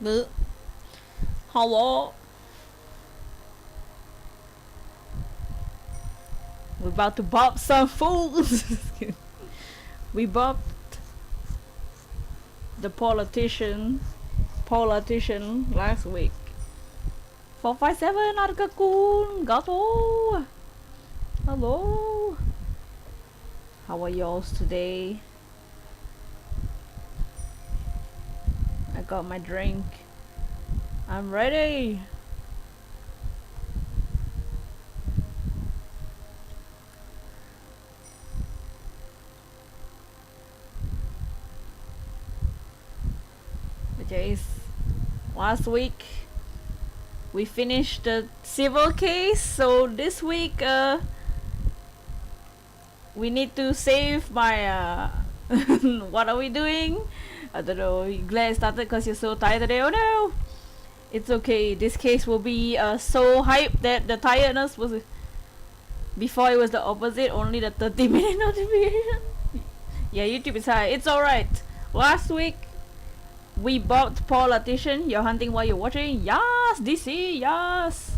Hello. We're about to bop some fools. We bopped the politician last week. 457 Arkakun Gato. Hello. How are y'all today? I got my drink. I'm ready. Jace, last week we finished the civil case, so this week we need to save my what are we doing? I don't know. Glad it started because you're so tired today. Oh no, it's okay. This case will be so hyped that the tiredness was before it was the opposite, only the 30-minute notification. Yeah, YouTube is high. It's alright. Last week we bopped politician. You're hunting while you're watching. Yes, DC, yes.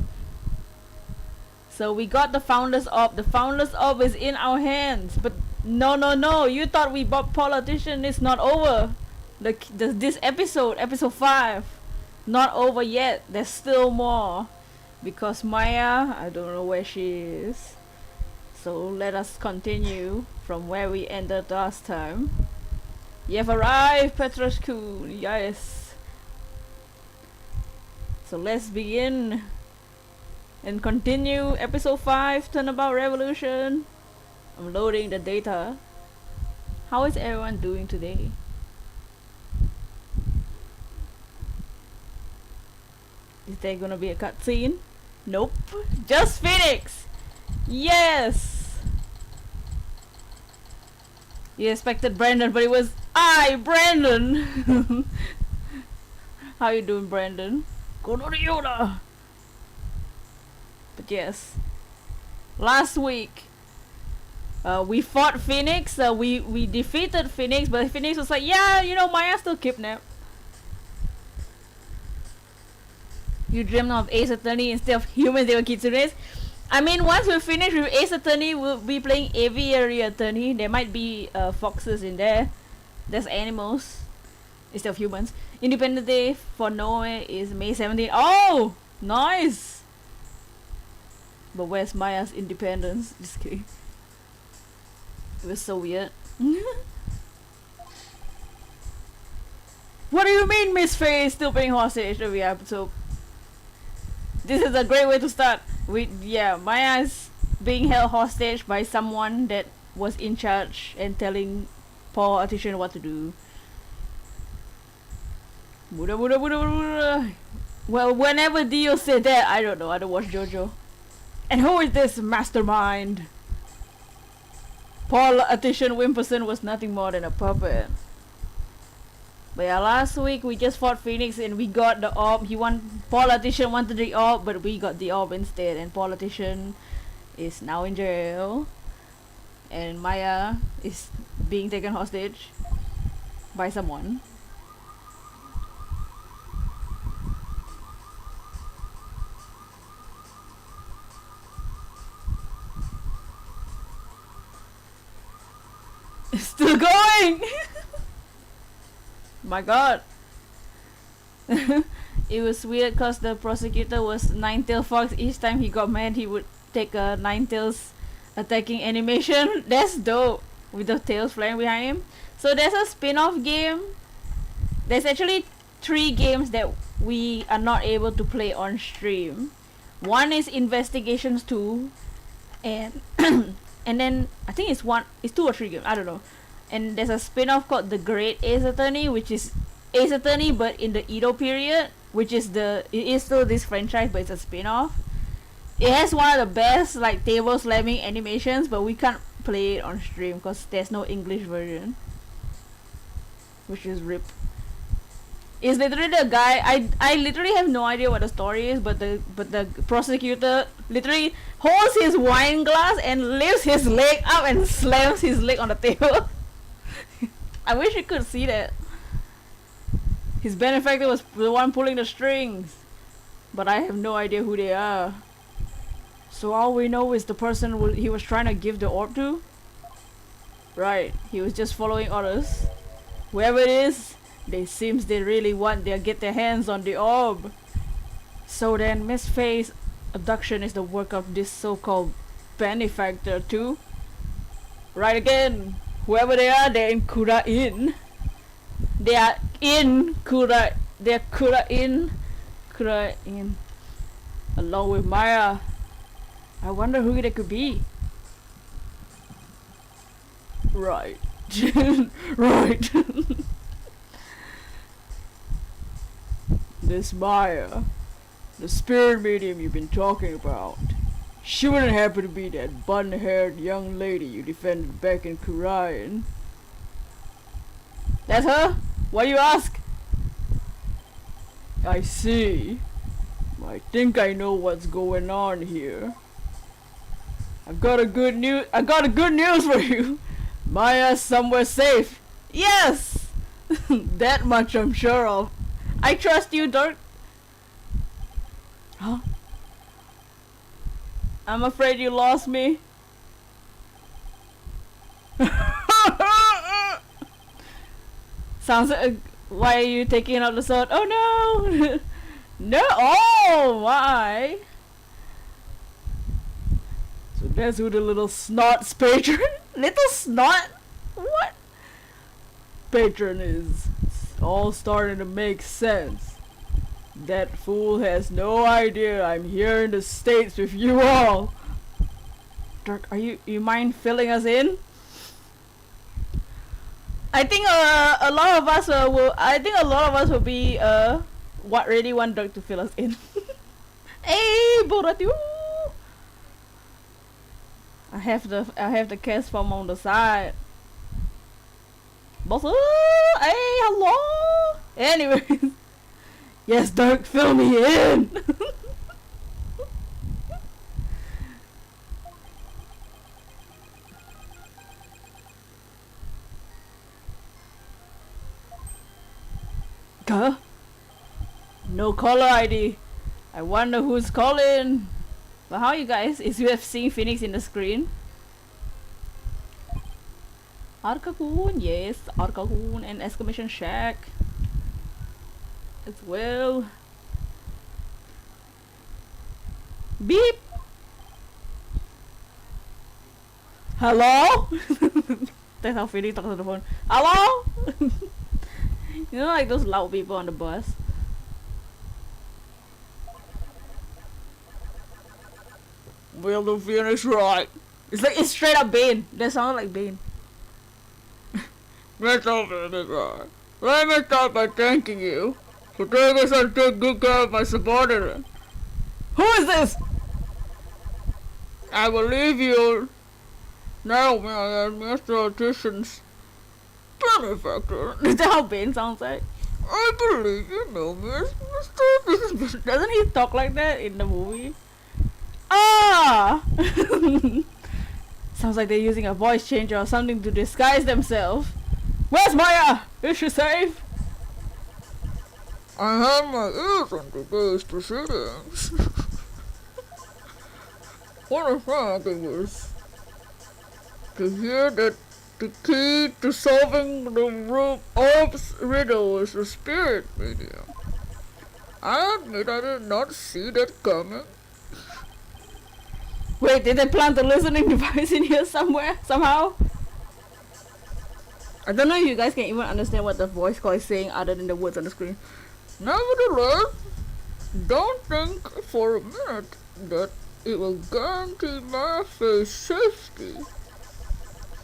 So we got the founders orb. The founders orb is in our hands. But no. You thought we bopped politician. It's not over. This episode 5, not over yet. There's still more. Because Maya, I don't know where she is. So let us continue from where we ended last time. You have arrived, Petroscu. Yes. So let's begin and continue episode 5, Turnabout Revolution. I'm loading the data. How is everyone doing today? Is there gonna be a cutscene? Nope. Just Phoenix! Yes! You expected Brandon, but it was Brandon! How you doing, Brandon? Yoda! But yes. Last week, we fought Phoenix. We defeated Phoenix, but Phoenix was like, yeah, you know, Maya's still kidnapped. You dreamed of Ace Attorney instead of humans, they were kitsunes. I mean, once we finish with Ace Attorney, we'll be playing Aviary Attorney. There might be foxes in there. There's animals instead of humans. Independence Day for Norway is May 17th. Oh! Nice! But where's Maya's independence? Just kidding. It was so weird. What do you mean, Miss Faye is still being hostage? So this is a great way to start. Maya's being held hostage by someone that was in charge and telling politician what to do. Well, whenever Dio said that, I don't know. I don't watch JoJo. And who is this mastermind? Politician Wimperson was nothing more than a puppet. But yeah, last week we just fought Phoenix and we got the orb. Politician wanted the orb, but we got the orb instead. And politician is now in jail. And Maya is being taken hostage by someone. It's still going! My god. It was weird because the prosecutor was Ninetail Fox. Each time he got mad, he would take a Ninetails attacking animation. That's dope. With the tails flying behind him. So there's a spin-off game. There's actually 3 games that we are not able to play on stream. One is Investigations 2. And and then I think it's 2 or 3 games. I don't know. And there's a spin-off called The Great Ace Attorney, which is Ace Attorney but in the Edo period, it is still this franchise, but it's a spin-off. It has one of the best like table slamming animations, but we can't play it on stream because there's no English version, which is RIP. It's literally the guy. I literally have no idea what the story is, but the prosecutor literally holds his wine glass and lifts his leg up and slams his leg on the table. I wish you could see that. His benefactor was the one pulling the strings. But I have no idea who they are. So all we know is the person he was trying to give the orb to? Right, he was just following orders. Whoever it is, seems they really want to get their hands on the orb. So then Miss Faye's abduction is the work of this so-called benefactor too? Right again. Whoever they are, they're in Kura Inn. They are in Kura. They're Kura Inn. Kura Inn. Along with Maya. I wonder who they could be. Right. Right. This Maya, the spirit medium you've been talking about, she wouldn't happen to be that bun-haired young lady you defended back in Korean. That's her? Why you ask? I see. I think I know what's going on here. I got a good news for you. Maya's somewhere safe. Yes! That much I'm sure of. I trust you, Dirk. Huh? I'm afraid you lost me. Sounds like, why are you taking out the sword? Oh no! No! Oh my! So that's who the little snot's patron? Little snot? What? Patron is. It's all starting to make sense. That fool has no idea I'm here in the States with you all. Dirk, you mind filling us in? I think a lot of us will be what really want Dirk to fill us in. Hey, Boratu! I have the cast form on the side. Boss, hey, hello. Anyways, yes, Dirk, fill me in. Huh? No caller ID. I wonder who's calling. But how you guys? Is you have seen Phoenix in the screen? Arkakoon, yes, Arkakoon and exclamation shack as well. Beep. Hello? That's how Phoenix talks on the phone. Hello? You know, like those loud people on the bus. Will the Phoenix right? It's straight up Bane. That sounds like Bane. Let me start by thanking you for taking such good care of my subordinate. Who is this? I believe you know me as Mr. Audition's benefactor. Is that how Bane sounds like? I believe you know me as Mr. Doesn't he talk like that in the movie? Ah! Sounds like they're using a voice changer or something to disguise themselves. Where's Maya? Is she safe? I have my ears on today's proceedings. What a fact it was to hear that the key to solving the orb's riddle is the spirit medium. I admit I did not see that coming. Wait, did they plant a listening device in here somewhere, somehow? I don't know if you guys can even understand what the voice call is saying other than the words on the screen. Nevertheless, don't think for a minute that it will guarantee my face safety.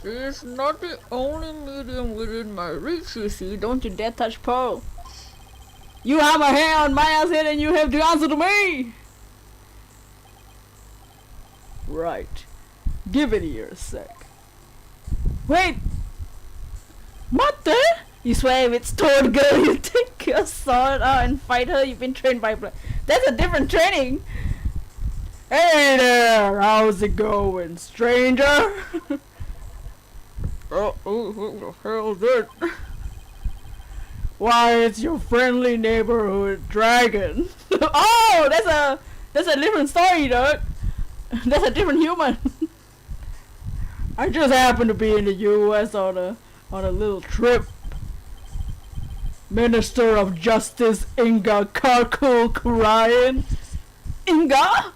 She is not the only medium within my reach, you see. Don't you dare touch Pearl. You have a hair on Maya's head and you have to answer to me! Right. Give it here a sec. Wait! What the? You swear if it's Toad Girl, you take your sword out and fight her? You've been trained by blood. That's a different training! Hey there! How's it going, stranger? Oh, who the hell is it? Why, it's your friendly neighborhood dragon. Oh, that's a different story, dog. That's a different human. I just happened to be in the U.S. on a little trip. Minister of Justice Inga Karkul Karayan. Inga?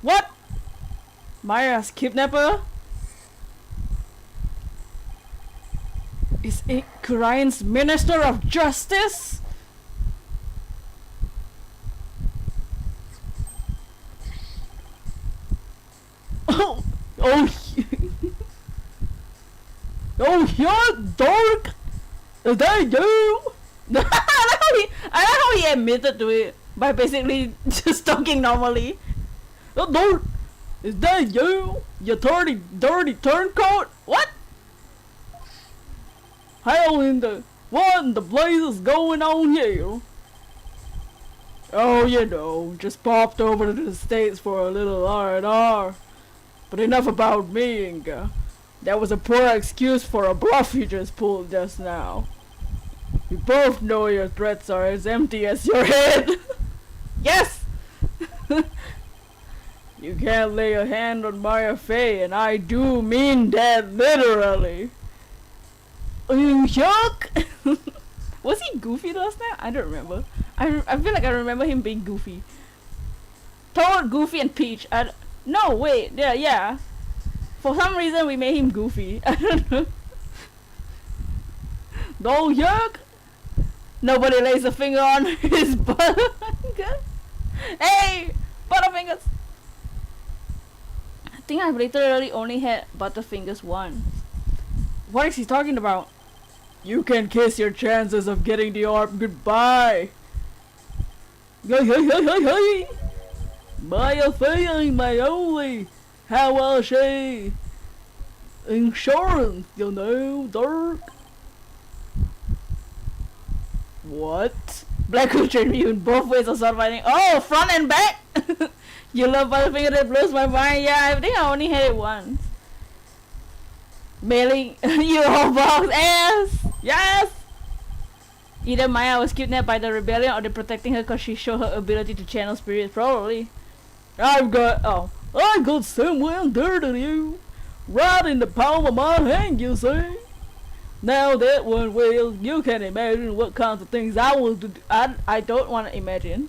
What? Maya's kidnapper? Is it Karayan's Minister of Justice? Oh, yeah, Dark. Is that you? I like how he admitted to it by basically just talking normally. Oh, Dark, is that you? You dirty turncoat? What? Hell in the what in the blaze is going on here? Oh, you know, just popped over to the States for a little R&R. But enough about me, Inga. That was a poor excuse for a bluff you just pulled just now. We both know your threats are as empty as your head. Yes! You can't lay a hand on Maya Fey, and I do mean that literally. Yuck! Was he goofy last night? I don't remember. I feel like I remember him being goofy. Toad, Goofy, and Peach. No, wait. Yeah. For some reason, we made him goofy. I don't know. No, yuck! Nobody lays a finger on his butterfinger. Hey! Butterfingers! I think I've literally only had butterfingers once. What is he talking about? You can kiss your chances of getting the orb goodbye. Hey! Maya Fey ain't my only. How was she? Insurance, you know, Dirk. What? Black will train you in both ways of sword fighting. Oh, front and back! You love Butterfinger, that blows my mind. Yeah, I think I only had it once. Mailing you whole box ass! Yes! Either Maya was kidnapped by the rebellion or they're protecting her because she showed her ability to channel spirits, probably. I've got somewhere there than you. Right in the palm of my hand, you see. Now that one, well, you can imagine what kinds of things I will do. I don't want to imagine.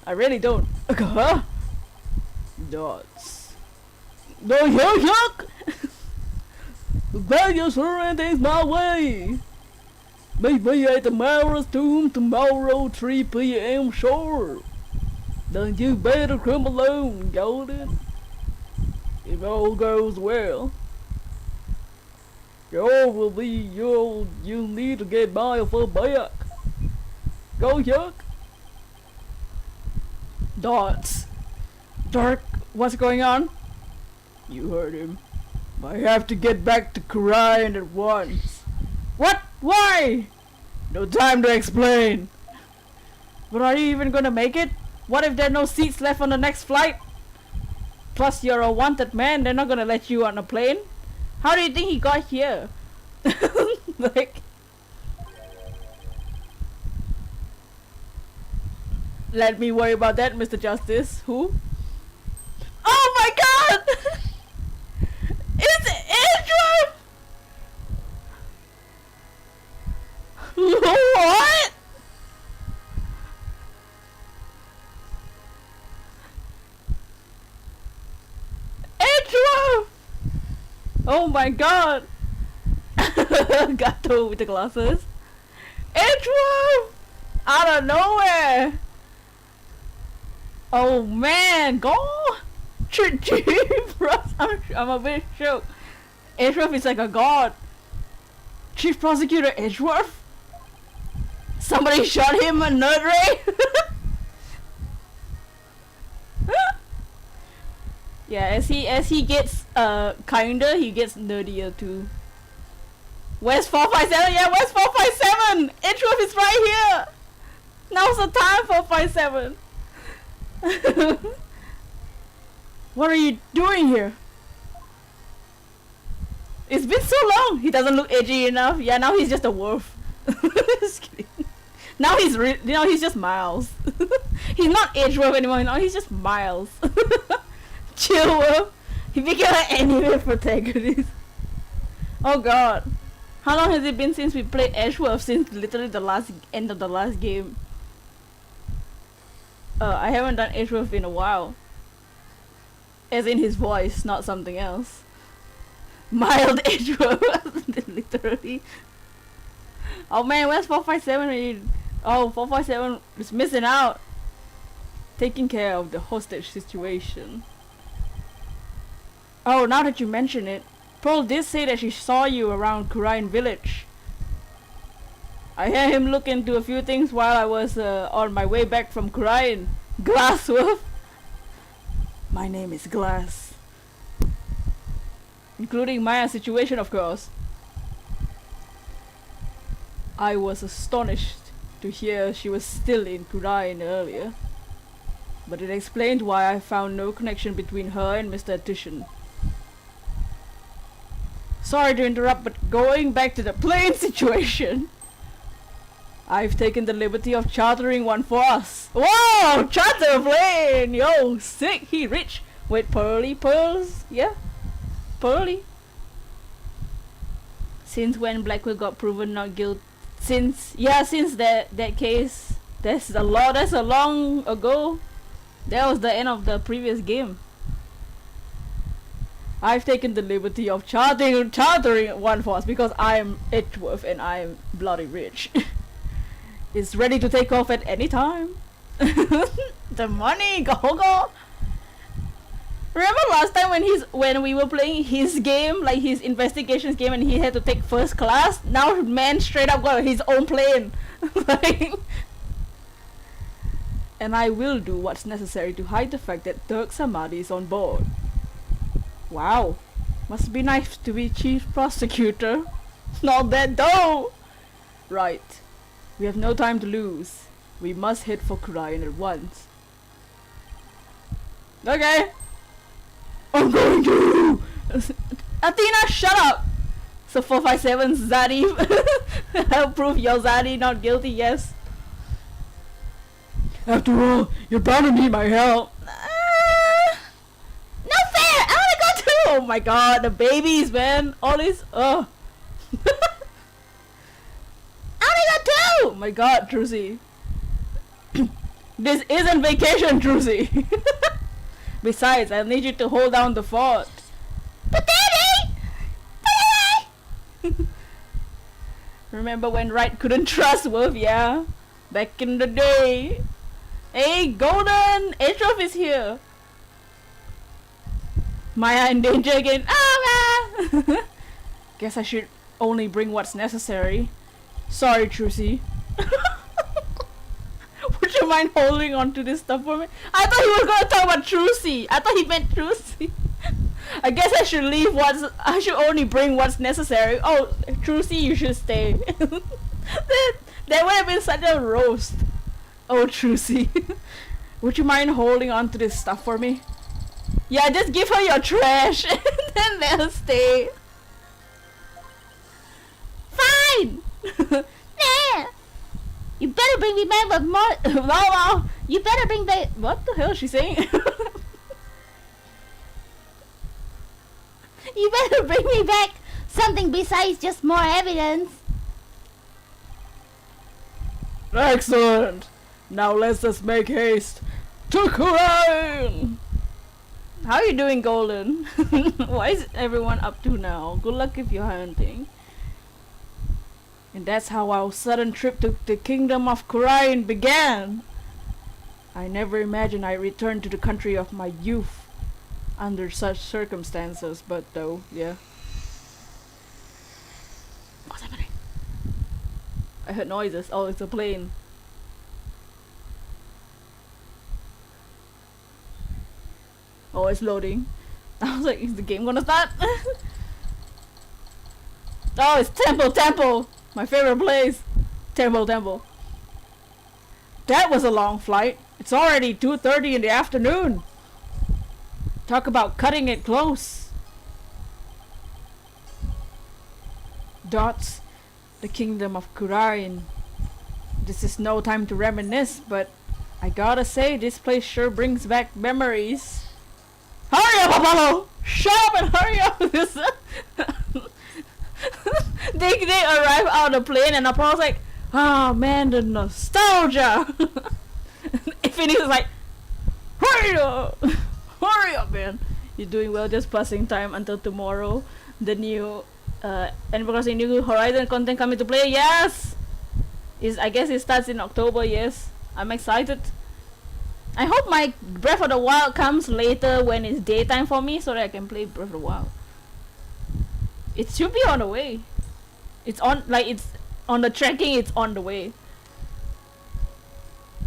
I really don't. Dots. No, yuck! Glad you're throwing things my way. Meet me at the Mara's tomb tomorrow, 3 p.m. sure. Then you better come alone, Golden. If all goes well. You'll need to get Maya for back. Go, yuck. Dots. Dark, what's going on? You heard him. I have to get back to Karayan at once. What? Why? No time to explain. But are you even gonna make it? What if there are no seats left on the next flight? Plus you're a wanted man, they're not gonna let you on a plane. How do you think he got here? Like, let me worry about that, Mr. Justice. Who? Oh my god! It's Andrew! What? Andrew! Oh my god! Gato with the glasses. Andrew! Out of nowhere! Oh man, go! Chief Ross, I'm a bit shocked. Edgeworth is like a god. Chief Prosecutor Edgeworth? Somebody shot him a nerd ray? Yeah, as he gets kinder, he gets nerdier too. Where's 457? Yeah, where's 457? Edgeworth is right here! Now's the time, 457. What are you doing here? It's been so long. He doesn't look edgy enough. Yeah, now he's just a wolf. Just kidding. Now he's just Miles. He's not Edgeworth anymore. No, he's just Miles. Chillworth. He became an anime protagonist. Oh god. How long has it been since we played Edgeworth? Since literally the end of the last game. I haven't done Edgeworth in a while. As in his voice, not something else. Mild Edgeworth. Literally. Oh man, where's 457? Oh, 457 is missing out. Taking care of the hostage situation. Oh, now that you mention it, Pearl did say that she saw you around Kurian village. I heard him look into a few things while I was on my way back from Kurian. Glassworth. My name is Glass. Including Maya's situation, of course. I was astonished to hear she was still in Kurian earlier. But it explained why I found no connection between her and Mr. Attition. Sorry to interrupt, but going back to the plane situation, I've taken the liberty of chartering one for us. Whoa! Charter a plane! Yo, sick! He rich! Wait, pearls? Yeah? Pearly? Since when Blackwell got proven not guilty? Since that case, that's a long ago. That was the end of the previous game. I've taken the liberty of chartering one for us because I'm Edgeworth and I'm bloody rich. It's ready to take off at any time. The money, go. Remember last time when we were playing his game, like his investigations game, and he had to take first class? Now man straight up got his own plane. Like, and I will do what's necessary to hide the fact that Dirk Samadhi is on board. Wow, must be nice to be chief prosecutor. Not that though. Right, we have no time to lose. We must head for Kurian at once. Okay. I'm going to! Athena, shut up! So 457 Zaddy. Help prove your Zaddy not guilty, yes. After all, you're bound to need my help. Not fair! I wanna go too! Oh my god, the babies, man. All this, I wanna go too! Oh my god, Druzy. This isn't vacation, Druzy. Besides, I'll need you to hold down the fort. But Daddy! Remember when Wright couldn't trust Wolf, yeah? Back in the day. Hey, Golden! Edgeworth is here. Maya in danger again. Ah, man! Guess I should only bring what's necessary. Sorry, Trucy. Would you mind holding on to this stuff for me? I thought he was gonna talk about Trucy. I thought he meant Trucy. I guess I should leave I should only bring what's necessary. Oh, Trucy, you should stay. That would have been such a roast. Oh, Trucy. Would you mind holding on to this stuff for me? Yeah, just give her your trash and then let her stay. Fine! Nah! You better bring me back with more. Wow, you better bring back. What the hell is she saying? You better bring me back something besides just more evidence. Excellent. Now let's just make haste to Kurian. How are you doing, Golden? What is everyone up to now? Good luck if you're hunting. And that's how our sudden trip to the kingdom of Kurian began. I never imagined I'd return to the country of my youth under such circumstances, but though, yeah. What's happening? I heard noises. Oh, it's a plane. Oh, it's loading. I was like, is the game gonna start? Oh, it's Temple! My favorite place. Temple. That was a long flight. It's already 2:30 in the afternoon. Talk about cutting it close. dots, the kingdom of Kurain. This is no time to reminisce, but I gotta say, this place sure brings back memories. Hurry up, Apollo! Shut up and hurry up! they arrive out of the plane and Apollo's like, oh man, the nostalgia! Phoenix is like, hurry up! Hurry up, man! You're doing well, just passing time until tomorrow. The new Animal Crossing New Horizon content coming to play. Yes! I guess it starts in October, yes. I'm excited. I hope my Breath of the Wild comes later when it's daytime for me so that I can play Breath of the Wild. It should be on the way. It's on the tracking, it's on the way.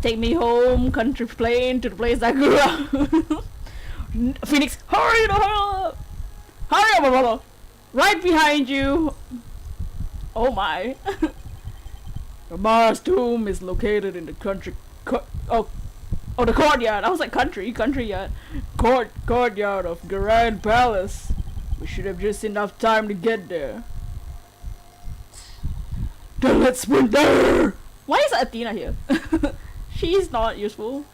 Take me home, country plane, to the place I grew up. Phoenix, hurry up! Hurry up, Apollo! Right behind you! Oh my. Amara's tomb is located in the country. The courtyard. I was like country yard. Courtyard of Grand Palace. We should have just enough time to get there. Then let's sprint there! Why is Athena here? She's not useful.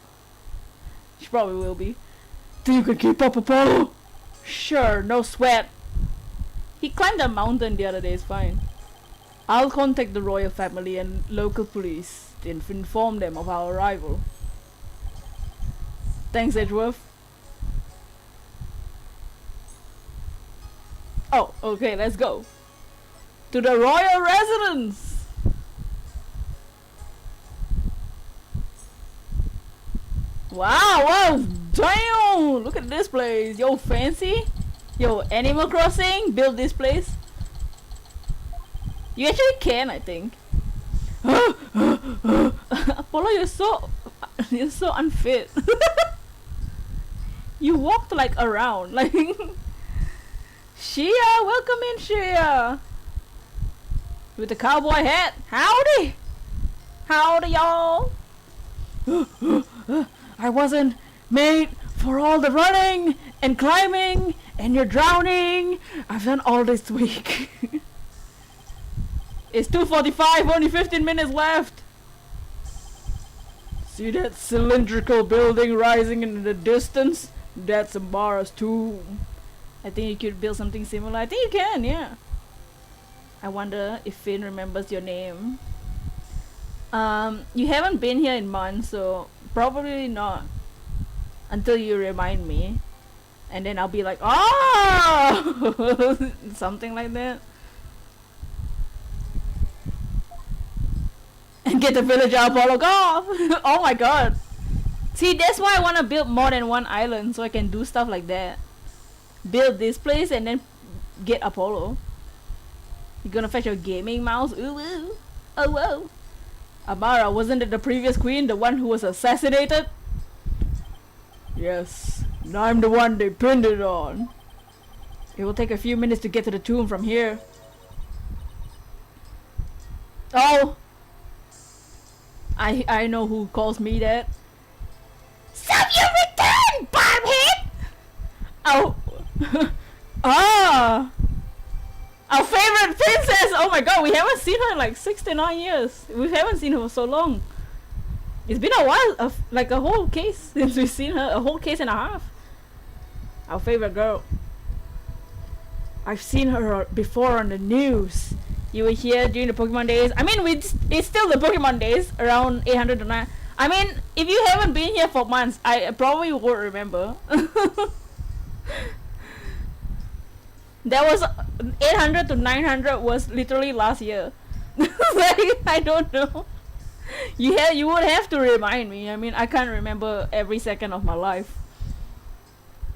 She probably will be. Think you can keep up, Apollo? Sure, no sweat. He climbed a mountain the other day, it's fine. I'll contact the royal family and local police to inform them of our arrival. Thanks, Edgeworth. Oh, okay, let's go. To the royal residence! Wow, damn! Look at this place. Yo, fancy? Yo, Animal Crossing, build this place. You actually can, I think. Apollo, you're so unfit. You walked like around, like. Shia, welcome in, Shia. With the cowboy hat. Howdy, y'all. I wasn't made for all the running and climbing, and you're drowning. I've done all this week. It's 2:45, only 15 minutes left. See that cylindrical building rising in the distance? That's Amara's tomb. I think you could build something similar. I think you can, yeah. I wonder if Finn remembers your name. You haven't been here in months, so probably not. Until you remind me. And then I'll be like, oh! Something like that. And get the villager Apollo, go! Oh my god. See, that's why I want to build more than one island, so I can do stuff like that. Build this place and then get Apollo. You're gonna fetch your gaming mouse? Ooh, ooh. Oh, whoa. Amara, wasn't it the previous queen, the one who was assassinated? Yes, and I'm the one they pinned it on. It will take a few minutes to get to the tomb from here. Oh! I know who calls me that. Stop your return, bombhead! Oh. Ah! Our favorite princess! Oh my god, we haven't seen her in like 69 years. We haven't seen her for so long. It's been a while, like a whole case since we've seen her, a whole case and a half. Our favorite girl. I've seen her before on the news. You were here during the Pokemon days. I mean, it's still the Pokemon days, around 800 to 9. I mean, if you haven't been here for months, I probably won't remember. That was 800 to 900 was literally last year. Like, I don't know. You would have to remind me. I mean, I can't remember every second of my life.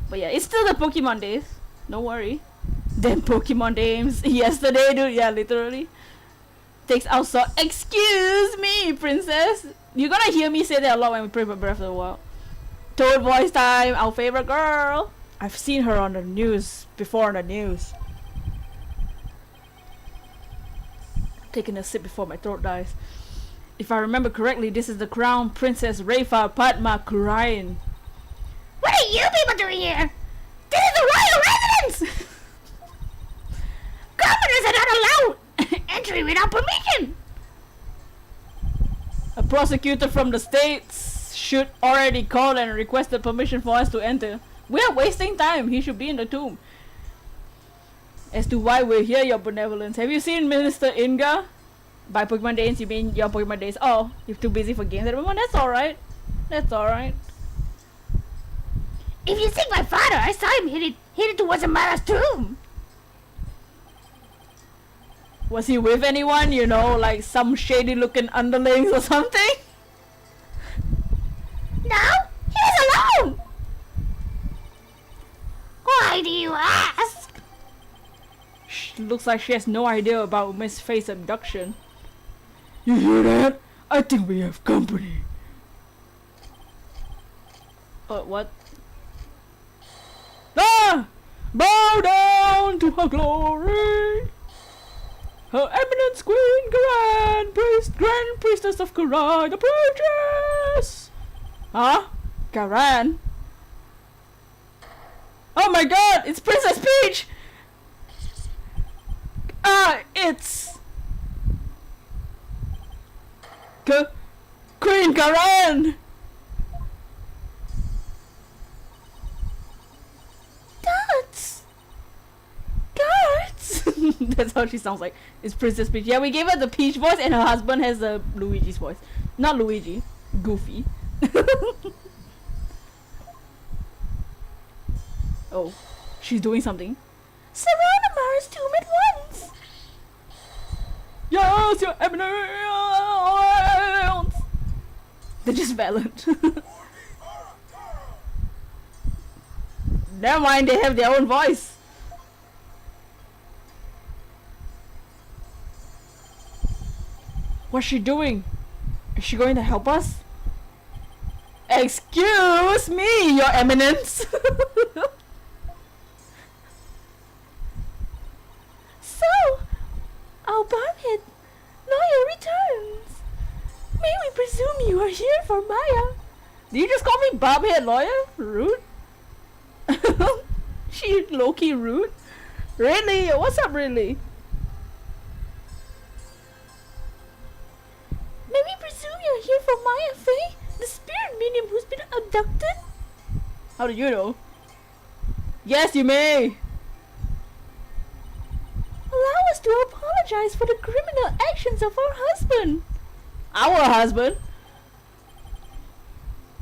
But yeah, it's still the Pokemon days. Don't worry. Them Pokemon games yesterday, dude. Yeah, literally. Takes out so. Excuse me, princess. You're gonna hear me say that a lot when we play Breath of the Wild. Toad voice time. Our favorite girl. I've seen her on the news before on the news. Taking a sip before my throat dies. If I remember correctly, this is the Crown Princess Rayfa Padma Kurain. What are you people doing here? This is the royal residence! Governors are not allowed Entry without permission! A prosecutor from the States should already call and requested permission for us to enter. We are wasting time. He should be in the tomb. As to why we're here, your benevolence. Have you seen Minister Inga? By Pokemon Days, you mean your Pokemon Days. Oh, you're too busy for games at the moment? That's alright. That's alright. If you think my father, I saw him headed towards Amara's tomb. Was he with anyone? You know, like some shady looking underlings or something? No, he was alone. Why do you ask? Looks like she has no idea about Miss Faye's abduction. You hear that? I think we have company. What? Ah! Bow down to her glory! Her Eminence Queen Grand Priestess of Karan approaches! Huh? Karan? Oh my god! It's Princess Peach! It's... Queen Karan! Guards! That's how she sounds like. It's Princess Peach. Yeah, we gave her the Peach voice and her husband has the Luigi's voice. Not Luigi. Goofy. Oh. She's doing something. Surround Amara's tomb at once! Yes, your eminence! They're just valid. Never mind, they have their own voice. What's she doing? Is she going to help us? Excuse me, your eminence. So, our barhead lawyer returns. May we presume you are here for Maya? Did you just call me bobhead lawyer? Rude. She low-key rude. Really? What's up, really? May we presume you're here for Maya Faye, the spirit medium who's been abducted? How do you know? Yes, you may. Allow us to apologize for the criminal actions of our husband. Our husband?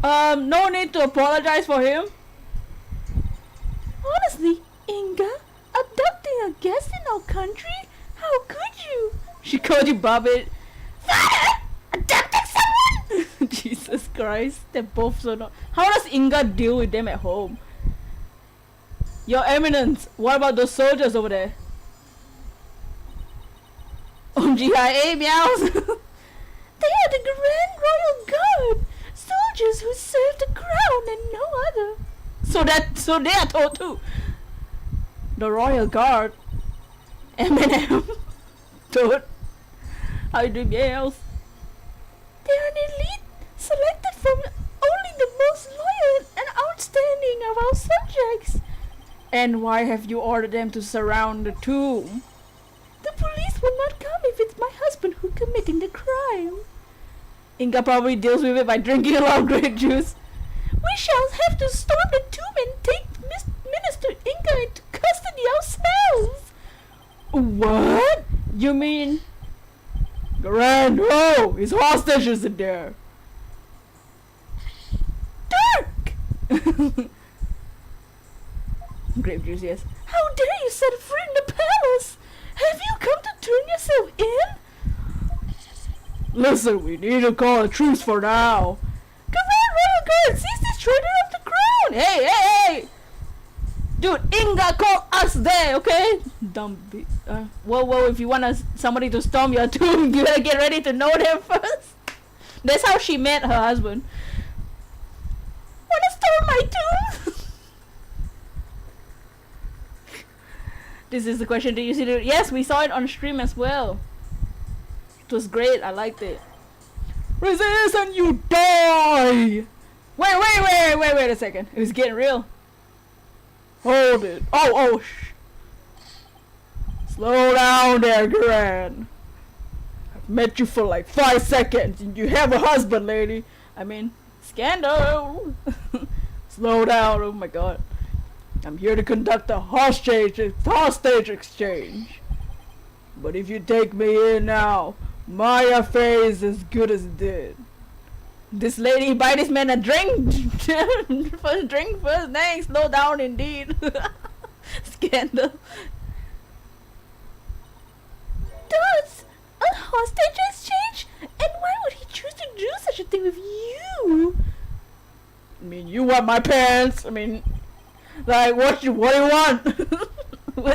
No need to apologize for him. Honestly, Inga, abducting a guest in our country? How could you? She called you Bobbit. Father! Abducting someone? Jesus Christ, they're both so not. How does Inga deal with them at home? Your Eminence, what about those soldiers over there? OGIA meows. They are the Grand Royal Guard, soldiers who serve the crown and no other. So they are told too. The Royal Guard. Eminem. Toad. How you doing, meows? They are an elite selected from only the most loyal and outstanding of our subjects. And why have you ordered them to surround the tomb? The police will not come if it's my husband who's committing the crime. Inga probably deals with it by drinking a lot of grape juice. We shall have to storm the tomb and take Minister Inga into custody ourselves. What? You mean... Grand, oh, his hostages in there. Dark! Grape juice, yes. How dare you set free in the palace? Have you come to turn yourself in? Listen, we need to call a truce for now. Grand Royal Guard, seize this traitor of the crown! Hey, hey, hey! Dude, Inga called us there, okay? Dumb bitch. Well, if you want somebody to storm your tomb, you gotta get ready to know them first. That's how she met her husband. Wanna storm my tomb? This is the question. Did you see it? Yes, we saw it on stream as well. It was great. I liked it. Resist and you die! Wait a second. It was getting real. Hold it. Oh, Slow down there, Gran. met you for like 5 seconds and you have a husband, lady. I mean, scandal. Slow down, oh my god. I'm here to conduct a hostage exchange. But if you take me in now, my affair is as good as dead. This lady buy this man a drink. First drink first, next. Slow down indeed. Scandal. That's a hostage exchange? And why would he choose to do such a thing with you? I mean, you want my pants. I mean, like, what do you want?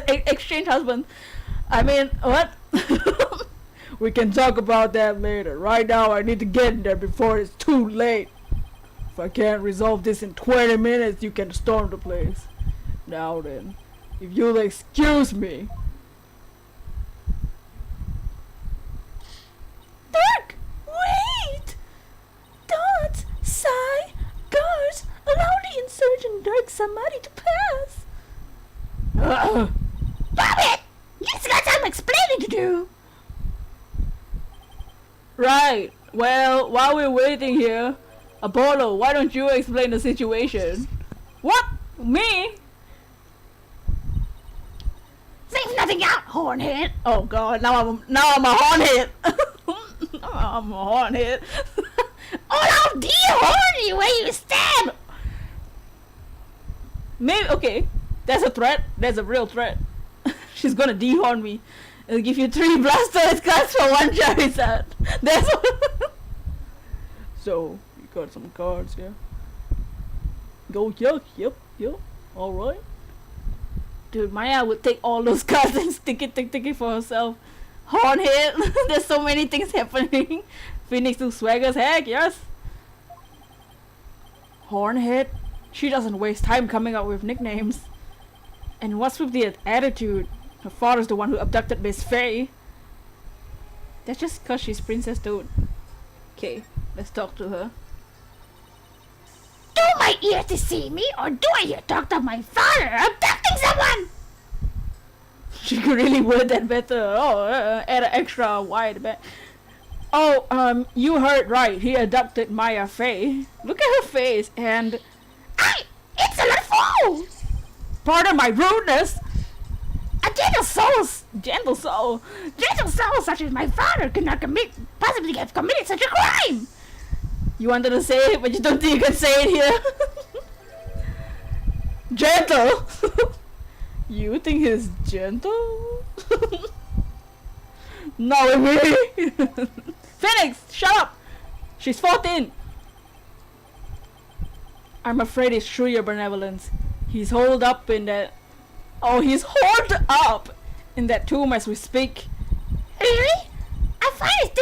Exchange husband. I mean, what? We can talk about that later. Right now, I need to get in there before it's too late. If I can't resolve this in 20 minutes, you can storm the place. Now then, if you'll excuse me. Dirk! Wait! Don't! Sigh! Guards! Allow the insurgent Dirk somebody to pass! Stop it! You've got some explaining to do! Right. Well, while we're waiting here, Apollo, why don't you explain the situation? What? Me? Leave nothing out, hornhead! Oh god, now I'm a hornhead! I'm a hornhead. Oh, I'll de-horn you where you stand! Maybe, okay, that's a threat. That's a real threat. She's gonna de-horn me. I'll give you 3 Blastoise cards for 1 Charizard. That's what. So, you got some cards, yeah? Go, yep, alright. Dude, Maya would take all those cards and stick it for herself. Hornhead, there's so many things happening. Phoenix to Swaggers, heck, yes. Hornhead, she doesn't waste time coming up with nicknames. And what's with the attitude? Her father's the one who abducted Miss Faye. That's just cause she's Princess Toad. Okay, let's talk to her. Do my ear to see me, or do I hear talk to my father abducting someone? She could really word that better. Oh, add an extra wide back. Oh, you heard right. He abducted Maya Faye. Look at her face and... It's a fool! Pardon my rudeness! A gentle soul such as my father could not possibly have committed such a crime! You wanted to say it, but you don't think you can say it here? Gentle? You think he's gentle? No, me! Phoenix, shut up! She's 14! I'm afraid it's true, your benevolence. He's holed up in that... Oh, he's holed up in that tomb as we speak. Really? I find it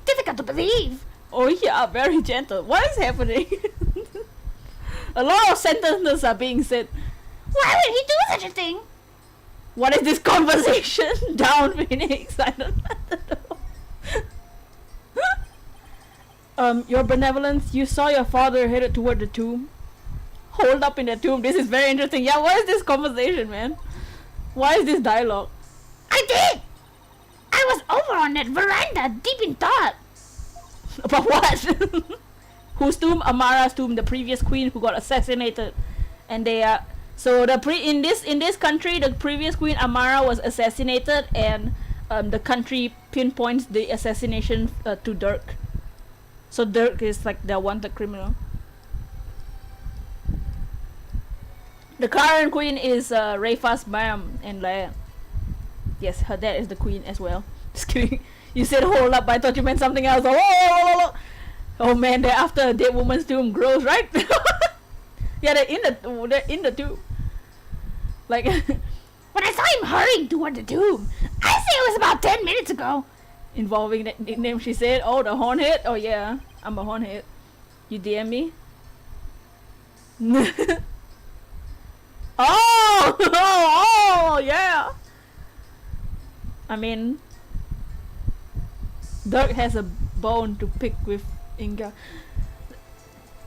difficult to believe. Oh yeah, very gentle. What is happening? A lot of sentences are being said. Why would he do such a thing? What is this conversation? Down, Phoenix. I don't know. Your benevolence, you saw your father headed toward the tomb. Hold up in the tomb. This is very interesting. Yeah, what is this conversation, man? Why is this dialogue? I did! I was over on that veranda, deep in thought. About what? Whose tomb? Amara's tomb, the previous queen who got assassinated. And they are... So in this country, the previous queen Amara was assassinated, and the country pinpoints the assassination to Dirk. So Dirk is like the wanted criminal. The current queen is Rayfa's mom and Leia. Yes, her dad is the queen as well. Just kidding. You said hold up, but I thought you meant something else. Oh man, they're after a dead woman's tomb. Gross, right? Yeah, they're in the tomb. Like, when I saw him hurrying toward the tomb, I say it was about 10 minutes ago. Involving that nickname, she said. Oh, the hornhead? Oh yeah, I'm a hornhead. You DM me? Oh, yeah. I mean, Dirk has a bone to pick with Inga.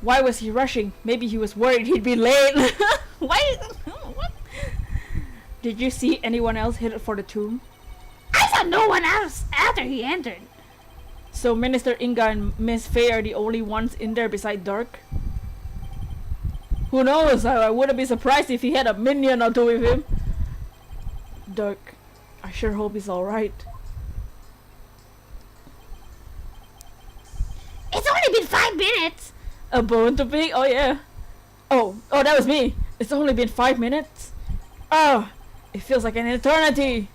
Why was he rushing? Maybe he was worried he'd be late. Why? What? Did you see anyone else headed for the tomb? I saw no one else after he entered. So Minister Inga and Miss Faye are the only ones in there beside Dirk? Who knows? I wouldn't be surprised if he had a minion or two with him. Dirk, I sure hope he's alright. It's only been 5 minutes! A bone to pick? Oh yeah. Oh, that was me. It's only been 5 minutes. Oh, it feels like an eternity.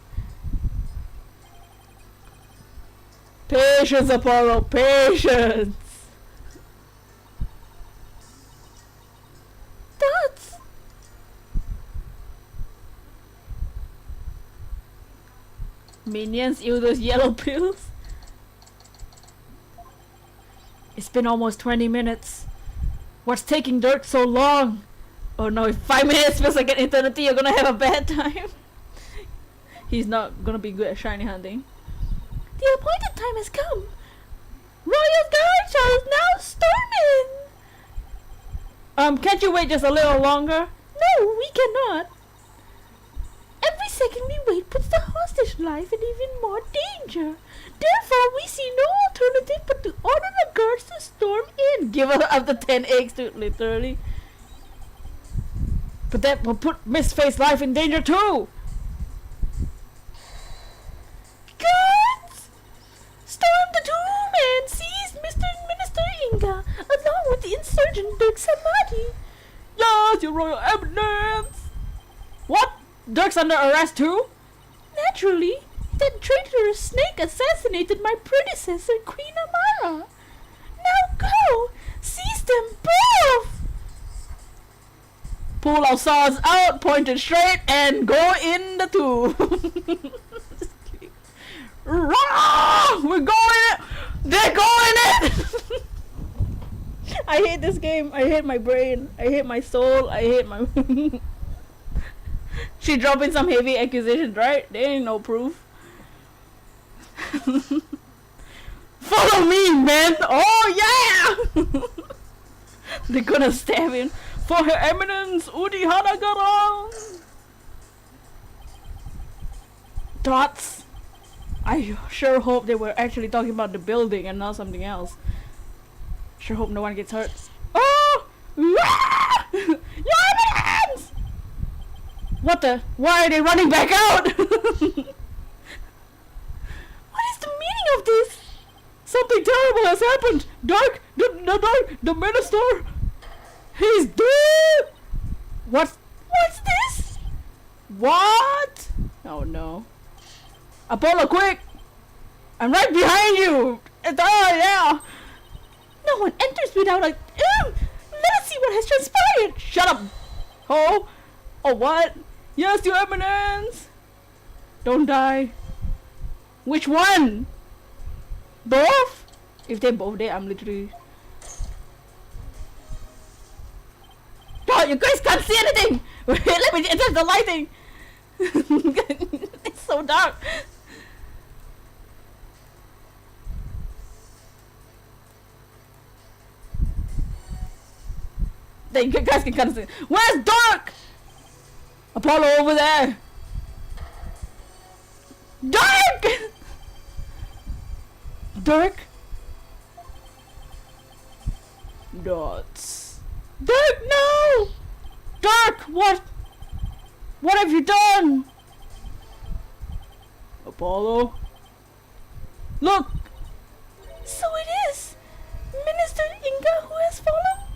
Patience, Apollo, patience. Dots. Minions, ew, those yellow pills. It's been almost 20 minutes. What's taking Dirk so long? Oh no, if 5 minutes feels like an eternity, you're gonna have a bad time. He's not gonna be good at shiny hunting. The appointed time has come. Royal Guard shall now storm in. Can't you wait just a little longer? No, we cannot. Every second we wait puts the hostage life in even more danger. Therefore, we see no alternative but to order the guards to storm in. Give up the 10 eggs, dude, literally. But that will put Miss Faye's life in danger too. Guards! Storm the tomb and seize Mr. and Minister Inga, along with the insurgent Dirk Samadhi. Yes, your royal eminence! What? Dirk's under arrest too? Naturally. That traitorous snake assassinated my predecessor, Queen Amara. Now go! Seize them both! Pull our swords out, pointed straight, and go in the tomb. We're going in! They're going in! I hate this game. I hate my brain. I hate my soul. I hate my... She dropping some heavy accusations, right? There ain't no proof. Follow me, man! Oh yeah! They're gonna stab him. For Her Eminence, Udi Hanagara! Dots! I sure hope they were actually talking about the building and not something else. Sure hope no one gets hurt. Oh! Your Eminence! What the? Why are they running back out? What is the meaning of this? Something terrible has happened! Dark! The minister! He's dead! What's this? What? Oh no. Apollo, quick! I'm right behind you! Yeah! No one enters without a... Let us see what has transpired! Shut up! Oh? Oh, what? Yes, your eminence! Don't die. Which one? Both? If they're both there, I'm literally... Oh, you guys can't see anything! Wait, let me adjust the lighting! It's so dark! You guys can kind of see. Where's Dark? Apollo over there. Dark! Dark? Dots. Dark, no! Dark, what? What have you done? Apollo? Look! So it is! Minister Inga who has fallen?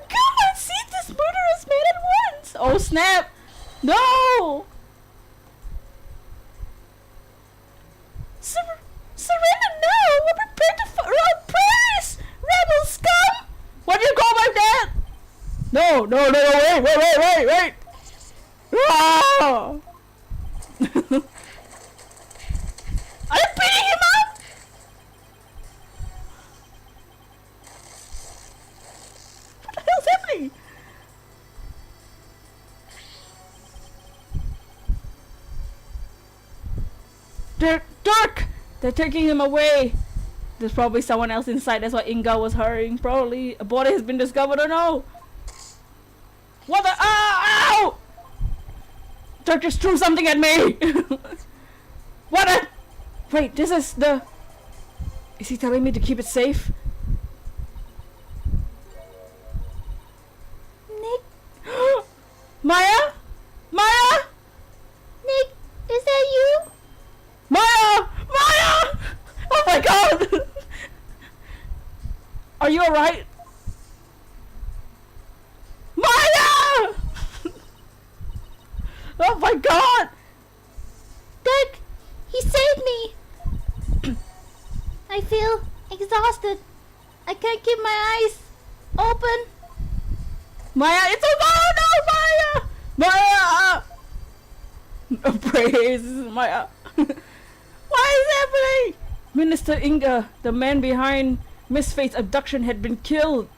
Go and seize this murderous man at once! Oh snap! No! Surrender now! We're prepared to Paris! Rebel scum! What do you call my dad? No, wait! Ah! Are you beating him up? What the hell's happening? Dirk! They're taking him away. There's probably someone else inside. That's why Inga was hurrying. Probably a body has been discovered or no. What the? Ow! Dirk just threw something at me. What a... Wait, this is the... Is he telling me to keep it safe? Nick? Maya? Maya? Nick, is that you? Maya! Maya! Oh my god! Are you alright? Maya! Oh my god! Dirk, he saved me. I feel exhausted. I can't keep my eyes open. Maya, it's a no, Maya! Maya! Praise Maya. What is happening? Minister Inga, the man behind Miss Faith's abduction, had been killed.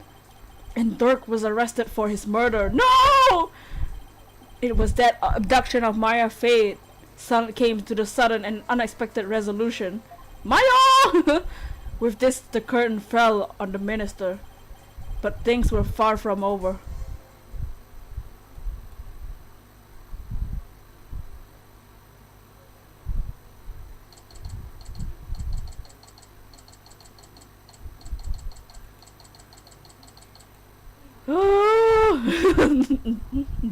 And Dirk was arrested for his murder. No! It was that abduction of Maya Faith came to the sudden and unexpected resolution. Maya! With this, the curtain fell on the minister. But things were far from over.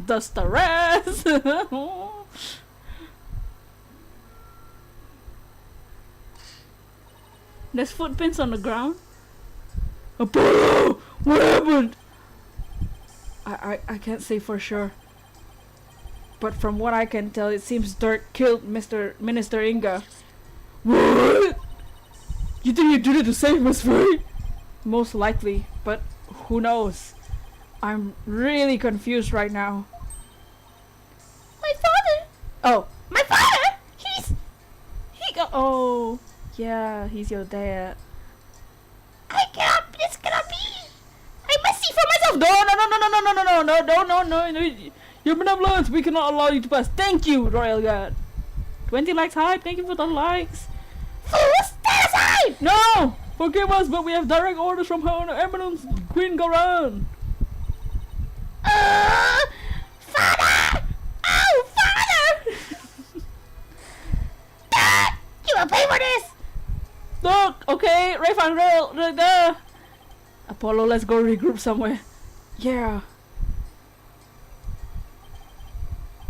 Dust the rest. There's footprints on the ground. Apollo! What happened? I can't say for sure. But from what I can tell, it seems Dirk killed Minister Inga. What? You think you did it to save Miss Faye? Most likely, but who knows? I'm really confused right now. My father! Oh, My father! oh, yeah, he's your dad. This cannot be! I must see for myself! No. You're benevolent. We cannot allow you to pass. Thank you, Royal Guard. 20 likes high. Thank you for the likes. Fools, stand aside! No! Forgive us, but we have direct orders from Her Eminence, Queen Garan. Father! Oh, father! Dad, you will pay for this! Look, okay, Rafe and Rail, right there. Apollo, let's go regroup somewhere. Yeah.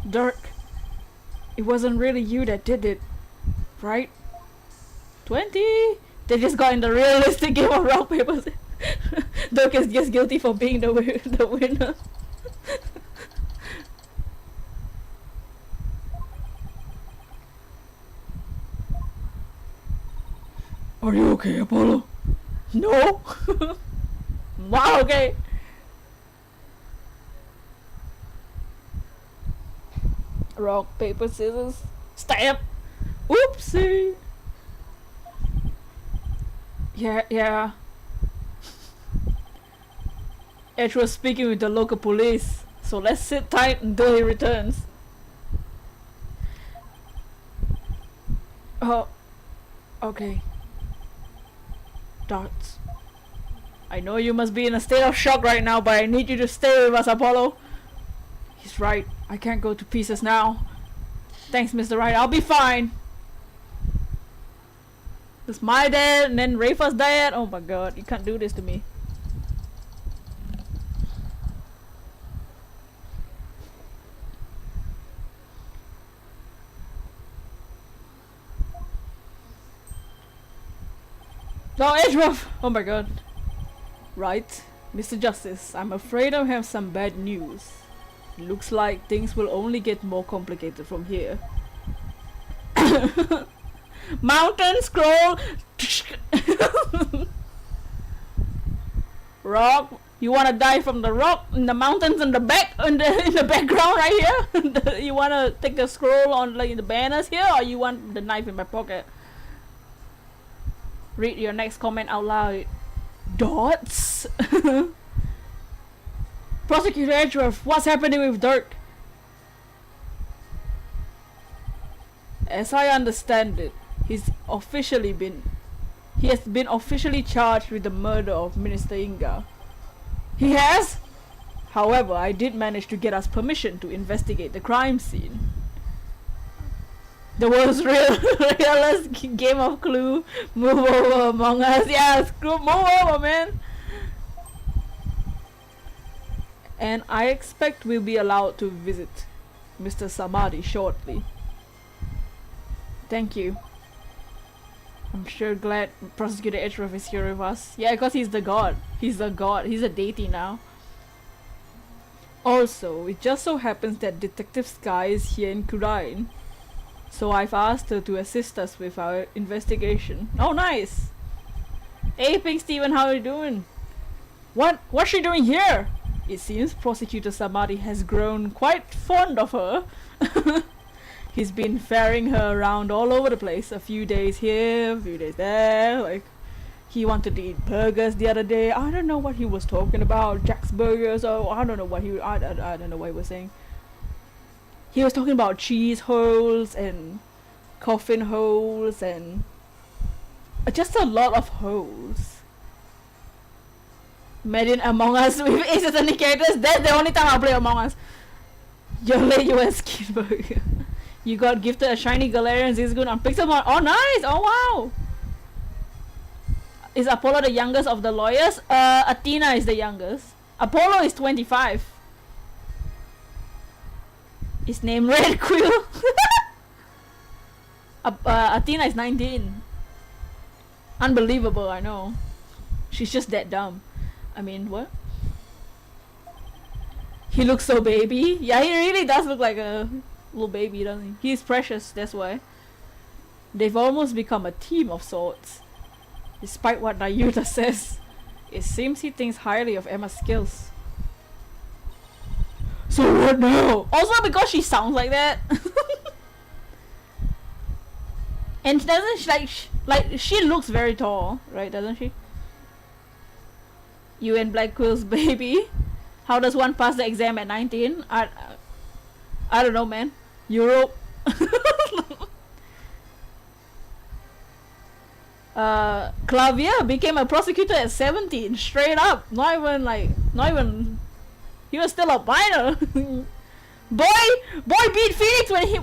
Dirk, it wasn't really you that did it, right? 20? They just got in the realistic game of rock, paper, scissors. Dirk is just guilty for being the winner. Are you okay, Apollo? No? Wow, okay. Rock, paper, scissors. Stamp! Oopsie! Yeah. Edge was speaking with the local police, so let's sit tight until he returns. Oh, okay. Darts. I know you must be in a state of shock right now, but I need you to stay with us, Apollo. He's right. I can't go to pieces now. Thanks, Mr. Wright. I'll be fine. It's my dad and then Rafa's dad. Oh my god, you can't do this to me. No, Edgeworth! Oh my god. Right, Mr. Justice, I'm afraid I have some bad news. Looks like things will only get more complicated from here. Mountain scroll! Rock! You wanna die from the rock in the mountains in the back in the background right here? You wanna take the scroll on like the banners here, or you want the knife in my pocket? Read your next comment out loud. Dots? Prosecutor Edgeworth, what's happening with Dirk? As I understand it, he has been officially charged with the murder of Minister Inga. He has? However, I did manage to get us permission to investigate the crime scene. The world's realest game of Clue. Move over Among Us. Yeah, screw, move over, man. And I expect we'll be allowed to visit Mr. Samadhi shortly. Thank you. I'm sure glad Prosecutor Edgeworth is here with us. Yeah, because he's the god. He's the god. He's a deity now. Also, it just so happens that Detective Sky is here in Kurain. So I've asked her to assist us with our investigation. Oh, nice! Hey, Pink Steven, how are you doing? What's she doing here? It seems Prosecutor Samadhi has grown quite fond of her. He's been ferrying her around all over the place. A few days here, a few days there. Like, he wanted to eat burgers the other day. I don't know what he was talking about. Jack's Burgers. Oh, I don't know what I don't know what he was saying. He was talking about cheese holes and coffin holes and just a lot of holes. Made in Among Us with Ace Attorney characters. That's the only time I'll play Among Us. Yole US Skin Burger. You got gifted a shiny Galarian Zizgoon on Pixelmon. Oh, nice! Oh, wow! Is Apollo the youngest of the lawyers? Athena is the youngest. Apollo is 25. His name Red Quill. Athena is 19. Unbelievable, I know. She's just that dumb. I mean, what? He looks so baby. Yeah, he really does look like a little baby, doesn't he? He's precious, that's why. They've almost become a team of sorts. Despite what Nayuta says, it seems he thinks highly of Emma's skills. So what now? Also because she sounds like that. And doesn't she, like she looks very tall, right? Doesn't she? You and Black Quill's baby. How does one pass the exam at 19? I don't know, man. Europe. Clavier became a prosecutor at 17, straight up. Not even. He was still a minor. boy beat Phoenix when he.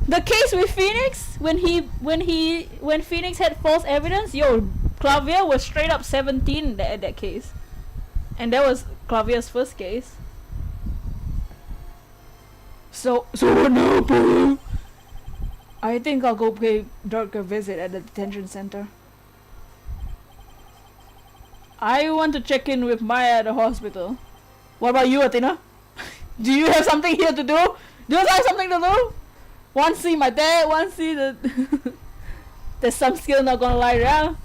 The case with Phoenix when Phoenix had false evidence. Yo, Clavier was straight up 17 at that case, and that was Clavier's first case. So what now, Polo? I think I'll go pay Dirk a visit at the detention center. I want to check in with Maya at the hospital. What about you, Athena? Do you have something here to do? Do you have something to do? Want to see my dad? Want to see the... There's some skill, not gonna lie around.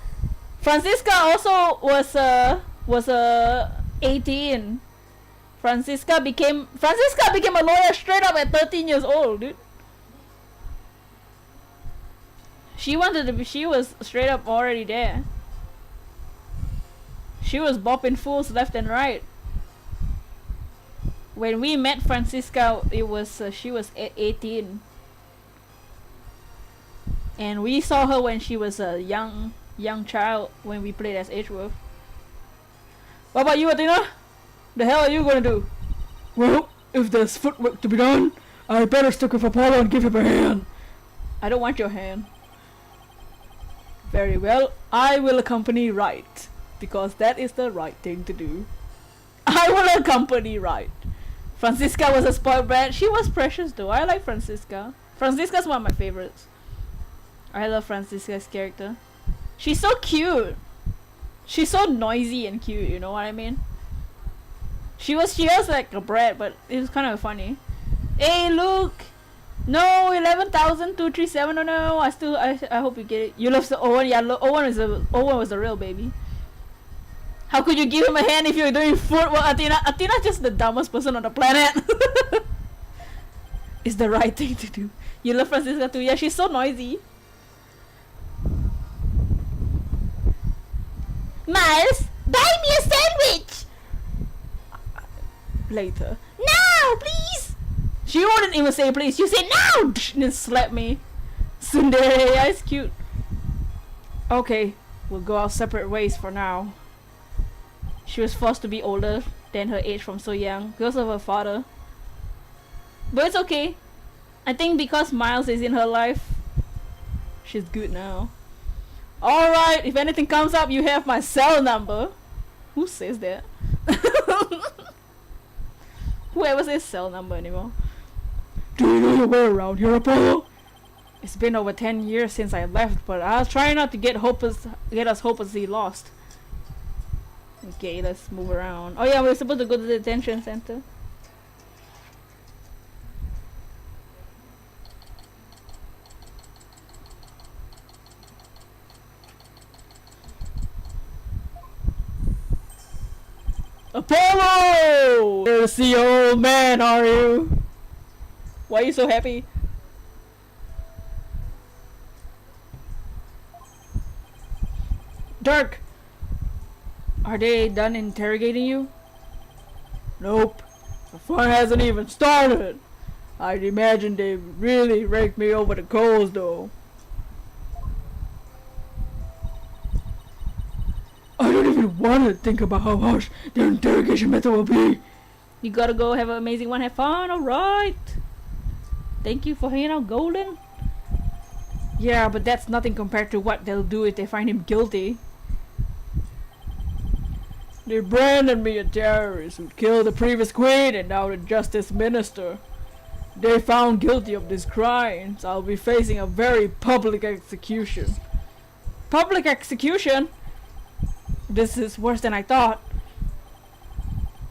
Francisca also was 18. Francisca became a lawyer straight up at 13 years old, dude. She was straight up already there. She was bopping fools left and right. When we met Francisca, it was she was 18. And we saw her when she was a young child when we played as Edgeworth. What about you, Athena? The hell are you gonna do? Well, if there's footwork to be done, I better stick with Apollo and give him a hand. I don't want your hand. Very well, I will accompany Wright, because that is the right thing to do. I will accompany Wright. Francisca was a spoiled brat. She was precious though. I like Francisca. Francisca's one of my favorites. I love Francisca's character. She's so cute. She's so noisy and cute, you know what I mean? She was like a brat, but it was kind of funny. Hey, look! No, 11,237. Oh no, I hope you get it. You love the Owen. Yeah, Owen was a real baby. How could you give him a hand if you're doing footwork, Athena? Athena's just the dumbest person on the planet. It's the right thing to do. You love Francisca too. Yeah, she's so noisy. Miles, buy me a sandwich! Later. Now, please! She wouldn't even say please. You say no! And then slap me. Tsundere, yeah, it's cute. Okay, we'll go our separate ways for now. She was forced to be older than her age from so young because of her father. But it's okay. I think because Miles is in her life, she's good now. Alright, if anything comes up, you have my cell number. Who says that? Whoever says cell number anymore. Do you know your way around here, Apollo? It's been over 10 years since I left, but I'll try not to get us hopelessly lost. Okay, let's move around. Oh yeah, we're supposed to go to the detention center. Apollo! You're to see your old man, are you? Why are you so happy? Dirk! Are they done interrogating you? Nope. The fun hasn't even started. I'd imagine they really raked me over the coals though. I don't even want to think about how harsh their interrogation method will be. You gotta go have an amazing one, have fun, alright. Thank you for hanging out, Golden. Yeah, but that's nothing compared to what they'll do if they find him guilty. They branded me a terrorist who killed the previous queen and now the justice minister. They found guilty of these crimes. I'll be facing a very public execution. Public execution? This is worse than I thought.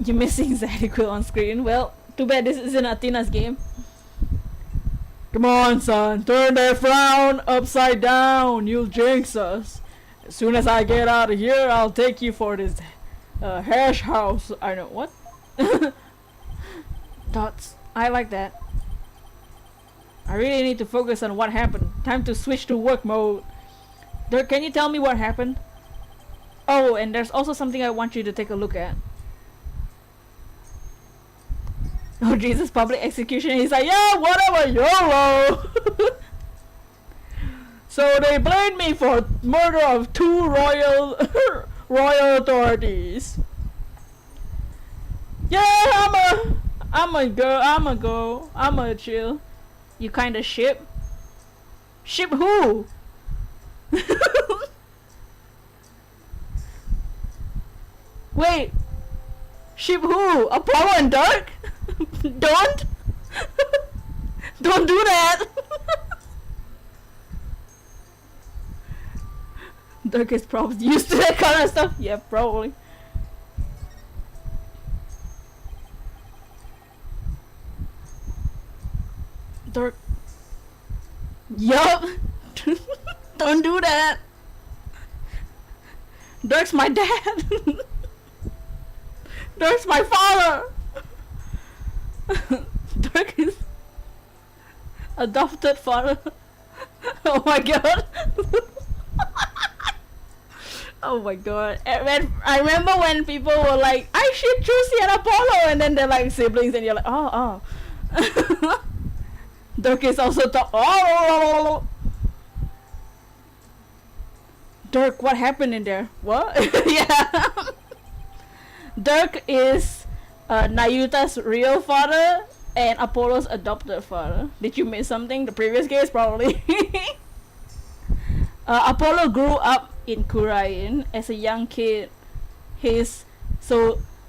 You're missing Zadiquil on screen. Well, too bad this isn't Athena's game. Come on, son. Turn that frown upside down. You'll jinx us. As soon as I get out of here, I'll take you for this hash house. I know what? Dots. I like that. I really need to focus on what happened. Time to switch to work mode. Dirk, can you tell me what happened? Oh, and there's also something I want you to take a look at. Oh Jesus, public execution. He's like, yeah, whatever, YOLO. So they blamed me for murder of 2 royal authorities. Yeah, I'm a chill. You kinda ship? Ship who? Wait, ship who? Apollo and Dirk? Don't do that. Dirk is probably used to that kind of stuff. Yeah, probably. Dirk. Yup. Don't do that. Dirk's my dad. Dirk's my father. Dirk is adopted father. Oh my god. Oh my god. I remember when people were like, I should choose and Apollo, and then they're like siblings and you're like, oh. Dirk is also oh. Dirk, what happened in there? What? Yeah. Dirk is Nayuta's real father and Apollo's adopted father. Did you miss something? The previous case, probably. Apollo grew up in Kurain as a young kid.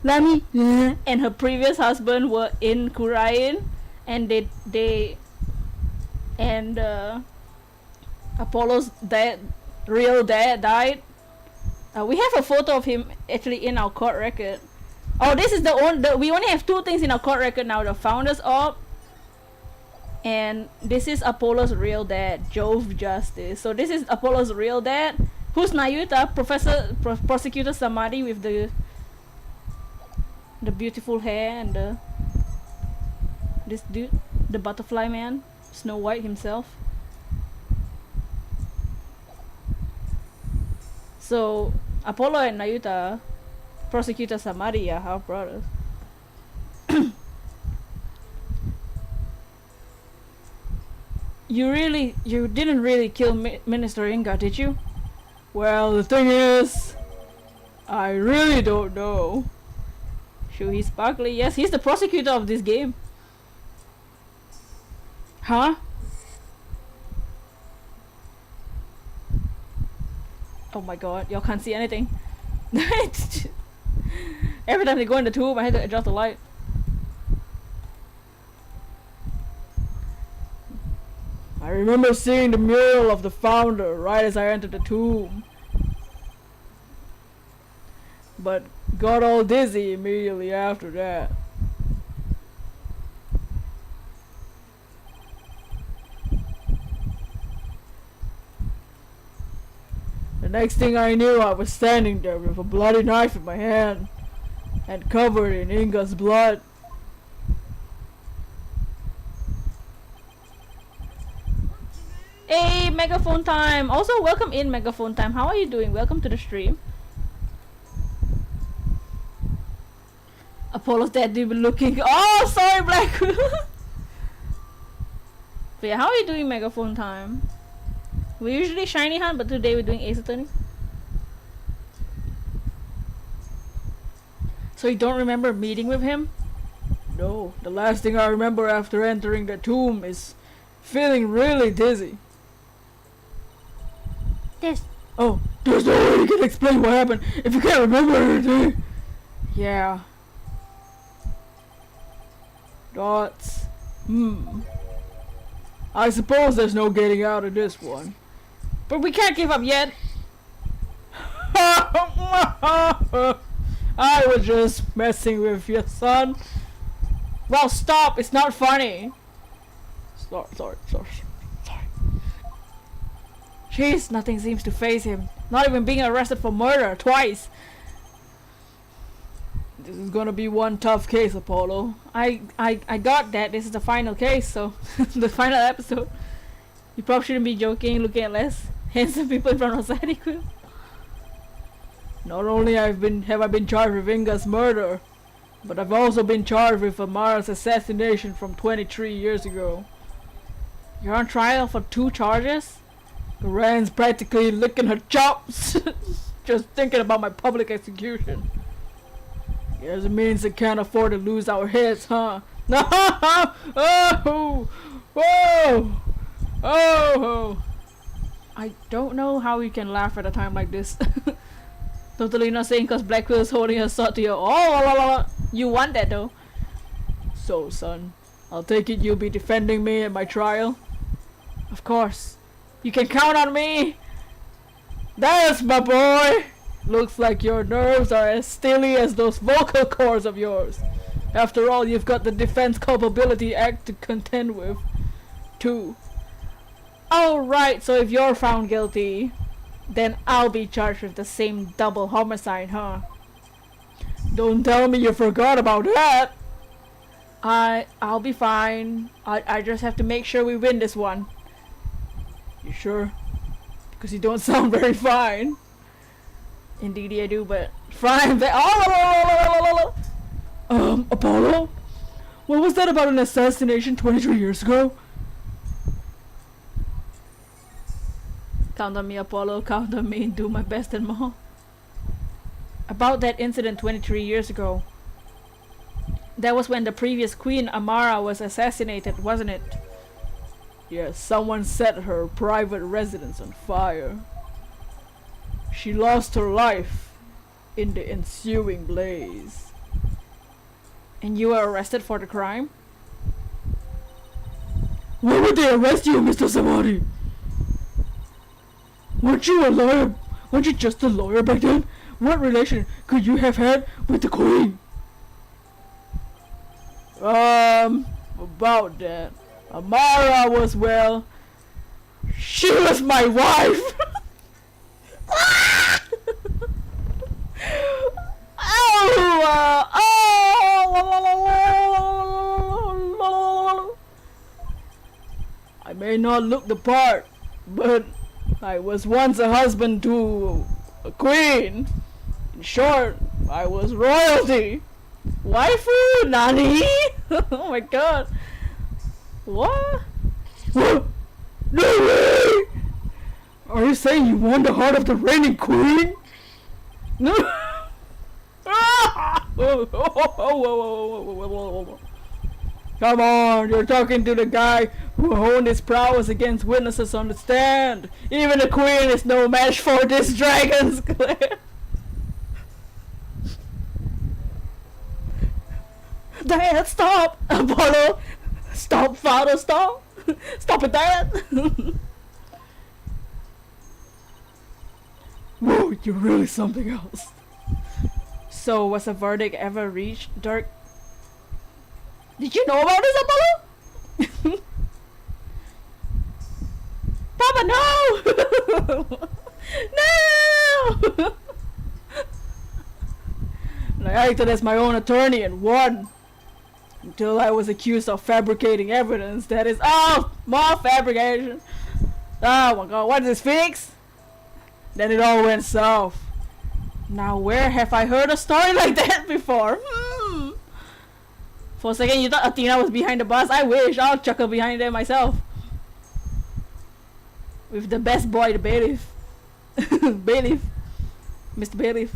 Lami and her previous husband were in Kurain, and Apollo's real dad died. We have a photo of him actually in our court record. Oh, this is we only have 2 things in our court record now: the founders orb, and this is Apollo's real dad, Jove Justice. So this is Apollo's real dad. Who's Nayuta? Prosecutor Samadhi with the beautiful hair and this dude, the butterfly man, Snow White himself. So Apollo and Nayuta, Prosecutor Samadhi, are half brothers. You didn't really kill Minister Inga, did you? Well, the thing is, I really don't know. Sure, he's sparkly. Yes, he's the prosecutor of this game. Huh? Oh my god, y'all can't see anything. Every time they go in the tube, I had to adjust the light. I remember seeing the mural of the founder right as I entered the tomb. But got all dizzy immediately after that. The next thing I knew, I was standing there with a bloody knife in my hand and covered in Inga's blood. Hey, Megaphone Time! Also, welcome in, Megaphone Time. How are you doing? Welcome to the stream. Apollo's dead, dude, looking. Oh, sorry, Black. But yeah, how are you doing, Megaphone Time? We usually shiny hunt, but today we're doing Ace Attorney. So you don't remember meeting with him? No, the last thing I remember after entering the tomb is feeling really dizzy. There's no way you can explain what happened if you can't remember anything. Yeah. Dots. I suppose there's no getting out of this one. But we can't give up yet. I was just messing with your son. Well, stop. It's not funny. Sorry. Jeez, nothing seems to faze him. Not even being arrested for murder twice. This is gonna be one tough case, Apollo. I got that. This is the final case, so the final episode. You probably shouldn't be joking, looking at less handsome people in front of society crew. Not only have I been charged with Inga's murder, but I've also been charged with Amara's assassination from 23 years ago. You're on trial for 2 charges? Garan's practically licking her chops just thinking about my public execution. Guess it means they can't afford to lose our heads, huh? No! Oh! Whoa! Oh! I don't know how we can laugh at a time like this. Totally not saying cause Blackquill is holding a sword to your— Oh! You want that though. So, son, I'll take it you'll be defending me at my trial? Of course. You can count on me! That's my boy! Looks like your nerves are as steely as those vocal cords of yours. After all, you've got the Defense Culpability Act to contend with, too. Alright, so if you're found guilty, then I'll be charged with the same double homicide, huh? Don't tell me you forgot about that! I'll be fine. I just have to make sure we win this one. You sure? Because you don't sound very fine. Indeed I do, but fine. Apollo? What was that about an assassination 23 years ago? Count on me, Apollo. Count on me. Do my best and more. About that incident 23 years ago. That was when the previous queen, Amara, was assassinated, wasn't it? Yes, someone set her private residence on fire. She lost her life in the ensuing blaze. And you were arrested for the crime? Why would they arrest you, Mr. Samari? Weren't you a lawyer? Weren't you just a lawyer back then? What relation could you have had with the queen? About that. Amara was, well, she was my wife! I may not look the part, but I was once a husband to a queen. In short, I was royalty. Waifu? Nani? Oh my god. What? What? No way! Are you saying you won the heart of the reigning queen? No. Come on, you're talking to the guy who honed his prowess against witnesses on the stand. Even the queen is no match for this dragon's glare. Dad, stop! Apollo! Stop, father, stop! Stop it, Dad! Whoa, you're really something else. So, was a verdict ever reached, Dirk? Did you know about this, Apollo? Papa, no! No! I acted as my own attorney and won. Until I was accused of fabricating evidence that is— oh! More fabrication! Oh my god, what is this, Phoenix? Then it all went south. Now where have I heard a story like that before? For a second you thought Athena was behind the bus? I wish. I'll chuckle behind there myself. With the best boy, the bailiff. Bailiff. Mr. Bailiff.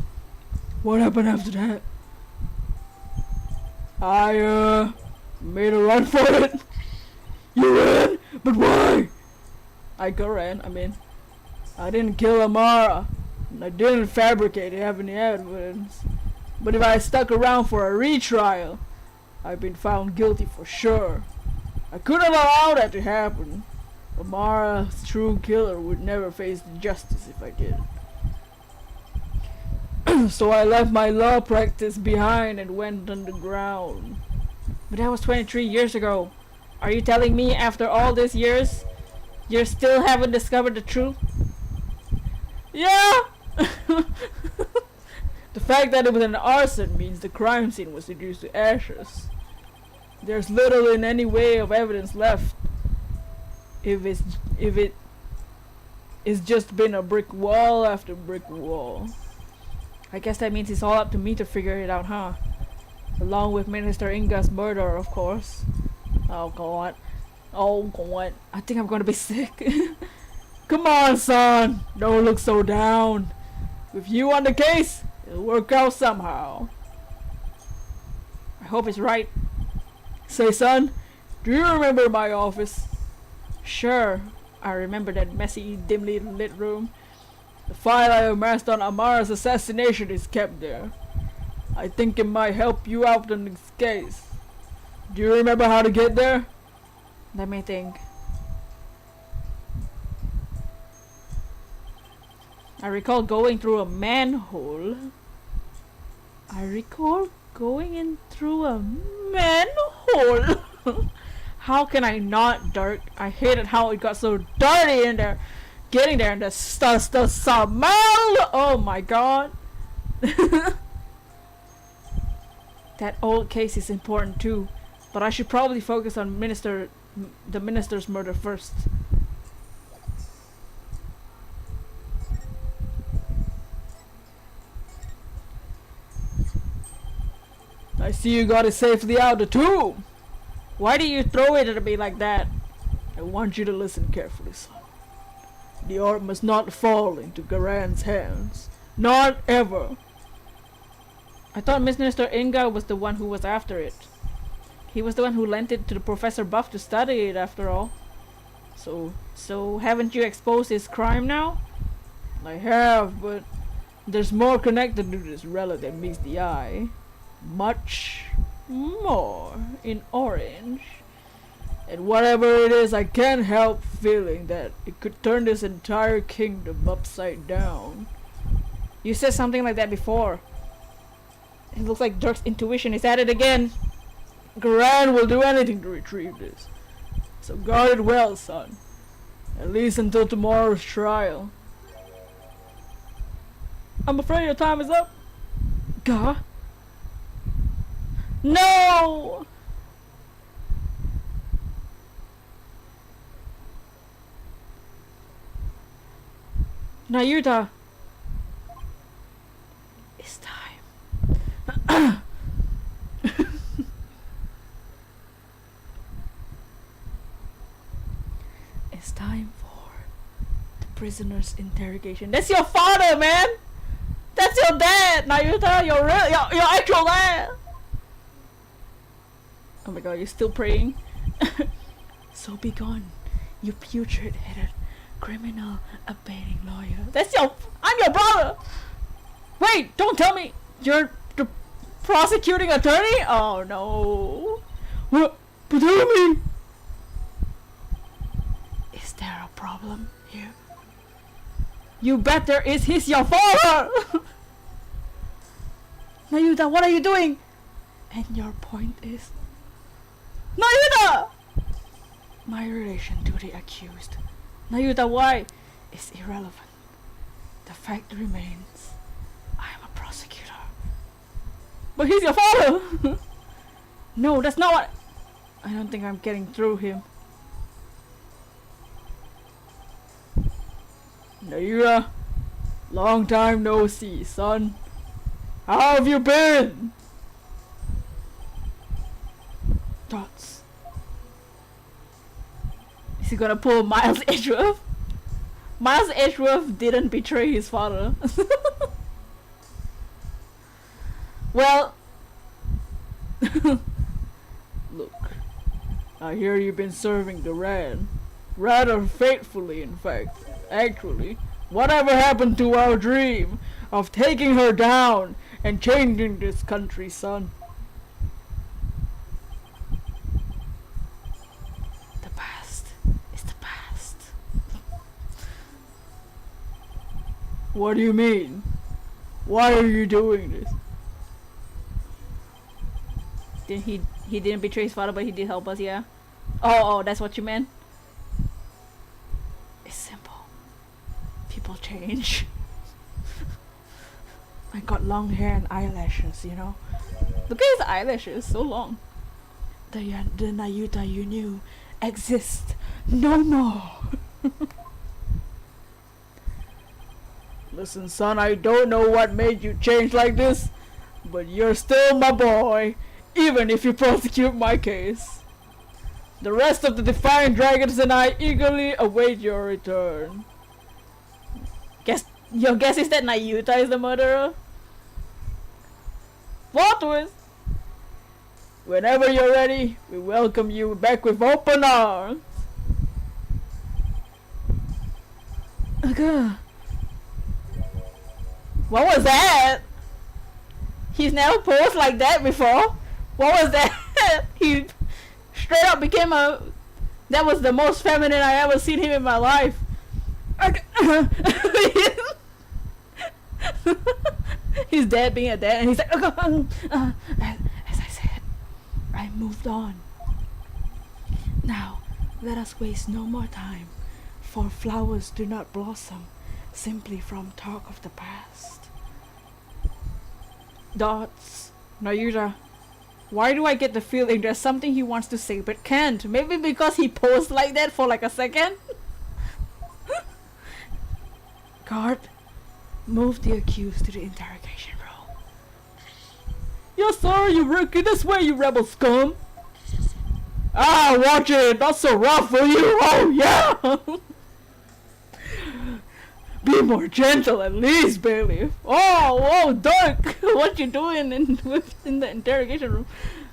What happened after that? I made a run for it. You ran? But why? I ran, I didn't kill Amara. And I didn't fabricate any evidence. But if I stuck around for a retrial, I've been found guilty for sure. I couldn't allow that to happen. Amara's true killer would never face justice if I did. So I left my law practice behind and went underground. But that was 23 years ago. Are you telling me after all these years, you still haven't discovered the truth? Yeah! The fact that it was an arson means the crime scene was reduced to ashes. There's little in any way of evidence left. If it is just been a brick wall after brick wall. I guess that means it's all up to me to figure it out, huh? Along with Minister Inga's murder, of course. Oh god. Oh god. I think I'm gonna be sick. Come on, son. Don't look so down. With you on the case, it'll work out somehow. I hope it's right. Say, son, do you remember my office? Sure. I remember that messy, dimly lit room. The file I amassed on Amara's assassination is kept there. I think it might help you out in this case. Do you remember how to get there? Let me think. I recall going through a manhole. I recall going in through a manhole. How can I not, Dirk? I hated how it got so dirty in there. Getting there and the smell. Oh my god. That old case is important too, but I should probably focus on the minister's murder first. I see you got it safely out the tomb. Why do you throw it at me like that? I want you to listen carefully, son. The art must not fall into Garan's hands. Not ever. I thought Minister Inga was the one who was after it. He was the one who lent it to the Professor Buff to study it, after all. So haven't you exposed his crime now? I have, but there's more connected to this relic than meets the eye. Much more in orange. And whatever it is, I can't help feeling that it could turn this entire kingdom upside down. You said something like that before. It looks like Dirk's intuition is at it again. Garan will do anything to retrieve this. So guard it well, son. At least until tomorrow's trial. I'm afraid your time is up. Gah? No! Nayuta! It's time. It's time for the prisoner's interrogation. That's your father, man! That's your dad, Nayuta! Your actual dad! Oh my god, you're still praying? So be gone, you putrid-headed criminal abating lawyer. I'm your brother! Wait, don't tell me you're the prosecuting attorney? Oh no. What? But tell me! Is there a problem here? You bet there is. He's your father! Nayuta, what are you doing? And your point is... Nayuta! My relation to the accused, Nayuta, why? Is irrelevant. The fact remains, I am a prosecutor. But he's your father! No, that's not what... I don't think I'm getting through him. Nayuta, long time no see, son. How have you been? Thoughts. Is he gonna pull Miles Edgeworth? Miles Edgeworth didn't betray his father. Well, look, I hear you've been serving the Ran. Rather faithfully, in fact. Actually, whatever happened to our dream of taking her down and changing this country, son? The past is the past. What do you mean? Why are you doing this? He didn't betray his father, but he did help us, yeah? Oh, that's what you meant? It's simple. People change. I got long hair and eyelashes, you know? Look at his eyelashes, so long. The Nayuta you knew exists no more. Listen, son, I don't know what made you change like this, but you're still my boy, even if you prosecute my case. The rest of the Defiant Dragons and I eagerly await your return. Your guess is that Nayuta is the murderer? Plot twist! Whenever you're ready, we welcome you back with open arms. Okay. What was that? He's never posed like that before. What was that? He straight up became a... That was the most feminine I ever seen him in my life. His dad being a dad, and he's like, as I said, I moved on. Now, let us waste no more time, for flowers do not blossom simply from talk of the past. Dots, Nayuta, why do I get the feeling there's something he wants to say but can't? Maybe because he posed like that for like a second? Guard, move the accused to the interrogation room. Yes, sir, you rookie. This way, you rebel scum. Ah, watch it. Not so rough for you. Oh, yeah. Be more gentle, at least, bailiff. Oh, Dirk. What you doing in the interrogation room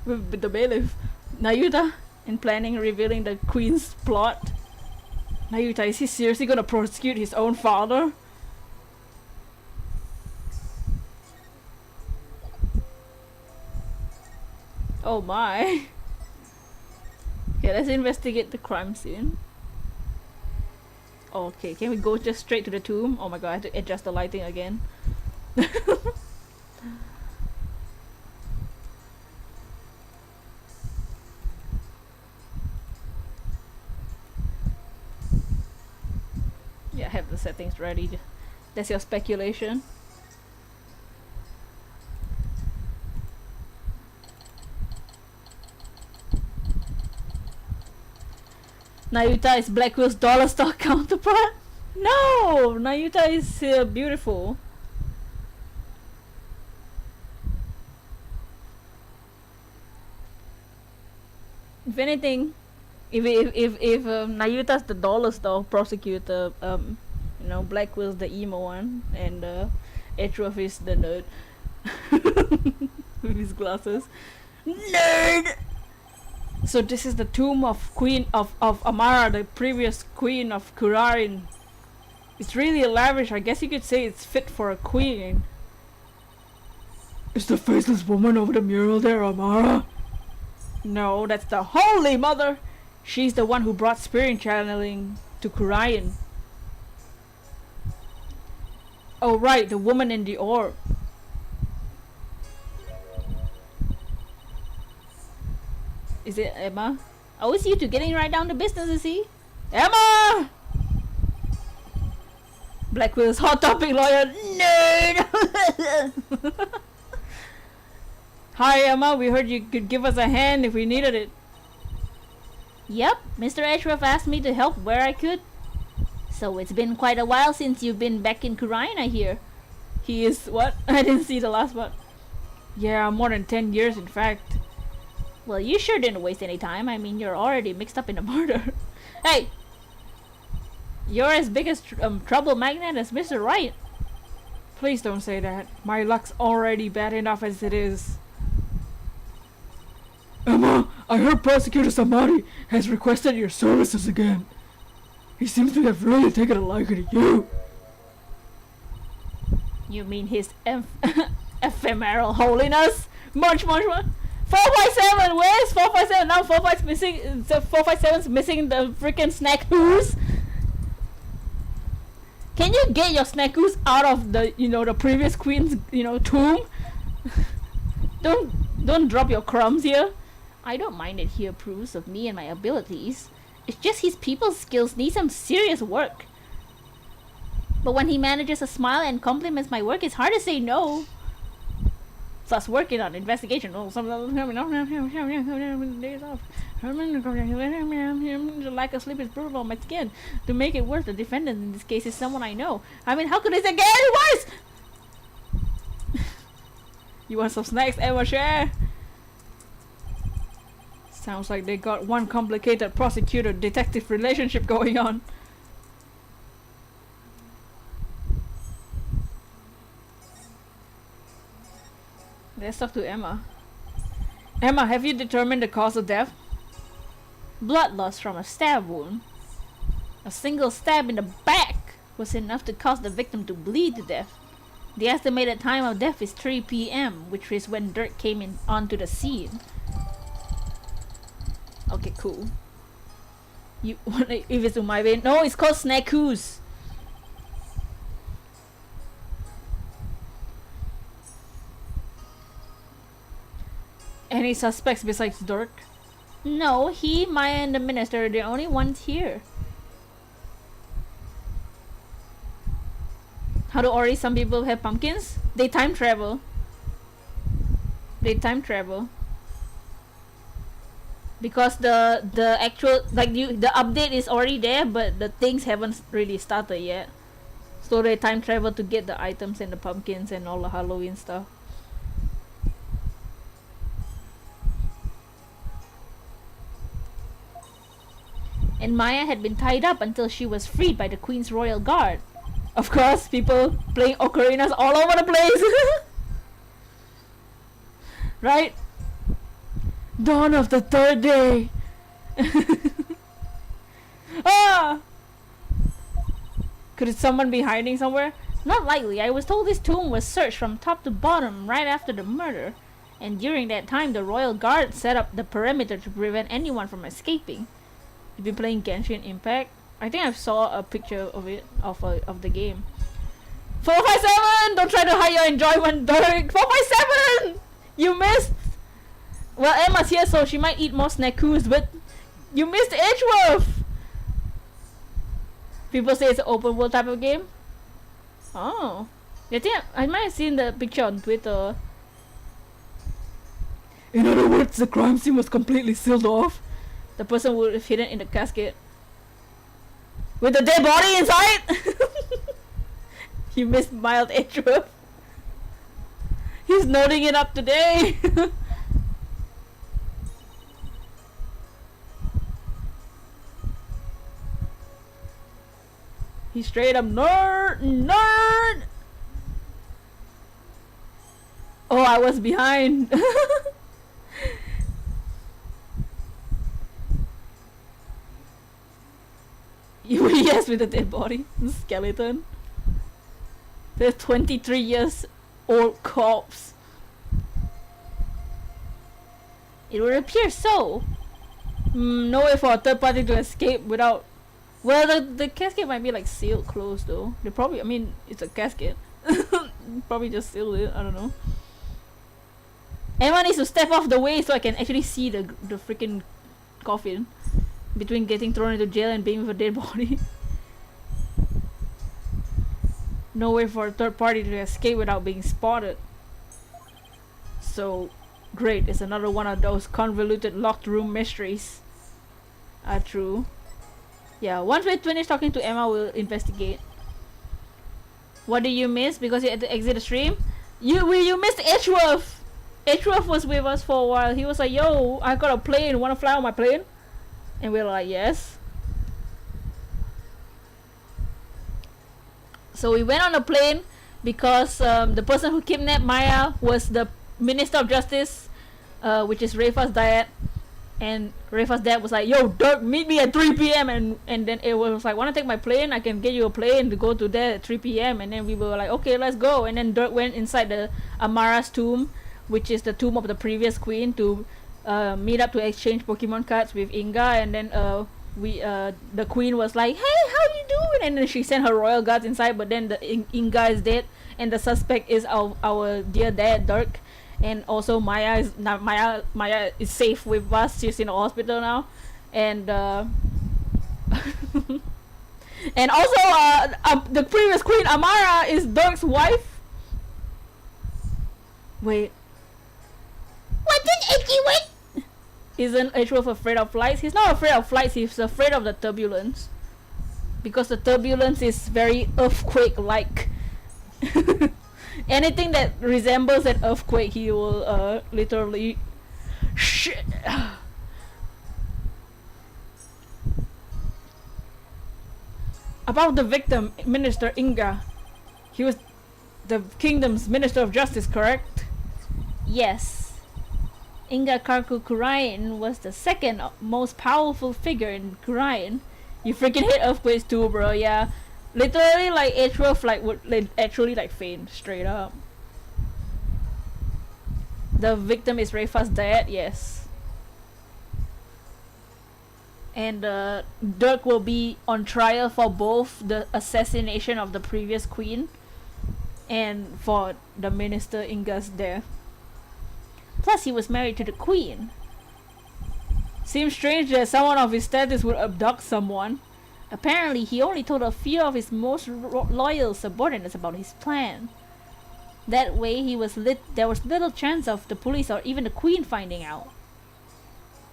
with the bailiff? Nayuta, in planning, revealing the queen's plot. Nayuta, is he seriously gonna prosecute his own father? Oh my. Okay, let's investigate the crime scene. Okay, can we go just straight to the tomb? Oh my god, I have to adjust the lighting again. Yeah, I have the settings ready. That's your speculation. Nayuta is Blackwell's dollar store counterpart? No! Nayuta is beautiful. If anything, if Nayuta's the dollar store prosecutor, you know, Blackwell's the emo one, and Edgeworth is the nerd with his glasses. Nerd! So this is the tomb of Queen of Amara, the previous queen of Kurarin. It's really lavish. I guess you could say it's fit for a queen. Is the faceless woman over the mural there, Amara? No, that's the Holy Mother. She's the one who brought spirit channeling to Kurain. Oh right, the woman in the orb. Is it Emma? Oh, it's you two getting right down to business, is he? Emma! Blackwell's hot topic lawyer. Nerd! Hi Emma, we heard you could give us a hand if we needed it. Yep, Mr. Ashworth asked me to help where I could. So it's been quite a while since you've been back in Kurain, I hear. He is what? I didn't see the last one. Yeah, more than 10 years in fact. Well, you sure didn't waste any time. I mean, you're already mixed up in a murder. Hey! You're as big a trouble magnet as Mr. Wright. Please don't say that. My luck's already bad enough as it is. Emma, I heard Prosecutor Samari has requested your services again. He seems to have really taken a liking to you. You mean his ephemeral holiness? Much. 457, where's 457? Now 457's missing. 457's missing the freaking snack-oos. Can you get your snack-oos out of the, the previous queen's, tomb? Don't drop your crumbs here. I don't mind it. He approves of me and my abilities. It's just his people skills need some serious work. But when he manages to smile and compliments my work, it's hard to say no. Plus working on investigation. Oh, some days off. The lack of sleep is brutal on my skin. To make it worse, the defendant in this case is someone I know. I mean, how could it get any worse? You want some snacks, Emma? Share? Sounds like they got one complicated prosecutor-detective relationship going on. Let's talk to Emma. Emma, have you determined the cause of death? Blood loss from a stab wound. A single stab in the back was enough to cause the victim to bleed to death. The estimated time of death is 3 p.m., which is when Dirk came in onto the scene. Okay, cool. You if it's my way? No, it's called snack-oos. Any suspects besides Dirk? No, he, Maya, and the minister are the only ones here. How do already some people have pumpkins? They time travel. Because the actual the update is already there, but the things haven't really started yet. So they time travel to get the items and the pumpkins and all the Halloween stuff. And Maya had been tied up until she was freed by the Queen's Royal Guard. Of course, people playing ocarinas all over the place. Right? Dawn of the third day. Ah! Could someone be hiding somewhere? Not likely. I was told this tomb was searched from top to bottom right after the murder. And during that time, the Royal Guard set up the perimeter to prevent anyone from escaping. You've been playing Genshin Impact? I think I saw a picture of it, of the game. 457! Don't try to hide your enjoyment, Dirk! 457! You missed! Well, Emma's here, so she might eat more snack-oos, but you missed Edgeworth! People say it's an open world type of game. Oh. I think I might have seen the picture on Twitter. In other words, the crime scene was completely sealed off. The person would have hidden in the casket. With the dead body inside? You missed mild Edgeworth. He's noting it up today. He's straight up nerd. Oh, I was behind. years with a dead body. Skeleton. The 23 years old corpse. It would appear so. No way for a third party to escape without. Well, the casket might be like sealed closed though. They probably, I mean, it's a casket. Probably just sealed it. I don't know. Emma needs to step off the way so I can actually see the freaking coffin between getting thrown into jail and being with a dead body. No way for a third party to escape without being spotted. So, great. It's another one of those convoluted locked room mysteries. True. Yeah, once we finish talking to Emma, we'll investigate. What did you miss because you had to exit the stream? You missed Edgeworth! Edgeworth was with us for a while. He was like, yo, I got a plane. Wanna fly on my plane? And we were like, yes. So we went on a plane because the person who kidnapped Maya was the Minister of Justice, which is Refa's dad. And Refa's dad was like, yo, Dirk, meet me at 3 p.m. And then it was like, wanna take my plane? I can get you a plane to go to there at 3 p.m. And then we were like, okay, let's go. And then Dirk went inside the Amara's tomb, which is the tomb of the previous queen, to meet up to exchange Pokemon cards with Inga. And then the queen was like, hey, how you doing? And then she sent her royal guards inside, but then the Inga is dead, and the suspect is our dear dad, Dirk. And also Maya is safe with us. She's in the hospital now. And and also the previous queen, Amara, is Dirk's wife. Wait. What did Edgy win? Isn't Edgeworth afraid of flights? He's not afraid of flights, he's afraid of the turbulence. Because the turbulence is very earthquake-like. Anything that resembles an earthquake, he will literally... Shit! About the victim, Minister Inga. He was the kingdom's Minister of Justice, correct? Yes. Inga Karku Kurayan was the second most powerful figure in Kurayan. You freaking hate earthquakes too, bro, yeah. Literally, like, Edgeworth, like, would actually, like, faint, straight up. The victim is Refa's dad, yes. And, Dirk will be on trial for both the assassination of the previous queen and for the Minister Inga's death. Plus, he was married to the queen. Seems strange that someone of his status would abduct someone. Apparently, he only told a few of his most loyal subordinates about his plan. That way, there was little chance of the police or even the queen finding out.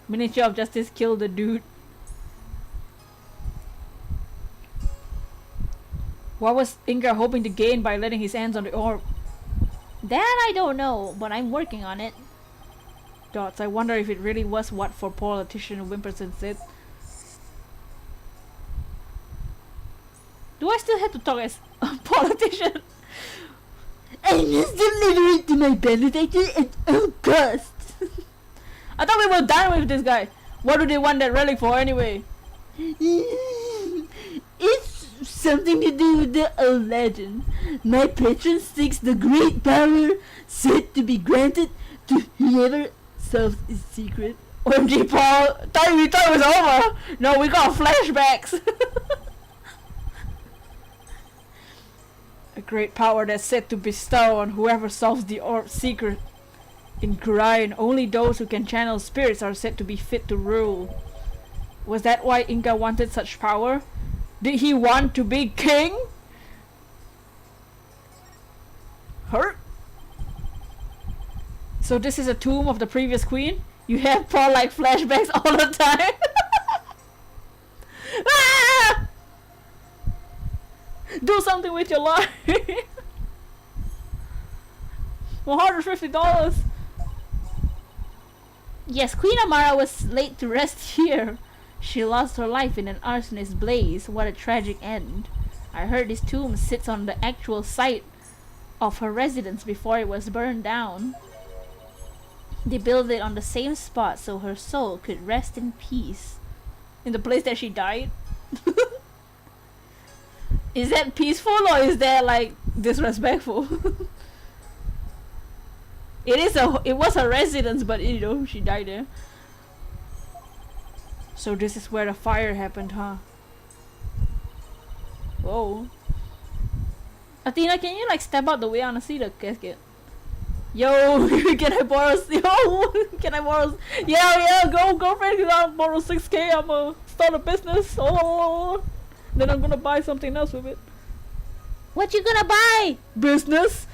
Ministry of Justice killed the dude. What was Inga hoping to gain by letting his hands on the orb? That I don't know, but I'm working on it. Dots, I wonder if it really was what for politician Wimperson said. Do I still have to talk as a politician? I must deliver it to my benefactor at all costs. I thought we were done with this guy. What do they want that relic for anyway? It's something to do with the old legend. My patron seeks the great power said to be granted to whoever solves its secret. OMG, Paul! We thought it was over! No, we got flashbacks! A great power that's said to bestow on whoever solves the orb's secret. In Kurayan, only those who can channel spirits are said to be fit to rule. Was that why Inga wanted such power? Did he want to be king? Hurt? So this is a tomb of the previous queen? You have Paul like flashbacks all the time? Ah! Do something with your life! $150! Yes, Queen Amara was laid to rest here. She lost her life in an arsonist blaze. What a tragic end. I heard this tomb sits on the actual site of her residence before it was burned down. They built it on the same spot so her soul could rest in peace. In the place that she died? Is that peaceful or is that like disrespectful? It was a residence, but you know, she died there. So this is where the fire happened, huh? Whoa. Athena, can you like step out the way? I wanna see the casket. Yo, can I borrow? Yo, can I borrow? Yeah, go, girlfriend. I'll borrow 6K. I'ma start a business. Oh, then I'm gonna buy something else with it. What you gonna buy? Business.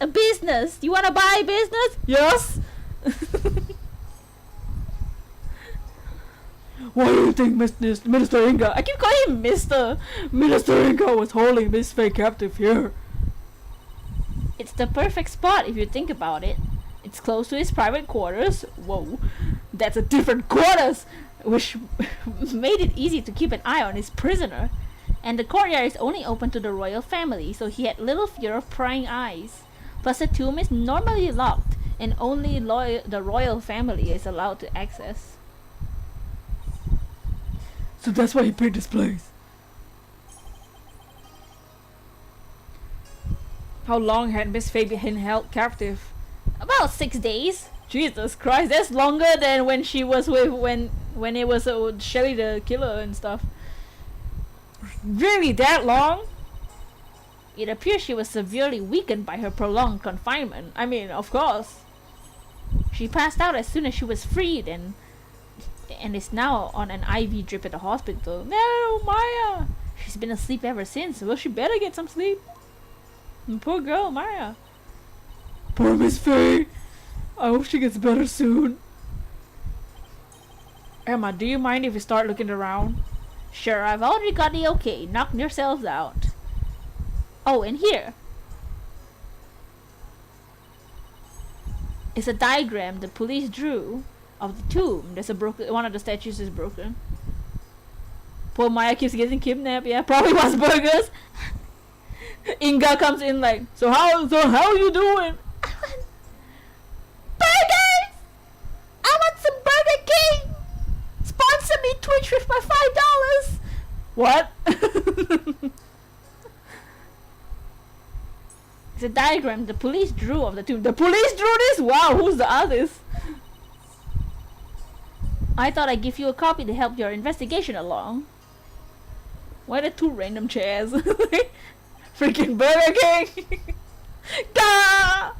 A business? You wanna buy a business? Yes. Why do you think Minister Inga? I keep calling him Mister. Minister Inga was holding Miss Faye captive here. It's the perfect spot if you think about it. It's close to his private quarters. Whoa, that's a different quarters, which made it easy to keep an eye on his prisoner. And the courtyard is only open to the royal family, so he had little fear of prying eyes. Plus the tomb is normally locked, and only the royal family is allowed to access. So that's why he picked this place. How long had Miss Faye been held captive? About 6 days. Jesus Christ, that's longer than when she was with when it was Shelly the killer and stuff. Really that long? It appears she was severely weakened by her prolonged confinement. I mean, of course. She passed out as soon as she was freed and is now on an IV drip at the hospital. No, Maya! She's been asleep ever since. Well, she better get some sleep. Poor girl, Maya. Poor Miss Faye. I hope she gets better soon. Emma, do you mind if we start looking around? Sure, I've already got the okay. Knock yourselves out. Oh, and here is a diagram the police drew of the tomb. There's a broken. One of the statues is broken. Poor Maya keeps getting kidnapped. Yeah, probably wants burgers. Inga comes in like, so how you doing? Burgers! I want some Burger King. Sponsor me, Twitch, with my $5. What? It's a diagram the police drew of the tomb. The police drew this? Wow, who's the artist? I thought I'd give you a copy to help your investigation along. Why the two random chairs? Freaking Burger King! Gah!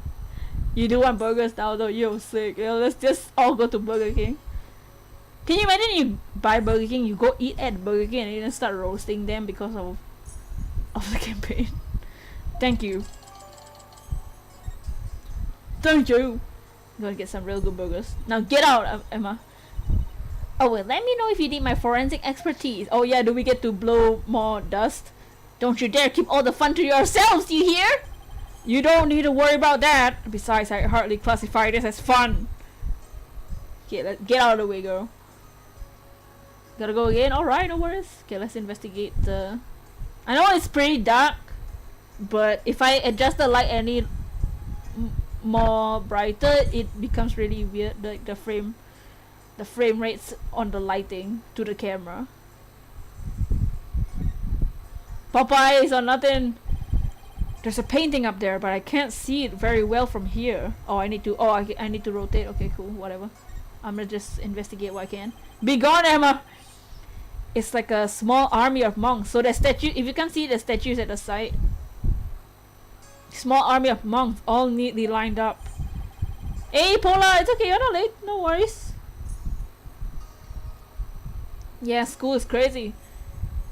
You do want burgers now though, you're sick. Yo, let's just all go to Burger King. Can you imagine you buy Burger King, you go eat at Burger King and you then start roasting them because of the campaign? Thank you. Thank you. I'm gonna get some real good burgers. Now get out, Emma. Oh well, let me know if you need my forensic expertise. Oh yeah, do we get to blow more dust? Don't you dare keep all the fun to yourselves, you hear? You don't need to worry about that. Besides, I hardly classify this as fun. Okay, get out of the way, girl. Gotta go again? Alright, no worries. Okay, let's investigate the... I know it's pretty dark, but if I adjust the light any more brighter, it becomes really weird. Like the frame rates on the lighting to the camera. Popeyes or nothing. There's a painting up there, but I can't see it very well from here. Oh, I need to rotate. Okay, cool, whatever. I'm gonna just investigate what I can. Be gone, Emma! It's like a small army of monks. So the statue, if you can see the statues at the side. Small army of monks, all neatly lined up. Hey, Paula, it's okay, you're not late. No worries. Yeah, school is crazy.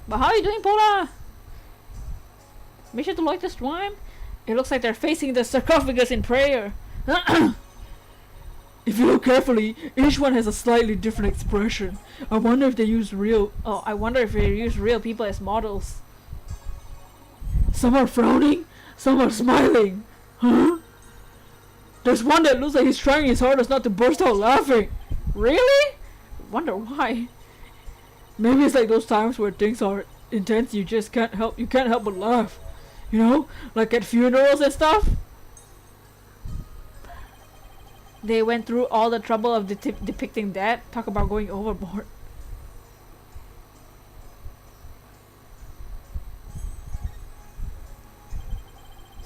But how are you doing, Paula? Make sure to like the stream. It looks like they're facing the sarcophagus in prayer. If you look carefully, each one has a slightly different expression. I wonder if they use real people as models. Some are frowning, some are smiling. Huh? There's one that looks like he's trying his hardest not to burst out laughing. Really? Wonder why. Maybe it's like those times where things are intense, you can't help but laugh. You know, like at funerals and stuff. They went through all the trouble of depicting that. Talk about going overboard.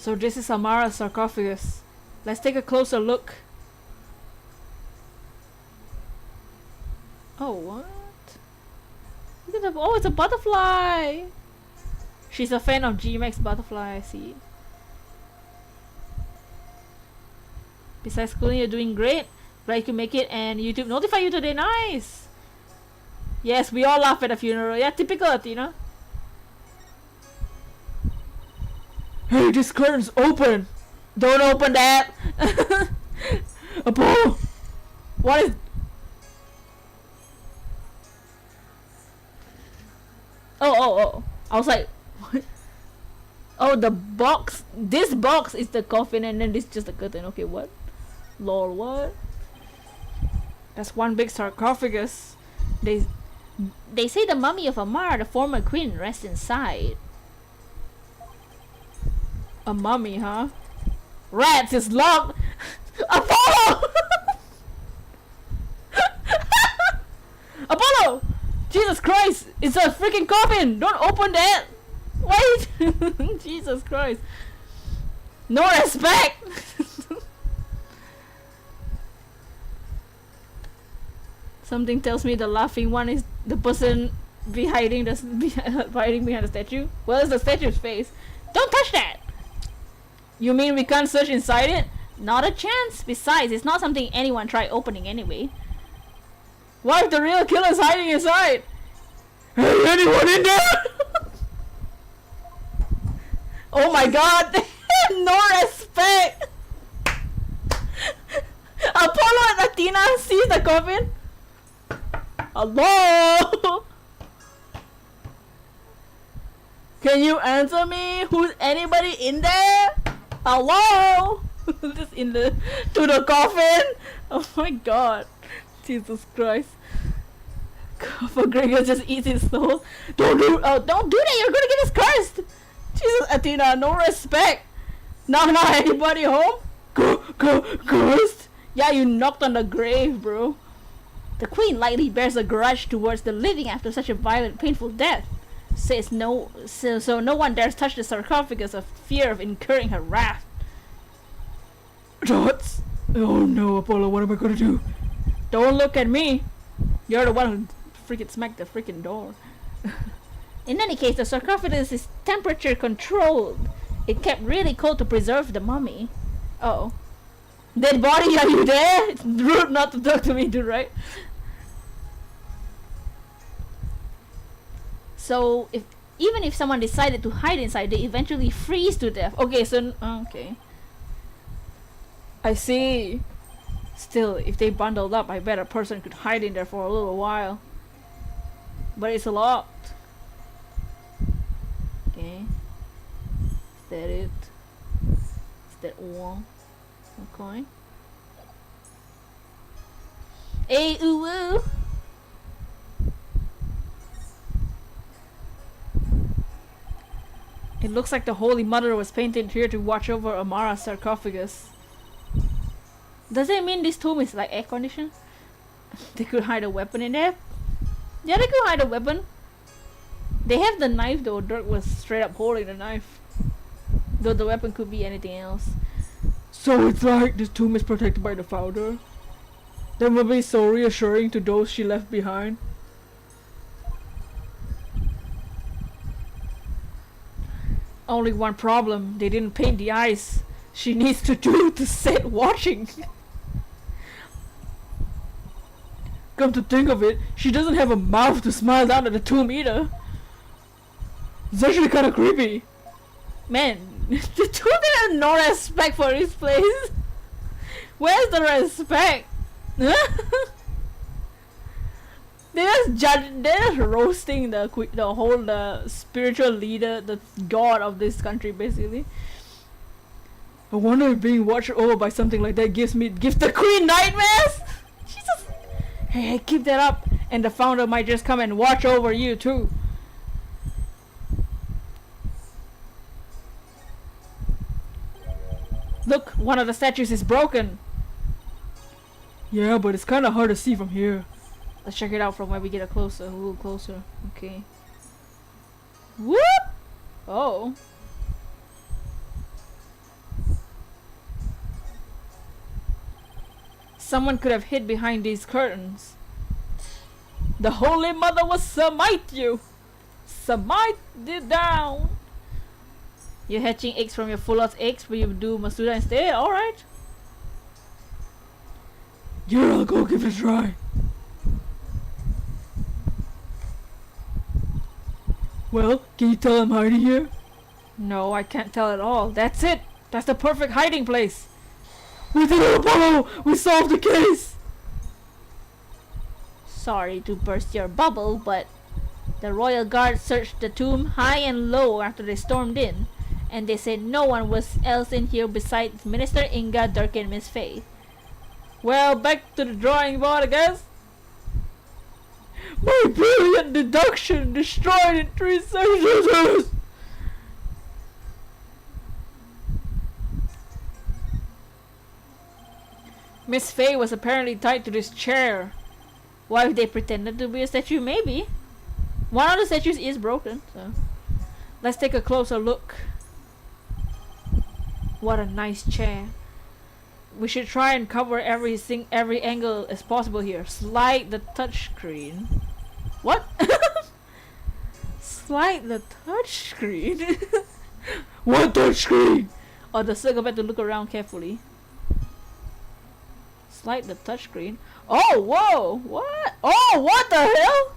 So this is Amara's sarcophagus. Let's take a closer look. Oh, what? Look at the— oh, it's a butterfly! She's a fan of G-Max butterfly, I see. Besides schooling, you're doing great. Glad you can make it, and YouTube notify you today. Nice! Yes, we all laugh at a funeral. Yeah, typical Athena. Hey, this curtain's open! Don't open that! Apollo! What is— oh. I was like, what? Oh, the box. This box is the coffin, and then this is just the curtain. Okay, what? Lol, what? That's one big sarcophagus. They say the mummy of Amara, the former queen, rests inside. A mummy, huh? Rats is locked! Apollo! Apollo! Jesus Christ! It's a freaking coffin! Don't open that! Wait! Jesus Christ! No respect! Something tells me the laughing one is the person hiding behind the statue. Well, it's the statue's face. Don't touch that! You mean we can't search inside it? Not a chance. Besides, it's not something anyone tried opening anyway. What if the real killer's hiding inside? Hey, anyone in there? Oh my god! No respect! Apollo and Athena sees the coffin. Hello? Can you answer me? Who's anybody in there? Hello? Just in the— to the coffin? Oh my god. Jesus Christ. For Gregor just eats his soul. Don't do that, you're gonna get us cursed! Jesus, Athena, no respect! Not anybody home? Ghost? Yeah, you knocked on the grave, bro. The queen likely bears a grudge towards the living after such a violent, painful death. Says no, so no one dares touch the sarcophagus of fear of incurring her wrath. Dots? Oh no, Apollo, what am I gonna do? Don't look at me. You're the one who freaking smacked the freaking door. In any case, the sarcophagus is temperature controlled. It kept really cold to preserve the mummy. Uh oh. Dead body, are you there? It's rude not to talk to me, dude, right? So, even if someone decided to hide inside, they eventually freeze to death. Okay, so okay. I see. Still, if they bundled up, I bet a person could hide in there for a little while. But it's locked. Okay. Is that it? Is that all? Okay. Hey, ooh woo! It looks like the Holy Mother was painted here to watch over Amara's sarcophagus. Does it mean this tomb is like air conditioned? They could hide a weapon in there? Yeah, they could hide a weapon. They have the knife though. Dirk was straight up holding the knife. Though the weapon could be anything else. So it's like this tomb is protected by the founder? That will be so reassuring to those she left behind. Only one problem, they didn't paint the eyes. She needs to do to sit watching. Come to think of it, she doesn't have a mouth to smile down at the tomb either. It's actually kinda creepy. Man, the tomb has no respect for this place. Where's the respect? They're just roasting the whole spiritual leader, the god of this country, basically. I wonder if being watched over by something like that gives the queen nightmares. Jesus. Hey, keep that up, and the founder might just come and watch over you too. Look, one of the statues is broken. Yeah, but it's kind of hard to see from here. Let's check it out from where we get a little closer. Okay. Whoop! Oh. Someone could have hid behind these curtains. The Holy Mother will smite you! Smite it down! You're hatching eggs from your full of eggs, but you do Masuda instead? Alright. Yeah, I'll go give it a try. Well, can you tell I'm hiding here? No, I can't tell at all. That's it! That's the perfect hiding place! We did it, Apollo! We solved the case! Sorry to burst your bubble, but the royal guard searched the tomb high and low after they stormed in, and they said no one was else in here besides Minister Inga, Dirk, and Miss Faye. Well, back to the drawing board, I guess. My brilliant deduction destroyed in 3 sentences! Miss Faye was apparently tied to this chair. Why, if they pretended to be a statue, maybe. One of the statues is broken, so. Let's take a closer look. What a nice chair. We should try and cover every angle as possible here. Slide the touchscreen. What? Slide the touchscreen? What touchscreen? Oh, the circle back to look around carefully. Slide the touchscreen. Oh, whoa! What? Oh, what the hell?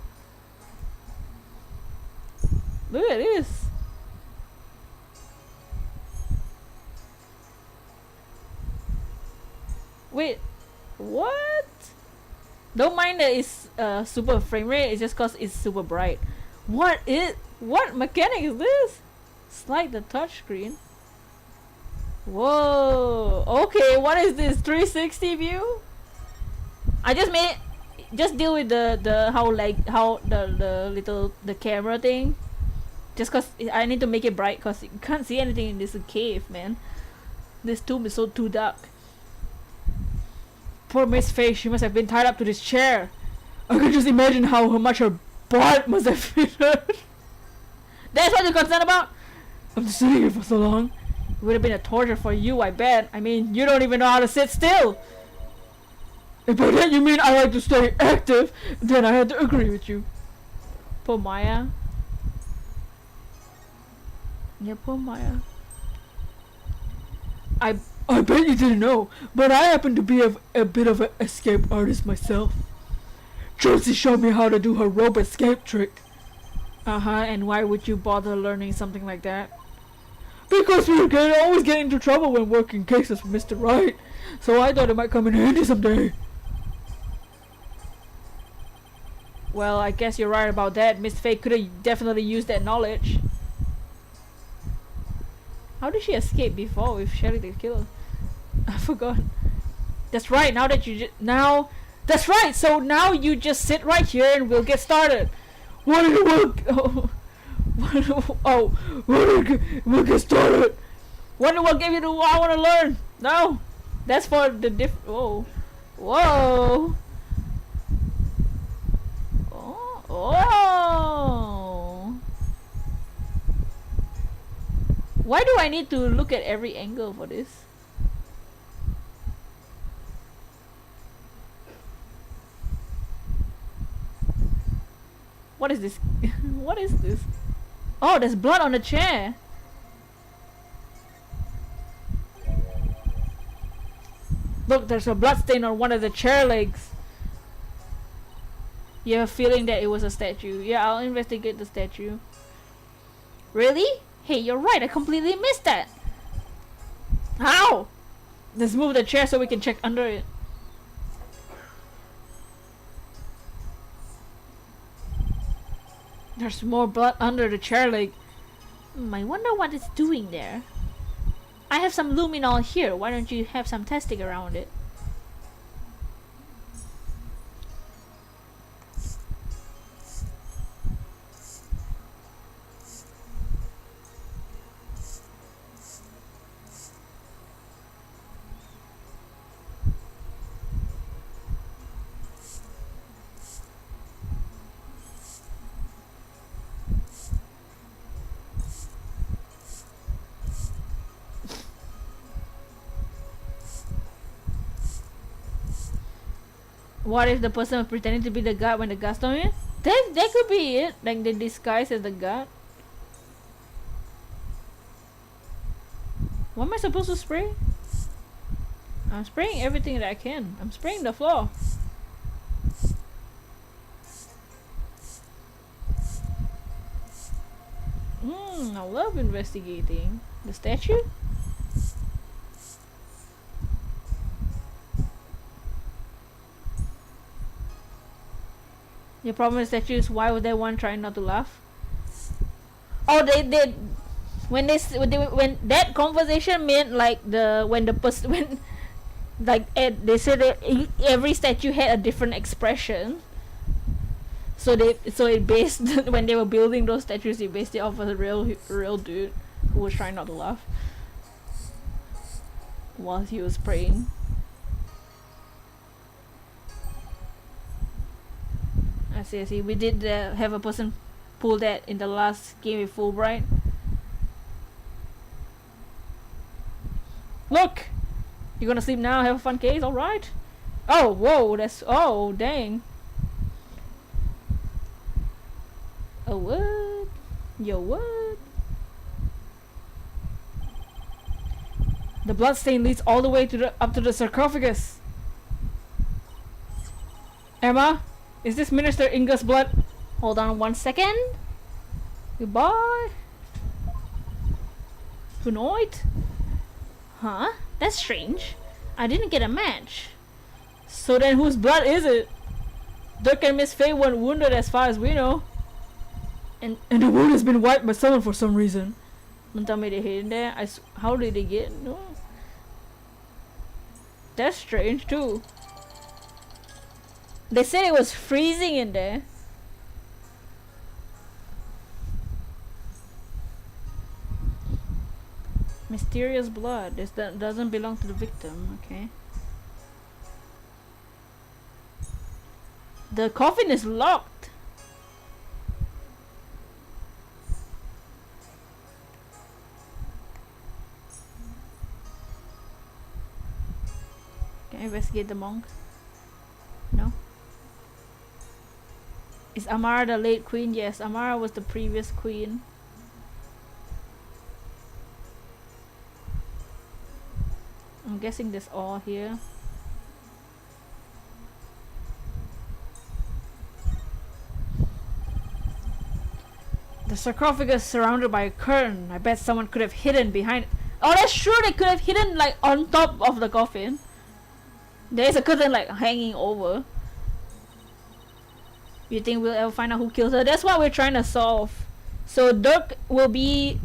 Look at this. Wait, what? Don't mind that it's super frame rate, it's just cause it's super bright. What mechanic is this? Slide the touchscreen. Whoa, okay, what is this, 360 view? I just made it, just deal with the how the little camera thing. Just cause I need to make it bright cause you can't see anything in this cave, man. This tomb is so too dark. Poor Miss Faye, she must have been tied up to this chair. I can just imagine how much her butt must have been hurt. That's what you're concerned about? I'm just sitting here for so long. It would have been a torture for you, I bet. I mean, you don't even know how to sit still. If by that you mean I like to stay active, then I had to agree with you. Poor Maya. Yeah, poor Maya. I bet you didn't know, but I happen to be a bit of an escape artist myself. Josie showed me how to do her rope escape trick. And why would you bother learning something like that? Because we always get into trouble when working cases for Mr. Wright, so I thought it might come in handy someday. Well, I guess you're right about that. Miss Faye could have definitely used that knowledge. How did she escape before with Shelly the killer? I forgot. That's right, that's right, so now you just sit right here and we'll get started. We'll get started. What will give you the I want to learn? No, that's for the whoa. Oh. Why do I need to look at every angle for this? What is this? What is this? Oh, there's blood on the chair. Look, there's a blood stain on one of the chair legs. You have a feeling that it was a statue. Yeah, I'll investigate the statue. Really? Hey, you're right. I completely missed that. How? Let's move the chair so we can check under it. There's more blood under the chair leg. I wonder what it's doing there. I have some luminol here. Why don't you have some testing around it? What if the person was pretending to be the god when the god stormed in? That could be it. Like they disguise as the god. What am I supposed to spray? I'm spraying everything that I can. I'm spraying the floor. I love investigating. The statue? The problem with statues, why would they want trying not to laugh? Oh, they did. When that conversation meant like when they said that every statue had a different expression. So it based when they were building those statues, they based it off of a real dude who was trying not to laugh while he was praying. I see. We did have a person pull that in the last game with Fulbright. Look! You gonna sleep now? Have a fun case? Alright. Oh, whoa, oh, dang. Oh, what? Yo, what? The blood stain leads all the way up to the sarcophagus. Emma? Is this Minister Inga's blood? Hold on 1 second. Goodbye. Good night. Huh? That's strange. I didn't get a match. So then whose blood is it? Dirk and Miss Faye weren't wounded as far as we know. And the wound has been wiped by someone for some reason. Don't tell me they hid in there. How did they get? No. That's strange too. They said it was freezing in there. Mysterious blood. This doesn't belong to the victim. Okay. The coffin is locked. Can I investigate the monk? No. Is Amara the late queen? Yes, Amara was the previous queen. I'm guessing there's all here. The sarcophagus surrounded by a curtain. I bet someone could have hidden behind it. Oh, that's true. They could have hidden like on top of the coffin. There's a curtain like hanging over. You think we'll ever find out who killed her? That's what we're trying to solve. So Dirk will be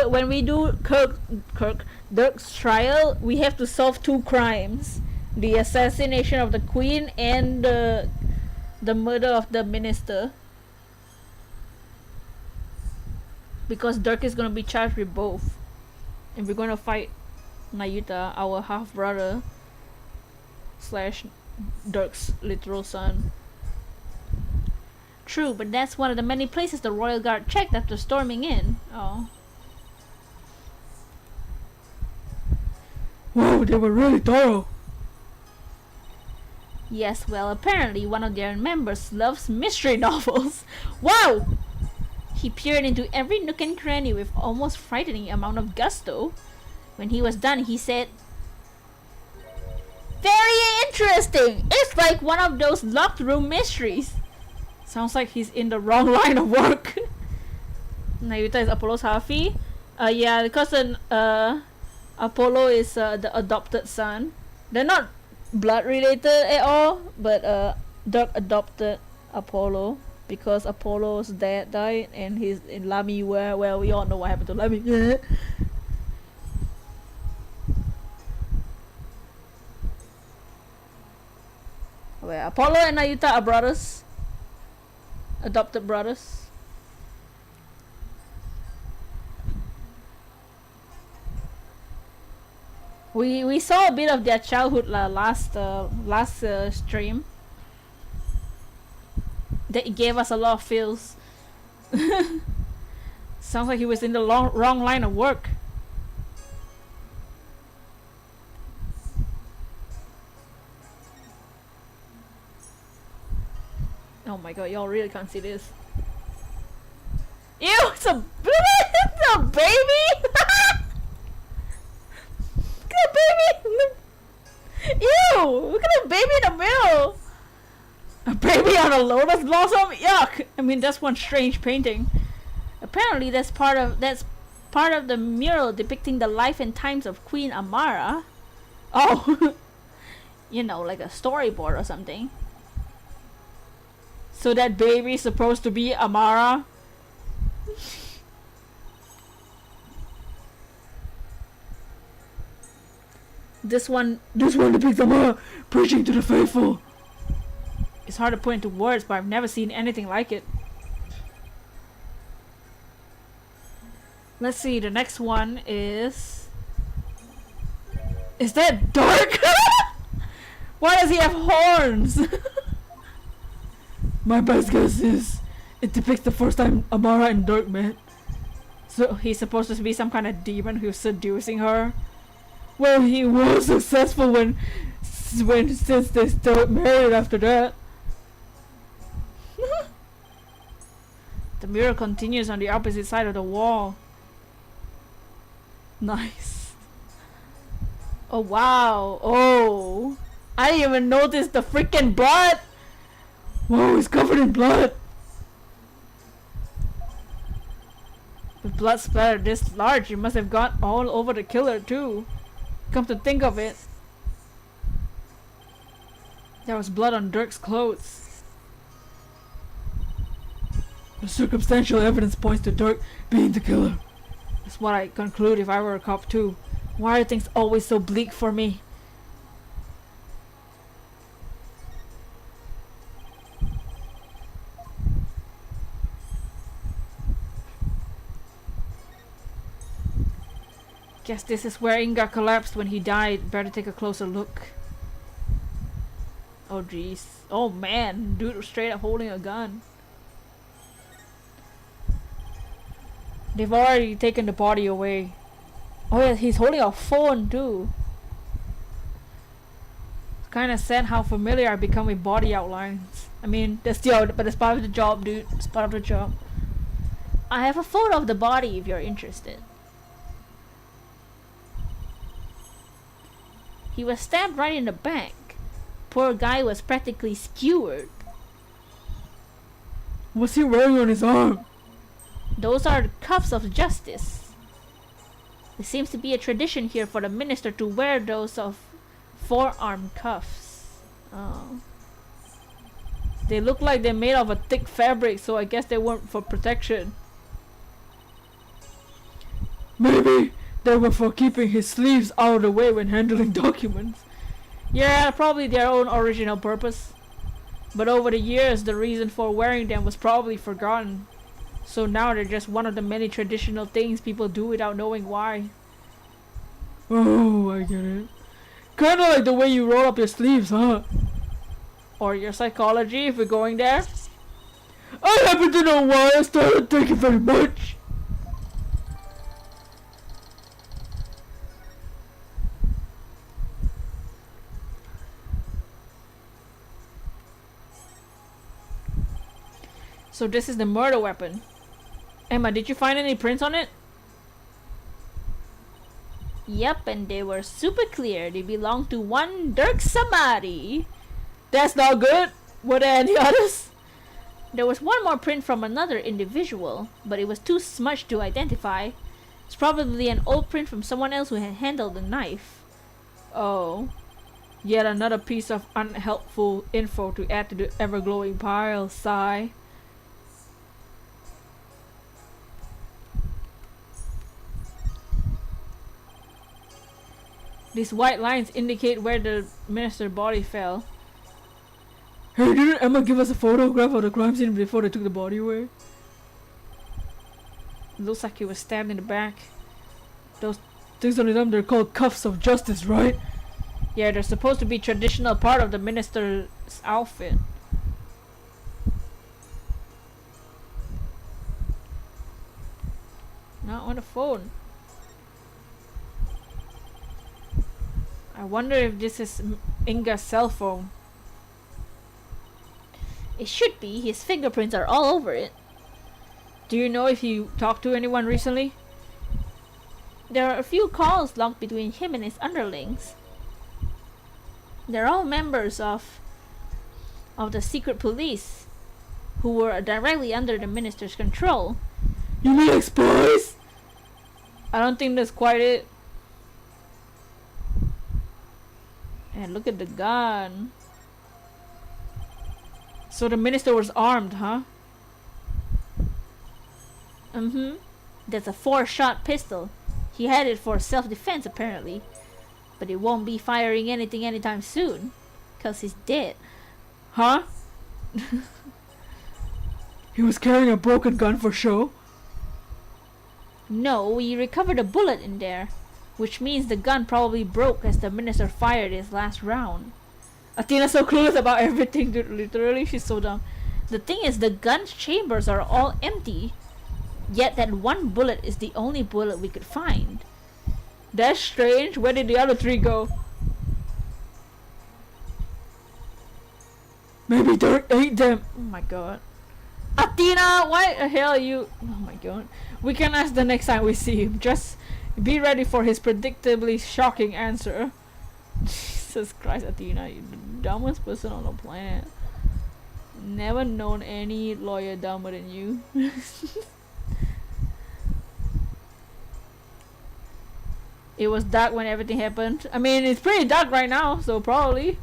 when we do Dirk's trial, we have to solve 2 crimes: the assassination of the queen and the murder of the minister. Because Dirk is gonna be charged with both, and we're gonna fight Nayuta, our half brother / Dirk's literal son. True, but that's one of the many places the Royal Guard checked after storming in. Oh. Whoa, they were really thorough. Yes, well, apparently one of their members loves mystery novels. Wow! He peered into every nook and cranny with almost frightening amount of gusto. When he was done, he said, "Very interesting! It's like one of those locked room mysteries." Sounds like he's in the wrong line of work. Nayuta is Apollo's halfie. Yeah, because Apollo is the adopted son. They're not blood related at all, but Dirk adopted Apollo because Apollo's dad died and he's in Lamy, where, well, we all know what happened to Lamy. Well, Apollo and Nayuta are brothers. Adopted brothers. We saw a bit of their childhood last stream. That gave us a lot of feels. Sounds like he was in the wrong line of work. Oh my god, y'all really can't see this. Ew, it's a it's a baby! Look at the baby! Ew! Look at the baby in the middle! A baby on a lotus blossom? Yuck! I mean, that's one strange painting. Apparently, that's part of the mural depicting the life and times of Queen Amara. Oh, you know, like a storyboard or something. So that baby is supposed to be Amara? This one depicts Amara preaching to the faithful. It's hard to put into words, but I've never seen anything like it. Let's see, the next one is... Is that Dark? Why does he have horns? My best guess is it depicts the first time Amara and Dirk met. So he's supposed to be some kind of demon who's seducing her. Well, he was successful since they started married after that. The mirror continues on the opposite side of the wall. Nice. Oh wow. Oh, I didn't even notice the freaking blood. Whoa, it's covered in blood. With blood splatter this large, it must have got all over the killer too. Come to think of it, there was blood on Dirk's clothes. The circumstantial evidence points to Dirk being the killer. That's what I conclude if I were a cop too. Why are things always so bleak for me? Guess this is where Inga collapsed when he died. Better take a closer look. Oh jeez. Oh man, dude was straight up holding a gun. They've already taken the body away. Oh yeah, he's holding a phone too. It's kinda sad how familiar I become with body outlines. I mean, that's part of the job, dude. It's part of the job. I have a photo of the body if you're interested. He was stabbed right in the back. Poor guy was practically skewered. What's he wearing on his arm? Those are the cuffs of justice. There seems to be a tradition here for the minister to wear those of forearm cuffs. Oh. They look like they're made of a thick fabric, so I guess they weren't for protection. Maybe they were for keeping his sleeves out of the way when handling documents. Yeah, probably their own original purpose. But over the years, the reason for wearing them was probably forgotten. So now they're just one of the many traditional things people do without knowing why. Oh, I get it. Kinda like the way you roll up your sleeves, huh? Or your psychology, if we're going there. I happen to know why I started thinking very much. So this is the murder weapon. Emma, did you find any prints on it? Yep, and they were super clear. They belong to one Dirk Samadi. That's not good. Were there any others? There was one more print from another individual, but it was too smudged to identify. It's probably an old print from someone else who had handled the knife. Oh. Yet another piece of unhelpful info to add to the ever-glowing pile. Sigh. These white lines indicate where the minister's body fell. Hey, didn't Emma give us a photograph of the crime scene before they took the body away? It looks like he was stabbed in the back. Those things on them, they're called cuffs of justice, right? Yeah, they're supposed to be traditional part of the minister's outfit. Not on the phone. I wonder if this is Inga's cell phone. It should be. His fingerprints are all over it. Do you know if he talked to anyone recently? There are a few calls logged between him and his underlings. They're all members of the secret police who were directly under the minister's control. You mean ex-boys? I don't think that's quite it. And look at the gun. So the minister was armed, huh? Mm-hmm. That's a 4-shot pistol. He had it for self-defense apparently. But it won't be firing anything anytime soon. 'Cause he's dead. Huh? He was carrying a broken gun for show? No, we recovered a bullet in there. Which means the gun probably broke as the minister fired his last round. Athena's so clueless about everything, dude. Literally, she's so dumb. The thing is, the gun's chambers are all empty. Yet that one bullet is the only bullet we could find. That's strange. Where did the other 3 go? Maybe Dirk ate them. Oh my god. Athena, why the hell are you? Oh my god. We can ask the next time we see him. Just be ready for his predictably shocking answer. Jesus Christ, Athena, you're the dumbest person on the planet. Never known any lawyer dumber than you. It was dark when everything happened. I mean, it's pretty dark right now, so probably.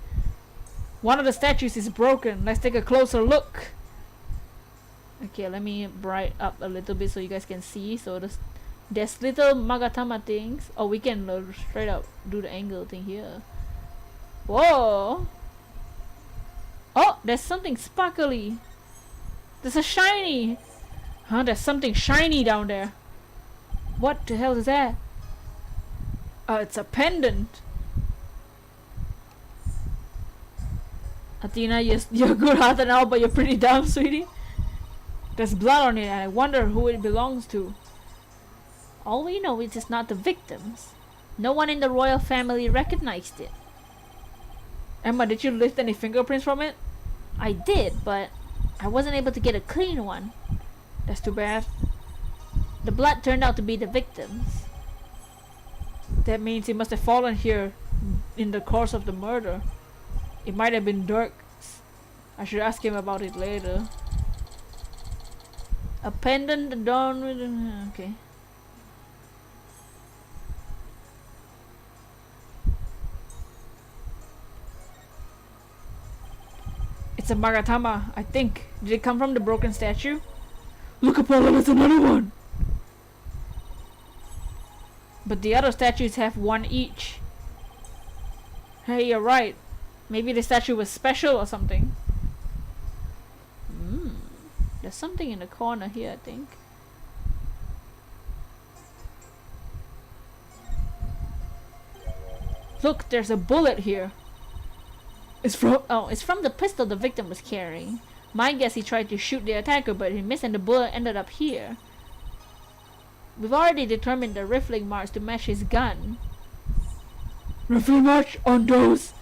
One of the statues is broken. Let's take a closer look. Okay, let me bright up a little bit so you guys can see. So there's little Magatama things. Oh, we can straight up do the angle thing here. Whoa! Oh, there's something sparkly. There's a shiny. Huh? There's something shiny down there. What the hell is that? It's a pendant. Athena, you're good-hearted now, but you're pretty dumb, sweetie. There's blood on it, and I wonder who it belongs to. All we know is it's not the victims. No one in the royal family recognized it. Emma, did you lift any fingerprints from it? I did, but I wasn't able to get a clean one. That's too bad. The blood turned out to be the victims. That means he must have fallen here in the course of the murder. It might have been Dirk's. I should ask him about it later. A pendant adorned with... Okay. It's a Magatama, I think. Did it come from the broken statue? Look, Apollo, there's another one! But the other statues have one each. Hey, you're right. Maybe the statue was special or something. There's something in the corner here, I think. Look, there's a bullet here. It's from the pistol the victim was carrying. My guess he tried to shoot the attacker, but he missed and the bullet ended up here. We've already determined the rifling marks to match his gun. Rifling mark on those?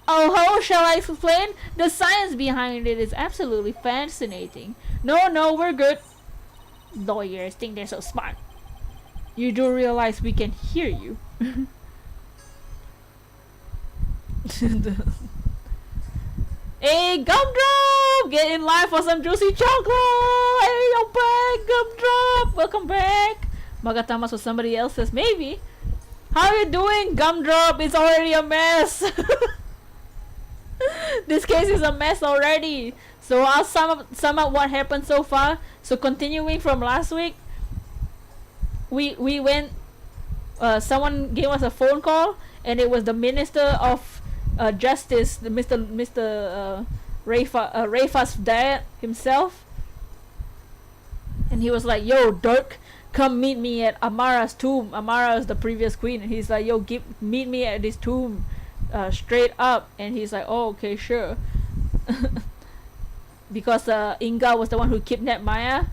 Oh, how shall I explain? The science behind it is absolutely fascinating. No, we're good. Lawyers think they're so smart. You do realize we can hear you. Hey, Gumdrop! Get in line for some juicy chocolate! Hey, you're back, Gumdrop! Welcome back! Magatamas or somebody else's, maybe. How you doing, Gumdrop? It's already a mess! This case is a mess already. So I'll sum up what happened so far. So continuing from last week, we went. Someone gave us a phone call, and it was the Minister of Justice, the Mr. Rayfa's dad himself, and he was like, "Yo, Dirk, come meet me at Amara's tomb." Amara is the previous queen, and he's like, "Yo, meet me at this tomb." Straight up, and he's like, "Oh, okay, sure." Because Inga was the one who kidnapped Maya,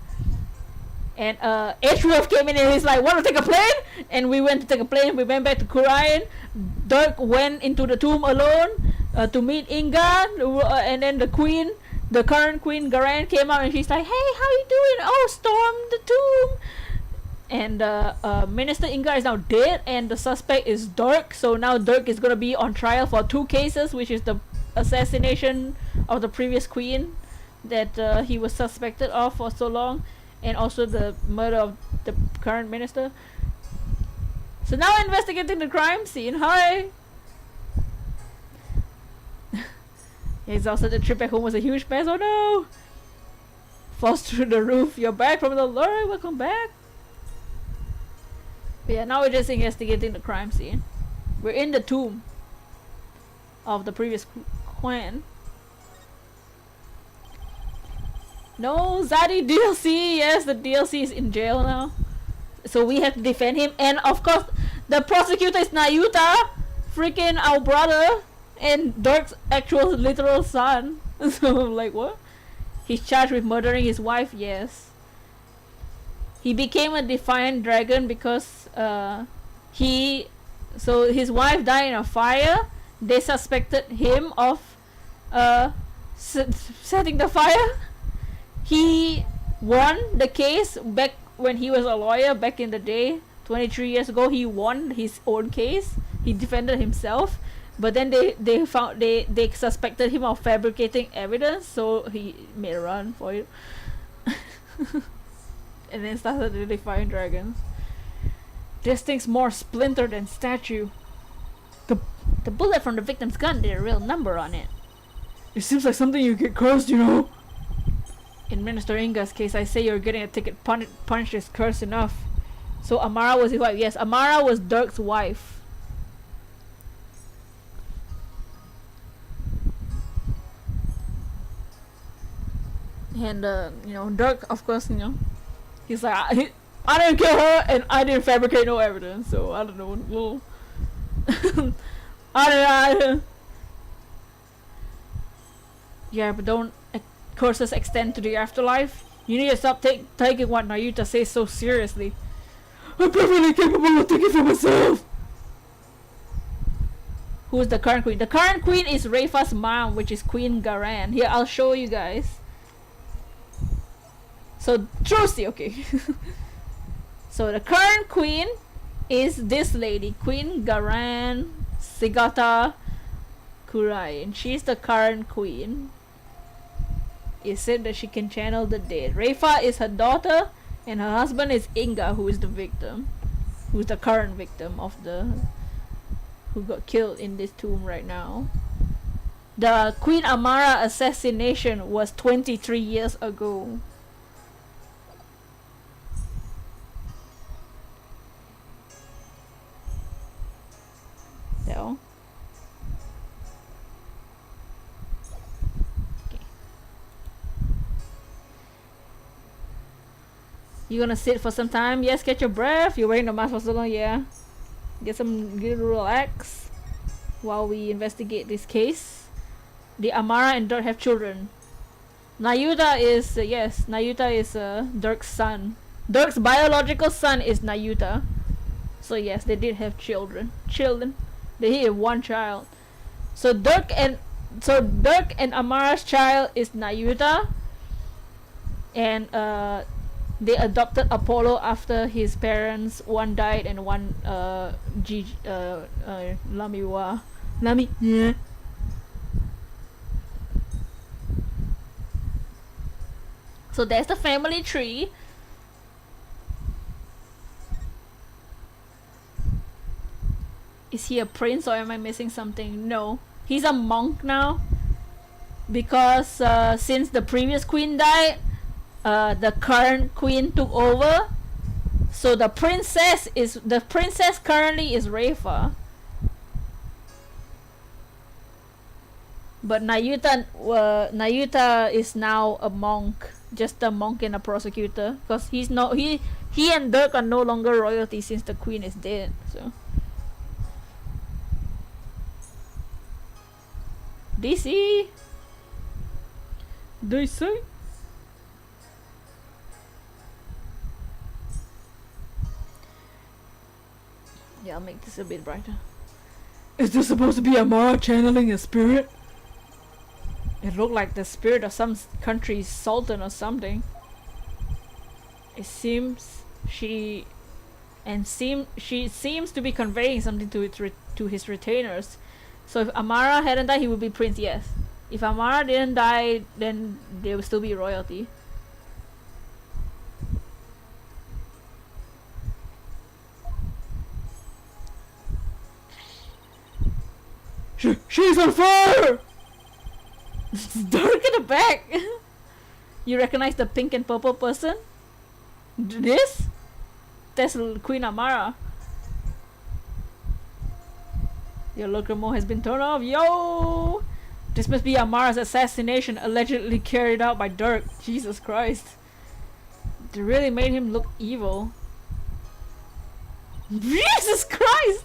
and H-Wolf came in and he's like, "Want to take a plane?" And we went to take a plane. We went back to Kurian. Dirk went into the tomb alone to meet Inga, and then the queen the current Queen Garan came out and she's like, "Hey, how you doing? Oh, storm the tomb." And Minister Inga is now dead, and the suspect is Dirk. So now Dirk is gonna be on trial for 2 cases, which is the assassination of the previous queen that he was suspected of for so long, and also the murder of the current minister. So now investigating the crime scene. Hi. He's also the trip back home was a huge mess. Oh no! Falls through the roof. You're back from the lorry. Welcome back. But yeah, now we're just investigating the crime scene. We're in the tomb of the previous queen. No, Zaddy DLC. Yes, the DLC is in jail now. So we have to defend him. And of course, the prosecutor is Nayuta. Freaking our brother. And Dirk's actual literal son. So I'm like, what? He's charged with murdering his wife. Yes. He became a defiant dragon because his wife died in a fire. They suspected him of setting the fire. He won the case back when he was a lawyer back in the day, 23 years ago. He won his own case. He defended himself, but then they suspected him of fabricating evidence, so he made a run for it. And then started the Defiant Dragons. This thing's more splintered than statue. The bullet from the victim's gun did a real number on it. It seems like something you get cursed, you know. In Minister Inga's case, I say you're getting a ticket punished is cursed enough. So Amara was his wife. Yes, Amara was Dirk's wife. And you know, Dirk, of course, you know, he's like, I didn't kill her, and I didn't fabricate no evidence, so I don't know. Well, I don't. Yeah, but don't curses extend to the afterlife. You need to stop taking what Nayuta says so seriously. I'm perfectly capable of thinking for myself. Who's the current queen? The current queen is Rayfa's mom, which is Queen Garan. Here, I'll show you guys. So, Josie, okay. So, the current queen is this lady, Queen Garan Sigata Kurai, and she's the current queen. It said that she can channel the dead. Rayfa is her daughter, and her husband is Inga, who is the victim, who's the current victim of who got killed in this tomb right now. The Queen Amara assassination was 23 years ago. So. You gonna sit for some time? Yes, catch your breath. You're wearing the mask for so long, yeah. Get relax while we investigate this case. The Amara and Dirk have children. Nayuta is yes, Nayuta is Dirk's son. Dirk's biological son is Nayuta. So yes, they did have children. They had one child. So Dirk and Amara's child is Nayuta. And they adopted Apollo after his parents, one died and one Lami yeah. So there's the family tree. Is he a prince or am I missing something? No, he's a monk now, because since the previous queen died, the current queen took over. So the princess currently is Rayfa, but Nayuta is now a monk, just a monk and a prosecutor, because he and Dirk are no longer royalty since the queen is dead. So DC yeah, I'll make this a bit brighter. Is this supposed to be Amara channeling a spirit? It looked like the spirit of some country's sultan or something. It seems she seems to be conveying something to his retainers. So if Amara hadn't died, he would be prince, yes. If Amara didn't die, then there would still be royalty. She's on fire! It's dark in the back! You recognize the pink and purple person? This? That's Queen Amara. Your locomotive has been turned off. Yo! This must be Amara's assassination, allegedly carried out by Dirk. Jesus Christ. They really made him look evil. Jesus Christ!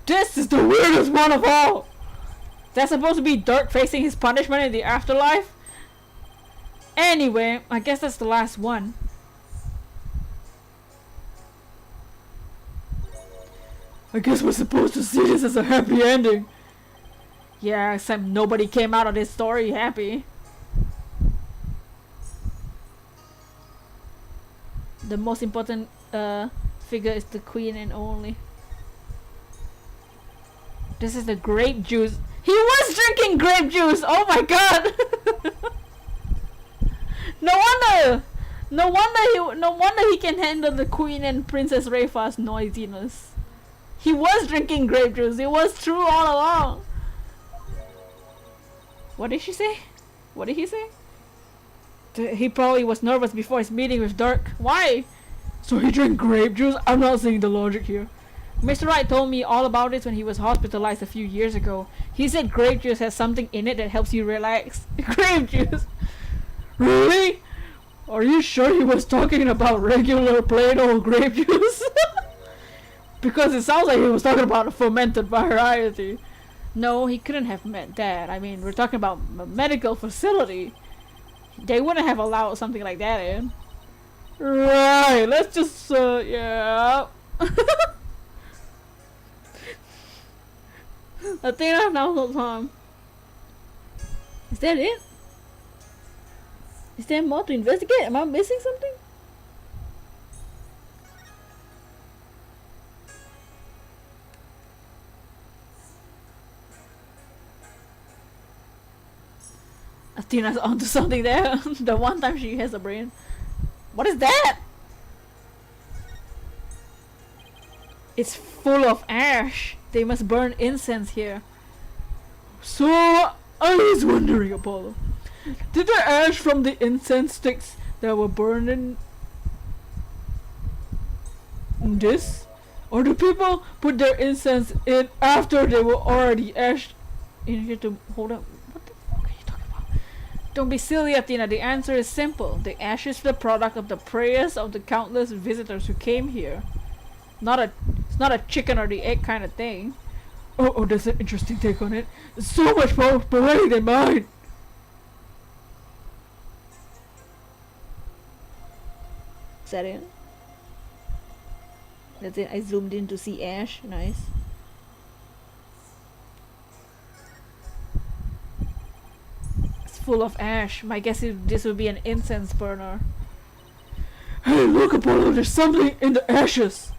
This is the weirdest one of all! That's supposed to be Dirk facing his punishment in the afterlife? Anyway, I guess that's the last one. I guess we're supposed to see this as a happy ending. Yeah, except nobody came out of this story happy. The most important figure is the queen and only. This is the grape juice. He was drinking grape juice! Oh my god! No wonder he can handle the queen and Princess Rayfa's noisiness. He was drinking grape juice. It was true all along. What did she say? What did he say? He probably was nervous before his meeting with Dirk. Why? So he drank grape juice? I'm not seeing the logic here. Mr. Wright told me all about this when he was hospitalized a few years ago. He said grape juice has something in it that helps you relax. Grape juice? Really? Are you sure he was talking about regular plain old grape juice? Because it sounds like he was talking about a fermented variety. No, he couldn't have meant that. I mean, we're talking about a medical facility. They wouldn't have allowed something like that in. Right, let's just, yeah. I think I have now the time. Is that it? Is there more to investigate? Am I missing something? Athena's onto something there. The one time she has a brain. What is that? It's full of ash. They must burn incense here. So, I was wondering, Apollo. Did the ash from the incense sticks that were burning this? Or do people put their incense in after they were already ashed in here to hold up? What the fuck are you talking about? Don't be silly, Athena. The answer is simple. The ash is the product of the prayers of the countless visitors who came here. It's not a chicken or the egg kind of thing. Oh, that's an interesting take on it. It's so much more poetic than mine. Is that it? That's it. I zoomed in to see ash. Nice. It's full of ash. My guess is this would be an incense burner. Hey, look, Apollo. There's something in the ashes.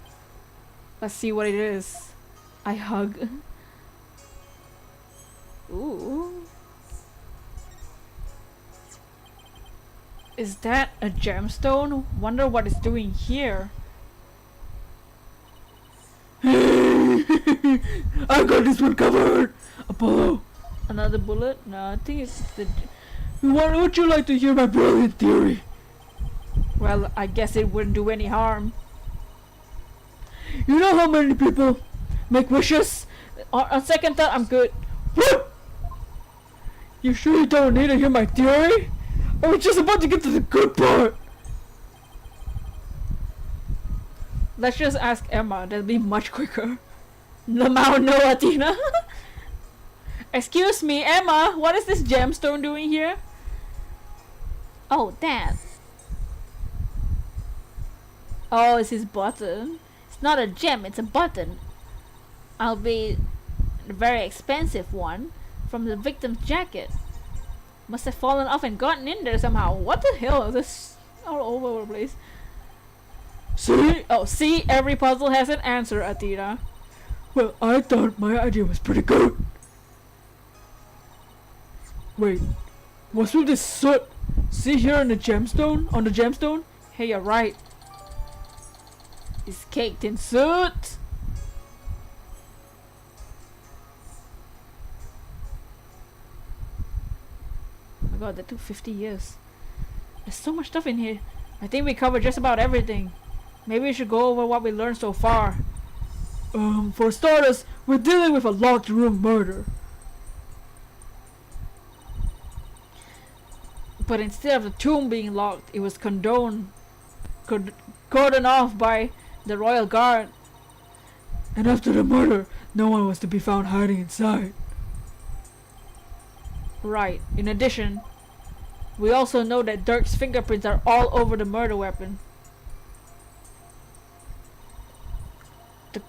Let's see what it is. I hug. Ooh. Is that a gemstone? Wonder what it's doing here. I got this one covered! Apollo! Another bullet? No, I think it's the... Would you like to hear my brilliant theory? Well, I guess it wouldn't do any harm. You know how many people make wishes? On second thought, I'm good. What? You sure you don't need to hear my theory? I was just about to get to the good part. Let's just ask Emma. That'll be much quicker. Lamau no, Athena. Excuse me, Emma. What is this gemstone doing here? Oh, that. Oh, it's his button. It's not a gem. It's a button. I'll be a very expensive one from the victim's jacket. Must have fallen off and gotten in there somehow. What the hell is this? All over the place. See? Oh, see? Every puzzle has an answer, Athena. Well, I thought my idea was pretty good. Wait, what's with this soot? See here on the gemstone? On the gemstone? Hey, you're right. It's caked in soot. Oh my god, that took 50 years. There's so much stuff in here. I think we covered just about everything. Maybe we should go over what we learned so far. For starters, we're dealing with a locked room murder. But instead of the tomb being locked, it was cordoned off by the royal guard. And after the murder, no one was to be found hiding inside. Right. In addition, we also know that Dirk's fingerprints are all over the murder weapon. The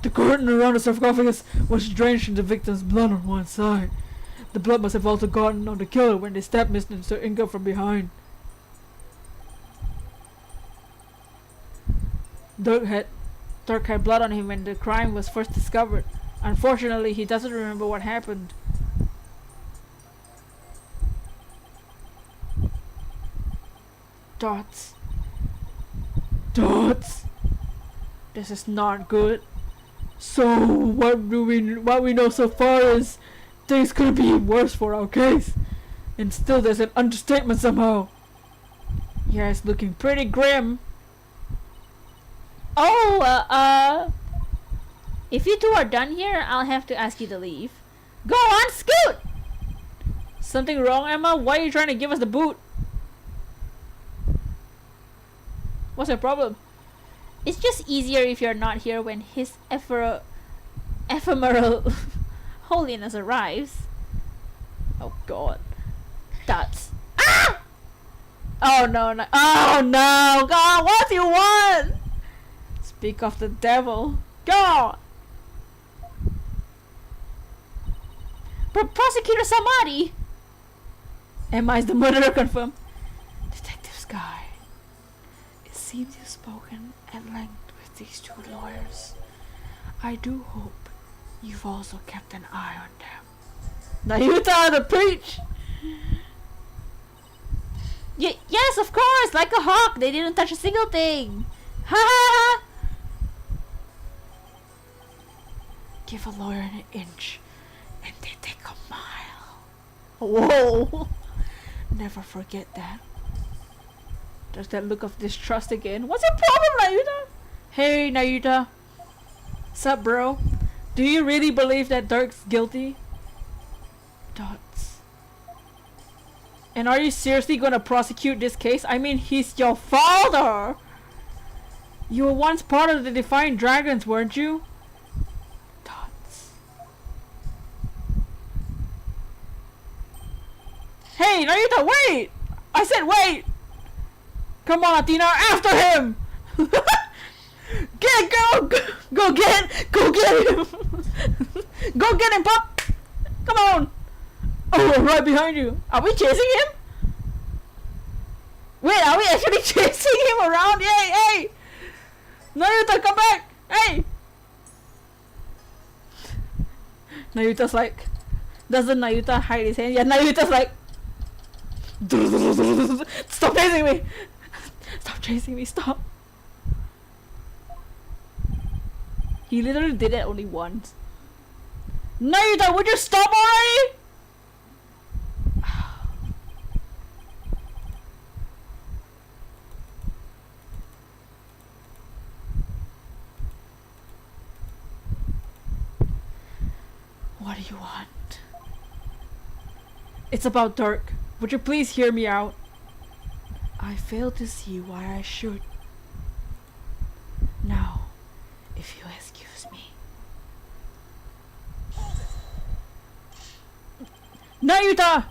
curtain around the sarcophagus was drenched in the victim's blood on one side. The blood must have also gotten on the killer when they stabbed Mr. Inga from behind. Dirk had blood on him when the crime was first discovered. Unfortunately, he doesn't remember what happened. Dots. Dots? This is not good. So what we know so far is things could be worse for our case. And still there's an understatement somehow. Yeah, it's looking pretty grim. Oh, if you two are done here, I'll have to ask you to leave. Go on, scoot! Something wrong, Emma? Why are you trying to give us the boot? What's your problem? It's just easier if you're not here when his ephemeral holiness arrives. Oh god. That's... Ah! Oh no, no. Oh no! God, what do you want? Speak of the devil. God! Prosecutor Samadi! Emma is the murderer confirmed. Detective Sky. It seems you've spoken at length with these two lawyers. I do hope you've also kept an eye on them. Nayuta the peach! Yes, of course! Like a hawk! They didn't touch a single thing! Ha ha ha! Give a lawyer an inch and they take a mile. Whoa! Never forget that. There's that look of distrust again. What's your problem, Nayuta? Hey, Nayuta. Sup, bro? Do you really believe that Dirk's guilty? Dots. And are you seriously gonna prosecute this case? I mean, he's your father! You were once part of the Defiant Dragons, weren't you? Dots. Hey, Nayuta, wait! I said wait! Come on, Athena, after him! Go get him! Go get him, pup! Come on! Oh, right behind you. Are we chasing him? Wait, are we actually chasing him around? Hey, hey! Nayuta, come back! Hey! Nayuta's like... Doesn't Nayuta hide his hand? Yeah, Nayuta's like... Stop chasing me! Stop chasing me, stop! He literally did it only once. Nayuta, would you stop already? What do you want? It's about Dirk. Would you please hear me out? I fail to see why I should. Now, if you excuse me. Nayuta!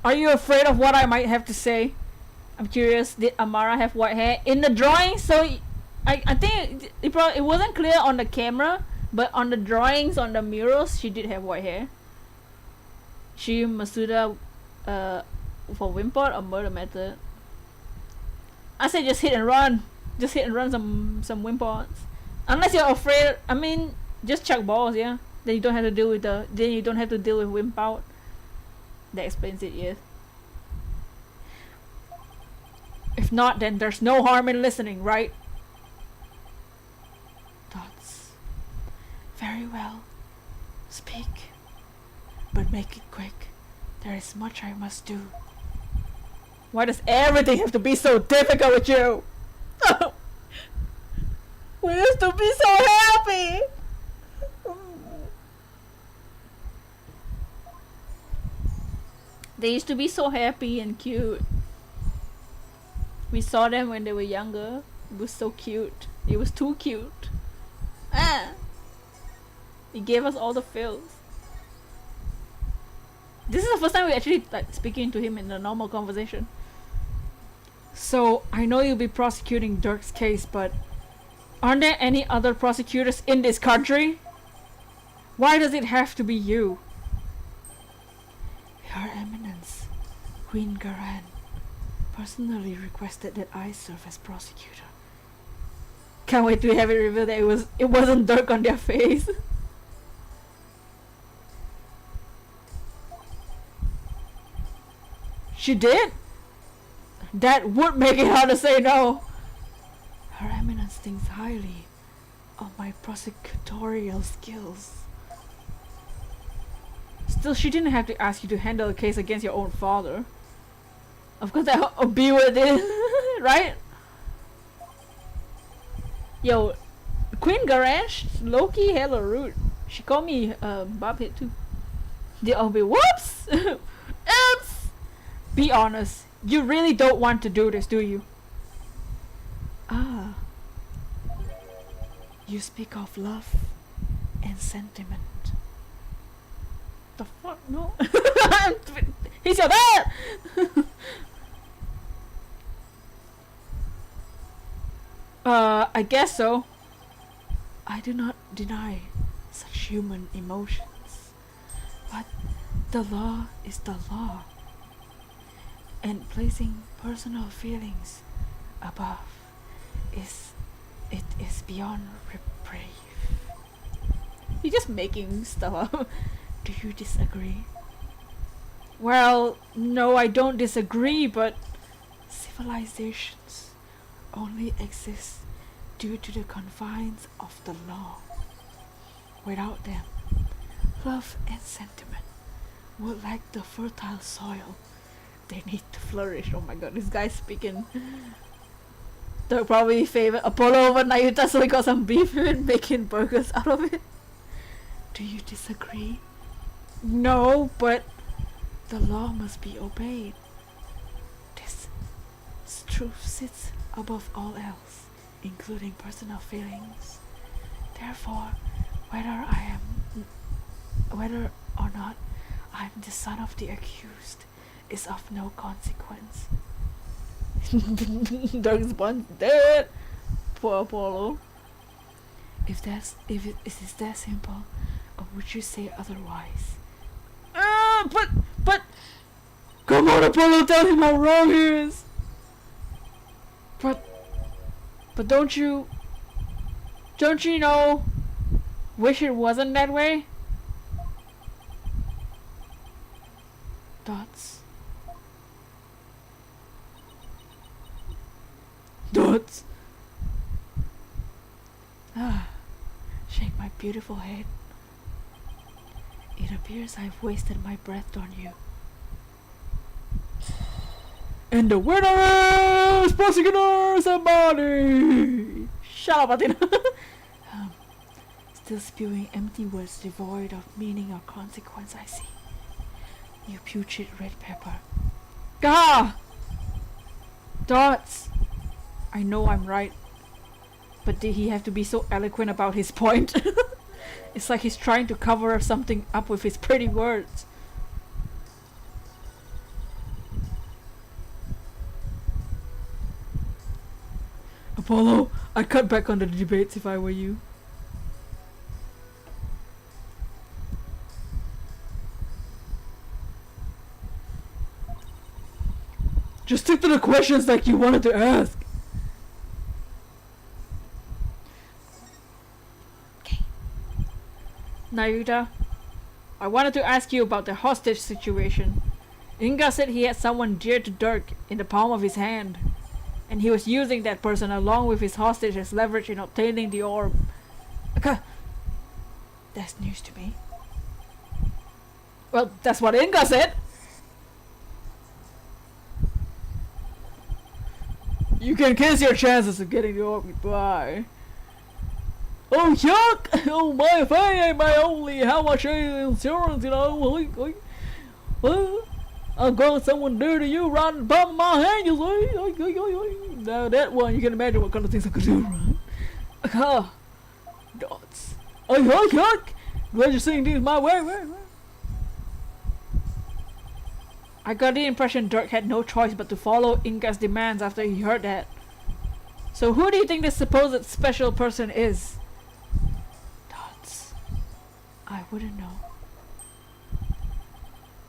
Are you afraid of what I might have to say? I'm curious, did Amara have white hair in the drawing? So, I think it wasn't clear on the camera, but on the drawings, on the murals, she did have white hair. She, Masuda, Uh, for Wimpod or murder method? I say just hit and run. Just hit and run some Wimpods. Unless you're afraid. I mean, just chuck balls, yeah. Then you don't have to deal with the. Then you don't have to deal with Wimp out. That explains it, yes. If not, then there's no harm in listening, right? Thoughts. Very well. Speak. But make it quick. There is much I must do. Why does everything have to be so difficult with you? We used to be so happy! They used to be so happy and cute. We saw them when they were younger. It was so cute. It was too cute. Ah! He gave us all the feels. This is the first time we actually like speaking to him in a normal conversation. So, I know you'll be prosecuting Dirk's case, but aren't there any other prosecutors in this country? Why does it have to be you? Her Eminence, Queen Garan, personally requested that I serve as prosecutor. Can't wait to have it revealed that it wasn't Dirk on their face. She did? That would make it hard to say no. Her Eminence thinks highly of my prosecutorial skills. Still, she didn't have to ask you to handle a case against your own father. Of course, that be what it is, right? Yo, Queen Garansh, low-key hella rude. She called me Bobhead too. They all be whoops! Oops! Be honest, you really don't want to do this, do you? Ah. You speak of love and sentiment. The fuck? No. He's your dad! I guess so. I do not deny such human emotions. But the law is the law. And placing personal feelings above is beyond reprieve. You're just making stuff up. Do you disagree? Well, no, I don't disagree, but civilizations only exist due to the confines of the law. Without them, love and sentiment would lack the fertile soil they need to flourish. Oh my god, this guy's speaking. They'll probably favor Apollo over Nayuta, so we got some beef and making burgers out of it. Do you disagree? No, but the law must be obeyed. This truth sits above all else, including personal feelings. Therefore, whether or not I'm the son of the accused is of no consequence. Dirk's Bun's dead. Poor Apollo. If it is that simple, or would you say otherwise? But come on, Apollo, tell him how wrong he is. But don't you know? Wish it wasn't that way. Dots. Shake my beautiful head. It appears I've wasted my breath on you. And the winner is prosecutor somebody. Shut up, Athena. Still spewing empty words devoid of meaning or consequence, I see. You putrid red pepper. Gah! Dots! I know I'm right. But did he have to be so eloquent about his point? It's like he's trying to cover something up with his pretty words. Apollo, I'd cut back on the debates if I were you. Just stick to the questions like you wanted to ask. Okay. Nayuta, I wanted to ask you about the hostage situation. Inga said he had someone dear to Dirk in the palm of his hand, and he was using that person along with his hostage as leverage in obtaining the orb. Okay. That's news to me. Well, that's what Inga said. You can kiss your chances of getting the orb goodbye. Oh yuck! Oh my fay, my only, how much insurance, you know? I've got someone dear to you right in the palm of my hand, you see? Now that one, you can imagine what kind of things I could do, right? Ah, dots. Oh yuck! Glad you're seeing things my way, right? I got the impression Dirk had no choice but to follow Inga's demands after he heard that. So who do you think this supposed special person is? Dots. I wouldn't know.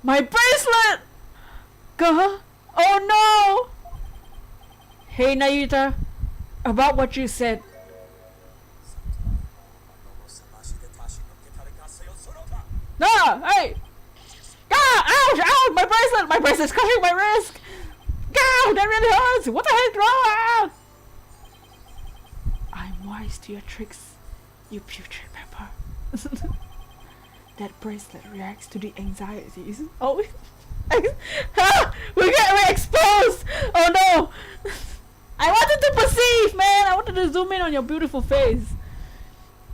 My bracelet! Gah! Oh no! Hey Nayuta, about what you said. No! Hey! Ah! Ouch! Ouch! My bracelet! My bracelet's crushing my wrist! Ow! That really hurts! What the heck, bro? I'm wise to your tricks, you putrid pepper. That bracelet reacts to the anxieties. Oh, we're exposed! Oh no! I wanted to perceive, man! I wanted to zoom in on your beautiful face.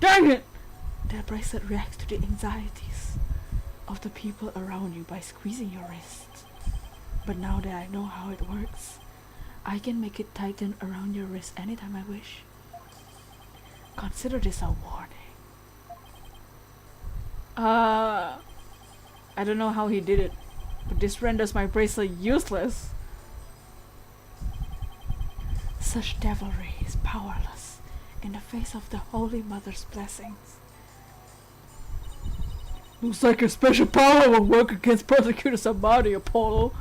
Dang it! That bracelet reacts to the anxieties of the people around you by squeezing your wrist. But now that I know how it works, I can make it tighten around your wrist anytime I wish. Consider this a warning. I don't know how he did it, but this renders my bracelet useless. Such devilry is powerless in the face of the Holy Mother's blessings. Looks like your special power will work against Prosecutor Samadi, Apollo.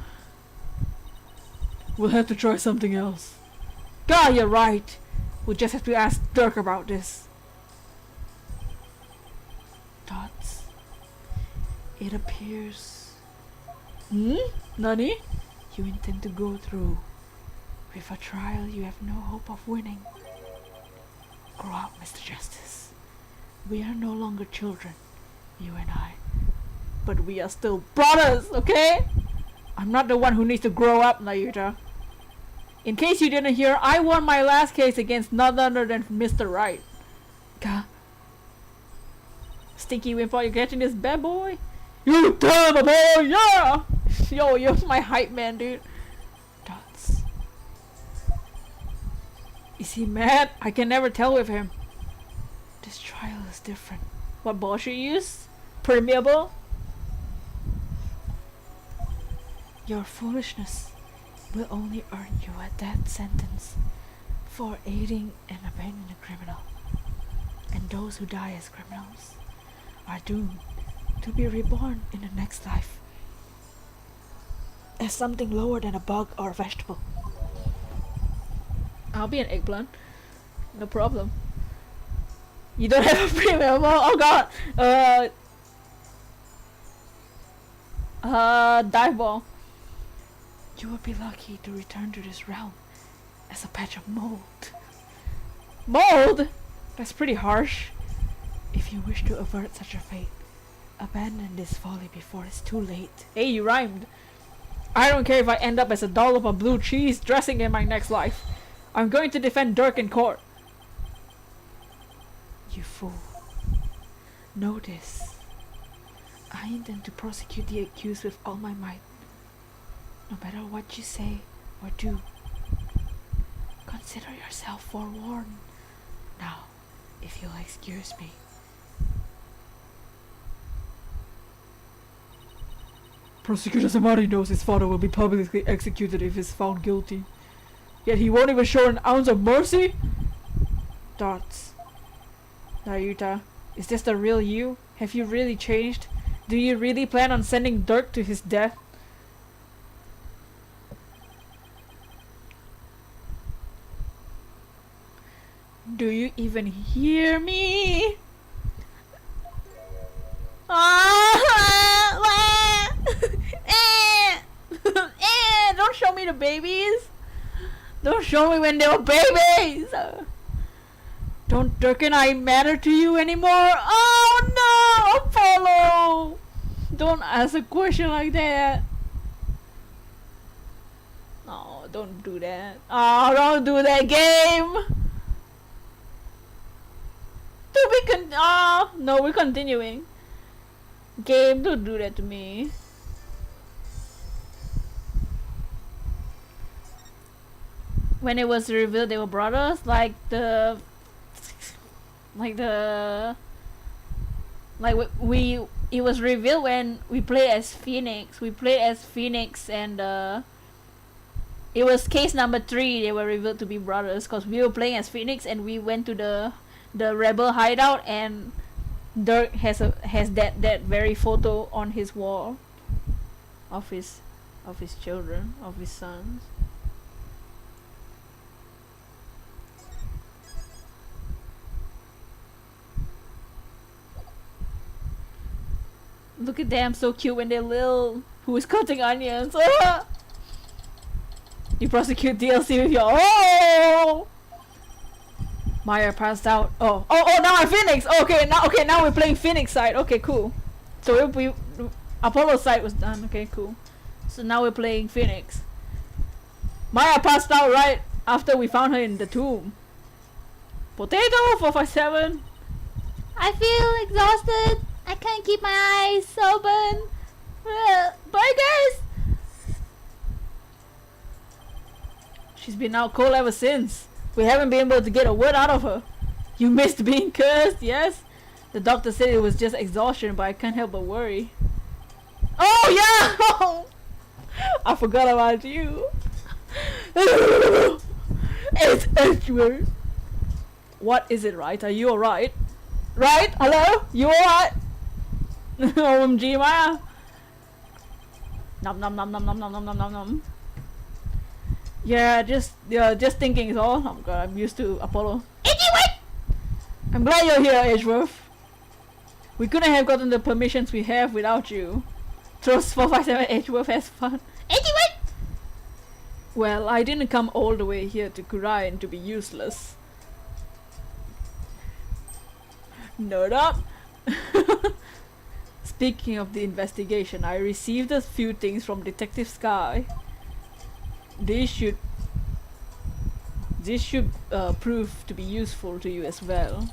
We'll have to try something else. God, you're right. We'll just have to ask Dirk about this. Dots. It appears... Nani? You intend to go through with a trial you have no hope of winning. Grow up, Mr. Justice. We are no longer children, you and I. But we are still brothers, okay? I'm not the one who needs to grow up, Nayuta. In case you didn't hear, I won my last case against none other than Mr. Wright. Gah. Stinky Wimple, you catching this bad boy? You damn boy, yeah! Yo, you're my hype man, dude. Dots. Is he mad? I can never tell with him. This trial is different. What ball should you use? Permeable? Your foolishness will only earn you a death sentence for aiding and abetting a criminal. And those who die as criminals are doomed to be reborn in the next life as something lower than a bug or a vegetable. I'll be an eggplant. No problem. You don't have a premium. Oh god. Dive ball. You would be lucky to return to this realm as a patch of mold. Mold? That's pretty harsh. If you wish to avert such a fate, abandon this folly before it's too late. Hey, you rhymed. I don't care if I end up as a dollop of blue cheese dressing in my next life. I'm going to defend Dirk in court. You fool. Know this. I intend to prosecute the accused with all my might. No matter what you say or do, consider yourself forewarned. Now, if you'll excuse me. Prosecutor Samari knows his father will be publicly executed if he's found guilty. Yet he won't even show an ounce of mercy? Dots. Nayuta, is this the real you? Have you really changed? Do you really plan on sending Dirk to his death? Do you even hear me? Ah, don't show me the babies. Don't show me when they were babies. Don't Dirk and I matter to you anymore? Oh no, Apollo! Don't ask a question like that. Oh, don't do that. Oh, don't do that, game. Oh, no, we're continuing. Game, don't do that to me. When it was revealed they were brothers, like it was revealed when we played as Phoenix. We played as Phoenix, and it was case number 3. They were revealed to be brothers because we were playing as Phoenix, and we went to the rebel hideout, and Dirk has that very photo on his wall of his children, of his sons. Look at them, so cute when they're little. Who is cutting onions? You prosecute DLC with your Maya passed out. Oh, now I'm Phoenix. Okay, now we're playing Phoenix side. Okay, cool. So we Apollo side was done. Okay, cool. So now we're playing Phoenix. Maya passed out right after we found her in the tomb. Potato 457. I feel exhausted. I can't keep my eyes open. Bye guys. She's been out cold ever since. We haven't been able to get a word out of her. You missed being cursed, yes? The doctor said it was just exhaustion, but I can't help but worry. Oh yeah! I forgot about you. It's Edward. What is it, Wright? Are you alright? Right? Hello? You alright? OMG, Maya. Nom nom nom nom nom nom nom nom nom nom. Yeah, just thinking is all. Oh god, I'm used to Apollo. Edgy, wait! I'm glad you're here, Edgeworth. We couldn't have gotten the permissions we have without you. Trust 457 Edgeworth has fun. Edgy, wait! Well, I didn't come all the way here to Kurian to be useless. Nerd up. Speaking of the investigation, I received a few things from Detective Sky. This should prove to be useful to you as well.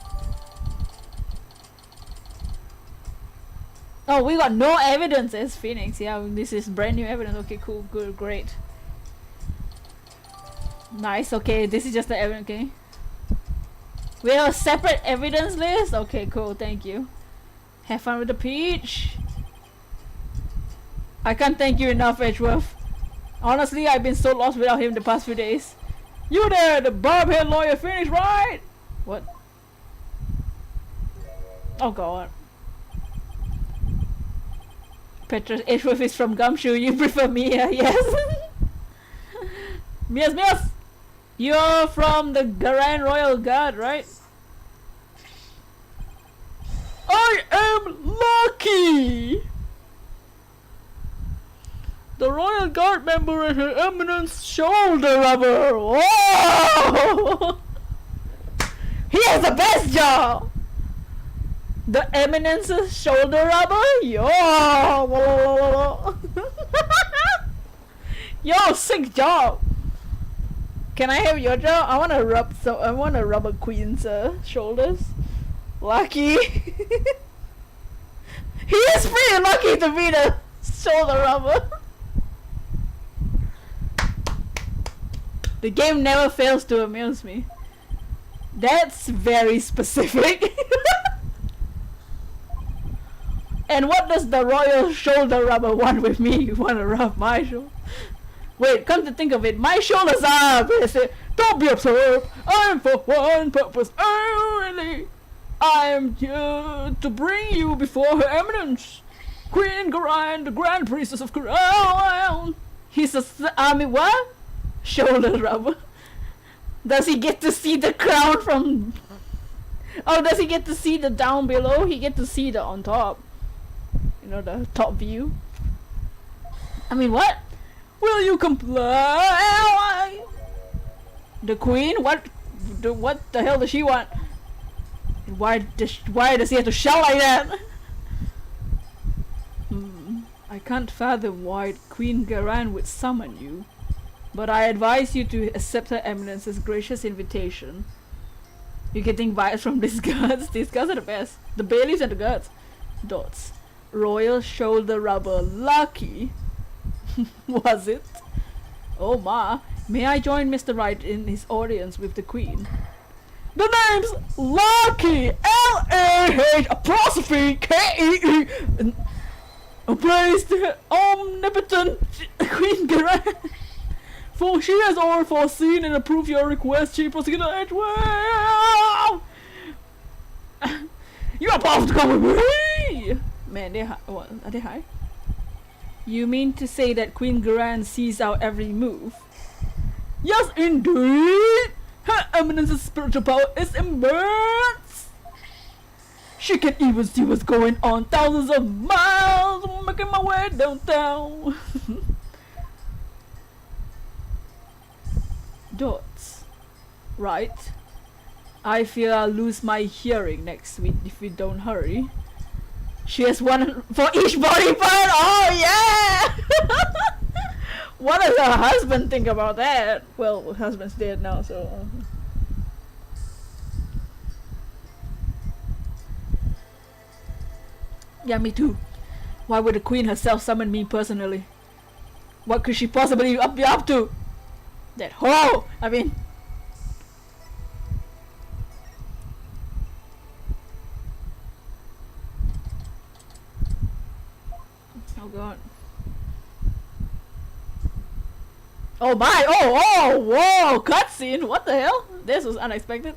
Oh, we got no evidence as Phoenix. Yeah, this is brand new evidence. Okay, cool, good, great. Nice, okay, this is just the evidence, okay. We have a separate evidence list? Okay, cool, thank you. Have fun with the peach. I can't thank you enough, Edgeworth. Honestly, I've been so lost without him the past few days. You there, the barb-head lawyer Phoenix, right? What? Oh god. Petrus Edgeworth is from Gumshoe. You prefer Mia, yes? Mias! You're from the Grand Royal Guard, right? I am lucky! The Royal Guard member and Her Eminence shoulder rubber! Whoa! He has the best job! The Eminence's shoulder rubber? Yo! Yo, sick job! Can I have your job? I wanna rub a queen's shoulders. Lucky. He is pretty lucky to be the shoulder rubber. The game never fails to amuse me. That's very specific. And what does the royal shoulder rubber want with me? You wanna rub my shoulder? Wait, come to think of it, my shoulders are blessed. Don't be absurd. I'm for one purpose only. I am here to bring you before Her Eminence, Queen Gorion, the Grand Priestess of Crown. He's a army what? Shoulder rubber. Does he get to see the crown from... Oh, does he get to see the down below? He get to see the on top. You know, the top view. I mean, what? Will you comply? The queen? What the hell does she want? Why does he have to shout like that? I can't fathom why Queen Garan would summon you, but I advise you to accept Her Eminence's gracious invitation. You're getting vibes from these guards. These guards are the best. The bailiffs and the guards. Dots. Royal shoulder rubber. Lucky. Was it? Oh ma. May I join Mr. Wright in his audience with the Queen? The name's Lucky. L-A-H apostrophe K-E-E. Praise the omnipotent Queen Garan. For she has all foreseen and approved your request, Chief Prosecutor Edgeworth. You are bound to come with me. Man, they what? Are they high? You mean to say that Queen Garan sees our every move? Yes, indeed. Her Eminence's spiritual power is immense. She can even see what's going on thousands of miles. I'm making my way downtown. Dots. Right. I fear I'll lose my hearing next week if we don't hurry. She has one for each body part. Oh yeah! What does her husband think about that? Well, her husband's dead now, so... Yeah, me too. Why would the queen herself summon me personally? What could she possibly be up to? That hoe! I mean... Oh god. Oh my! Oh! Whoa! Cutscene! What the hell? This was unexpected.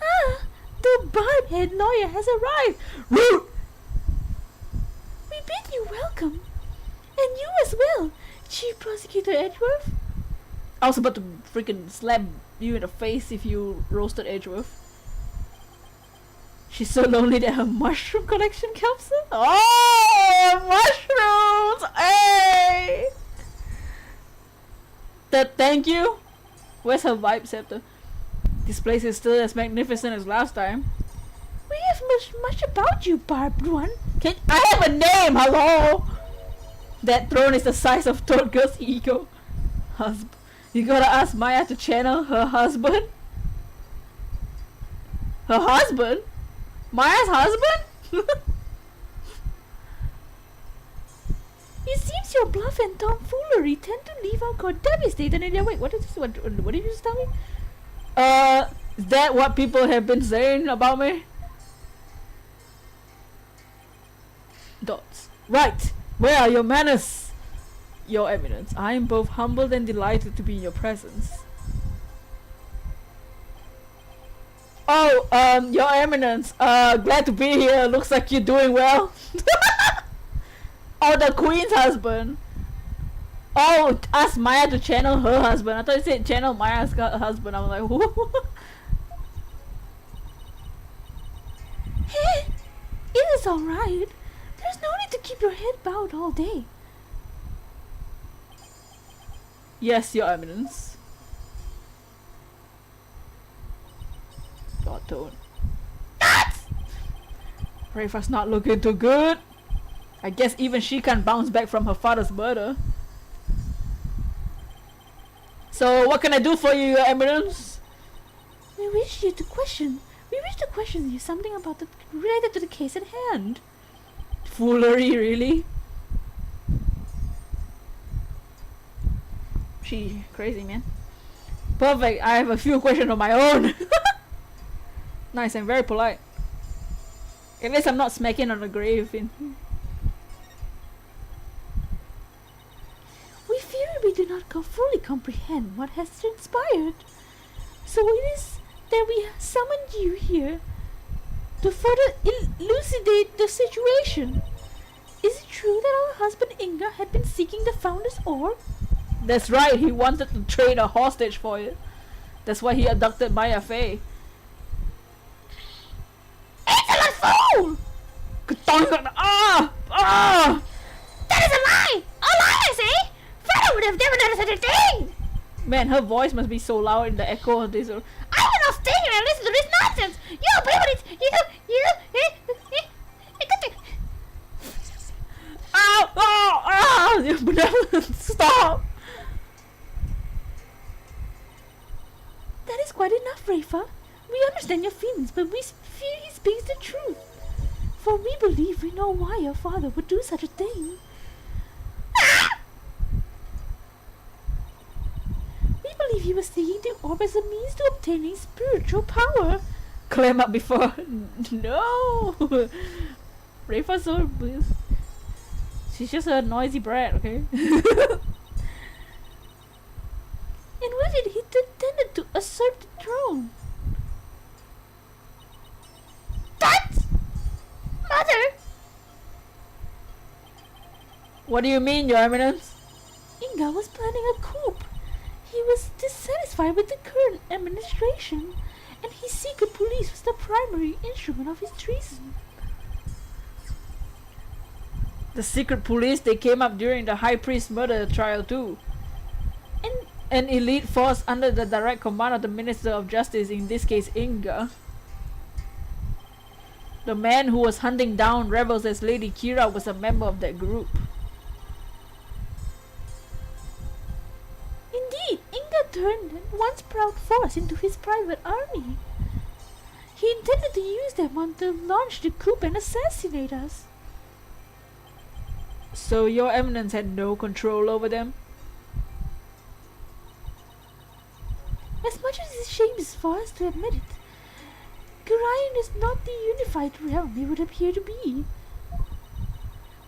Ah! The barb-head lawyer has arrived! Root! We bid you welcome. And you as well, Chief Prosecutor Edgeworth. I was about to freaking slap you in the face if you roasted Edgeworth. She's so lonely that her mushroom collection helps her? Oh! Mushrooms! Hey! Thank you? Where's her vibe scepter? This place is still as magnificent as last time. We have much about you, barbed one. I have a name, hello! That throne is the size of Toad Girl's ego. You gotta ask Maya to channel her husband? Her husband? Maya's husband? It seems your bluff and tomfoolery tend to leave our court devastated in their wake. What is this? What did you just tell me? Is that what people have been saying about me? Dots. Right. Where are your manners? Your Eminence. I am both humbled and delighted to be in your presence. Oh, Your Eminence. Glad to be here. Looks like you're doing well. Oh, the Queen's husband. Oh, ask Maya to channel her husband. I thought you said channel Maya's husband. I was like, who? Hey, it is alright. There's no need to keep your head bowed all day. Yes, Your Eminence. God, don't. Rafa's not looking too good. I guess even she can't bounce back from her father's murder. So, what can I do for you, Your Eminence? We wish to question you something about related to the case at hand. Foolery, really? She crazy, man. Perfect. I have a few questions of my own. Nice and very polite. At least I'm not smacking on the grave. We fear we do not fully comprehend what has transpired. So it is that we summoned you here to further elucidate the situation. Is it true that our husband Inga had been seeking the Founder's Orb? That's right, he wanted to trade a hostage for it. That's why he abducted Maya Fey. Insolent fool! Ah! Ah! That is a lie! A lie, I say! Father would have never done such a thing! Man, her voice must be so loud in the echo of this. I will not stay here and listen to this nonsense! You people, Ow! Oh! Ah! Benevolent, stop! That is quite enough, Rafa. We understand your feelings, but we fear he speaks the truth. For we believe we know why your father would do such a thing. We believe he was seeking the orb as a means to obtaining spiritual power. Climb up before. No! Rafa's so bliss. She's just a noisy brat, okay? And with it, he intended to assert the throne. That, Mother! What do you mean, Your Eminence? Inga was planning a coup. He was dissatisfied with the current administration, and his secret police was the primary instrument of his treason. The secret police, they came up during the High Priest murder trial too. An elite force under the direct command of the Minister of Justice, in this case Inga. The man who was hunting down rebels as Lady Kira was a member of that group. Indeed, Inga turned that once proud force into his private army. He intended to use them on to launch the coup and assassinate us. So Your Eminence had no control over them? As much as it shames for us to admit it, Gurion is not the unified realm he would appear to be.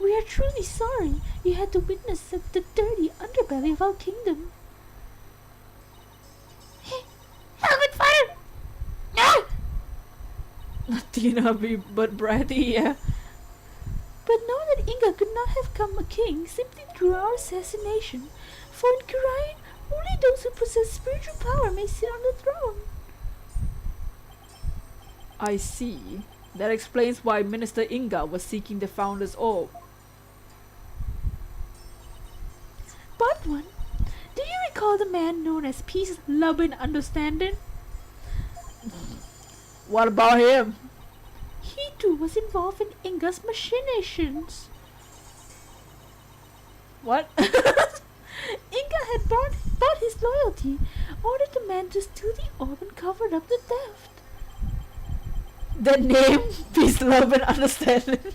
We are truly sorry you had to witness the dirty underbelly of our kingdom. Help it, father! No! Tina be but bratty, yeah. But know that Inga could not have become a king simply through our assassination, for in Gurion, only those who possess spiritual power may sit on the throne. I see. That explains why Minister Inga was seeking the Founder's Orb. But one, do you recall the man known as Peace, Love and Understanding? What about him? He too was involved in Inga's machinations. What? Inga had bought his loyalty, ordered the man to steal the orb and covered up the theft. That name, Peace, Love and Understanding.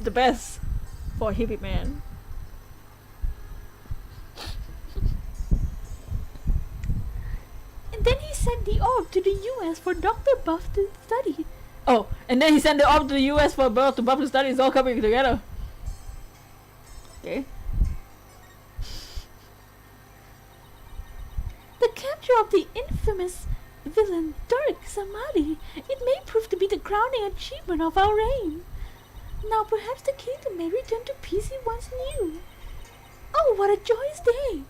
The best for a hippie man. And then he sent the orb to the US for Dr. Buff to study. Oh, and then he sent the orb to the US for Bell to Buff to study. It's all coming together. Okay. The capture of the infamous villain Dark Samadhi, it may prove to be the crowning achievement of our reign. Now perhaps the kingdom may return to peace it once knew. Oh, what a joyous day!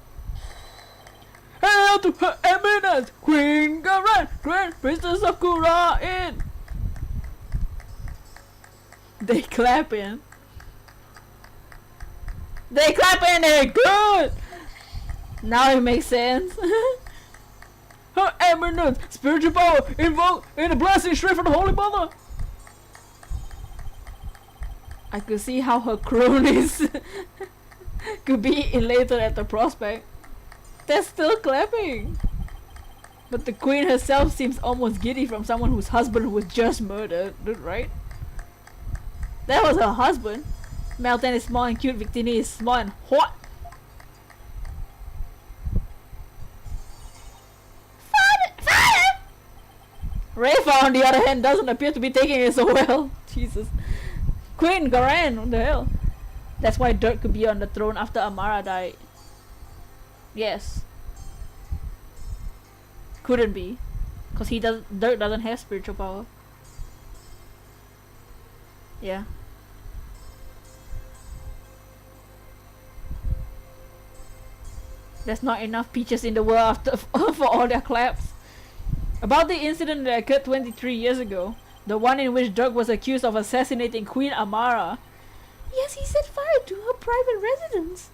Hail to Her Eminence, Queen Garan, Grand Princess of Kurain! They clapping. They clapping it good! Now it makes sense. Her Eminence, spiritual power invoked in the blessing straight from the Holy Mother. I could see how her cronies could be elated at the prospect. They're still clapping. But the queen herself seems almost giddy from someone whose husband was just murdered, right? That was her husband. Melton is small and cute, Victini is small and hot. Father! Rafa, on the other hand, doesn't appear to be taking it so well. Jesus. Queen Garan, what the hell? That's why Dirk could be on the throne after Amara died. Yes. Couldn't be. Because Dirk doesn't have spiritual power. Yeah. There's not enough peaches in the world after for all their claps. About the incident that occurred 23 years ago, the one in which Dirk was accused of assassinating Queen Amara. Yes, he set fire to her private residence.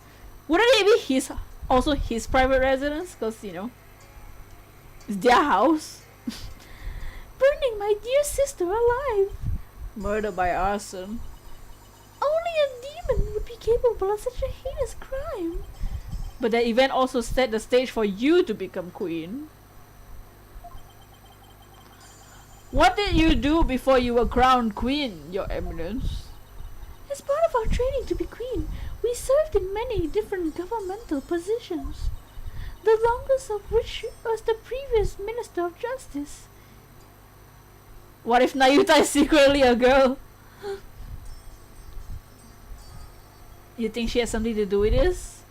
Wouldn't it be also his private residence? Because, you know, it's their house. Burning my dear sister alive. Murder by arson. Only a demon would be capable of such a heinous crime. But that event also set the stage for you to become queen. What did you do before you were crowned queen, your eminence? As part of our training to be queen, we served in many different governmental positions, the longest of which was the previous Minister of Justice. What if Nayuta is secretly a girl? You think she has something to do with this?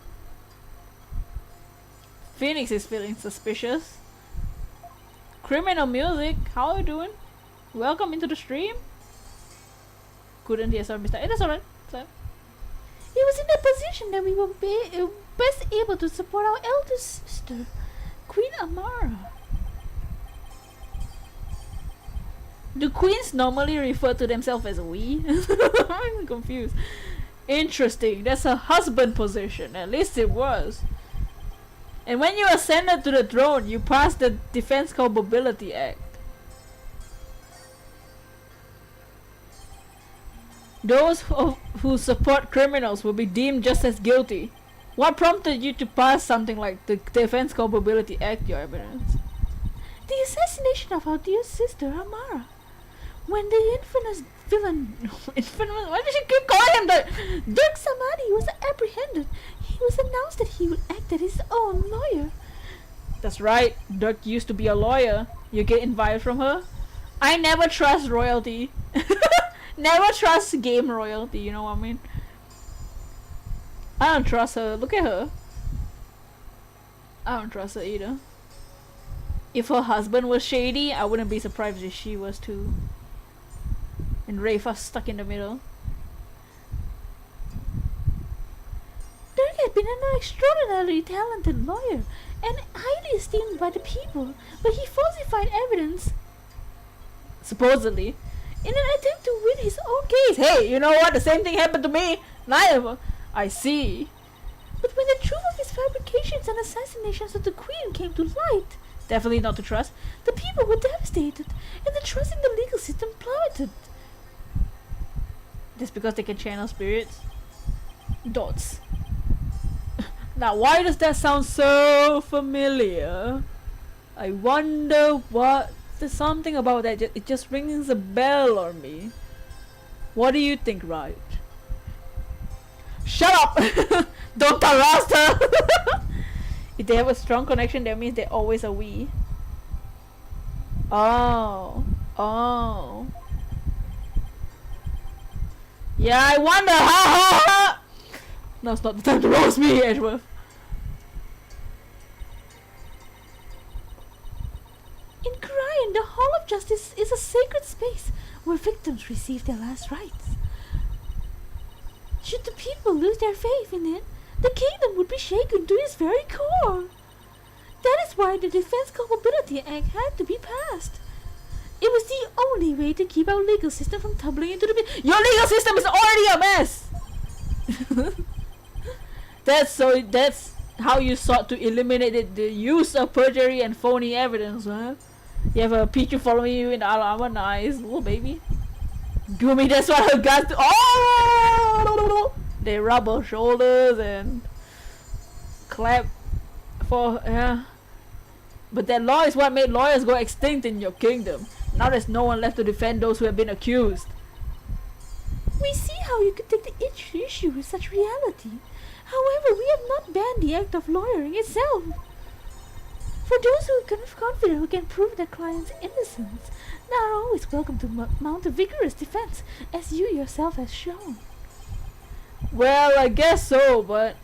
Phoenix is feeling suspicious. Criminal music, how are you doing? Welcome into the stream. Couldn't hear, sorry, Mr. That's alright. It was in that position that we were best able to support our eldest sister, Queen Amara. Do queens normally refer to themselves as we? I'm confused. Interesting, that's her husband position, at least it was. And when you ascended to the throne, you passed the Defense Culpability Act. Those who support criminals will be deemed just as guilty. What prompted you to pass something like the Defense Culpability Act, your evidence? The assassination of our dear sister Amara. When the infamous villain, why did you keep calling him that? Dirk Samadi was apprehended. He was announced that he would act as his own lawyer. That's right, Dirk used to be a lawyer. You get invited from her? I never trust royalty. Never trust game royalty, you know what I mean? I don't trust her. Look at her. I don't trust her either. If her husband was shady, I wouldn't be surprised if she was too. And Rafa stuck in the middle. Dirk had been an extraordinarily talented lawyer and highly esteemed by the people, but he falsified evidence, supposedly, in an attempt to win his own case. Hey, you know what? The same thing happened to me. Neither. I see. But when the truth of his fabrications and assassinations of the queen came to light, definitely not to trust, the people were devastated, and the trust in the legal system plummeted. Just because they can channel spirits? Dots. Now, why does that sound so familiar? I wonder what... There's something about that. It just rings a bell on me. What do you think, Wright? Shut up! Don't harass her! If they have a strong connection, that means they're always a we. Oh. Oh. Yeah, I wonder. Ha ha ha! No, it's not the time to roast me, Edgeworth. In Korean, the Hall of Justice is a sacred space where victims receive their last rites. Should the people lose their faith in it, the kingdom would be shaken to its very core. That is why the Defense Culpability Act had to be passed. It was the only way to keep our legal system from tumbling into the pit. Your legal system is already a mess! That's how you sought to eliminate the use of perjury and phony evidence, huh? You have a Pichu following you in the Alama, nice little baby. Gumi, that's what her guys do. Oh! They rub her shoulders and clap for But that law is what made lawyers go extinct in your kingdom. Now there's no one left to defend those who have been accused. We see how you could take the issue with such reality. However, we have not banned the act of lawyering itself. For those who are confident who can prove their client's innocence, they are always welcome to mount a vigorous defense, as you yourself has shown. Well, I guess so, but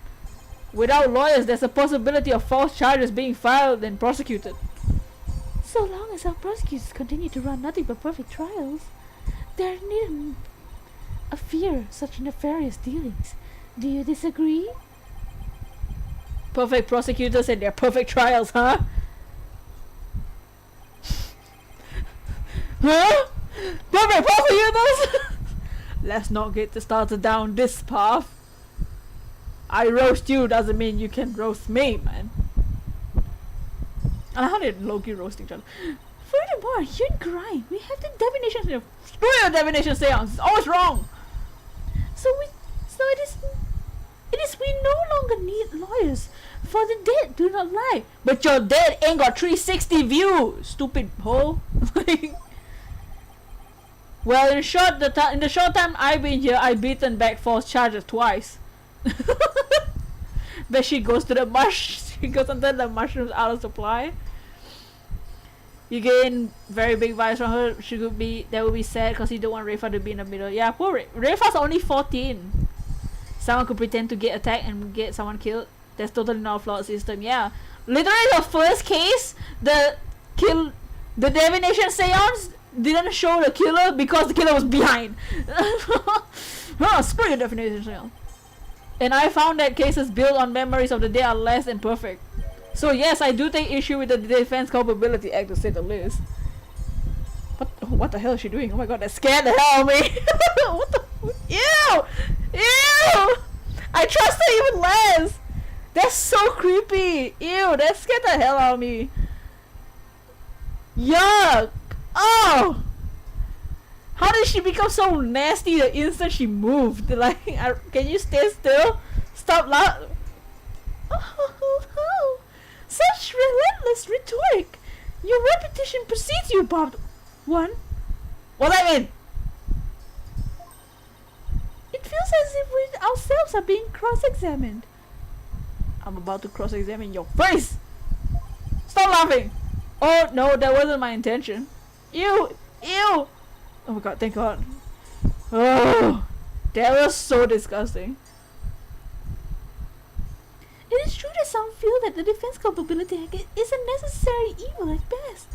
without lawyers, there's a possibility of false charges being filed and prosecuted. So long as our prosecutors continue to run nothing but perfect trials, there needn't fear such nefarious dealings. Do you disagree? Perfect prosecutors and their perfect trials, huh? Huh? Perfect prosecutors? Let's not get started down this path. I roast you doesn't mean you can roast me, man. I how did Loki roast each other? Furthermore, you and Grind, we have the divination. Screw your divination seance. It's always wrong. So it is we no longer need lawyers, for the dead do not lie. But your dead ain't got 360 views, stupid hoe. Well, in the short time I've been here, I've beaten back false charges twice. But she goes to the she goes until the mushrooms out of supply. You gain very big vibes from her. That would be sad because you don't want Refa to be in the middle. Yeah, poor Refa's only 14. Someone could pretend to get attacked and get someone killed. That's totally not a flawed system. Yeah, literally the first case, the divination seance didn't show the killer because the killer was behind. Oh, screw your divination seance. And I found that cases built on memories of the day are less than perfect. So yes, I do take issue with the Defense Culpability Act, to say the least. What the hell is she doing? Oh my god, that scared the hell out of me. What the? Ew! Ew! I trust her even less. That's so creepy. Ew, that scared the hell out of me. Yuck! Oh! How did she become so nasty the instant she moved? Like, can you stay still? Stop laughing. Oh, such relentless rhetoric. Your repetition precedes you, Bob. One. What I mean? It feels as if we ourselves are being cross-examined. I'm about to cross-examine your face. Stop laughing. Oh no, that wasn't my intention. Ew! Ew! Oh my god, thank god. Oh, that was so disgusting. It is true that some feel that the Defense Culpability Act is a necessary evil at best,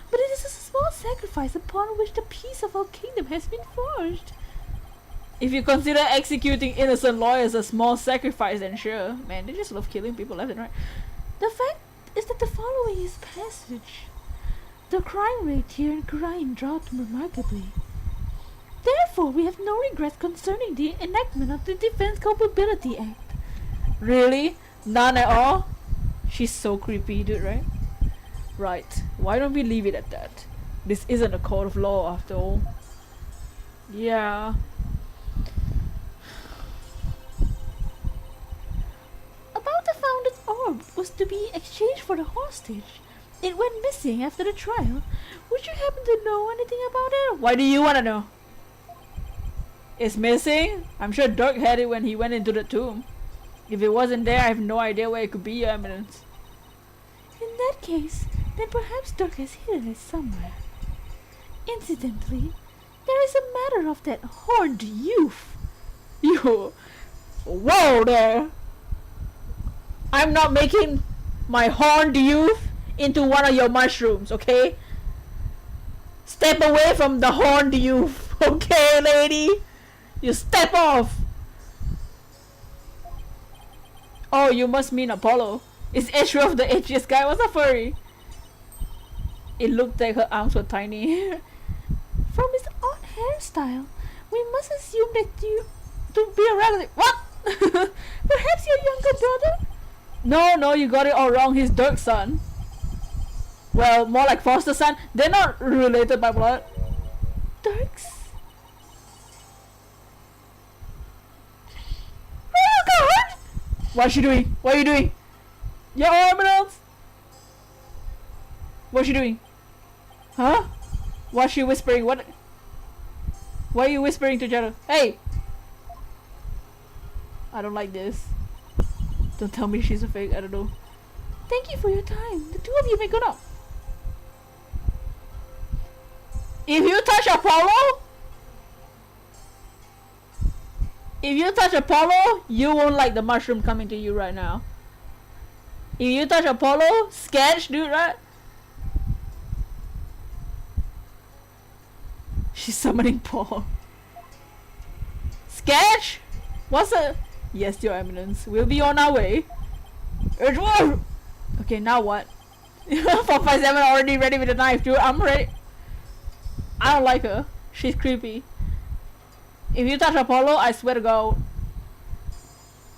but it is a small sacrifice upon which the peace of our kingdom has been forged. If you consider executing innocent lawyers a small sacrifice, then sure. Man, they just love killing people left and right. The fact is that the following is passage. The crime rate here in Grind dropped remarkably. Therefore, we have no regrets concerning the enactment of the Defense Culpability Act. Really? None at all? She's so creepy, dude, right? Right. Why don't we leave it at that? This isn't a court of law, after all. Yeah. About the Founder's orb was to be exchanged for the hostage. It went missing after the trial. Would you happen to know anything about it? Why do you want to know? It's missing? I'm sure Dirk had it when he went into the tomb. If it wasn't there, I have no idea where it could be, Your Eminence. In that case, then perhaps Dirk has hidden it somewhere. Incidentally, there is a matter of that horned youth. You... Whoa there! I'm not making my horned youth into one of your mushrooms, okay? Step away from the horned youth, okay, lady? You step off! Oh, you must mean Apollo. Is Ashraf the edgiest guy? What's a furry? It looked like her arms were tiny. From his odd hairstyle, we must assume that you to be a relative. What? Perhaps your younger brother? No, you got it all wrong. He's Dirk's son. Well, more like foster son. They're not related by blood. Dirk's? Oh god! What's she doing? What are you doing? Your Eminence? What's she doing? Huh? What's she whispering? What? Why are you whispering to each other? Hey! I don't like this. Don't tell me she's a fake. I don't know. Thank you for your time. The two of you may go now. If you touch Apollo, you won't like the mushroom coming to you right now. If you touch Apollo, sketch, dude, right? She's summoning Paul. Sketch? What's a... Yes, Your Eminence. We'll be on our way. It's war! Okay, now what? 457 already ready with a knife, dude. I'm ready. I don't like her. She's creepy. If you touch Apollo, I swear to God.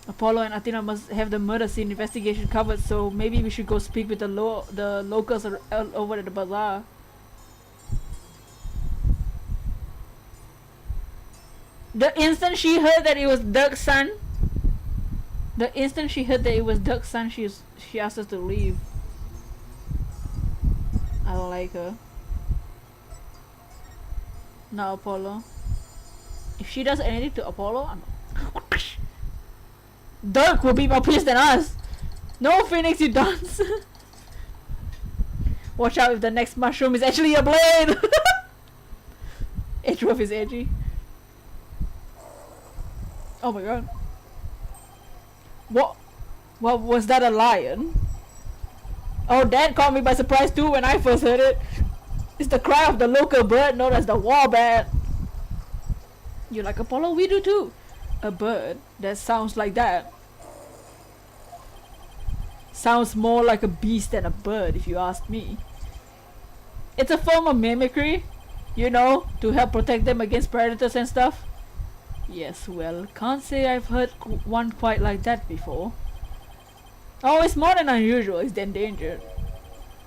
Apollo and Athena must have the murder scene investigation covered, so maybe we should go speak with the locals over at the bazaar. The instant she heard that it was Doug's son, she asked us to leave. I don't like her. No, Apollo. If she does anything to Apollo, I'm Doug will be more pissed than us. No, Phoenix, you dunce. Watch out if the next mushroom is actually a blade. Edgeworth is edgy. Oh my god. What was that, a lion? Oh, that caught me by surprise too when I first heard it. It's the cry of the local bird known as the warbird. You like Apollo? We do too. A bird that sounds like that. Sounds more like a beast than a bird if you ask me. It's a form of mimicry, you know, to help protect them against predators and stuff. Yes, well, can't say I've heard one quite like that before. Oh, it's more than unusual, it's endangered.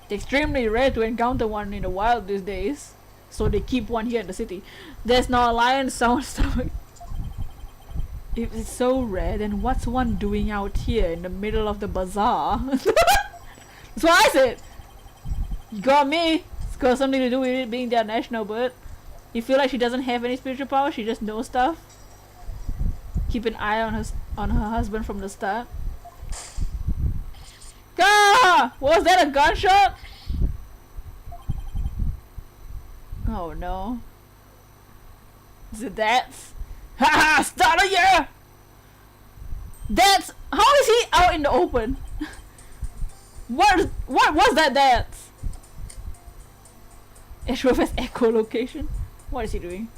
It's extremely rare to encounter one in the wild these days, so they keep one here in the city. There's no lion sound stomach. If it's so rare, then what's one doing out here in the middle of the bazaar? That's what I said! You got me! It's got something to do with it being their national bird. You feel like she doesn't have any spiritual power, she just knows stuff? Keep an eye on her husband from the start. Ah! Was that a gunshot? Oh no. Is it that? Haha! Starter, yeah! That's... How is he out in the open? What was that dance? Edgeworth has echolocation. What is he doing?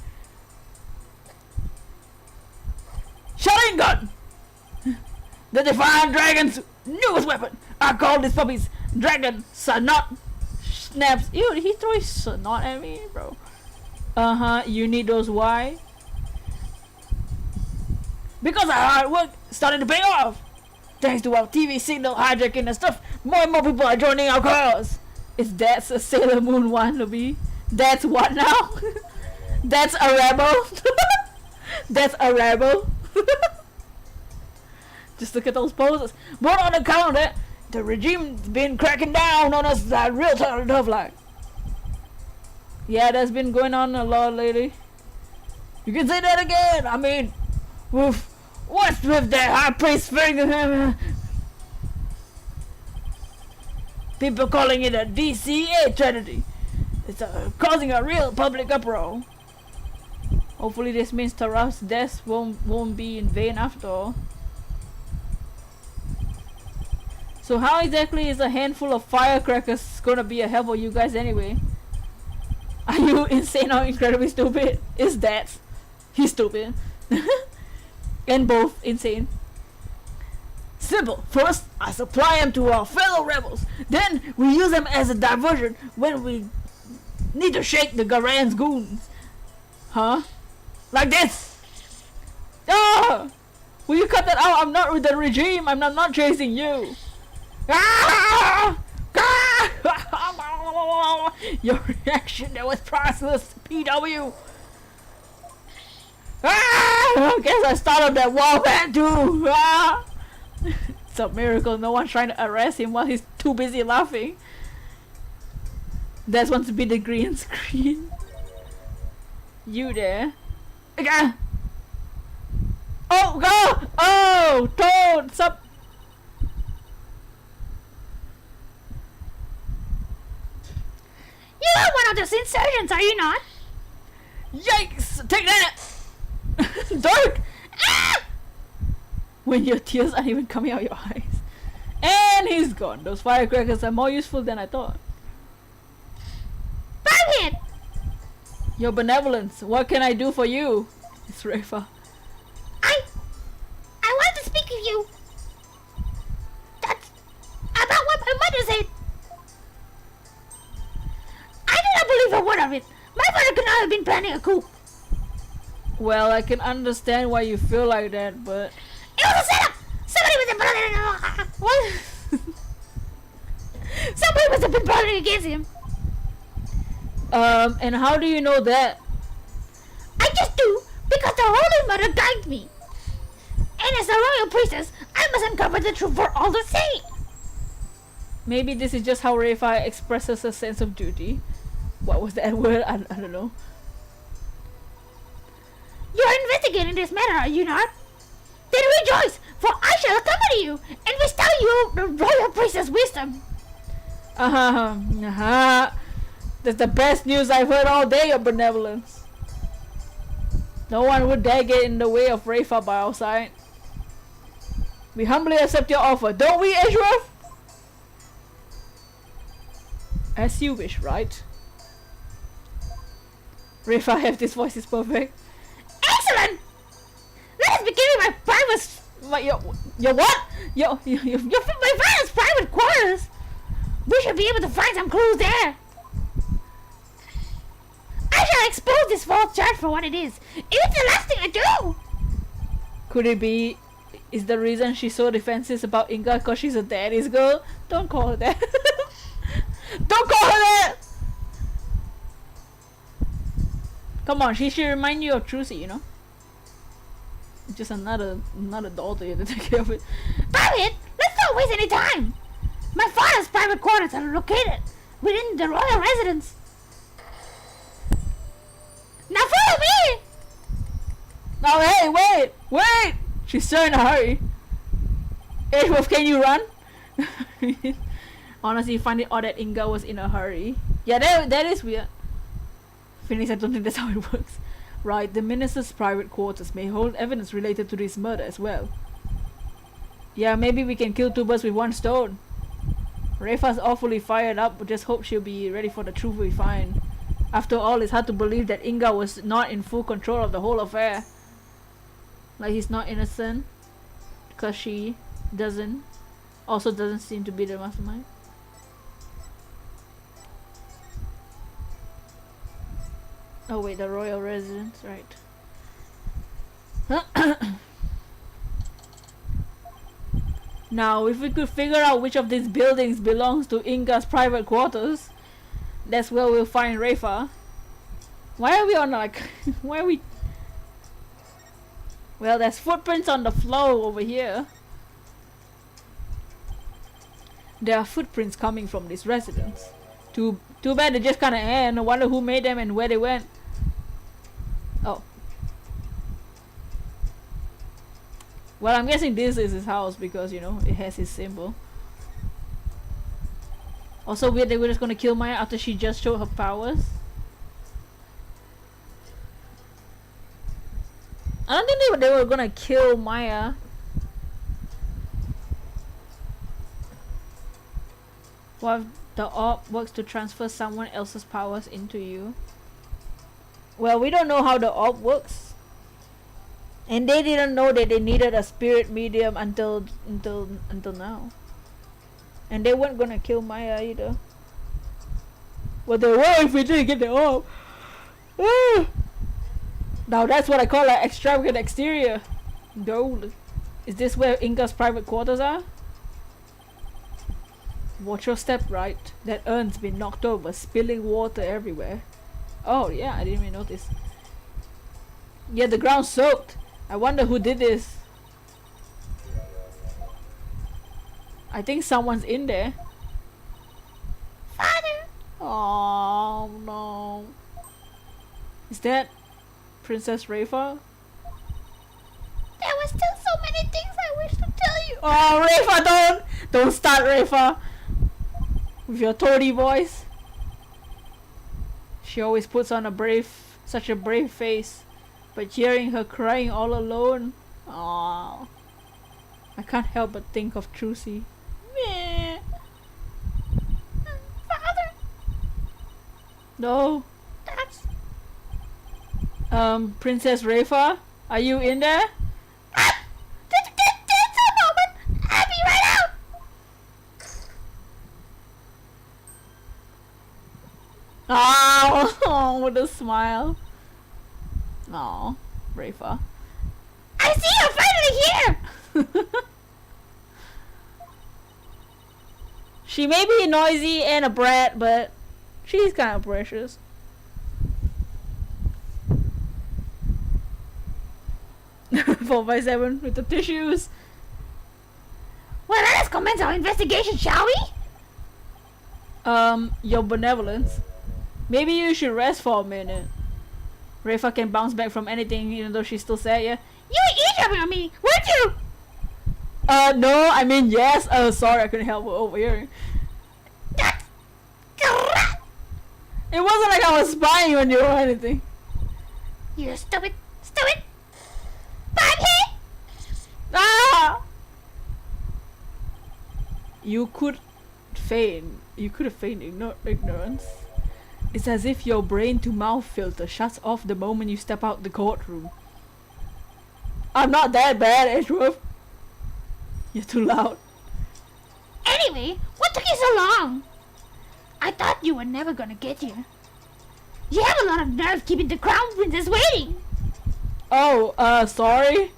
Shotting gun! The Defiant Dragon's newest weapon! I call these puppies Dragon Snot Snaps. Ew, did he throw his snot at me, bro? Uh-huh, you need those. Why? Because our hard work started to pay off! Thanks to our TV signal hijacking and stuff, more and more people are joining our cause! Is that a Sailor Moon wannabe? That's what now? That's a rebel? That's a rebel? Just look at those poses. But on account of that, the regime's been cracking down on us that real tough like. Yeah, that's been going on a lot lately. You can say that again. I mean, what's with that high priest thing? People calling it a DCA tragedy. It's causing a real public uproar. Hopefully this means Taraf's death won't be in vain after all. So how exactly is a handful of firecrackers gonna be a help for you guys anyway? Are you insane or incredibly stupid? Is that? He's stupid. And both insane. Simple. First, I supply them to our fellow rebels. Then, we use them as a diversion when we need to shake the Garan's goons. Huh? Like this! Ah! Will you cut that out? I'm not with the regime. I'm not chasing you. Ah! Ah! Your reaction, that was priceless, PW. Ah! I guess I started that warband too. Ah! It's a miracle no one's trying to arrest him while he's too busy laughing. That's wants to be the green screen. You there? Okay. Oh, go! Oh, Toad! Sup? You are one of those insurgents, are you not? Yikes! Take that! Dark! Ah! When your tears aren't even coming out your eyes. And he's gone. Those firecrackers are more useful than I thought. Burn it! Your benevolence, what can I do for you? It's Rafa. I want to speak with you. have been planning a coup. Well, I can understand why you feel like that, but... It was a setup! Somebody was plotting... What? Somebody must have been plotting against him. And how do you know that? I just do, because the Holy Mother guides me. And as a royal priestess, I must uncover the truth for all to see. Maybe this is just how Rayfa expresses a sense of duty. What was that word? I don't know. You are investigating this matter, are you not? Then rejoice, for I shall accompany you and bestow you the royal priestess wisdom. That's the best news I've heard all day, your benevolence. No one would dare get in the way of Rayfa by our side. We humbly accept your offer, don't we, Edgeworth? As you wish, right? Rayfa, have this voice is perfect. Excellent! Let us begin with my private... Your what? my father's private quarters! We should be able to find some clues there! I shall expose this false charge for what it is. It's the last thing I do! Could it be... Is the reason she's so defensive about Inga because she's a daddy's girl? Don't call her that. Don't call her that! Come on, she should remind you of Trucy, you know? Just another daughter you have to take care of it. Private! Let's not waste any time! My father's private quarters are located within the royal residence. Now follow me! No, hey, wait! She's so in a hurry. Hey, Wolf, can you run? Honestly, find it odd that Inga was in a hurry. Yeah, that is weird. Phoenix, I don't think that's how it works. Right, the minister's private quarters may hold evidence related to this murder as well. Yeah, maybe we can kill two birds with one stone. Rayfa's awfully fired up, but just hope she'll be ready for the truth we find. After all, it's hard to believe that Inga was not in full control of the whole affair. Like he's not innocent, because she also doesn't seem to be the mastermind. Oh wait, the royal residence, right. Now, if we could figure out which of these buildings belongs to Inga's private quarters, that's where we'll find Rayfa. Why are we on like... why are we... Well, there's footprints on the floor over here. There are footprints coming from this residence. Too bad they just kinda end. I wonder who made them and where they went. Oh. Well, I'm guessing this is his house because, you know, it has his symbol. Also weird they were just gonna kill Maya after she just showed her powers. I don't think they were gonna kill Maya. Well, the orb works to transfer someone else's powers into you. Well, we don't know how the orb works. And they didn't know that they needed a spirit medium until now. And they weren't gonna kill Maya either. Well, they were if we didn't get the orb. Now that's what I call an extravagant exterior. Gold. Is this where Inga's private quarters are? Watch your step, Wright. That urn's been knocked over, spilling water everywhere. Oh yeah, I didn't even notice. Yeah, the ground's soaked. I wonder who did this. I think someone's in there. Father! Oh no. Is that Princess Rayfa? There were still so many things I wish to tell you. Oh, Rayfa, don't start, Rayfa. With your toady voice. She always puts on such a brave face, but hearing her crying all alone, oh, I can't help but think of Trucy. Meh. Father. No. That's... Princess Rayfa, are you in there? Just a moment. I'll be right out. Oh, oh along with a smile. Aw, Rafa. I see you're finally here! She may be noisy and a brat, but she's kind of precious. 4x7 with the tissues. Well, let us commence our investigation, shall we? Your benevolence. Maybe you should rest for a minute. Rafa can bounce back from anything, even though she's still sad, yeah? You were eavesdropping on me, weren't you? No, I mean yes. Sorry, I couldn't help overhearing. It wasn't like I was spying on you or anything. You stupid, stupid bughead! Ah! You could have feigned ignorance. It's as if your brain-to-mouth filter shuts off the moment you step out the courtroom. I'm not that bad, Edgeworth. You're too loud. Anyway, what took you so long? I thought you were never gonna get here. You have a lot of nerve keeping the crown princess waiting. Oh, sorry.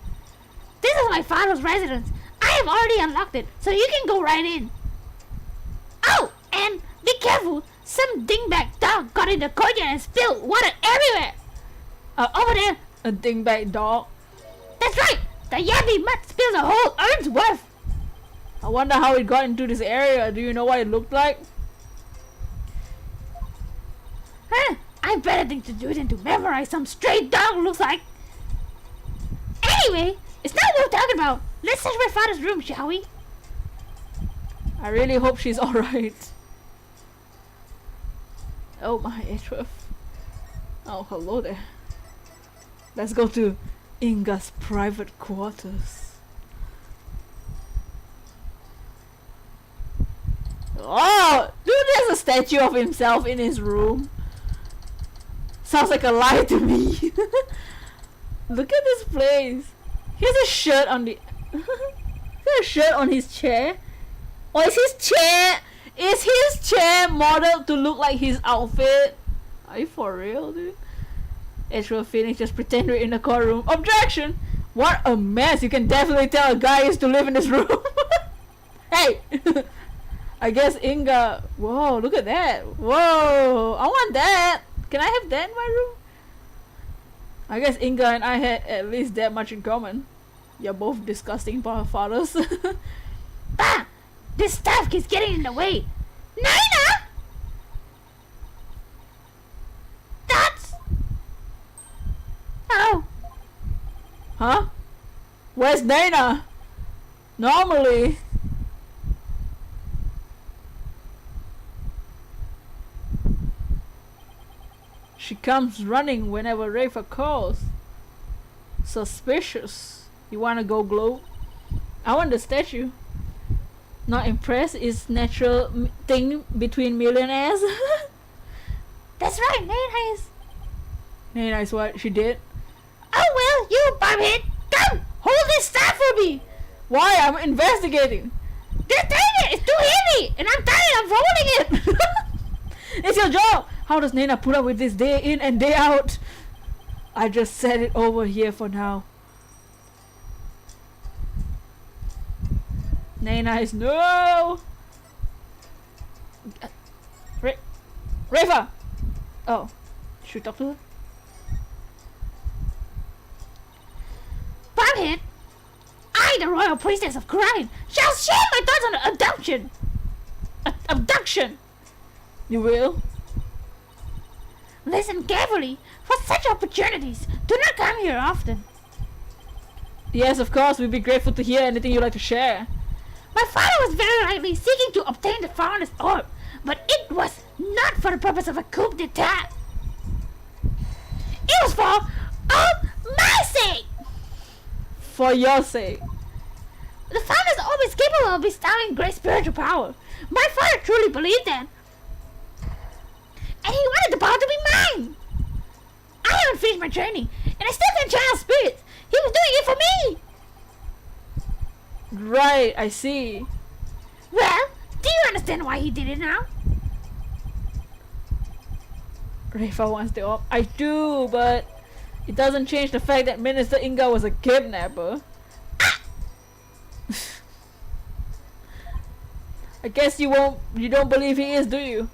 This is my father's residence. I have already unlocked it, so you can go right in. Oh, and be careful. Some dingbat dog got in the courtyard and spilled water everywhere. Over there. A dingbat dog. That's right. The yappy mud spills a whole earth's worth. I wonder how it got into this area. Do you know what it looked like? Huh? I've better things to do than to memorize some stray dog looks like. Anyway, it's not worth talking about. Let's search my father's room, shall we? I really hope she's alright. Oh my, Edgeworth. Oh, hello there. Let's go to Inga's private quarters. Oh! Dude, there's a statue of himself in his room. Sounds like a lie to me. Look at this place. He has a shirt on the... He has a shirt on his chair. Or is his chair modeled to look like his outfit? Are you for real, dude? Edgeworth Phoenix just pretend we're in the courtroom. Objection! What a mess. You can definitely tell a guy used to live in this room. Hey! I guess Inga... Whoa, look at that. Whoa, I want that. Can I have that in my room? I guess Inga and I had at least that much in common. You're both disgusting fathers. Bah! This stuff keeps getting in the way. Naina! That's... Oh. Huh? Where's Naina? Normally... She comes running whenever Rafa calls. Suspicious. You wanna go glow? I want the statue. Not impressed? It's natural thing between millionaires. That's right, Naina is... Naina is what she did. Oh well, you bumhead! Come! Hold this staff for me! Why? I'm investigating. Just take it! It's too heavy! And I'm tired of holding it! It's your job! How does Naina put up with this day in and day out? I just set it over here for now. Naina is no. Rafa. Oh, should we talk to her? Bumhead! I, the royal priestess of crime, shall share my thoughts on the abduction. Abduction. You will? Listen carefully, for such opportunities do not come here often. Yes, of course. We'd be grateful to hear anything you'd like to share. My father was very likely seeking to obtain the founder's orb, but it was not for the purpose of a coup d'etat. It was for my sake. For your sake. The founder's orb is capable of bestowing great spiritual power. My father truly believed that. And he wanted the power to be mine. I haven't finished my training, and I still can channel spirits. He was doing it for me. Right, I see. Well, do you understand why he did it now? Rafa wants the op. I do, but it doesn't change the fact that Minister Inga was a kidnapper. I guess you don't believe he is, do you?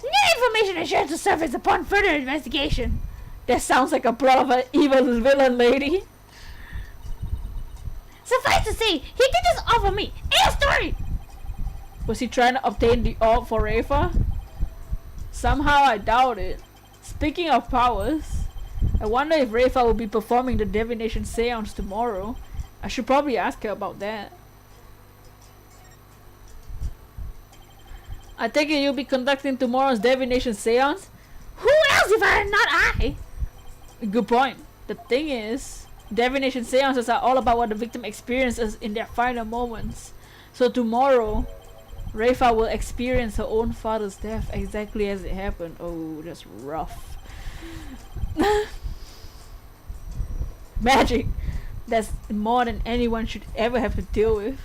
New information is sure to surface upon further investigation. That sounds like a plot of an evil villain lady. Suffice to say, he did this all for me. End of story! Was he trying to obtain the orb for Rafa? Somehow I doubt it. Speaking of powers, I wonder if Rafa will be performing the divination seance tomorrow. I should probably ask her about that. I take it you'll be conducting tomorrow's divination seance? Who else if I not I? Good point. The thing is, divination seances are all about what the victim experiences in their final moments. So tomorrow, Rafa will experience her own father's death exactly as it happened. Oh, that's rough. Magic! That's more than anyone should ever have to deal with.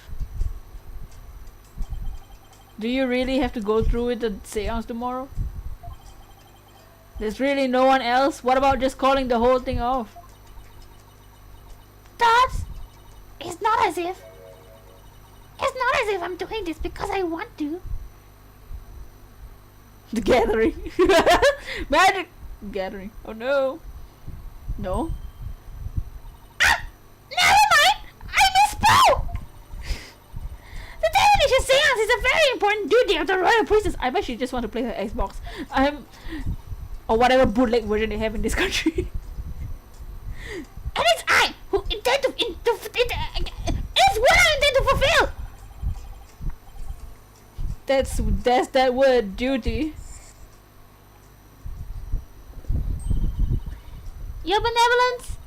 Do you really have to go through with the seance tomorrow? There's really no one else? What about just calling the whole thing off? Thoughts? It's not as if I'm doing this because I want to. The gathering. Magic gathering. Oh no. No. Ah! Never mind! I misspoke! The divination seance is a very important duty of the royal priestess. I bet she just want to play her Xbox. Or whatever bootleg version they have in this country. And it's I who intend to it's what I intend to fulfill. That's that word, duty. Your benevolence,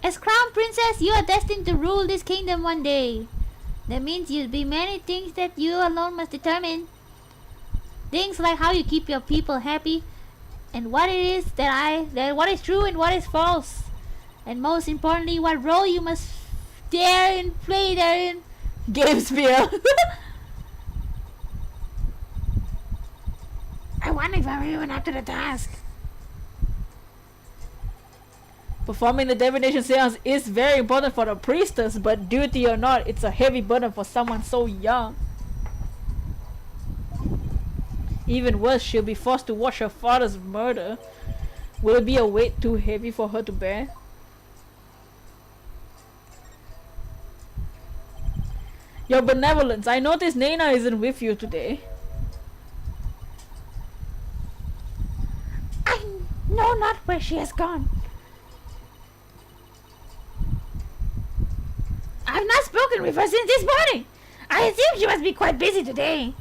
as crown princess, you are destined to rule this kingdom one day. That means you'll be many things that you alone must determine. Things like how you keep your people happy, and what it is that what is true and what is false, and most importantly, what role you must dare and play therein. Gamesphere. I wonder if I'm even up to the task. Performing the divination seance is very important for the priestess, but duty or not, it's a heavy burden for someone so young. Even worse, she'll be forced to watch her father's murder. Will it be a weight too heavy for her to bear? Your benevolence, I notice Naina isn't with you today. I know not where she has gone. I've not spoken with her since this morning. I assume she must be quite busy today.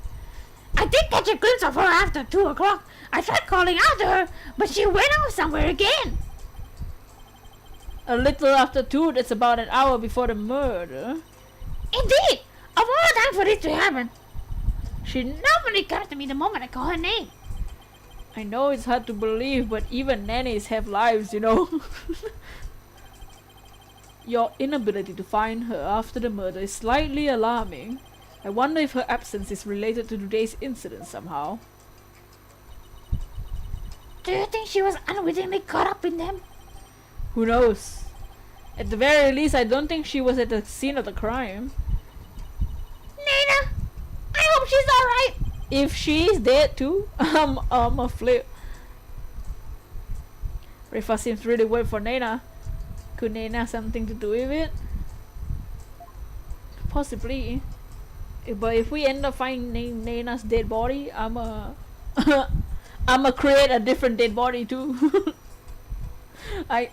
I did catch a glimpse of her after 2 o'clock. I tried calling after her, but she went off somewhere again. A little after 2, that's about an hour before the murder. Indeed! Of all time for this to happen. She normally comes to me the moment I call her name. I know it's hard to believe, but even nannies have lives, you know. Your inability to find her after the murder is slightly alarming. I wonder if her absence is related to today's incident somehow. Do you think she was unwittingly caught up in them? Who knows? At the very least, I don't think she was at the scene of the crime. Nina! I hope she's alright! If she's dead too, I'm a flip. Rifa seems really worried for Nina. Could Nina have something to do with it? Possibly. But if we end up finding Nina's dead body, I'ma create a different dead body too. I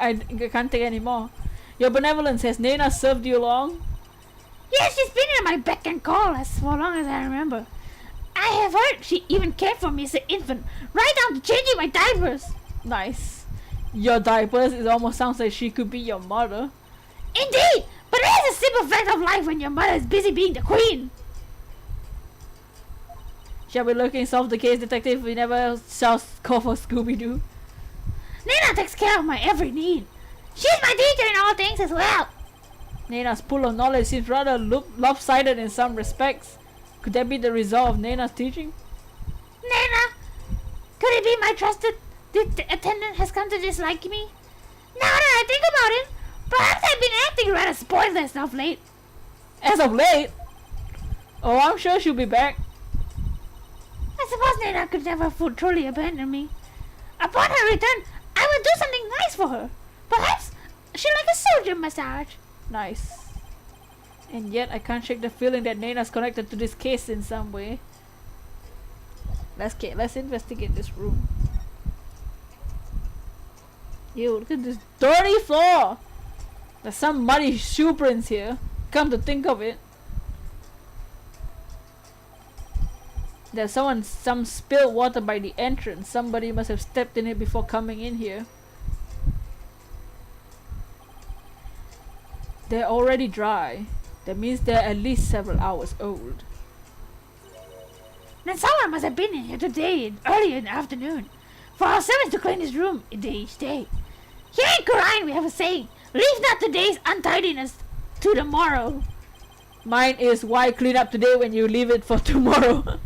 can't take anymore. Your benevolence, has Nina served you long? Yes, she's been at my beck and call as for long as I remember. I have heard she even cared for me as an infant, right down to changing my diapers. Nice. Your diapers, it almost sounds like she could be your mother. Indeed, but it is a simple fact of life when your mother is busy being the queen. Shall we look and solve the case, detective? We never shall call for Scooby-Doo. Nina takes care of my every need. She's my teacher in all things as well. Nina's pool of knowledge seems rather lopsided in some respects. Could that be the result of Nina's teaching? Nana, could it be my trusted attendant has come to dislike me? Now that I think about it, perhaps I've been acting rather spoiled of late. As of late? Oh, I'm sure she'll be back. I suppose Nana could never truly abandon me. Upon her return, I will do something nice for her. Perhaps she'll like a soldier massage. Nice. And yet I can't shake the feeling that Nana's connected to this case in some way. Let's investigate this room. Ew, look at this dirty floor! There's some muddy shoe prints here. Come to think of it. There's some spilled water by the entrance. Somebody must have stepped in it before coming in here. They're already dry. That means they're at least several hours old. Then someone must have been in here today, earlier in the afternoon, for our servants to clean this room each day. Here in Quran we have a saying, leave not today's untidiness to tomorrow. Mine is, why clean up today when you leave it for tomorrow?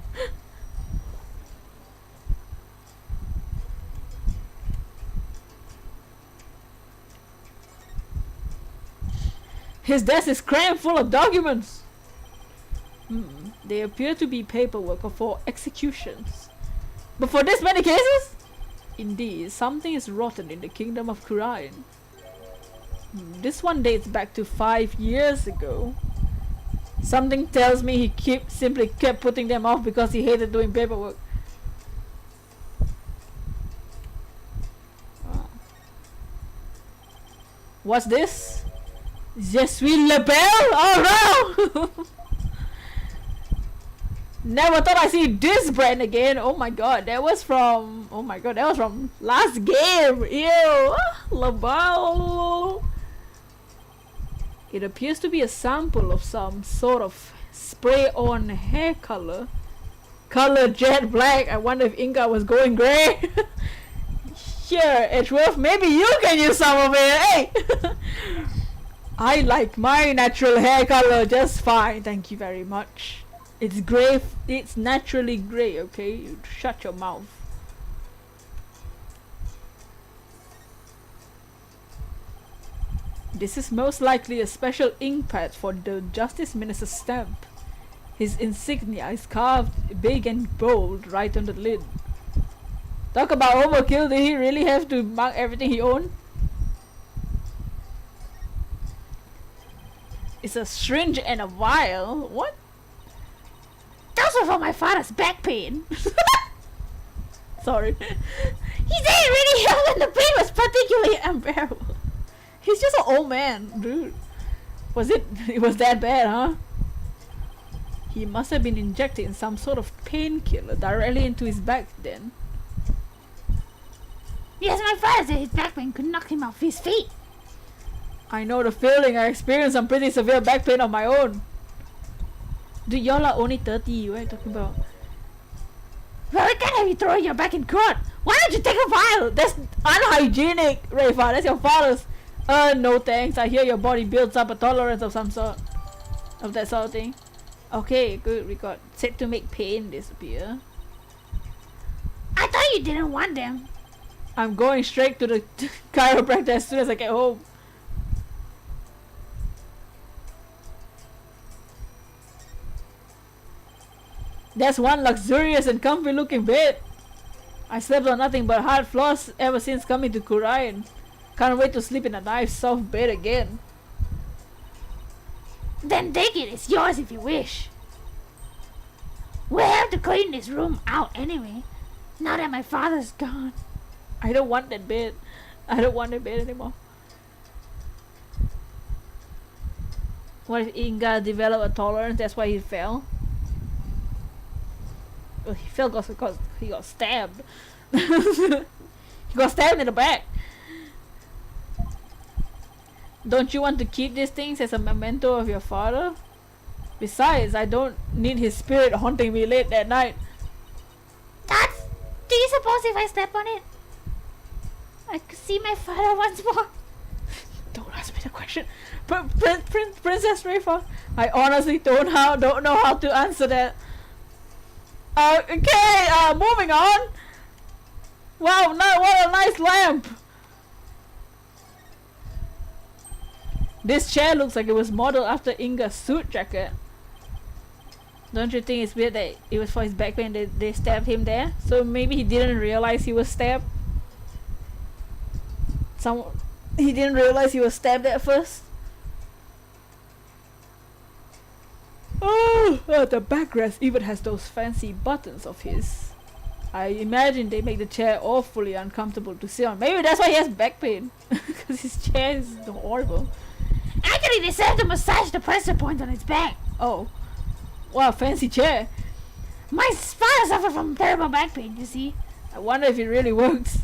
His desk is crammed full of documents. They appear to be paperwork for executions. But for this many cases? Indeed, something is rotten in the kingdom of Quran. This one dates back to 5 years ago. Something tells me he simply kept putting them off because he hated doing paperwork. What's this? Je suis le belle? Oh no! Never thought I'd see this brand again. Oh my god, that was from... Oh my god, that was from last game. Ew! Labelle! It appears to be a sample of some sort of spray-on hair color. Color jet black. I wonder if Inga was going grey. Here, Edgeworth, maybe you can use some of it. Hey! I like my natural hair color just fine. Thank you very much. It's grey. It's naturally grey, okay? You shut your mouth. This is most likely a special ink pad for the Justice Minister's stamp. His insignia is carved big and bold right on the lid. Talk about overkill, did he really have to mark everything he owned? It's a syringe and a vial. What? Those were for my father's back pain. Sorry. He said it really helped when the pain was particularly unbearable. He's just an old man, dude. It was that bad, huh? He must have been injecting some sort of painkiller directly into his back then. Yes, my father said his back pain could knock him off his feet. I know the feeling. I experienced some pretty severe back pain of my own. Dude, y'all are only 30. What are you talking about? Well, we can't have you throwing your back in court. Why don't you take a vial? That's unhygienic, Rayfa. That's your father's. No thanks. I hear your body builds up a tolerance of some sort. Of that sort of thing. Okay, good. We got set to make pain disappear. I thought you didn't want them. I'm going straight to the chiropractor as soon as I get home. That's one luxurious and comfy looking bed. I slept on nothing but hard floors ever since coming to Kurian. Can't wait to sleep in a nice soft bed again. Then take it. It's yours if you wish. We'll have to clean this room out anyway. Now that my father's gone. I don't want that bed. I don't want that bed anymore. What if Inga developed a tolerance? That's why he fell. Well, he fell because he got stabbed. He got stabbed in the back. Don't you want to keep these things as a memento of your father? Besides, I don't need his spirit haunting me late at night. Dad, do you suppose if I step on it, I could see my father once more? Don't ask me the question. Princess Rayfa, I honestly don't know how to answer that. Okay, moving on. Wow, what a nice lamp. This chair looks like it was modeled after Inga's suit jacket. Don't you think it's weird that it was for his back pain they stabbed him there? So maybe he didn't realize he was stabbed? He didn't realize he was stabbed at first? Oh, the backrest even has those fancy buttons of his. I imagine they make the chair awfully uncomfortable to sit on. Maybe that's why he has back pain. Because his chair is horrible. Actually, they said to massage the pressure point on his back. Oh. Wow, fancy chair. My father suffered from terrible back pain, you see. I wonder if it really works.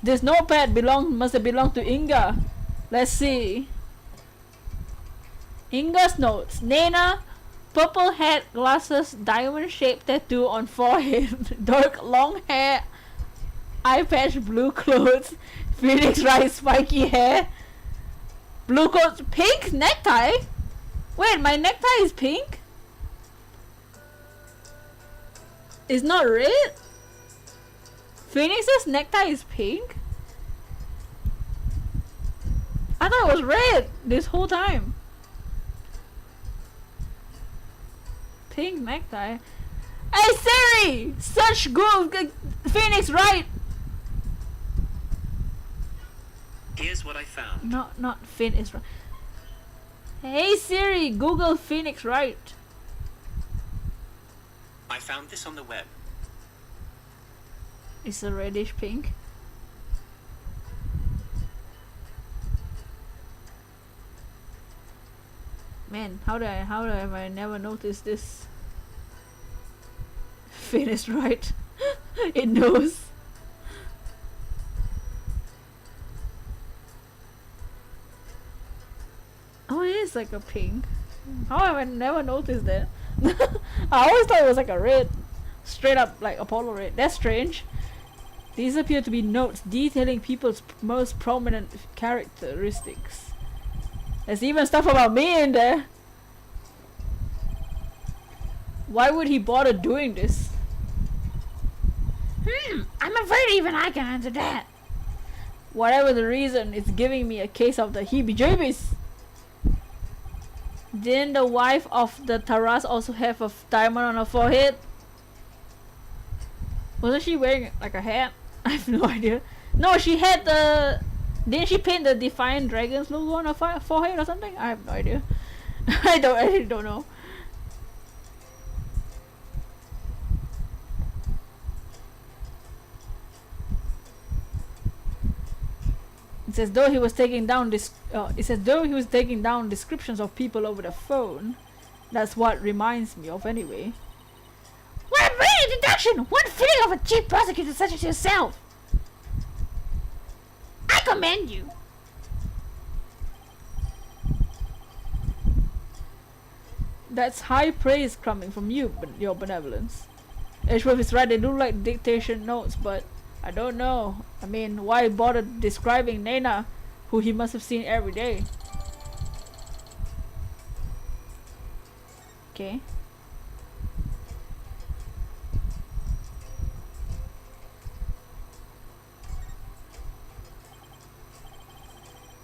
This notepad must have belonged to Inga. Let's see. Inga's notes. Nena, purple hat, glasses, diamond-shaped tattoo on forehead, dark long hair, eye patch, blue clothes, Phoenix Wright, spiky hair, blue coat, pink necktie. Wait, my necktie is pink? It's not red? Phoenix's necktie is pink? I thought it was red this whole time. Pink necktie. Hey Siri! Search Google Phoenix Wright! Here's what I found. Not Phoenix Wright. Hey Siri, Google Phoenix Wright. I found this on the web. It's a reddish pink. Man, how have I never noticed this? Phoenix Wright. It knows. Oh, it is like a pink. How have I never noticed that? I always thought it was like a red. Straight up like Apollo red. That's strange. These appear to be notes detailing people's most prominent characteristics. There's even stuff about me in there. Why would he bother doing this? I'm afraid even I can answer that. Whatever the reason, it's giving me a case of the heebie-jeebies. Didn't the wife of the Taras also have a diamond on her forehead? Wasn't she wearing like a hat? I have no idea. No, she had the... Didn't she paint the Defiant Dragons logo on her forehead or something? I have no idea. I really don't know. It says though he was taking down descriptions of people over the phone. That's what reminds me of anyway. What a brilliant deduction! What feeling of a chief prosecutor such as yourself! I commend you. That's high praise coming from you, your benevolence. Edgeworth is right, they do like dictation notes, but I don't know. I mean, why bother describing Nena, who he must have seen every day? Okay.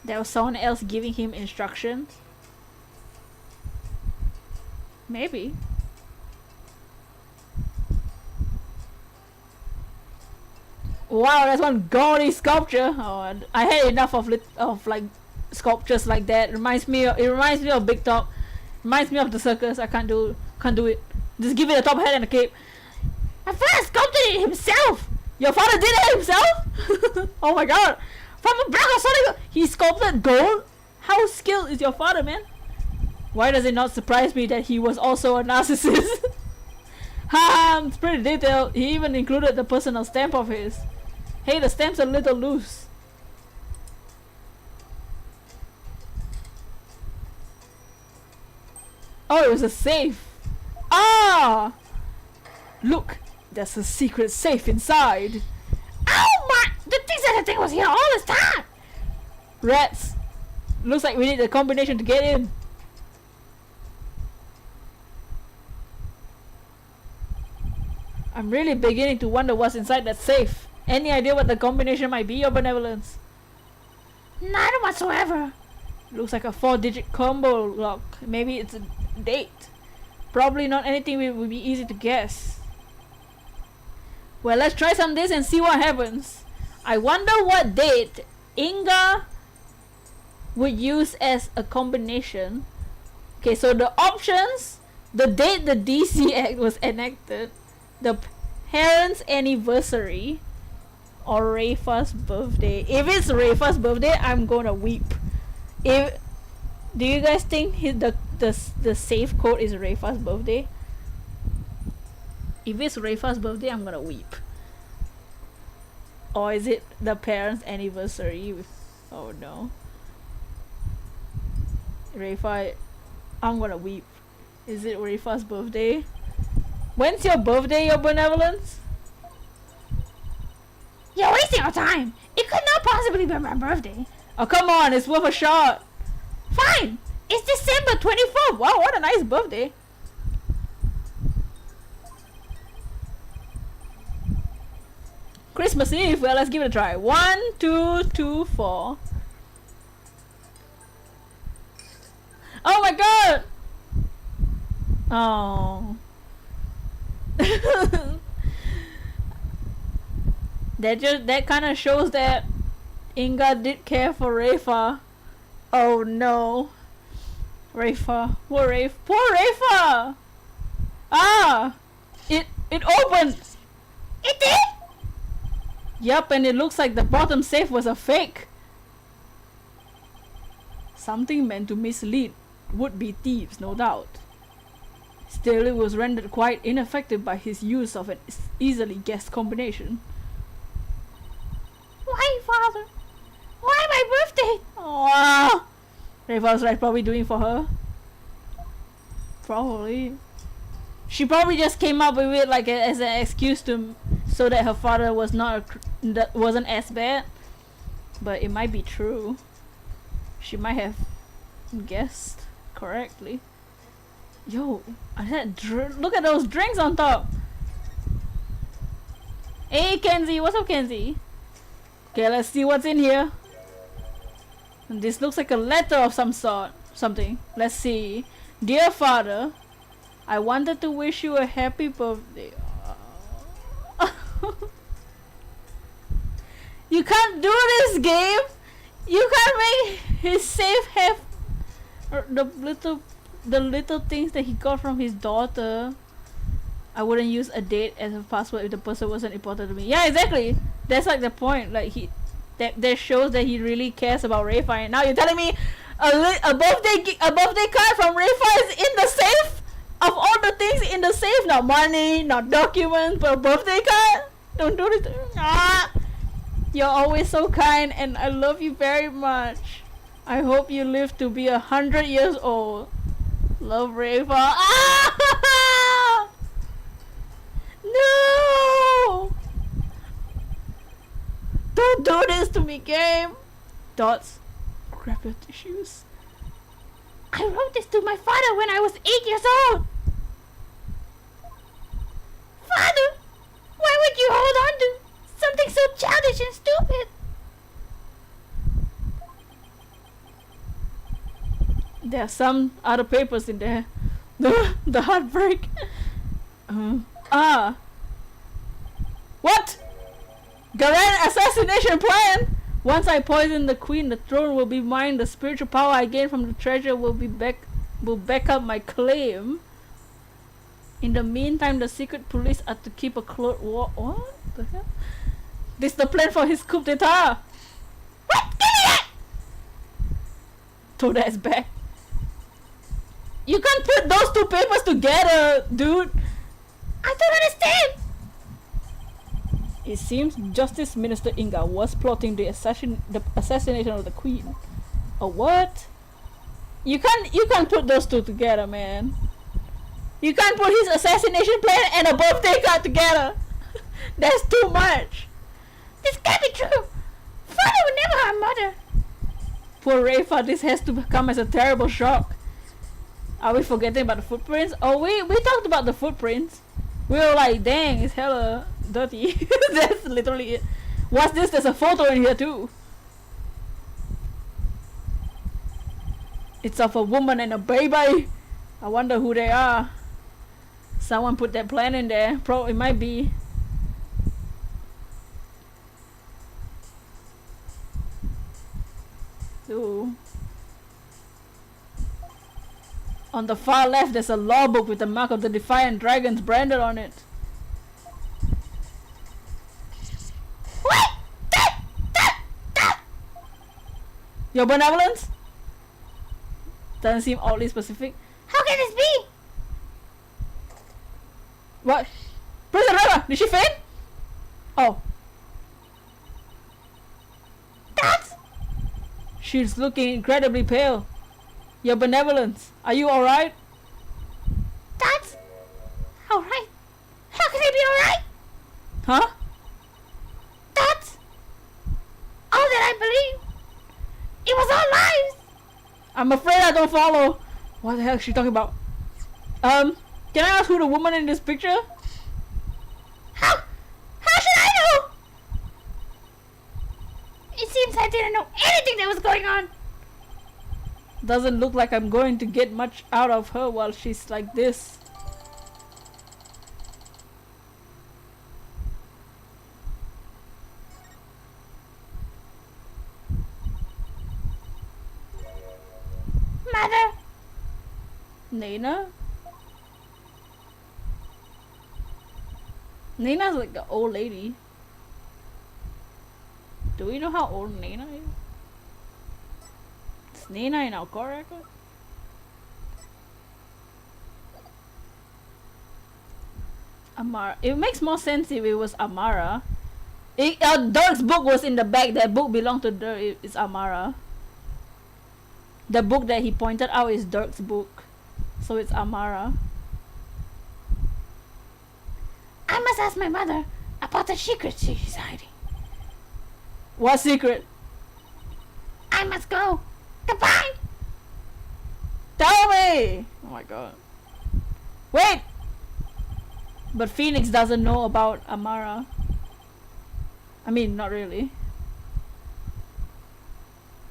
There was someone else giving him instructions. Maybe. Wow, that's one gaudy sculpture. Oh, I had enough of like sculptures like that. It reminds me of Big Top. Reminds me of the circus. I can't do it. Just give it a top hat and a cape. My father sculpted it himself. Your father did it himself? Oh my god. From a block of solid. He sculpted gold? How skilled is your father, man? Why does it not surprise me that he was also a narcissist? Ha! It's pretty detailed. He even included the personal stamp of his. Hey, the stamp's a little loose. Oh, it was a safe. Ah! Look, there's a secret safe inside. Oh my! The thing said the thing was here all this time! Rats. Looks like we need a combination to get in. I'm really beginning to wonder what's inside that safe. Any idea what the combination might be, Your Benevolence? None whatsoever. Looks like a 4-digit combo lock. Maybe it's a date. Probably not anything would be easy to guess. Well, let's try some of this and see what happens. I wonder what date Inga would use as a combination. Okay, so the options, the date the DC Act was enacted, the parents' anniversary, or Rayfa's birthday. If it's Rayfa's birthday, I'm gonna weep. If do you guys think the safe code is Rayfa's birthday? If it's Rayfa's birthday, I'm gonna weep. Or is it the parents' anniversary? Oh no. Rayfa, I'm gonna weep. Is it Rayfa's birthday? When's your birthday, Your Benevolence? You're wasting our time. It could not possibly be my birthday. Oh come on, it's worth a shot. Fine. It's December 24th. Wow, what a nice birthday. Christmas Eve. Well, let's give it a try. 1, 2, 2, 4. Oh my god! Oh. that kind of shows that Inga did care for Rayfa. Oh no. Rayfa. Poor Rayfa! Ah! It opened! It did? Yup, and it looks like the bottom safe was a fake. Something meant to mislead would-be thieves, no doubt. Still, it was rendered quite ineffective by his use of an easily guessed combination. Why, Father? Why my birthday? Oh, Rayfa was like probably doing it for her. Probably. She probably just came up with it like as an excuse to so that her father was wasn't as bad. But it might be true. She might have guessed correctly. Yo, look at those drinks on top. Hey Kenzie, what's up Kenzie? Okay, let's see what's in here. And this looks like a letter of some sort. Something. Let's see. Dear Father, I wanted to wish you a happy birthday. You can't do this game. You can't make his safe have the little things that he got from his daughter. I wouldn't use a date as a password if the person wasn't important to me. Yeah, exactly. That's like the point. Like that shows that he really cares about Rayfa. And now you're telling me a birthday card from Rayfa is in the safe? Of all the things in the safe, not money, not documents, but a birthday card? Don't do this. Ah! You're always so kind and I love you very much. I hope you live to be 100 years old. Love, Rayfa. Ah! No! Don't do this to me, game. Dots, grab your tissues. I wrote this to my father when I was 8 years old. Father, why would you hold on to something so childish and stupid? There are some other papers in there. The heartbreak. What? Grand assassination plan? Once I poison the queen, the throne will be mine. The spiritual power I gain from the treasure will back up my claim. In the meantime, the secret police are to keep a close what the hell? This is the plan for his coup d'etat. What? Give me that! Throw that back. You can't put those two papers together, dude. I don't understand. It seems Justice Minister Inga was plotting the assassination of the queen. A what? You can't put those two together, man. You can't put his assassination plan and a birthday card together. That's too much. This can't be true. Father would never harm mother. Poor Rayfa, this has to come as a terrible shock. Are we forgetting about the footprints? Oh, we talked about the footprints. We were like, dang, it's hella dirty. That's literally it. What's this? There's a photo in here too. It's of a woman and a baby. I wonder who they are. Someone put that plan in there. It might be. Ooh. On the far left, there's a law book with the mark of the Defiant Dragons branded on it. What? Your benevolence? Doesn't seem oddly specific. How can this be? What? Prison River! Did she faint? Oh. That's... She's looking incredibly pale. Your benevolence. Are you alright? That's... Alright. How can I be alright? Huh? That's... all that I believe. It was all lies. I'm afraid I don't follow. What the hell is she talking about? Can I ask who the woman in this picture? How should I know? It seems I didn't know anything that was going on. Doesn't look like I'm going to get much out of her while she's like this. Mother. Nina? Nina's like an old lady. Do we know how old Nina is? Is Nina in our core record? Amara. It makes more sense if it was Amara. Dirk's book was in the back. That book belonged to Dirk. It's Amara. The book that he pointed out is Dirk's book. So it's Amara. I must ask my mother about the secret she's hiding. What secret? I must go. Goodbye. Tell me! Oh my god. Wait! But Phoenix doesn't know about Amara. I mean, not really.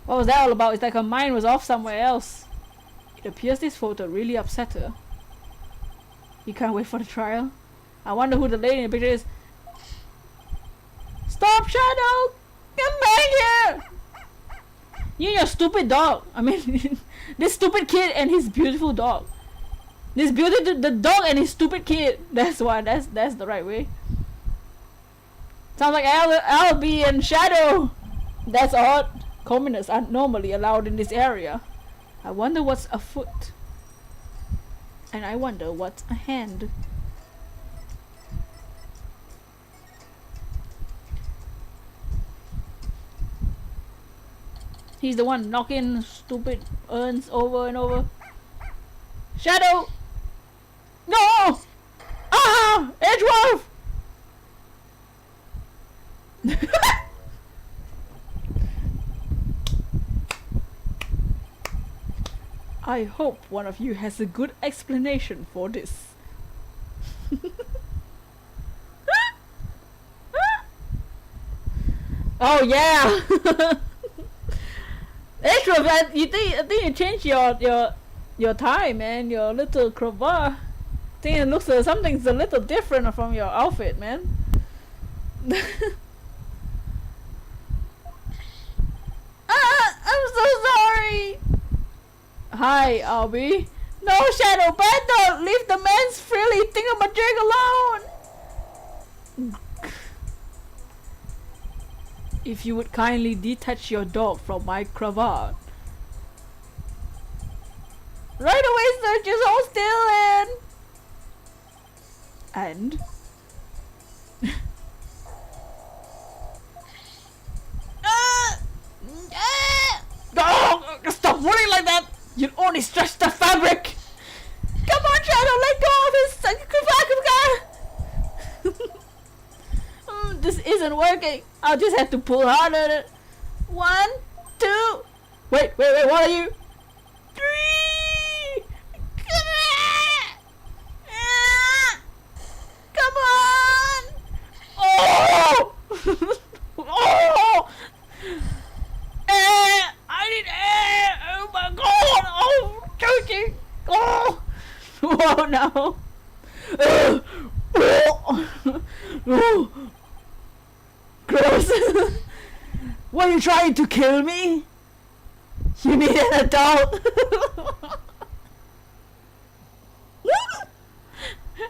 What was that all about? It's like her mind was off somewhere else. It appears this photo really upset her. You can't wait for the trial? I wonder who the lady in the picture is. Stop, Shadow! Come back here! You and your stupid dog. I mean, this stupid kid and his beautiful dog. The dog and his stupid kid. That's why. That's the right way. Sounds like Albie and Shadow. That's odd. Commoners aren't normally allowed in this area. I wonder what's afoot. And I wonder what's a hand. He's the one knocking stupid urns over and over. Shadow! No! Ah! Edgeworth! I hope one of you has a good explanation for this. Oh yeah! Edgeworth, I think you changed your tie, man. Your little cravat. I think it looks something's a little different from your outfit, man. I'm so sorry. Hi, Albie. No, Shadow, bad dog. Leave the man's frilly thingamajig alone. If you would kindly detach your dog from my cravat. Right away, sir. Just hold still and oh, stop worrying like that. You'll only stretch the fabric. Come on, Shadow. Let go of his this isn't working. I'll just have to pull harder. 1, 2. Wait. What are you? 3. Oh! Air! I need air! Oh my god! Oh, choking! Oh! Whoa, no! Oh. Gross! Were you trying to kill me? You need an adult!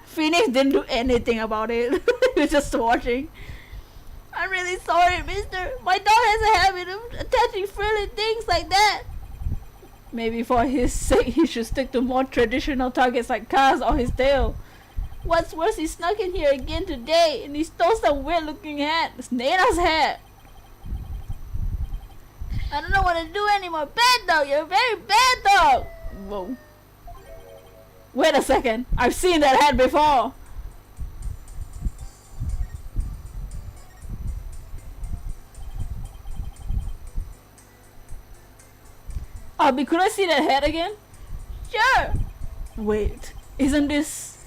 Phoenix didn't do anything about it. He was just watching. I'm really sorry, mister. My dog has a habit of attaching frilly things like that. Maybe for his sake, he should stick to more traditional targets like cars or his tail. What's worse, he snuck in here again today and he stole some weird looking hat. It's Nana's hat. I don't know what to do anymore. Bad dog, you're a very bad dog. Whoa. Wait a second. I've seen that hat before. Abby, could I see that hat again? Sure. Wait, isn't this...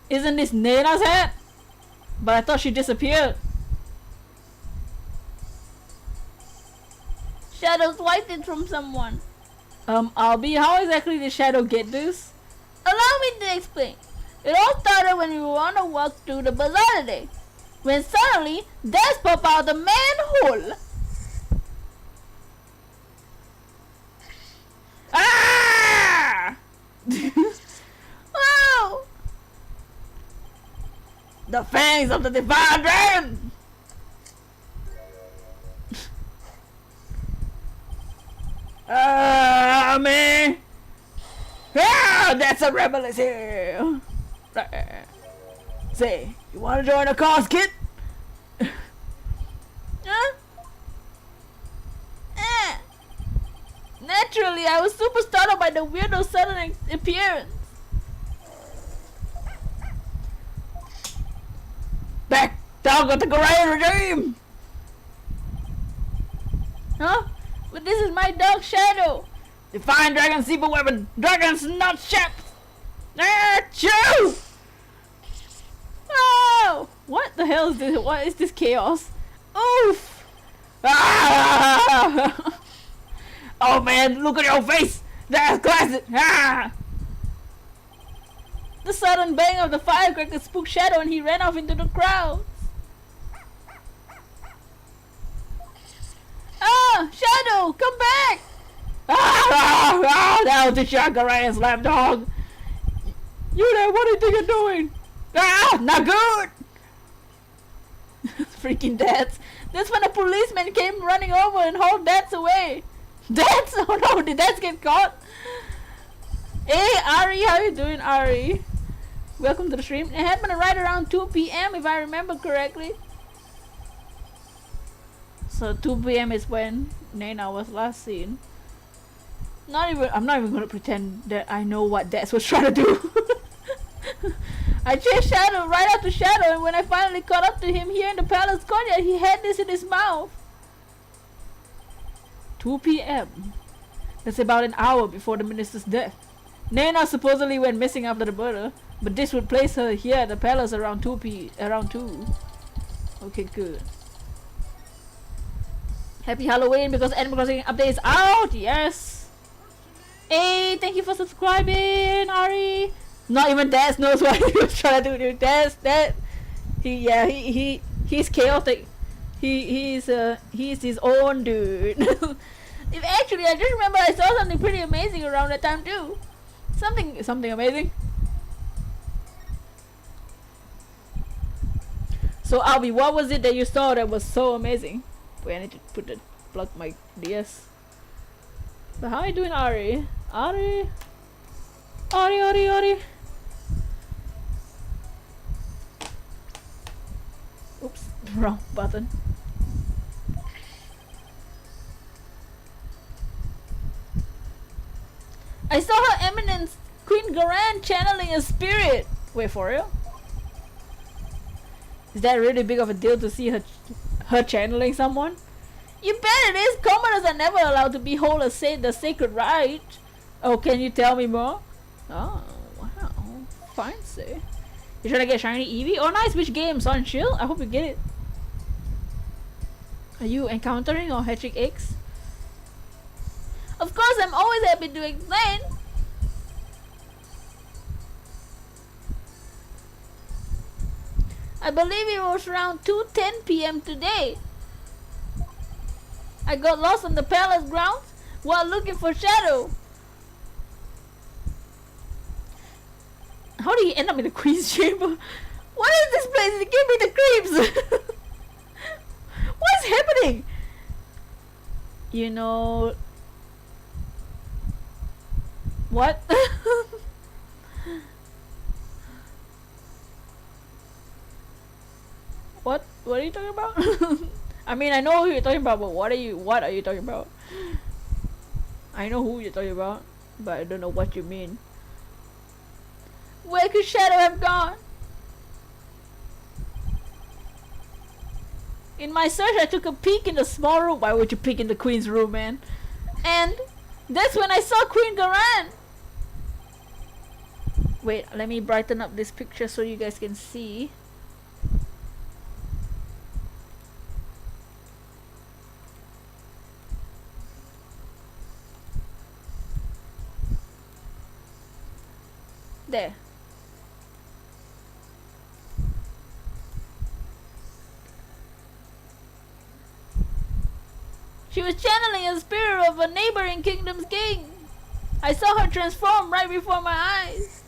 Isn't this Nana's hat? But I thought she disappeared. Shadow swiped it from someone. Albie, how exactly did Shadow get this? Allow me to explain. It all started when we were on a walk through the bazaar today, when suddenly Des popped out the manhole. Ah! Oh! The fangs of the divine dragon! Man! Ah, that's a rebel is here! Say, you wanna join a cause, kid? Huh? Naturally, I was super startled by the weirdo sudden appearance. Back down with the Gorian regime! Huh? But this is my dog Shadow. Define dragon super weapon. Dragons not ships. Achoo! Oh! What the hell is this? What is this chaos? Oof! Ah! Oh man, look at your face! That's classic! Ah! The sudden bang of the firecracker spooked Shadow and he ran off into the crowd. Ah! Shadow! Come back! Ah! That was the Shagarayan's lapdog! You there, what do you think you're doing? Ah! Not good! Freaking dads. That's when a policeman came running over and hauled dads away. Dads? Oh no, did dads get caught? Hey Ari, how you doing, Ari? Welcome to the stream. It happened right around 2 p.m. if I remember correctly. So 2 p.m. is when Nana was last seen. I'm not even gonna pretend that I know what Dex was trying to do. I chased Shadow right after Shadow, and when I finally caught up to him here in the palace courtyard, he had this in his mouth. 2 p.m. That's about an hour before the minister's death. Nana supposedly went missing after the murder, but this would place her here at the palace around 2. Okay, good. Happy Halloween because Animal Crossing update is out. Yes. Hey, thank you for subscribing, Ari. Not even Daz knows what he was trying to do. He's chaotic. He's his own dude. If actually, I just remember I saw something pretty amazing around that time too. Something amazing. So Albie, what was it that you saw that was so amazing? Wait, I need to plug my DS. But how are you doing, Ari? Ari. Oops, wrong button. I saw Her Eminence Queen Garan channeling a spirit. Wait, for real? Is that really big of a deal to see her channeling someone? You bet it is. Commoners are never allowed to behold the sacred rite. Oh, can you tell me more? Oh, wow. fine, say. You trying to get shiny Eevee? Oh nice, which game? Sun and Shield? I hope you get it. Are you encountering or hatching eggs? Of course, I'm always happy to explain. I believe it was around 2:10 p.m. today. I got lost on the palace grounds while looking for Shadow. How did he end up in the Queen's Chamber? What is this place? It gave me the creeps. What is happening? You know... What? What are you talking about? I mean, I know who you're talking about, but what are you talking about? I know who you're talking about, but I don't know what you mean. Where could Shadow have gone? In my search, I took a peek in the small room. Why would you peek in the Queen's room, man? And that's when I saw Queen Garan. Wait, let me brighten up this picture so you guys can see. There. She was channeling a spirit of a neighboring kingdom's king. I saw her transform right before my eyes.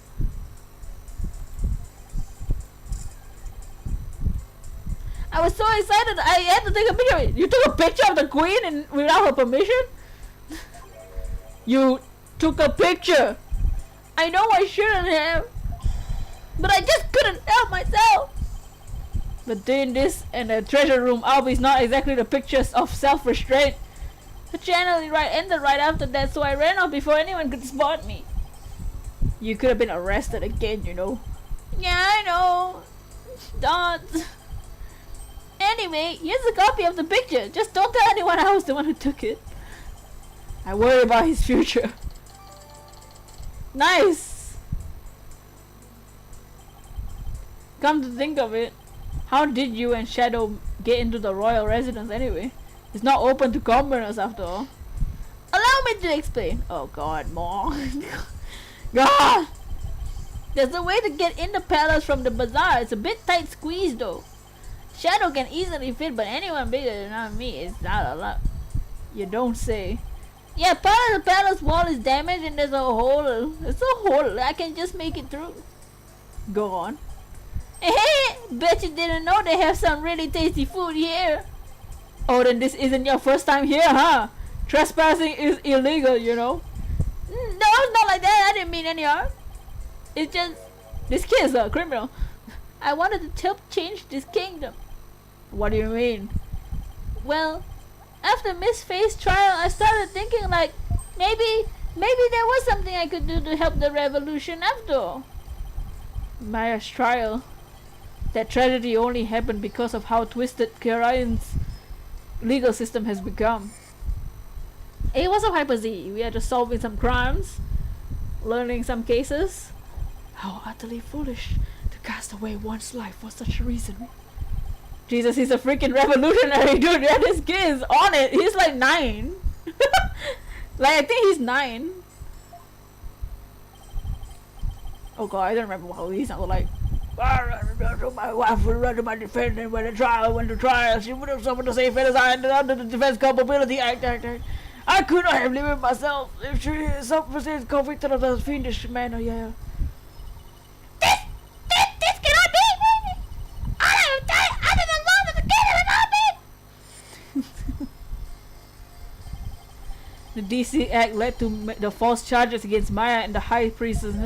I was so excited I had to take a picture of it. You took a picture of the queen and without her permission? You took a picture. I know I shouldn't have, but I just couldn't help myself. Between this and the treasure room, Albie's not exactly the pictures of self-restraint. The channeling right ended right after that, so I ran off before anyone could spot me. You could have been arrested again, you know. Yeah, I know. Don't. Anyway, here's a copy of the picture. Just don't tell anyone I was the one who took it. I worry about his future. Nice! Come to think of it, how did you and Shadow get into the royal residence anyway? It's not open to commoners after all. Allow me to explain. Oh god, more. God! There's a way to get in the palace from the bazaar. It's a bit tight squeeze though. Shadow can easily fit, but anyone bigger than me is not allowed. You don't say. Yeah, part of the palace wall is damaged and there's a hole. It's a hole. I can just make it through. Go on. Hey, bet you didn't know they have some really tasty food here. Oh, then this isn't your first time here, huh? Trespassing is illegal, you know. No, it's not like that. I didn't mean any harm. It's just this kid's a criminal. I wanted to help change this kingdom. What do you mean? Well, after Miss Faye's trial, I started thinking like, maybe there was something I could do to help the revolution after all. Maya's trial. That tragedy only happened because of how twisted Karayan's legal system has become. It was a Hyper Z. We are just solving some crimes, learning some cases. How utterly foolish to cast away one's life for such a reason. Jesus, he's a freaking revolutionary, dude. Yeah, this kid is on it. He's like 9. Like, I think he's 9. Oh god, I don't remember how he sounded like. My wife would run to my defense, and when the trial went to trial, she would have suffered the same fate as I did under the Defense Culpability Act. I could not have lived with myself if she is convicted of the fiendish manner, yeah. This cannot be! All I have done other than love is a kid cannot be! The DC Act led to the false charges against Maya and the High Priestess.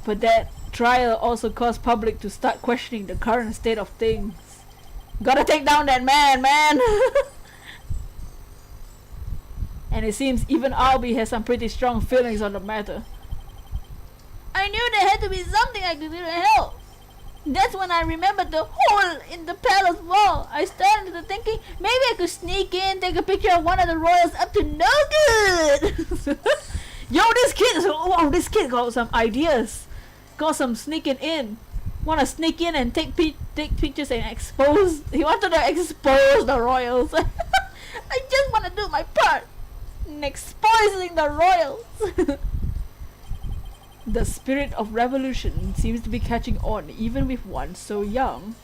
But that trial also caused public to start questioning the current state of things. Gotta take down that man! And it seems even Albie has some pretty strong feelings on the matter. I knew there had to be something I could do to help. That's when I remembered the hole in the palace wall. I started to thinking maybe I could sneak in, take a picture of one of the royals up to no good. Yo, this kid got some ideas. Got some sneaking in. Wanna sneak in and take pictures and expose. He wanted to expose the royals. I just wanna do my part in exposing the royals. The spirit of revolution seems to be catching on, even with one so young.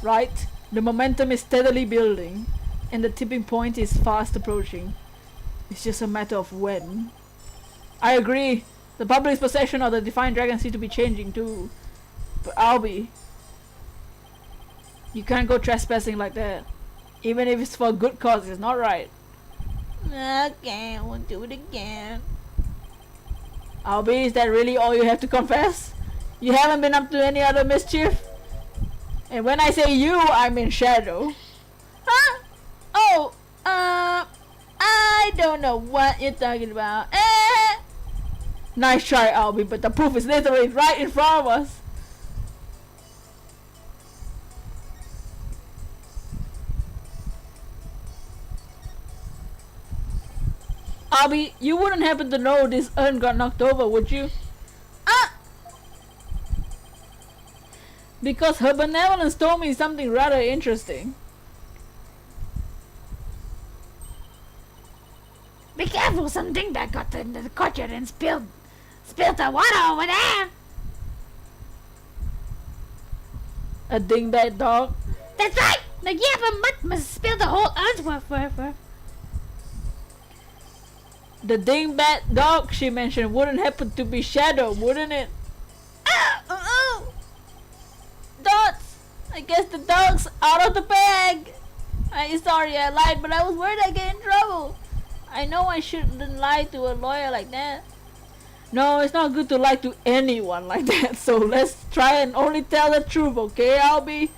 Right? The momentum is steadily building, and the tipping point is fast approaching. It's just a matter of when. I agree. The public's perception of the Defiant Dragon seems to be changing too. But Albie, you can't go trespassing like that. Even if it's for a good cause, it's not right. Okay, I won't do it again. Albie, is that really all you have to confess? You haven't been up to any other mischief? And when I say you, I mean Shadow. Huh? Oh, I don't know what you're talking about. Nice try, Albie, but the proof is literally right in front of us. Albie, you wouldn't happen to know this urn got knocked over, would you? Because her benevolence told me something rather interesting. Be careful, some dingbat got into the courtyard and spilled the water over there. A dingbat dog? That's right! The Yappa must spill the whole earth's worth. The dingbat dog she mentioned wouldn't happen to be Shadow, wouldn't it? Dots! I guess the dog's out of the bag! I'm sorry I lied, but I was worried I'd get in trouble. I know I shouldn't lie to a lawyer like that. No, it's not good to lie to anyone like that, so let's try and only tell the truth, okay, Albie?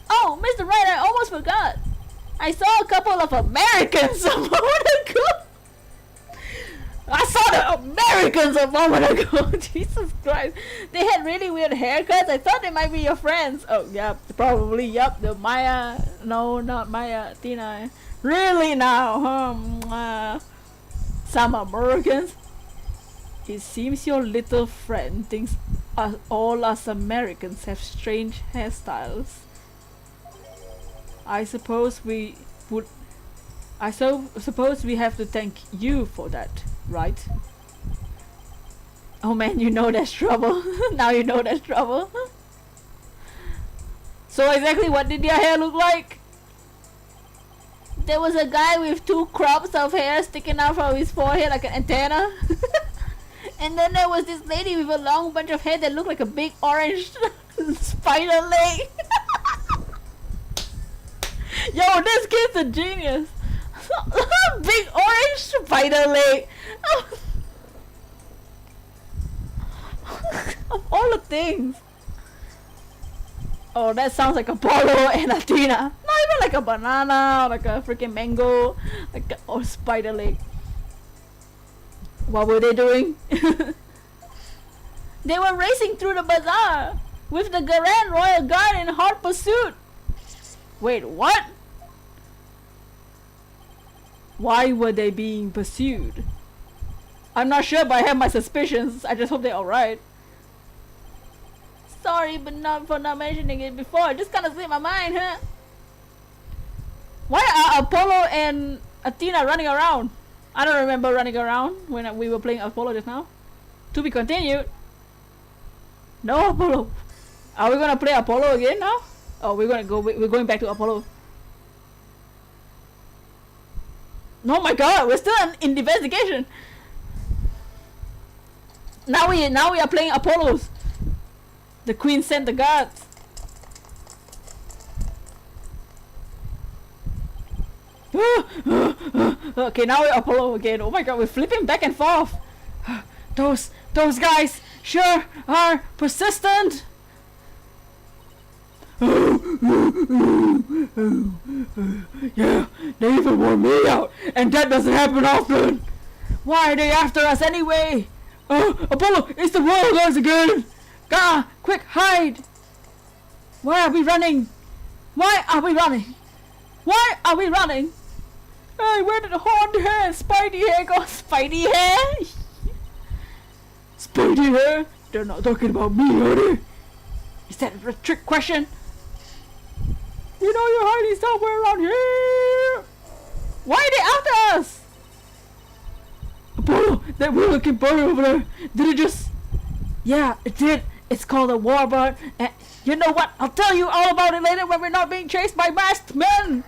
Oh, Mr. Wright, I almost forgot. I saw a couple of Americans a moment ago. I saw the Americans a moment ago. Jesus Christ. They had really weird haircuts. I thought they might be your friends. Oh, yep. Probably, yep. The Maya. No, not Maya. Tina. Really now? Some Americans? It seems your little friend thinks all us Americans have strange hairstyles. I suppose we have to thank you for that, right? Oh man, you know there's trouble. Now you know there's trouble. So exactly what did your hair look like? There was a guy with 2 crops of hair sticking out from his forehead like an antenna. And then there was this lady with a long bunch of hair that looked like a big orange spider leg. Yo, this kid's a genius. Big orange spider leg. Of all the things. Oh, that sounds like Apollo and Athena. Not even like a banana or like a freaking mango. Like a spider leg. What were they doing? They were racing through the bazaar with the Grand Royal Guard in hot pursuit. Wait, what? Why were they being pursued? I'm not sure, but I have my suspicions. I just hope they're alright. Sorry, but not for not mentioning it before. It just kind of slipped my mind, huh? Why are Apollo and Athena running around? I don't remember running around when we were playing Apollo just now. To be continued. No Apollo. Are we gonna play Apollo again now? Oh, we're going back to Apollo. Oh my god, we're still in the investigation. Now we are playing Apollos. The queen sent the guards. Okay, now we're Apollo again. Oh my god, we're flipping back and forth. Those guys sure are persistent. Yeah, they even wore me out, and that doesn't happen often. Why are they after us anyway? Apollo, it's the royal guards again. Gah, quick, hide. Why are we running? Why are we running? Why are we running? Hey, where did the horned hair and spidey hair go? Spidey hair? Spidey hair? They're not talking about me, are they? Is that a trick question? You know you're hiding somewhere around here. Why are they after us? Apollo, that weird looking bird over there, did it just... Yeah, it did. It's called a warbird. And you know what? I'll tell you all about it later when we're not being chased by masked men.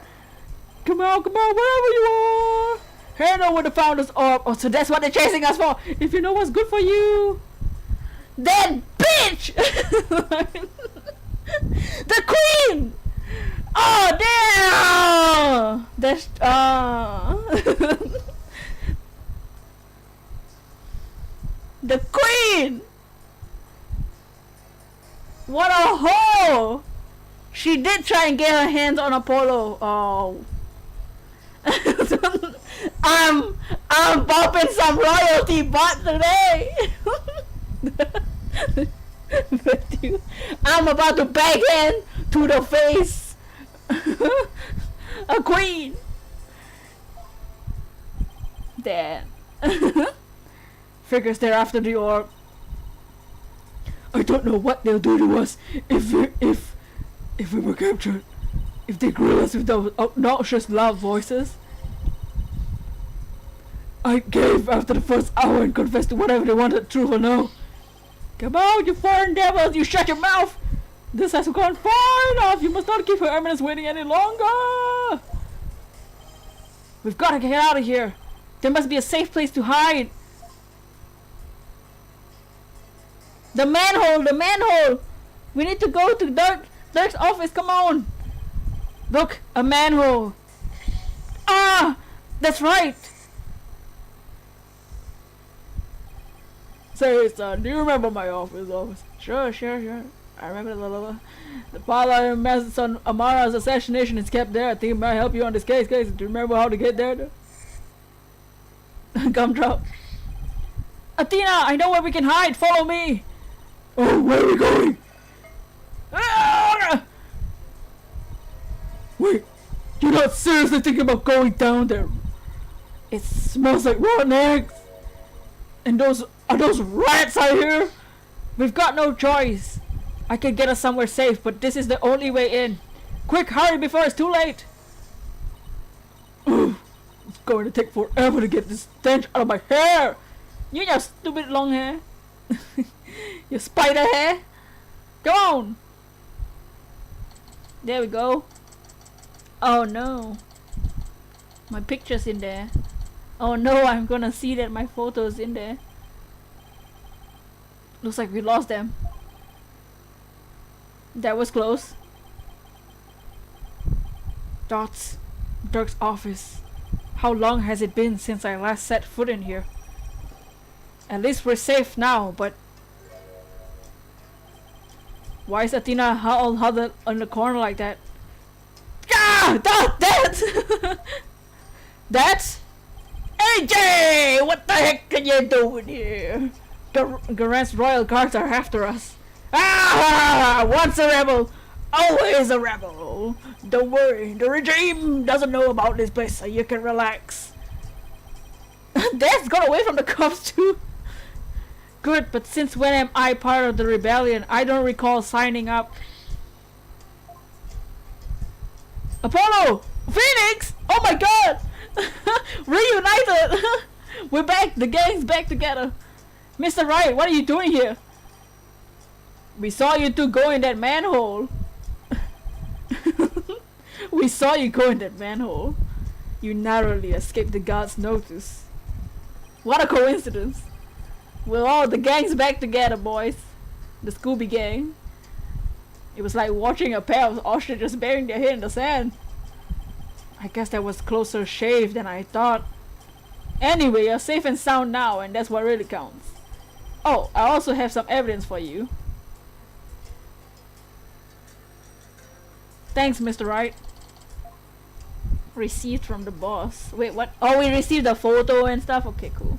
Come on, wherever you are. Hey, I know where the founders are. Oh, so that's what they're chasing us for. If you know what's good for you. Then, bitch! The queen! Oh, damn! That's, the queen! What a hoe! She did try and get her hands on Apollo. Oh. I'm popping some royalty butt today. I'm about to backhand to the face a queen. There. Figures they're after the orb. I don't know what they'll do to us if we were captured. If they grill us with those obnoxious loud voices. I gave after the first hour and confessed to whatever they wanted, truth or no. Come on, you foreign devils, you shut your mouth! This has gone far enough, you must not keep Her Eminence waiting any longer! We've got to get out of here. There must be a safe place to hide. The manhole! We need to go to Dirk's office, come on! Look, a manhole! Ah! That's right! Say, son, do you remember my office? Sure. I remember the father of Master Son Amara's assassination is kept there. I think it might help you on this case. Do you remember how to get there? Gumdrop. Athena, I know where we can hide. Follow me. Oh, where are we going? Ah! Wait, you're not seriously thinking about going down there? It smells like rotten eggs. And are those rats out here? We've got no choice. I can get us somewhere safe, but this is the only way in. Quick, hurry before it's too late. Ugh, it's going to take forever to get this stench out of my hair. You your stupid long hair. Your spider hair. Come on. There we go. Oh no. My picture's in there. Oh no, I'm gonna see that my photo's in there. Looks like we lost them. That was close. Dots. Dirk's office. How long has it been since I last set foot in here? At least we're safe now, but... Why is Athena huddled on the corner like that? Ah! That's... That's... AJ! What the heck are you doing here? Garant's royal guards are after us. Ah! Once a rebel, always a rebel. Don't worry, the regime doesn't know about this place, so you can relax. Death got away from the cops too. Good, but since when am I part of the rebellion? I don't recall signing up. Apollo! Phoenix! Oh my god! Reunited! We're back! The gang's back together! Mr. Wright, what are you doing here? We saw you two go in that manhole. We saw you go in that manhole. You narrowly escaped the guard's notice. What a coincidence! Well, all the gang's back together, boys. The Scooby Gang. It was like watching a pair of ostriches burying their head in the sand. I guess that was closer shave than I thought. Anyway, you're safe and sound now, and that's what really counts. Oh, I also have some evidence for you. Thanks, Mr. Wright. Received from the boss. Wait, what? Oh, we received a photo and stuff? Okay, cool.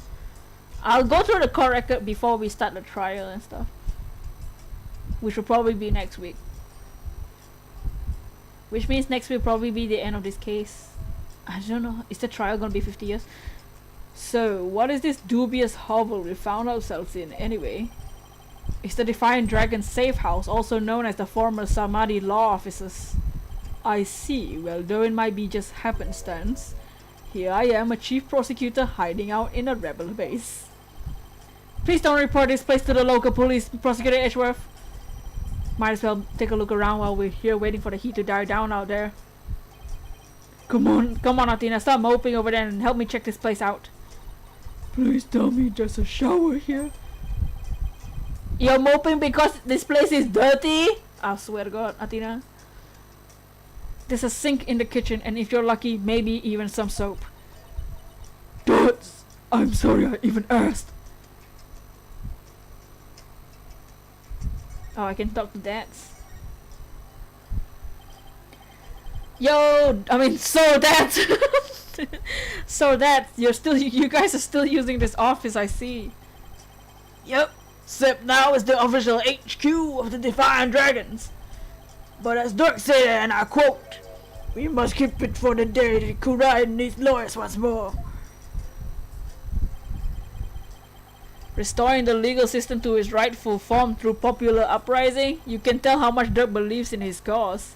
I'll go through the court record before we start the trial and stuff. Which will probably be next week. Which means next week will probably be the end of this case. I don't know. Is the trial gonna be 50 years? So, what is this dubious hovel we found ourselves in anyway? It's the Defiant Dragon safe house, also known as the former Samadhi law offices. I see. Well, though it might be just happenstance, here I am, a chief prosecutor hiding out in a rebel base. Please don't report this place to the local police, Prosecutor Edgeworth. Might as well take a look around while we're here waiting for the heat to die down out there. Come on, Athena, stop moping over there and help me check this place out. Please tell me there's a shower here. You're moping because this place is dirty? I swear to God, Athena. There's a sink in the kitchen, and if you're lucky, maybe even some soap. Dudes, I'm sorry I even asked. Oh, I can talk to dads. Yo, I mean, so dads. So dads, you guys are still using this office, I see. Yep, except now it's the official HQ of the Defiant Dragons. But as Dirk said, and I quote, we must keep it for the day that Kurai needs lawyers once more. Restoring the legal system to its rightful form through popular uprising, you can tell how much Dirk believes in his cause.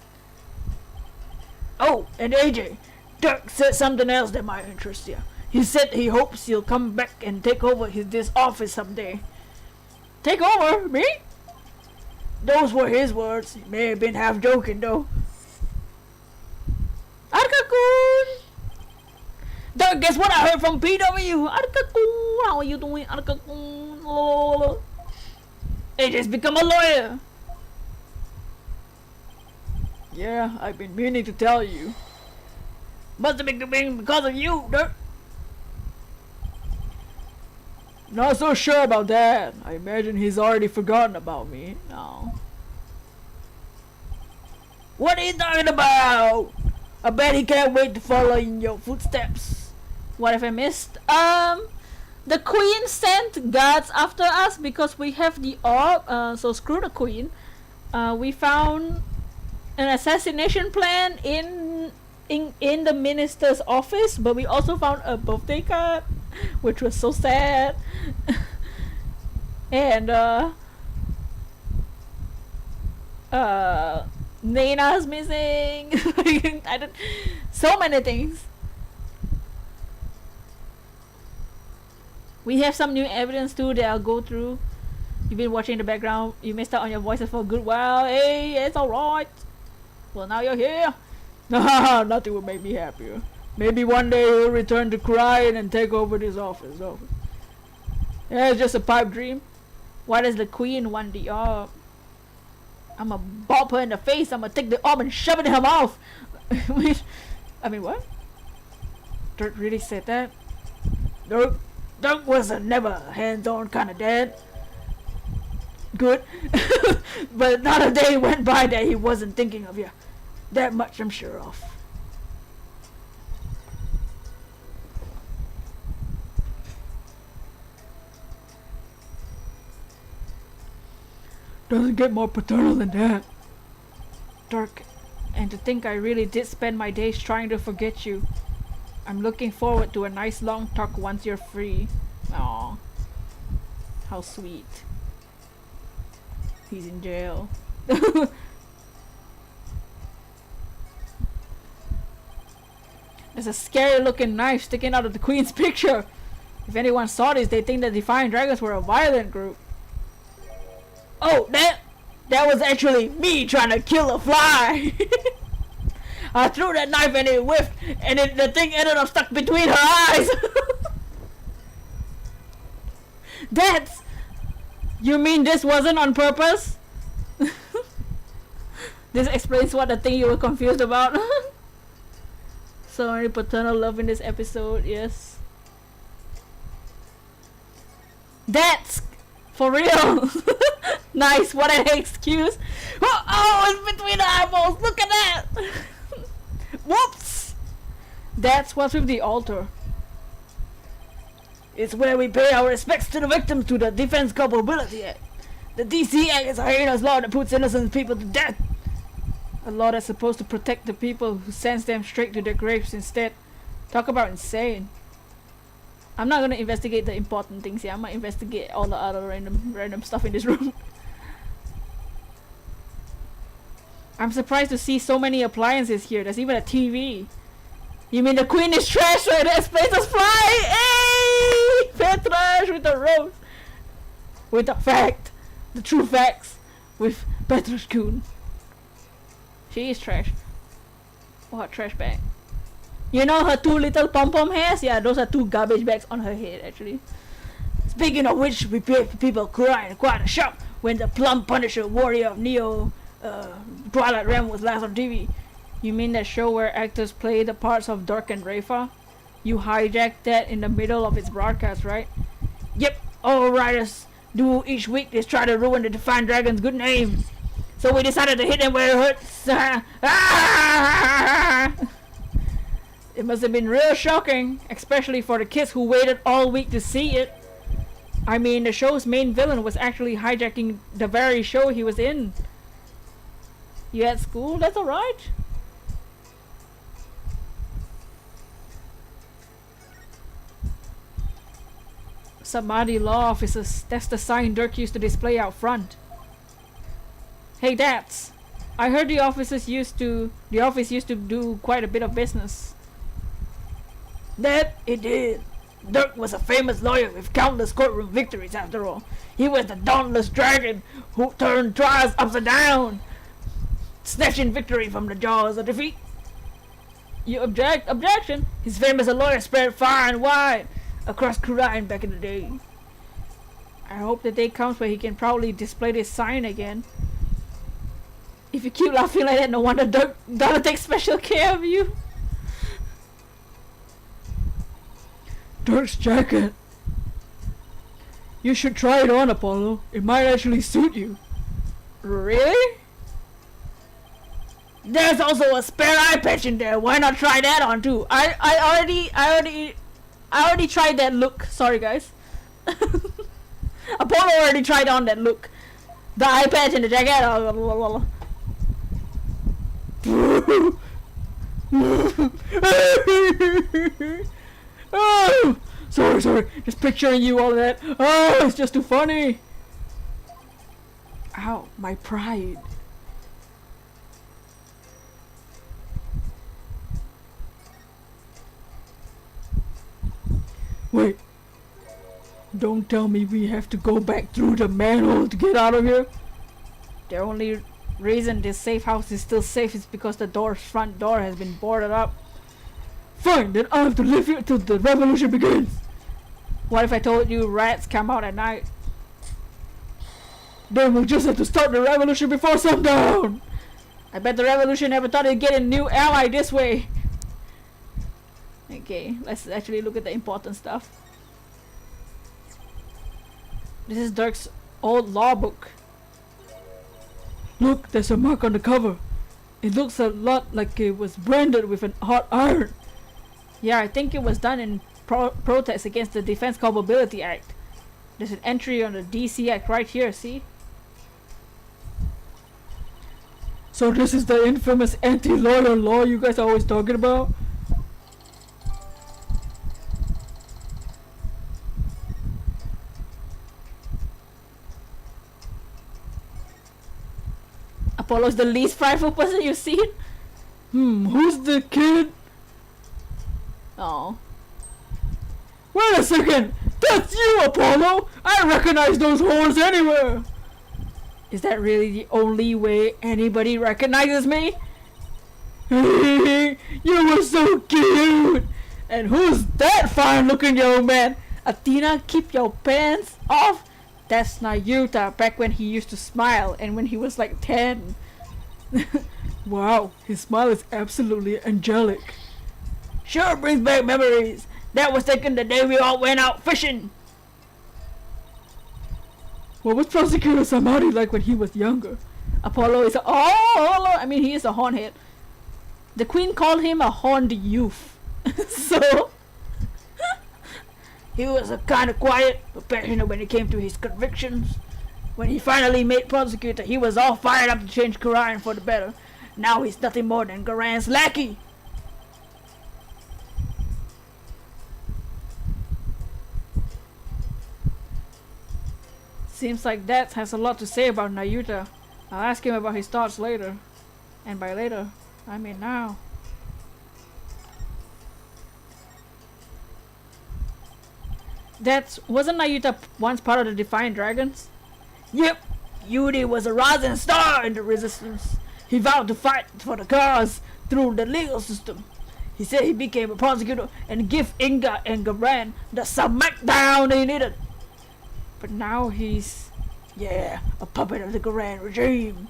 Oh, and AJ, Dirk said something else that might interest you. He said he hopes you'll come back and take over this office someday. Take over? Me? Those were his words. He may have been half joking though. Arka-kun! Dirk, guess what I heard from PW? Arka-kun! How are you doing? Arka-kun! AJ's become a lawyer! Yeah, I've been meaning to tell you. Must have been because of you, Dirk. Not so sure about that. I imagine he's already forgotten about me. No. What are you talking about? I bet he can't wait to follow in your footsteps. What have I missed? The queen sent guards after us because we have the orb. So screw the queen. We found an assassination plan in the minister's office, but we also found a birthday card, which was so sad. And Nana's missing. So many things. We have some new evidence too that I'll go through. You've been watching in the background. You missed out on your voices for a good while. Hey, it's alright. Well, now you're here. Nothing will make me happier. Maybe one day he'll return to crying and take over this office. Yeah, it's just a pipe dream. Why does the queen want the orb? I'ma bop her in the face. I'ma take the orb and shove it in her mouth. I mean, what? Dirk really said that? Dirk was a never hands-on kind of dad. Good. But not a day went by that he wasn't thinking of you. That much I'm sure of. Doesn't get more paternal than that. Dirk, and to think I really did spend my days trying to forget you. I'm looking forward to a nice long talk once you're free. Aw. How sweet. He's in jail. There's a scary looking knife sticking out of the queen's picture. If anyone saw this, they'd think the Defiant Dragons were a violent group. Oh, that was actually me trying to kill a fly. I threw that knife and it whiffed, and the thing ended up stuck between her eyes. You mean this wasn't on purpose? This explains what the thing you were confused about. So many paternal love in this episode, yes. That's for real. Nice, what an excuse. Oh, it's between the eyeballs. Look at that. Whoops. That's what's with the altar. It's where we pay our respects to the victims to the Defense Culpability Act. The DC Act is a heinous law that puts innocent people to death. A law that's supposed to protect the people who sends them straight to their graves instead. Talk about insane. I'm not gonna investigate the important things here. I'm gonna investigate all the other random stuff in this room. I'm surprised to see so many appliances here. There's even a TV. You mean the queen is trash right? That space us fly! Hey! Fair trash with the rose. With the fact. The true facts. With Petra's Kuhn. She is trash. What trash bag? You know her 2 little pom-pom hairs? Yeah, those are 2 garbage bags on her head actually. Speaking of which, we people crying quite a shock when the plum Punisher warrior of Neo Twilight Realm was last on TV. You mean that show where actors play the parts of Dirk and Rafa? You hijacked that in the middle of its broadcast, right? Yep, all writers do each week is try to ruin the Defiant Dragon's good name. So we decided to hit him where it hurts. It must have been real shocking, especially for the kids who waited all week to see it. I mean, the show's main villain was actually hijacking the very show he was in. You at school? That's alright. Samadhi law officers. That's the sign Dirk used to display out front. Hey, Dads. I heard the office used to do quite a bit of business. That it did. Dirk was a famous lawyer with countless courtroom victories after all. He was the dauntless dragon who turned trials upside down, snatching victory from the jaws of defeat. You object? Objection! His fame as a lawyer spread far and wide across Kurian back in the day. I hope the day comes where he can proudly display this sign again. If you keep laughing like that, no wonder Dirk gotta take special care of you. Dirk's jacket. You should try it on, Apollo. It might actually suit you. Really? There's also a spare eye patch in there. Why not try that on too? I already tried that look. Sorry guys. Apollo already tried on that look. The eye patch and the jacket. Oh, sorry. Just picturing you all of that. Oh, it's just too funny. Ow, my pride. Wait. Don't tell me we have to go back through the manhole to get out of here. The only reason this safe house is still safe is because the front door has been boarded up. Fine, then I'll have to live here till the revolution begins. What if I told you rats come out at night? Then we'll just have to start the revolution before sundown. I bet the revolution never thought it'd get a new ally this way. Okay, let's actually look at the important stuff. This is Dirk's old law book. Look, there's a mark on the cover. It looks a lot like it was branded with an hot iron. Yeah, I think it was done in protest against the Defense Culpability Act. There's an entry on the DC Act right here, see? So this is the infamous anti-lawyer law you guys are always talking about? Apollo's the least prideful person you've seen? Who's the kid? Oh. Wait a second! That's you, Apollo! I recognize those horns anywhere! Is that really the only way anybody recognizes me? Hey, you were so cute! And who's that fine-looking young man? Athena, keep your pants off! That's Nayuta back when he used to smile and when he was like 10. Wow, his smile is absolutely angelic. Sure brings back memories. That was taken the day we all went out fishing. What was Prosecutor Samadhi like when he was younger? Apollo is he is a hornhead. The queen called him a horned youth. So he was a kind of quiet but passionate when it came to his convictions. When he finally made prosecutor, he was all fired up to change Quran for the better. Now he's nothing more than Garan's lackey. Seems like Dad has a lot to say about Nayuta. I'll ask him about his thoughts later. And by later, I mean now. Wasn't Nayuta once part of the Defiant Dragons? Yep, Yuri was a rising star in the resistance. He vowed to fight for the cause through the legal system. He said he became a prosecutor and give Inga and Gabran the smackdown they needed. But now he's, a puppet of the Gabran regime.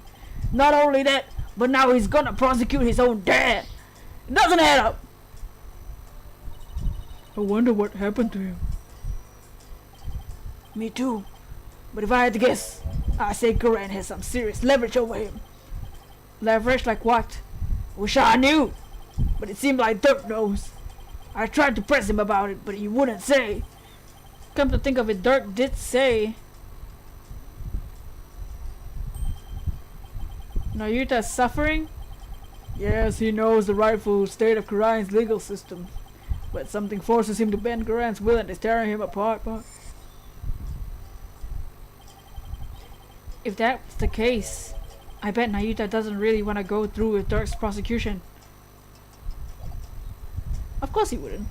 Not only that, but now he's gonna prosecute his own dad. It doesn't add up. I wonder what happened to him. Me too. But if I had to guess, I say Gabran has some serious leverage over him. Leverage like what? Wish I knew. But it seemed like Dirk knows. I tried to press him about it, but he wouldn't say. Come to think of it, Dirk did say. Nayuta's suffering? Yes, he knows the rightful state of Karain's legal system. But something forces him to bend Karain's will and is tearing him apart. But if that's the case, I bet Nayuta doesn't really want to go through with Dirk's prosecution. Of course he wouldn't.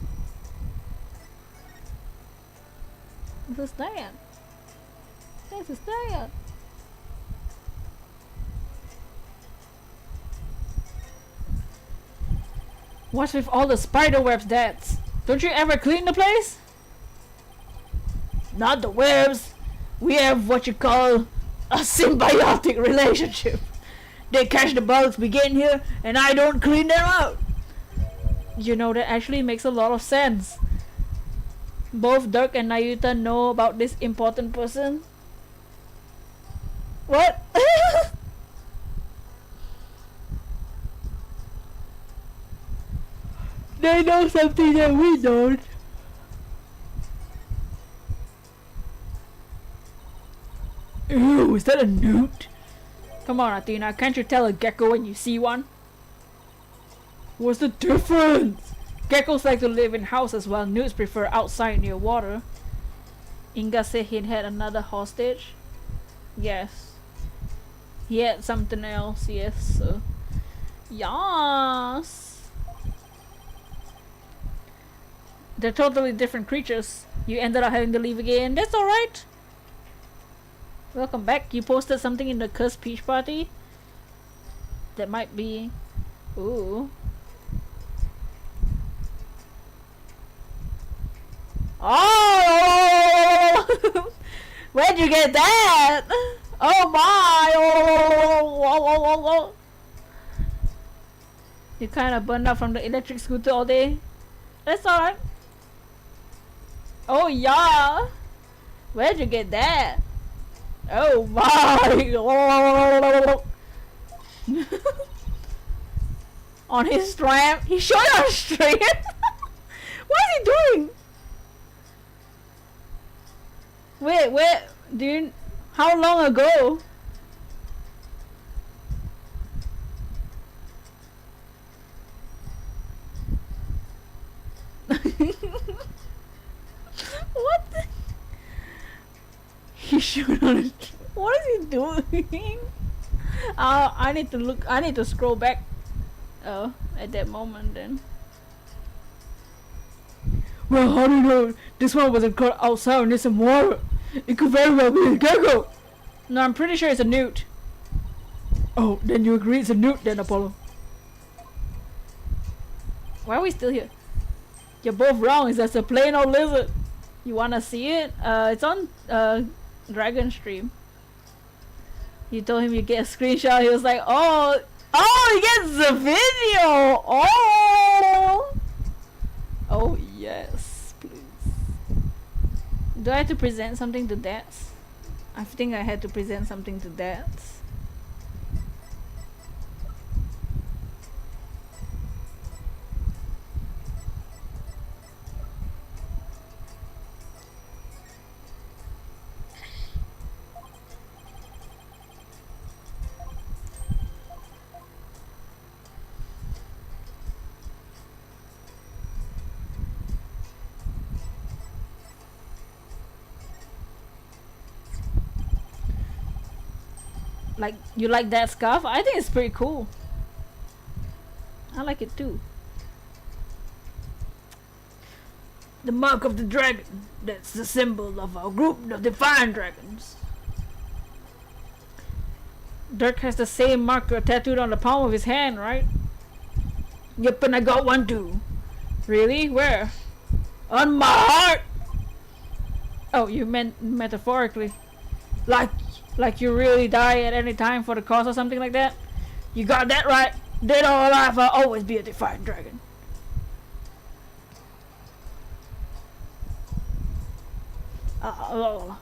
This is Diane. This is Diane. What's with all the spider webs, Dads? Don't you ever clean the place? Not the webs. We have what you call a symbiotic relationship. They catch the bugs we get in here, and I don't clean them out. You know, that actually makes a lot of sense. Both Dirk and Nayuta know about this important person. What? They know something that we don't. Ew, is that a newt? Come on, Athena, can't you tell a gecko when you see one? What's the difference? Geckos like to live in houses while newts prefer outside near water. Inga said he'd had another hostage. Yes. He had something else, yes. Yes. They're totally different creatures. You ended up having to leave again. That's alright. Welcome back. You posted something in the Cursed Peach Party? That might be... Ooh. Oh! Where'd you get that? Oh my! Oh. You kinda burned out from the electric scooter all day? That's alright. Oh yeah! Where'd you get that? Oh my! On his strap? He showed on straight? What is he doing? Wait, dude, how long ago? What the? He should on. What is he doing? I need to look. I need to scroll back. Oh, at that moment then. Well, how do you know this one wasn't caught outside and there's some water? It could very well be a gecko. No, I'm pretty sure it's a newt. Oh, then you agree it's a newt then, Apollo. Why are we still here? You're both wrong. It's just a plain old lizard. You wanna see it? It's on Dragon Stream. You told him you get a screenshot. He was like, oh, he gets the video. Oh yes, please. Do I have to present something to Dads? I think I had to present something to Dads. Like, you like that scarf? I think it's pretty cool. I like it too. The mark of the dragon. That's the symbol of our group, the Defiant Dragons. Dirk has the same marker tattooed on the palm of his hand, right? Yep, and I got one too. Really? Where? On my heart! Oh, you meant metaphorically. Like you really die at any time for the cause or something like that? You got that right. Dead or alive, I'll always be a Defiant Dragon. Oh,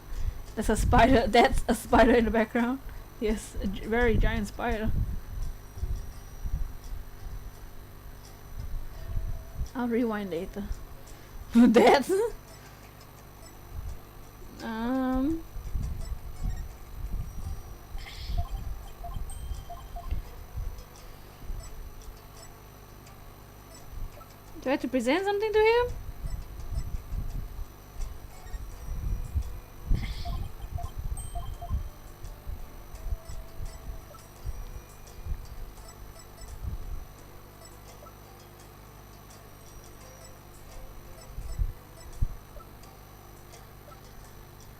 that's a spider. That's a spider in the background. Yes, a very giant spider. I'll rewind later. That's do I have to present something to him?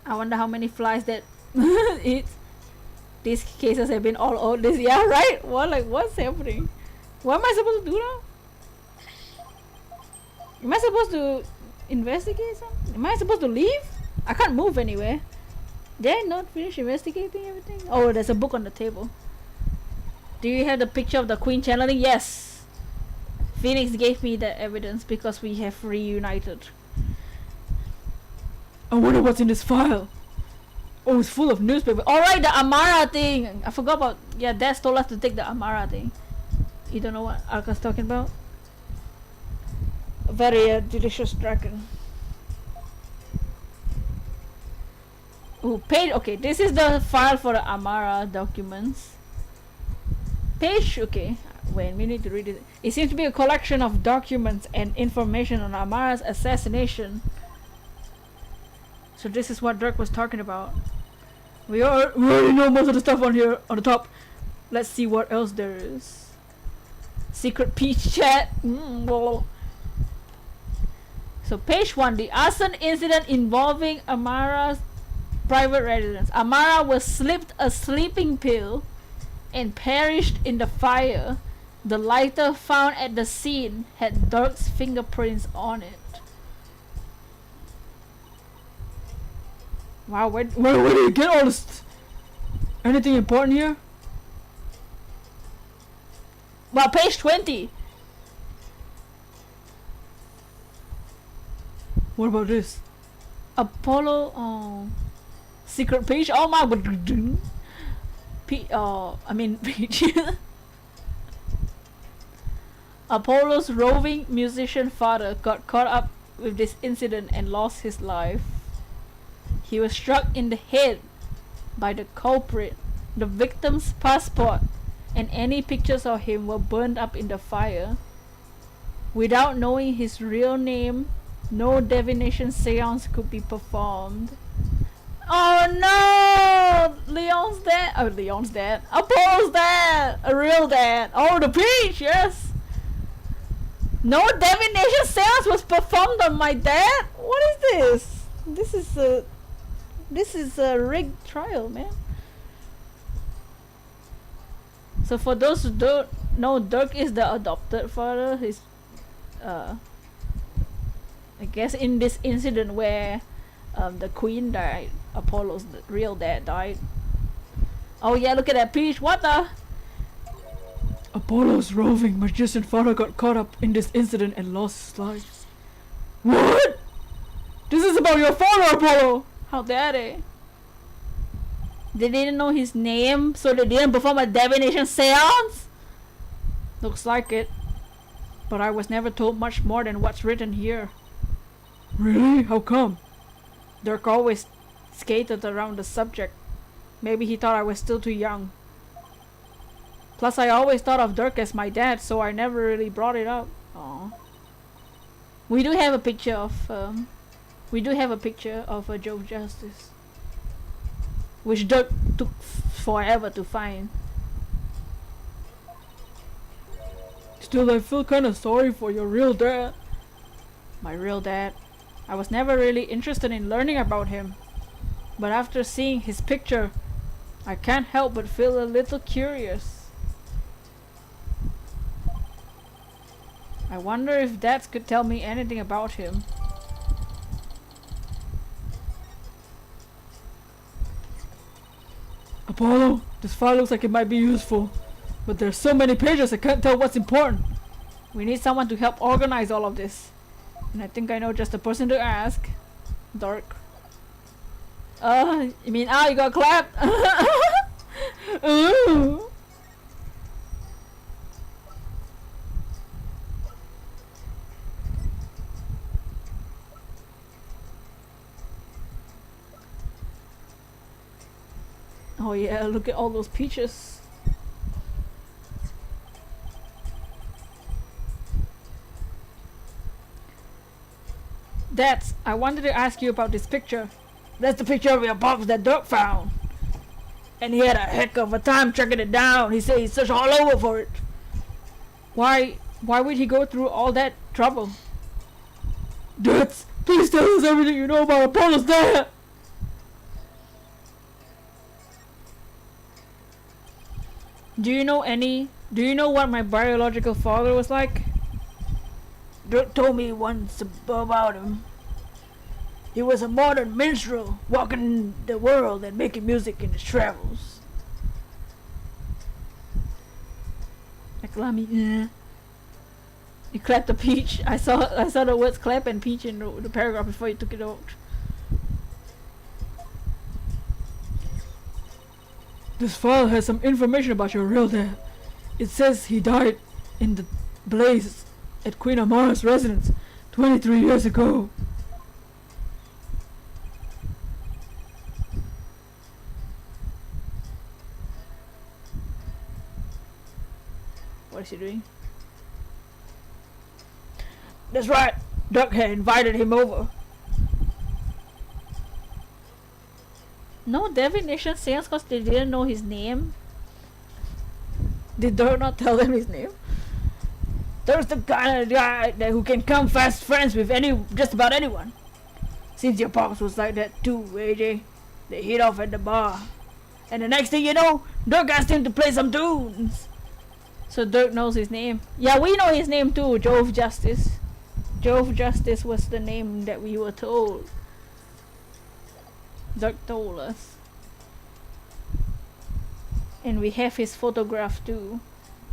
I wonder how many flies that these cases have been all over this. Yeah, right? What, like, what's happening? What am I supposed to do now? Am I supposed to investigate something? Am I supposed to leave? I can't move anywhere. Did I not finish investigating everything? Oh, there's a book on the table. Do you have the picture of the queen channeling? Yes. Phoenix gave me the evidence because we have reunited. I wonder what's in this file. Oh, it's full of newspaper. Alright, the Amara thing. I forgot about. Yeah, Dad told us to take the Amara thing. You don't know what Arca's talking about? A very delicious dragon. Oh, page. Okay, this is the file for the Amara documents. Page. Okay, wait, we need to read it. It seems to be a collection of documents and information on Amara's assassination. So this is what Dirk was talking about. We already know most of the stuff on here on the top. Let's see what else there is. Secret peach chat. So page 1, the arson incident involving Amara's private residence. Amara was slipped a sleeping pill and perished in the fire. The lighter found at the scene had Dirk's fingerprints on it. Wow, where do you get all this? Anything important here? Well, page 20. What about this? Apollo, secret page. Oh my, page. Apollo's roving musician father got caught up with this incident and lost his life. He was struck in the head by the culprit. The victim's passport and any pictures of him were burned up in the fire. Without knowing his real name, no divination seance could be performed. Oh no! Leon's dead. Oh, Leon's dead. Apollo's dead. A real dad. Oh, the peach, yes. No divination seance was performed on my dad? What is this? This is a rigged trial, man. So for those who don't know, Dirk is the adopted father. He's I guess in this incident where the queen died, Apollo's real dad died. Oh yeah, look at that peach. What the? Apollo's roving magician father got caught up in this incident and lost his life. What? This is about your father, Apollo! How dare they? They didn't know his name, so they didn't perform a divination seance? Looks like it. But I was never told much more than what's written here. Really? How come? Dirk always skated around the subject. Maybe he thought I was still too young. Plus, I always thought of Dirk as my dad, so I never really brought it up. Aww. We do have a picture of Joe Justice, which Dirk took forever to find. Still, I feel kinda sorry for your real dad. My real dad? I was never really interested in learning about him. But after seeing his picture, I can't help but feel a little curious. I wonder if Dad could tell me anything about him. Apollo, this file looks like it might be useful, but there's so many pages I can't tell what's important. We need someone to help organize all of this. And I think I know just the person to ask. Dark. You mean, you got clapped? Ooh. Oh yeah, look at all those peaches. Dad, I wanted to ask you about this picture. That's the picture of your box that Doug found. And he had a heck of a time tracking it down. He said he searched all over for it. Why would he go through all that trouble? Dad, please tell us everything you know about Apollo's dad. Do you know what my biological father was like? Dirk told me once about him. He was a modern minstrel, walking the world and making music in his travels. Acclami. Yeah. You clapped a peach. I saw the words clap and peach in the paragraph before you took it out. This file has some information about your real dad. It says he died in the blaze at Queen Amara's residence 23 years ago. What is he doing? That's right. Duck had invited him over. No divination sales because they didn't know his name. Did Dirk not tell them his name? Dirk's the kind of guy who can come fast friends with just about anyone. Seems your pops was like that too, AJ. They hit off at the bar. And the next thing you know, Dirk asked him to play some tunes. So Dirk knows his name. Yeah, we know his name too, Jove Justice. Jove Justice was the name that we were told. Dirk told us. And we have his photograph too.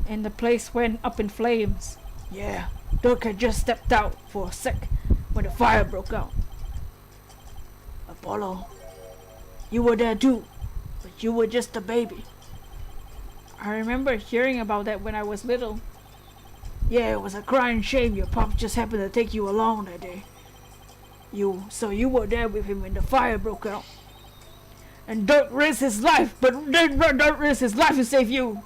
And the place went up in flames. Yeah, Dirk had just stepped out for a sec when the fire broke out. Apollo, you were there too, but you were just a baby. I remember hearing about that when I was little. Yeah, it was a crying shame your pop just happened to take you along that day. So you were there with him when the fire broke out. And Dirk risked his life, but Dirk risked his life to save you.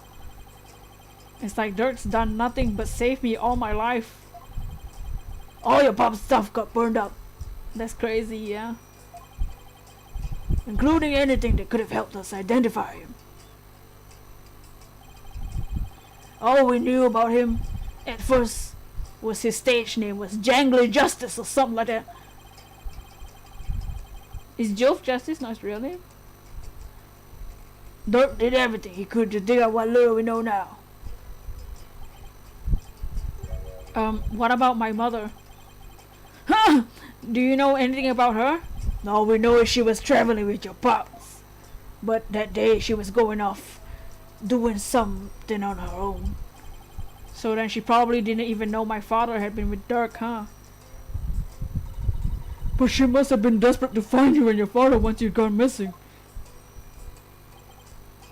It's like Dirk's done nothing but save me all my life. All your pop's stuff got burned up. That's crazy, yeah. Including anything that could have helped us identify him. All we knew about him at first was his stage name was Jangly Justice or something like that. Is Jove Justice not his real name? Dirk did everything he could to dig out what little we know now. What about my mother? Huh? Do you know anything about her? All we know is she was traveling with your pops. But that day she was going off doing something on her own. So then she probably didn't even know my father had been with Dirk, huh? But she must have been desperate to find you and your father once you'd gone missing.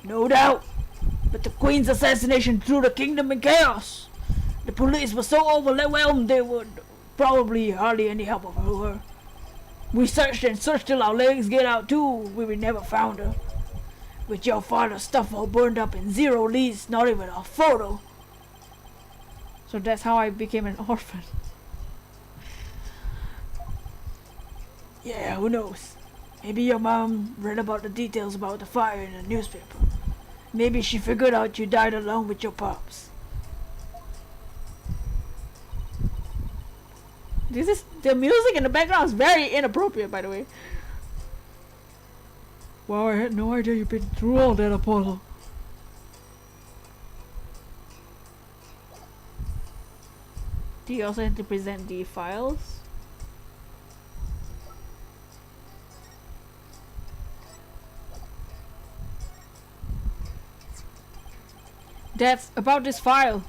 No doubt. But the Queen's assassination threw the kingdom in chaos. The police were so overwhelmed they would probably hardly any help of her. We searched and searched till our legs get out too. We never found her. With your father's stuff all burned up and zero leads, not even a photo. So that's how I became an orphan. Yeah, who knows? Maybe your mom read about the details about the fire in the newspaper. Maybe she figured out you died along with your pops. This is the music in the background is very inappropriate, by the way. Wow, I had no idea you've been through all that, Apollo. Do you also have to present the files? That's about this file.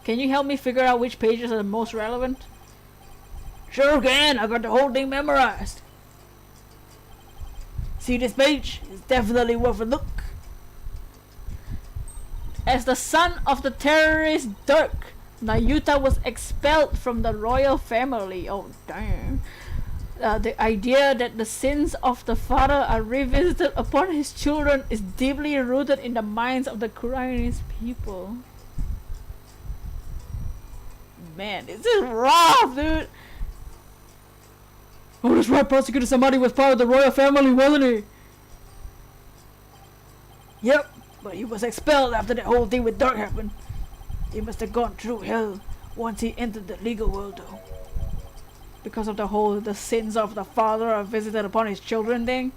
Can you help me figure out which pages are the most relevant? Sure can, I got the whole thing memorized. See this page? It's definitely worth a look. As the son of the terrorist Dirk, Nayuta was expelled from the royal family. Oh damn. The idea that the sins of the father are revisited upon his children is deeply rooted in the minds of the Koreanese people. Man, this is rough, dude. Oh, this Wright prosecutor somebody was part of the royal family, wasn't he? Yep, but he was expelled after that whole thing with Dirk happened. He must have gone through hell once he entered the legal world, though. Because of the sins of the father are visited upon his children thing.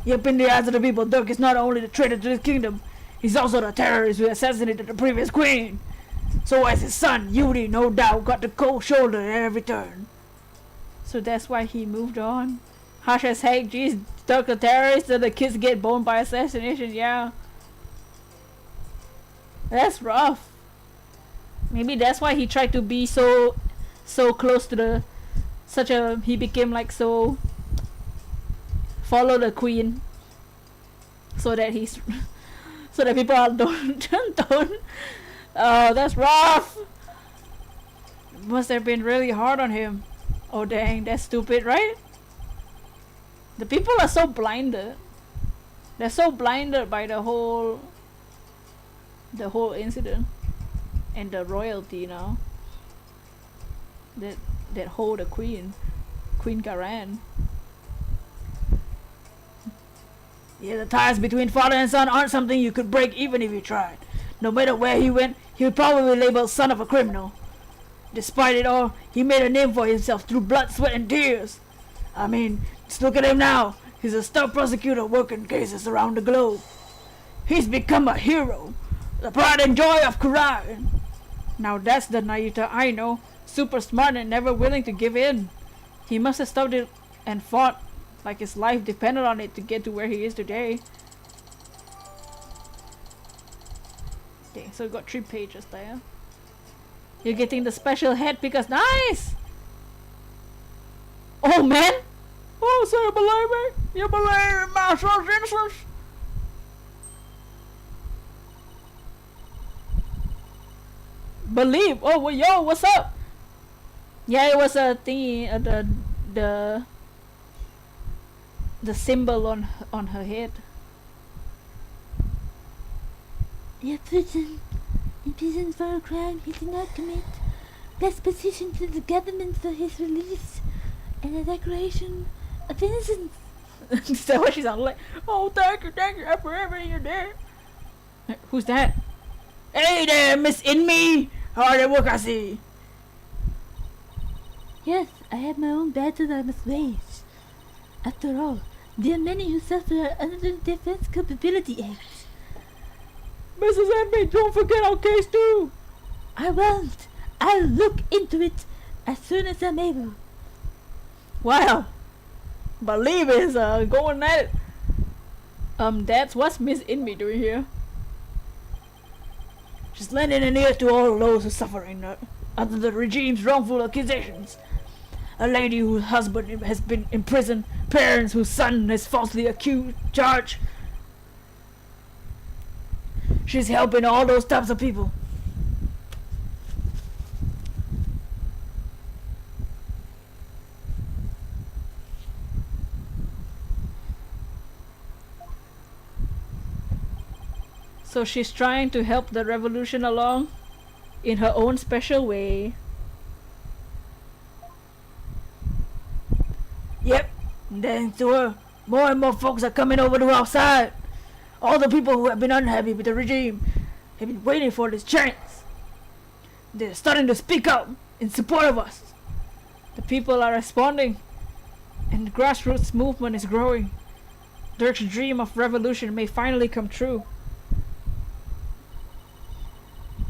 Yep, in the eyes of the people, Dirk is not only the traitor to his kingdom, he's also the terrorist who assassinated the previous queen. So as his son, Yuri, no doubt, got the cold shoulder at every turn. So that's why he moved on. Harsh as heck, geez, Dirk the terrorist and the kids get boned by assassination, yeah. That's rough. Maybe that's why he tried to be so close to the he became like so follow the queen so that he's so that people don't oh, that's rough. Must have been really hard on him. Oh dang, that's stupid, right? The people are so blinded. They're so blinded by the whole incident and the royalty now that hold the Queen Garan. Yeah, the ties between father and son aren't something you could break even if you tried. No matter where he went, he would probably label son of a criminal. Despite it all, he made a name for himself through blood, sweat, and tears. I mean, just look at him now. He's a star prosecutor working cases around the globe. He's become a hero, the pride and joy of Quran. Now that's the Nayuta I know. Super smart and never willing to give in. He must have stopped it and fought like his life depended on it to get to where he is today. Okay, so we got 3 pages there. You're getting the special head because nice! Oh man! Oh, so you believe me? You believe in my son's innocence? Believe? Oh, well, yo, what's up? Yeah, it was a thingy, the symbol on her head. A person imprisoned for a crime he did not commit. Plus petition to the government for his release and a declaration of innocence. Is that what she sounded like? Oh, thank you for everything you did. Who's that? Hey there, Miss Inme! Hard at work, I see. Yes, I have my own battle I must wage. After all, there are many who suffer under the Defense Capability Act. Mrs. Inme, don't forget our case too. I won't. I'll look into it as soon as I'm able. Wow. Believe is going at it. That's what's Miss Inme doing here. She's lending an ear to all those who are suffering under the regime's wrongful accusations. A lady whose husband has been imprisoned, parents whose son is falsely charged. She's helping all those types of people. So she's trying to help the revolution along in her own special way. Yep, and thanks to her, more and more folks are coming over to our side. All the people who have been unhappy with the regime have been waiting for this chance. They're starting to speak up in support of us. The people are responding, and the grassroots movement is growing. Dirk's dream of revolution may finally come true.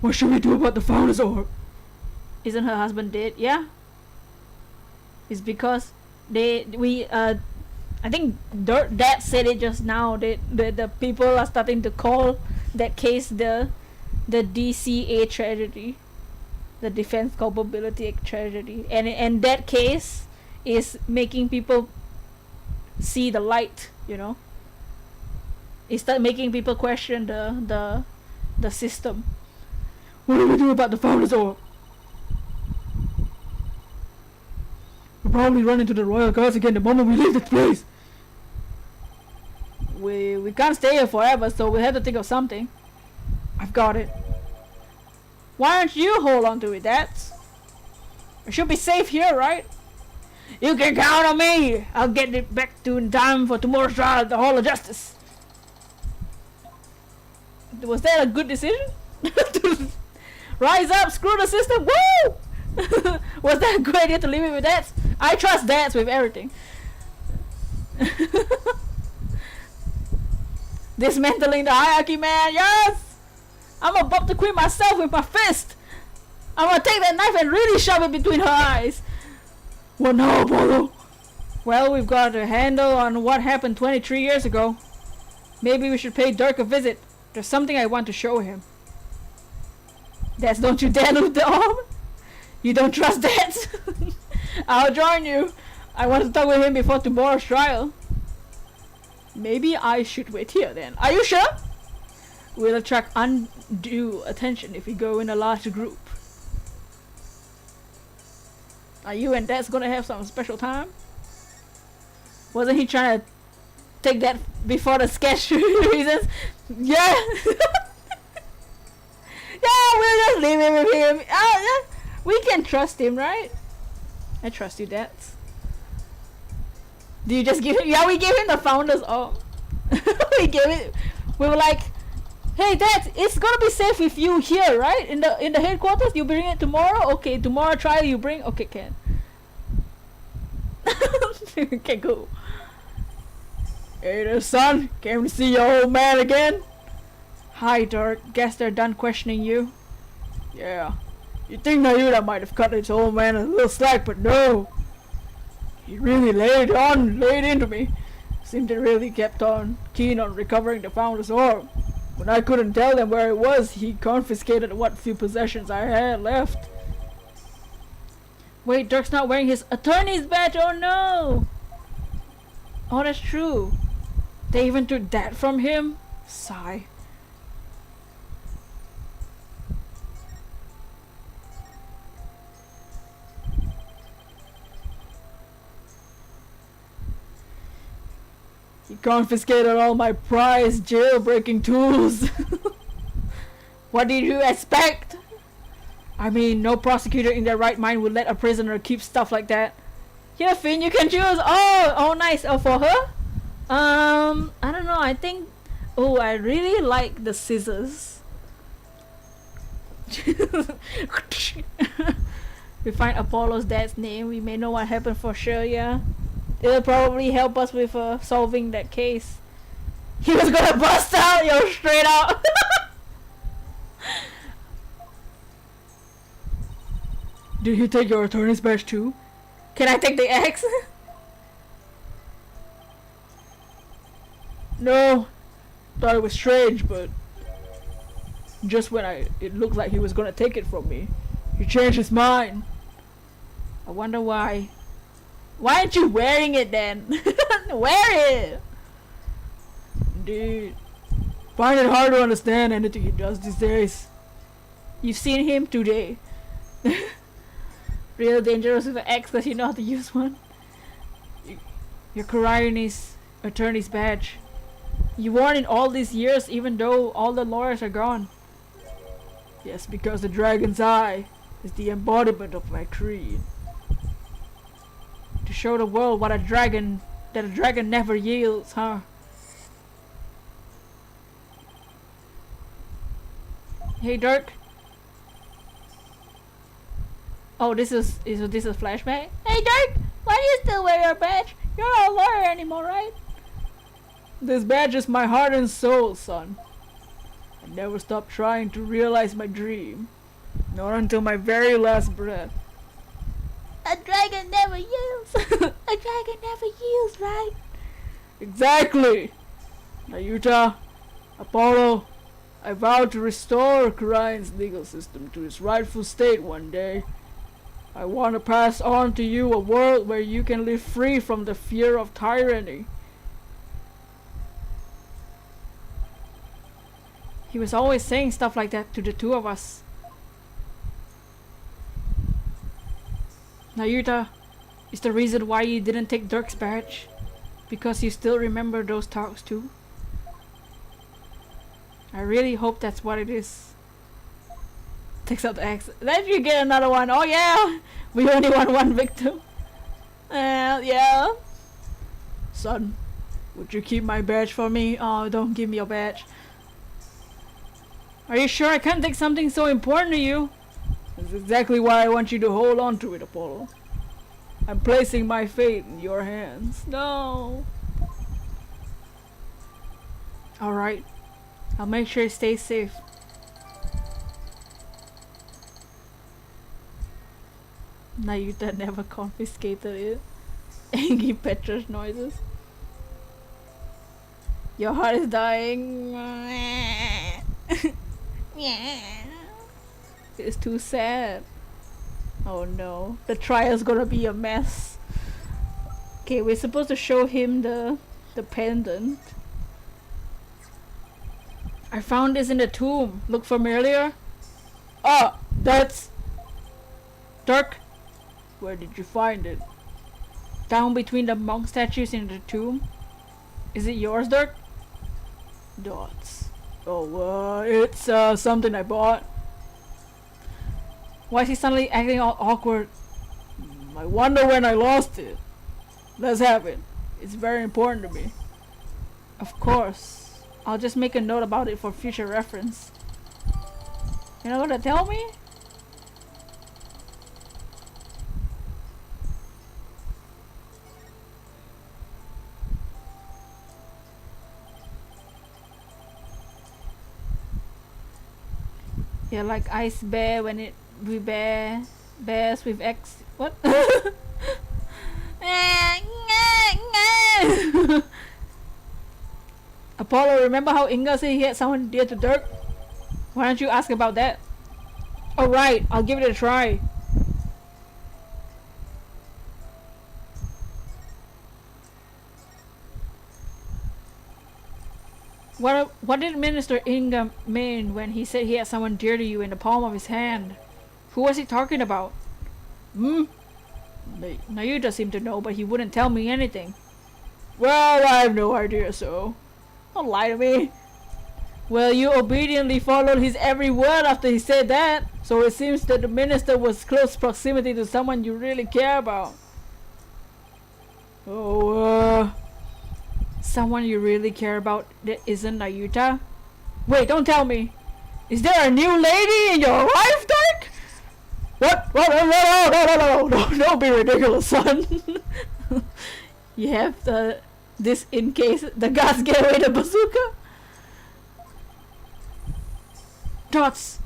What should we do about the Founder's Orb? Isn't her husband dead? Yeah. It's because I think Dad said it just now. The people are starting to call that case the DCA tragedy, the Defense Culpability Tragedy, and that case is making people see the light. You know, it start making people question the system. What do we do about the Founder's Orb? We'll probably run into the Royal Guards again the moment we leave this place. We can't stay here forever, so we have to think of something. I've got it. Why don't you hold on to it, Dad? We should be safe here, right? You can count on me. I'll get it back to in time for tomorrow's trial at the Hall of Justice. Was that a good decision? Rise up, screw the system, woo! Was that a good idea to leave it with that? I trust dads with everything. Dismantling the hierarchy, man, yes! I'm about to quit myself with my fist. I'm gonna take that knife and really shove it between her eyes. What now, Apollo? Well, we've got a handle on what happened 23 years ago. Maybe we should pay Dirk a visit. There's something I want to show him. Dads, don't you dare loot the arm. You don't trust Dads? I'll join you. I want to talk with him before tomorrow's trial. Maybe I should wait here then. Are you sure? We'll attract undue attention if we go in a large group. Are you and Dad's gonna have some special time? Wasn't he trying to take that before the sketch reasons? Yeah! Yeah, we'll just leave it with him. Yeah. We can trust him, right? I trust you, Dad. Do you just give him? Yeah, we gave him the Founder's Orb. We gave it. We were like, hey, Dad, it's gonna be safe with you here, right? In the headquarters. You bring it tomorrow. Okay, tomorrow trial you bring. Okay, can. Okay, go. Hey there, son. Came to see your old man again? Hi, Dirk. Guess they're done questioning you. Yeah. You'd think Nayuda might have cut his old man a little slack, but no. He really laid into me. Seemed to really kept on keen on recovering the Founder's Orb. When I couldn't tell them where it was, he confiscated what few possessions I had left. Wait, Dirk's not wearing his attorney's badge. Oh no! Oh, that's true. They even took that from him. Sigh. He confiscated all my prized jailbreaking tools. What did you expect? I mean, no prosecutor in their right mind would let a prisoner keep stuff like that. Here, Finn, you can choose. Oh, nice. Oh, for her? I don't know. I think. Oh, I really like the scissors. We find Apollo's dad's name. We may know what happened for sure. Yeah. It'll probably help us with solving that case. He was gonna bust out, yo, straight out. Did he take your attorney's badge too? Can I take the axe? No. Thought it was strange, but just when it looked like he was gonna take it from me, he changed his mind. I wonder why. Why aren't you wearing it then? Wear it! Indeed. Find it hard to understand anything he does these days. You've seen him today. Real dangerous with an axe because you know how to use one. You're carrying his attorney's badge. You wore it all these years even though all the lawyers are gone. Yes, because the dragon's eye is the embodiment of my creed. To show the world that a dragon never yields, huh? Hey, Dirk. Oh, this is flashback? Hey, Hey Dirk, why do you still wear your badge? You're not a lawyer anymore, right? This badge is my heart and soul, son. I never stopped trying to realize my dream. Not until my very last breath. A dragon never yields. A dragon never yields, right? Exactly! Nayuta, Apollo, I vow to restore Orion's legal system to its rightful state one day. I want to pass on to you a world where you can live free from the fear of tyranny. He was always saying stuff like that to the two of us. Nayuta, is the reason why you didn't take Dirk's badge because you still remember those talks too? I really hope that's what it is. Takes out the X. Then you get another one. Oh yeah! We only want one victim. Yeah. Son, would you keep my badge for me? Oh, don't give me your badge. Are you sure I can't take something so important to you? That's exactly why I want you to hold on to it, Apollo. I'm placing my fate in your hands. No. Alright. I'll make sure it stays safe. Nayuta never confiscated it. Angry Petra's noises. Your heart is dying. It's too sad. Oh no. The trial's gonna be a mess. Okay, we're supposed to show him the pendant. I found this in the tomb. Look familiar? Ah, that's Dirk. Where did you find it? Down between the monk statues in the tomb. Is it yours, Dirk? Dots. Oh, it's something I bought. Why is he suddenly acting all awkward? I wonder when I lost it. Let's have it. It's very important to me. Of course. I'll just make a note about it for future reference. You know what to tell me? Yeah, like ice bear when we bears with X. What? Apollo, remember how Inga said he had someone dear to Dirk? Why don't you ask about that? Alright, I'll give it a try. What did Minister Inga mean when he said he had someone dear to you in the palm of his hand? Who was he talking about? Nayuta seemed to know, but he wouldn't tell me anything. Well, I have no idea, so don't lie to me. Well, you obediently followed his every word after he said that, so it seems that the minister was close proximity to someone you really care about. Oh, someone you really care about that isn't Nayuta? Wait, don't tell me. Is there a new lady in your life, Dirk? What? No, don't be ridiculous, son. You have this in case the guards get away the bazooka? Dots.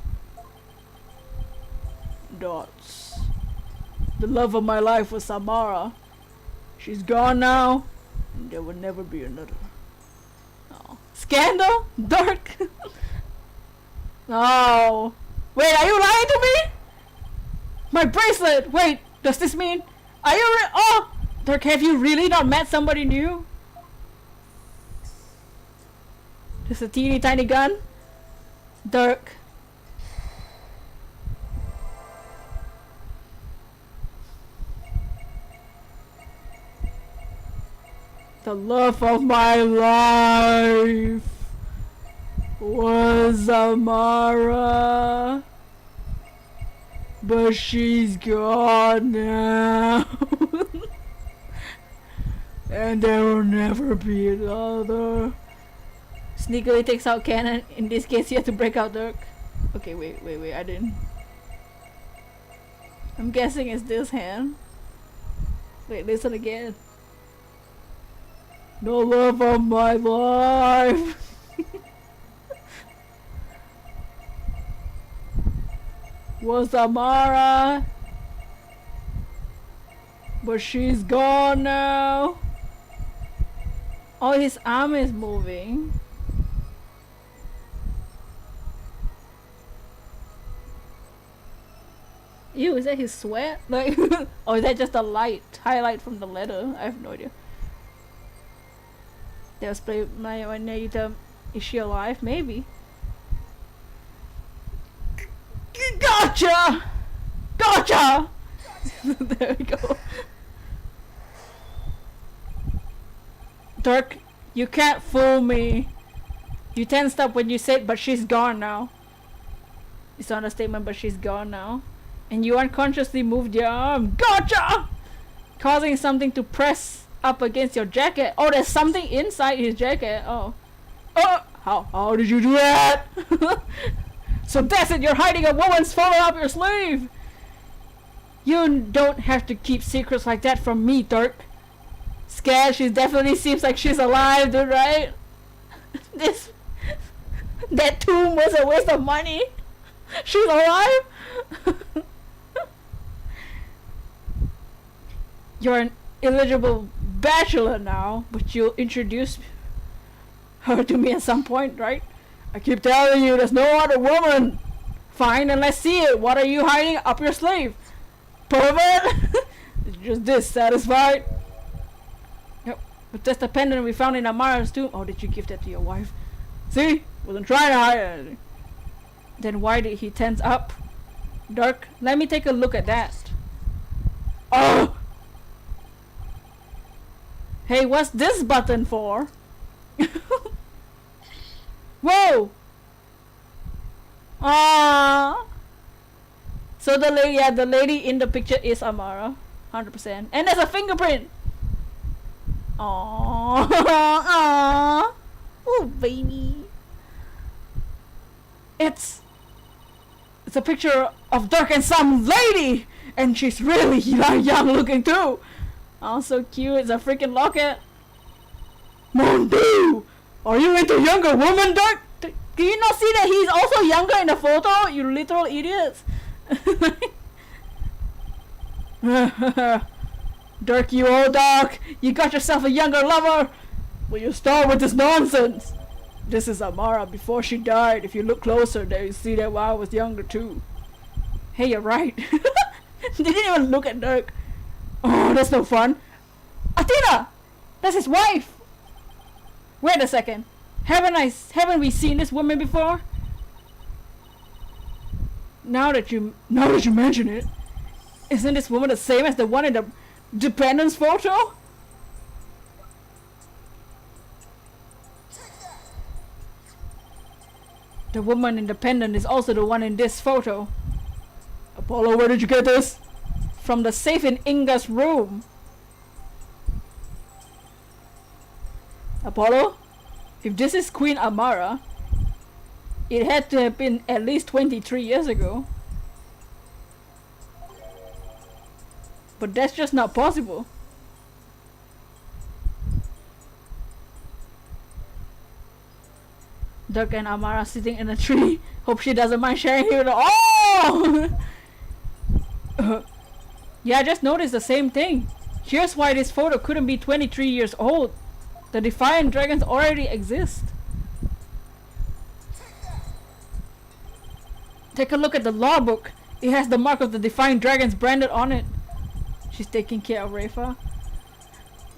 The love of my life was Samara. She's gone now, and there will never be another. Oh. Scandal? Dark? No. Wait, are you lying to me? My bracelet! Wait, does this mean... Are you oh! Dirk, have you really not met somebody new? Just a teeny tiny gun? Dirk. The love of my life was Amara, but she's gone now. And there will never be another. Sneakily takes out cannon. In this case, you have to break out Dirk. Okay, wait, I didn't. I'm guessing it's this hand. Wait, listen again. The love of my life. Was Amara. But she's gone now. Oh, his arm is moving. Ew, is that his sweat? Like, or is that just a light highlight from the letter? I have no idea. That was play my native. Is she alive? Maybe. Gotcha! Gotcha! There we go. Dirk, you can't fool me. You tensed up when you said, but she's gone now. It's not a statement, but she's gone now. And you unconsciously moved your arm. Gotcha! Causing something to press up against your jacket. Oh, there's something inside his jacket. Oh. Oh! How did you do that? So that's it, you're hiding a woman's photo up your sleeve! You don't have to keep secrets like that from me, Dirk. Scared, she definitely seems like she's alive, dude, right? That tomb was a waste of money. She's alive? You're an eligible bachelor now, but you'll introduce her to me at some point, right? I keep telling you, there's no other woman. Fine, then let's see it. What are you hiding up your sleeve? Pervert? Just dissatisfied? Yep. But that's the pendant we found in Amara's tomb. Oh, did you give that to your wife? See? Wasn't trying to hide anything. Then why did he tense up? Dirk, let me take a look at that. Oh! Hey, what's this button for? Whoa! Ah! So the lady in the picture is Amara, 100%. And there's a fingerprint. Aww, aww, oh baby. It's a picture of Dirk and some lady, and she's really young looking too. Oh, so cute. It's a freaking locket. Mon Dieu! Are you into younger women, Dirk? Do you not see that he's also younger in the photo? You literal idiots. Dirk, you old dog. You got yourself a younger lover. Will you start with this nonsense? This is Amara before she died. If you look closer there, you see that while I was younger too. Hey, you're right. They didn't even look at Dirk. Oh, that's no fun. Athena! That's his wife! Wait a second. Haven't we seen this woman before? Now that you mention it, isn't this woman the same as the one in the dependence photo? The woman in the pendant is also the one in this photo. Apollo, where did you get this? From the safe in Inga's room. Apollo? If this is Queen Amara, it had to have been at least 23 years ago. But that's just not possible. Dirk and Amara sitting in a tree. Hope she doesn't mind sharing here. Oh! Yeah, I just noticed the same thing. Here's why this photo couldn't be 23 years old. The Defiant Dragons already exist. Take a look at the law book. It has the mark of the Defiant Dragons branded on it. She's taking care of Rafa.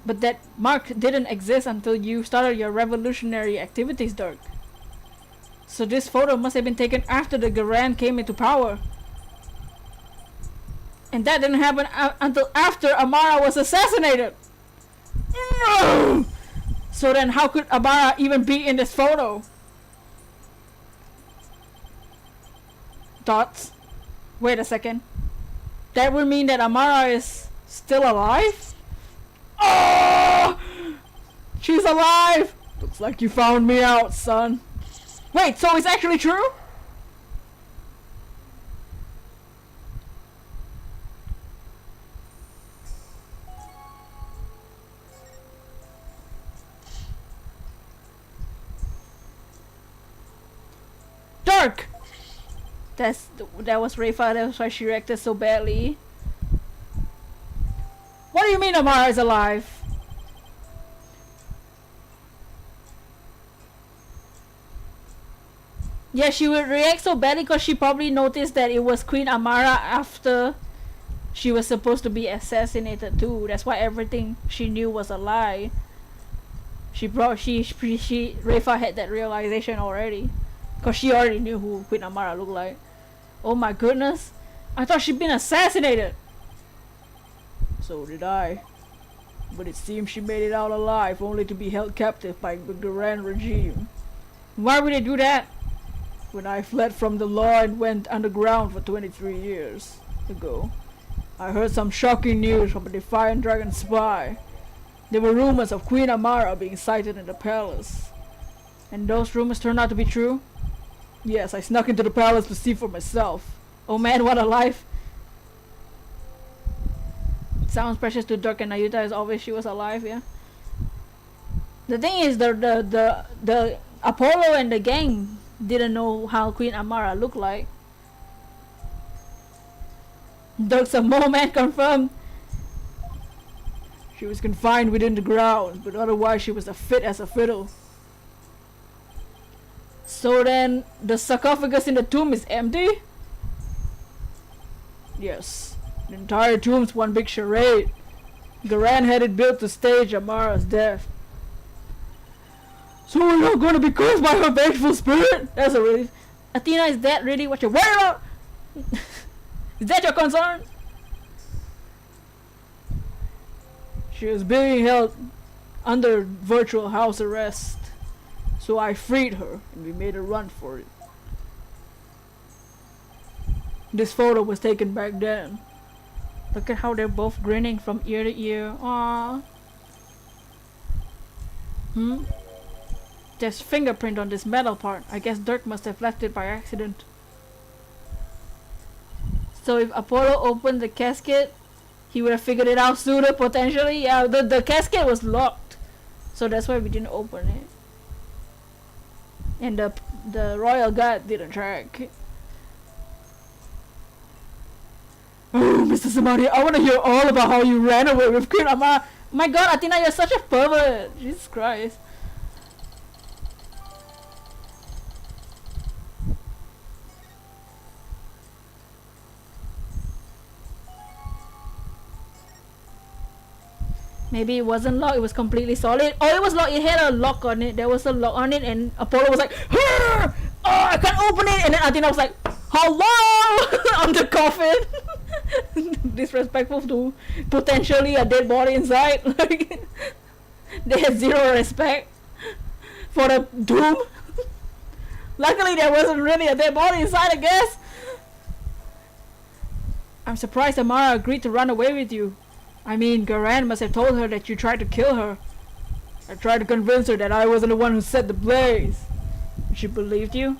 But that mark didn't exist until you started your revolutionary activities, Dirk. So this photo must have been taken after the Garand came into power. And that didn't happen until after Amara was assassinated. No! So then how could Amara even be in this photo? Thoughts? Wait a second. That would mean that Amara is still alive? Oh! She's alive! Looks like you found me out, son. Wait, so it's actually true? Dirk! That was Rafa, that's why she reacted so badly. What do you mean Amara is alive? Yeah, she would react so badly because she probably noticed that it was Queen Amara after she was supposed to be assassinated too. That's why everything she knew was a lie. Rafa had that realization already. Because she already knew who Queen Amara looked like. Oh my goodness. I thought she'd been assassinated. So did I. But it seems she made it out alive only to be held captive by the Grand regime. Why would they do that? When I fled from the law and went underground for 23 years ago, I heard some shocking news from a Defiant Dragon spy. There were rumors of Queen Amara being sighted in the palace. And those rumors turned out to be true? Yes, I snuck into the palace to see for myself. Oh man, what a life! It sounds precious to Dirk and Nayuta as always she was alive, yeah? The thing is, the Apollo and the gang didn't know how Queen Amara looked like. Dirk's a mole man confirmed. She was confined within the ground, but otherwise she was as fit as a fiddle. So then, the sarcophagus in the tomb is empty? Yes. The entire tomb's one big charade. Garan had it built to stage Amara's death. So we're not going to be cursed by her vengeful spirit? That's a relief. Athena, is that really what you're worried about? Is that your concern? She was being held under virtual house arrest. So I freed her and we made a run for it. This photo was taken back then. Look at how they're both grinning from ear to ear. Aww. There's fingerprint on this metal part. I guess Dirk must have left it by accident. So if Apollo opened the casket, he would have figured it out sooner potentially. Yeah, the casket was locked. So that's why we didn't open it. And the royal guard didn't track. Oh, Mr. Samadi, I want to hear all about how you ran away with Queen Amara. My god, Athena, you're such a pervert. Jesus Christ. Maybe it wasn't locked, it was completely solid. Oh, it was locked, it had a lock on it. There was a lock on it and Apollo was like, oh, I can't open it. And then Athena was like, hello, on the coffin. Disrespectful to potentially a dead body inside. Like, they had zero respect for the tomb. Luckily there wasn't really a dead body inside, I guess. I'm surprised Amara agreed to run away with you. I mean, Garan must have told her that you tried to kill her. I tried to convince her that I wasn't the one who set the blaze. She believed you?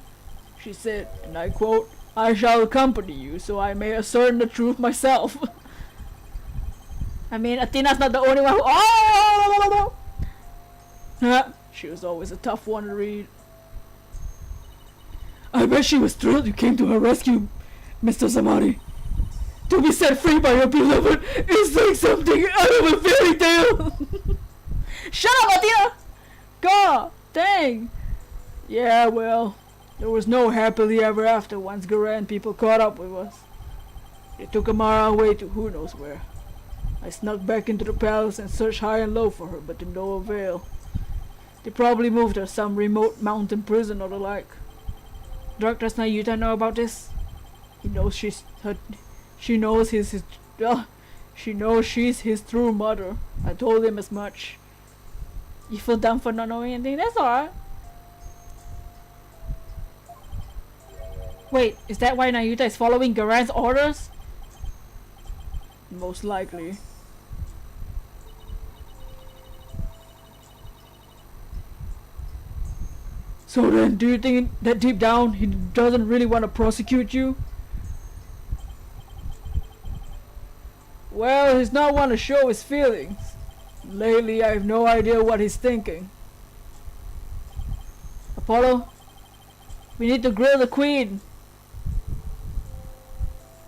She said, and I quote, I shall accompany you so I may ascertain the truth myself. I mean, Athena's not the only one who... Oh! She was always a tough one to read. I bet she was thrilled you came to her rescue, Mr. Samadi. To be set free by your beloved is like something out of a fairy tale. Shut up, Athena! God, dang. Yeah, well, there was no happily ever after once Garan people caught up with us. They took Amara away to who knows where. I snuck back into the palace and searched high and low for her, but to no avail. They probably moved her some remote mountain prison or the like. Dirk, does Nayuta know about this? He knows she's her... She knows she knows she's his true mother. I told him as much. You feel dumb for not knowing anything? That's alright. Wait, is that why Nayuta is following Garan's orders? Most likely. So then, do you think that deep down he doesn't really want to prosecute you? Well, he's not one to show his feelings. Lately, I have no idea what he's thinking. Apollo? We need to grill the queen.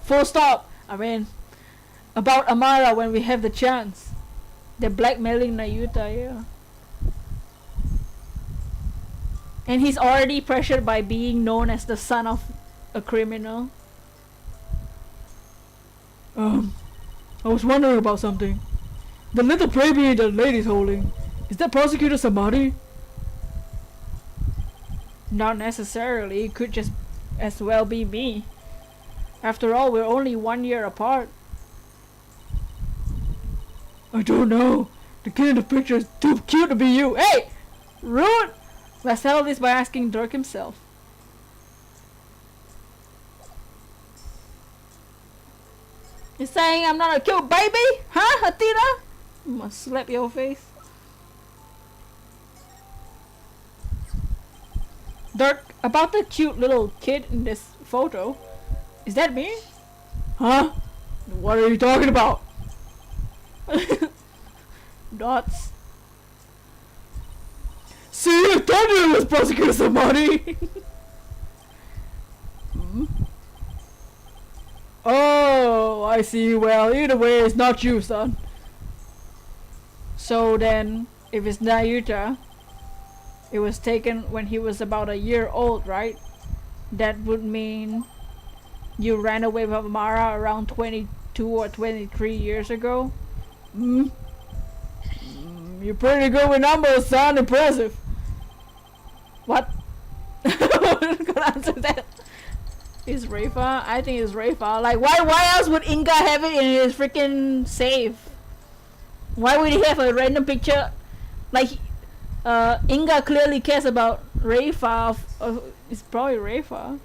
Full stop. I mean, about Amara when we have the chance. They're blackmailing Nayuta, yeah. And he's already pressured by being known as the son of a criminal. I was wondering about something. The little baby the lady's holding, is that Prosecutor Samadhi? Not necessarily, it could just as well be me. After all, we're only 1 year apart. I don't know. The kid in the picture is too cute to be you. Hey! Rude! Let's settle this by asking Dirk himself. You saying I'm not a cute baby? Huh, Athena? I'm gonna slap your face. Dirk, about the cute little kid in this photo. Is that me? Huh? What are you talking about? Dots. See, I told you it was Prosecutor Samadhi! Hmm? Oh, I see. Well, either way, it's not you, son. So then, if it's Nayuta, it was taken when he was about a year old, right? That would mean you ran away with Amara around 22 or 23 years ago? Hmm? You're pretty good with numbers, son. Impressive. What? Gonna answer that. Is Rafa? I think it's Rafa. Like, why else would Inga have it in his freaking safe? Why would he have a random picture? Like, Inga clearly cares about Rafa. It's probably Rafa.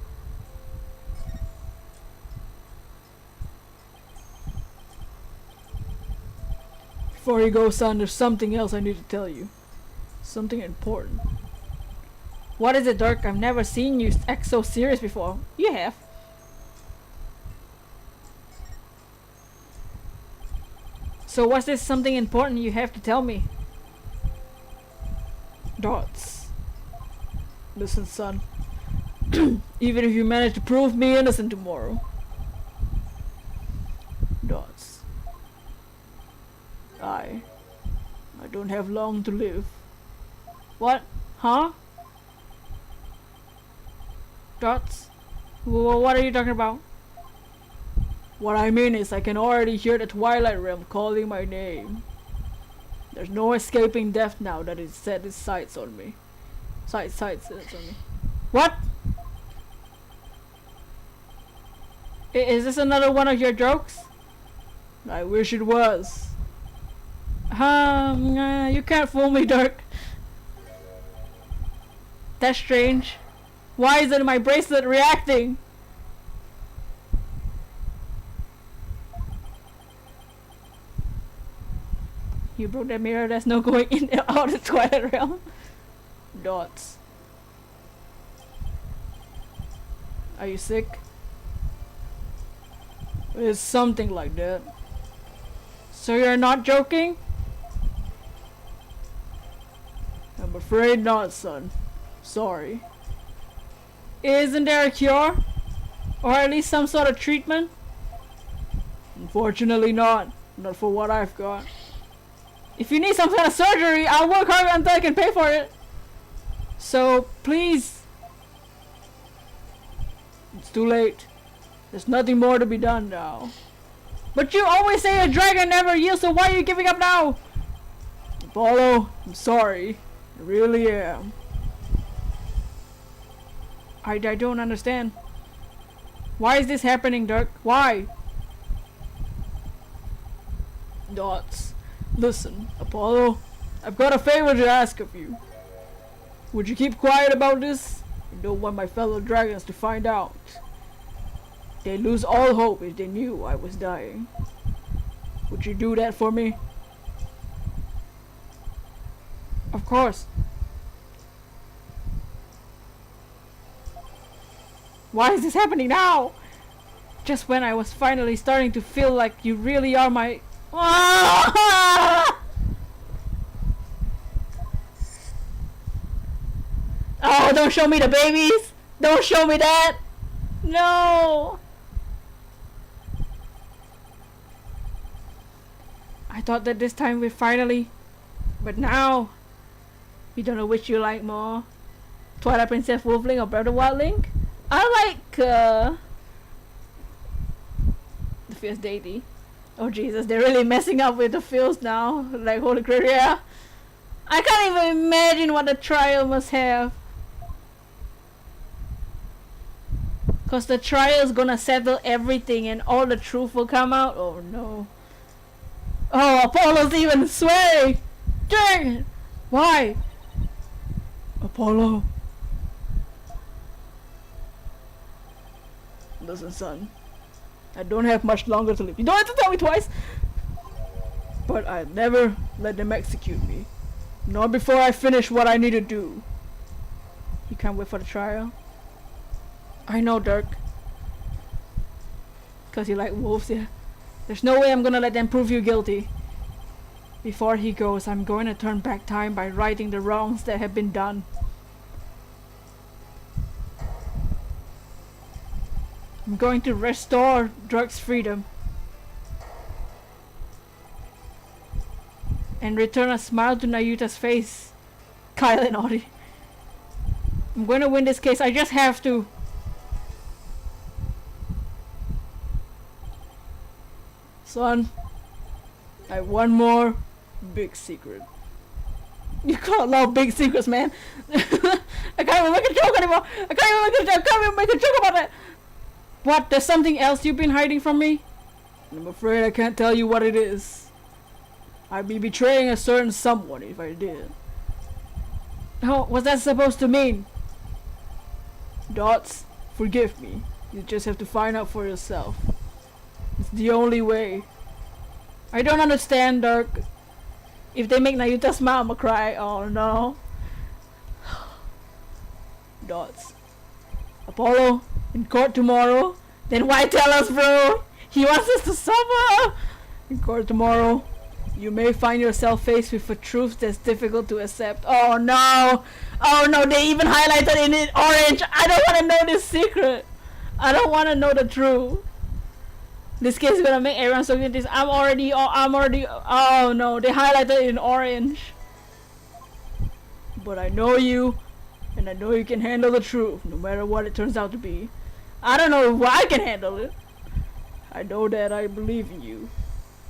Before you go, son, there's something else I need to tell you. Something important. What is it, Dirk? I've never seen you act so serious before. You have. So what's this something important you have to tell me? Dots. Listen, son. Even if you manage to prove me innocent tomorrow. Dots. I don't have long to live. What? Huh? Dots? What are you talking about? What I mean is I can already hear the Twilight Realm calling my name. There's no escaping death now that it's set its sights on me. Sights on me. What? Is this another one of your jokes? I wish it was. You can't fool me, Dirk. That's strange. Why isn't my bracelet reacting? You broke that mirror, there's no going in and out of the Twilight Realm. Dots. Are you sick? It's something like that. So you're not joking? I'm afraid not, son. Sorry. Isn't there a cure? Or at least some sort of treatment? Unfortunately not. Not for what I've got. If you need some kind of surgery, I'll work hard until I can pay for it. So, please. It's too late. There's nothing more to be done now. But you always say a dragon never yields, so why are you giving up now? Apollo, I'm sorry. I really am. I don't understand. Why is this happening, Dirk? Why? Dots. Listen, Apollo. I've got a favor to ask of you. Would you keep quiet about this? I don't want my fellow dragons to find out. They'd lose all hope if they knew I was dying. Would you do that for me? Of course. Why is this happening now? Just when I was finally starting to feel like you really are my... Oh, don't show me the babies! Don't show me that! No! I thought that this time we finally... But now... You don't know which you like more. Twilight Princess Wolfling or Breath of the Wild Link? I like the Fierce Deity. Oh Jesus, they're really messing up with the feels now. Like holy crap, yeah. I can't even imagine what the trial must have. Cause the trial is gonna settle everything and all the truth will come out. Oh no. Oh, Apollo's even swearing! Dang it! Why? Apollo. Listen, son. I don't have much longer to live. You don't have to tell me twice! But I'll never let them execute me. Not before I finish what I need to do. You can't wait for the trial? I know, Dirk. Cause you like wolves, yeah. There's no way I'm gonna let them prove you guilty. Before he goes, I'm going to turn back time by righting the wrongs that have been done. I'm going to restore Dirk's freedom. And return a smile to Nayuta's face. Kyle and Audie. I'm going to win this case. I just have to. Son, I have one more big secret. You can't love big secrets, man. I can't even make a joke anymore. I can't even make a joke about that. What? There's something else you've been hiding from me? I'm afraid I can't tell you what it is. I'd be betraying a certain someone if I did. Oh, what's that supposed to mean? Dots, forgive me. You just have to find out for yourself. It's the only way. I don't understand, Dirk. If they make Nayuta smile, I'ma cry. Oh no. Dots. Apollo, in court tomorrow. Then why tell us, bro? He wants us to suffer. In court tomorrow, you may find yourself faced with a truth that's difficult to accept. Oh no! Oh no, they even highlighted in it orange. I don't want to know this secret. I don't want to know the truth. This case is gonna make everyone so good. I'm already, oh no, they highlighted it in orange. But I know you, and I know you can handle the truth, no matter what it turns out to be. I don't know if I can handle it. I know that I believe in you.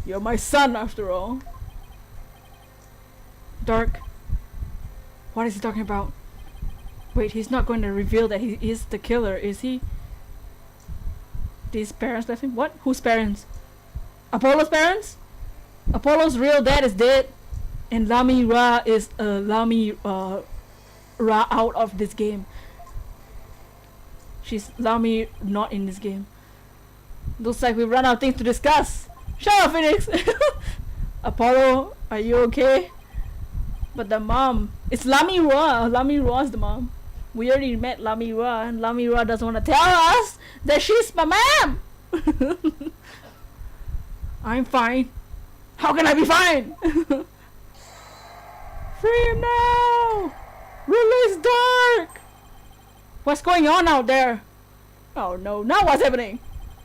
You're my son, after all. Dark. What is he talking about? Wait, he's not going to reveal that he is the killer, is he? His parents left him? What? Whose parents? Apollo's parents? Apollo's real dad is dead, and Lami Ra is Ra out of this game. She's Lami not in this game. Looks like we've run out of things to discuss. Shut up, Phoenix! Apollo, are you okay? But the mom, it's Lami Ra. Lami Ra's the mom. We already met Lami Ra, and Lami Ra doesn't want to tell us that she's my mom. I'm fine. How can I be fine? Free him now! Release Dark! What's going on out there? Oh no, now what's happening?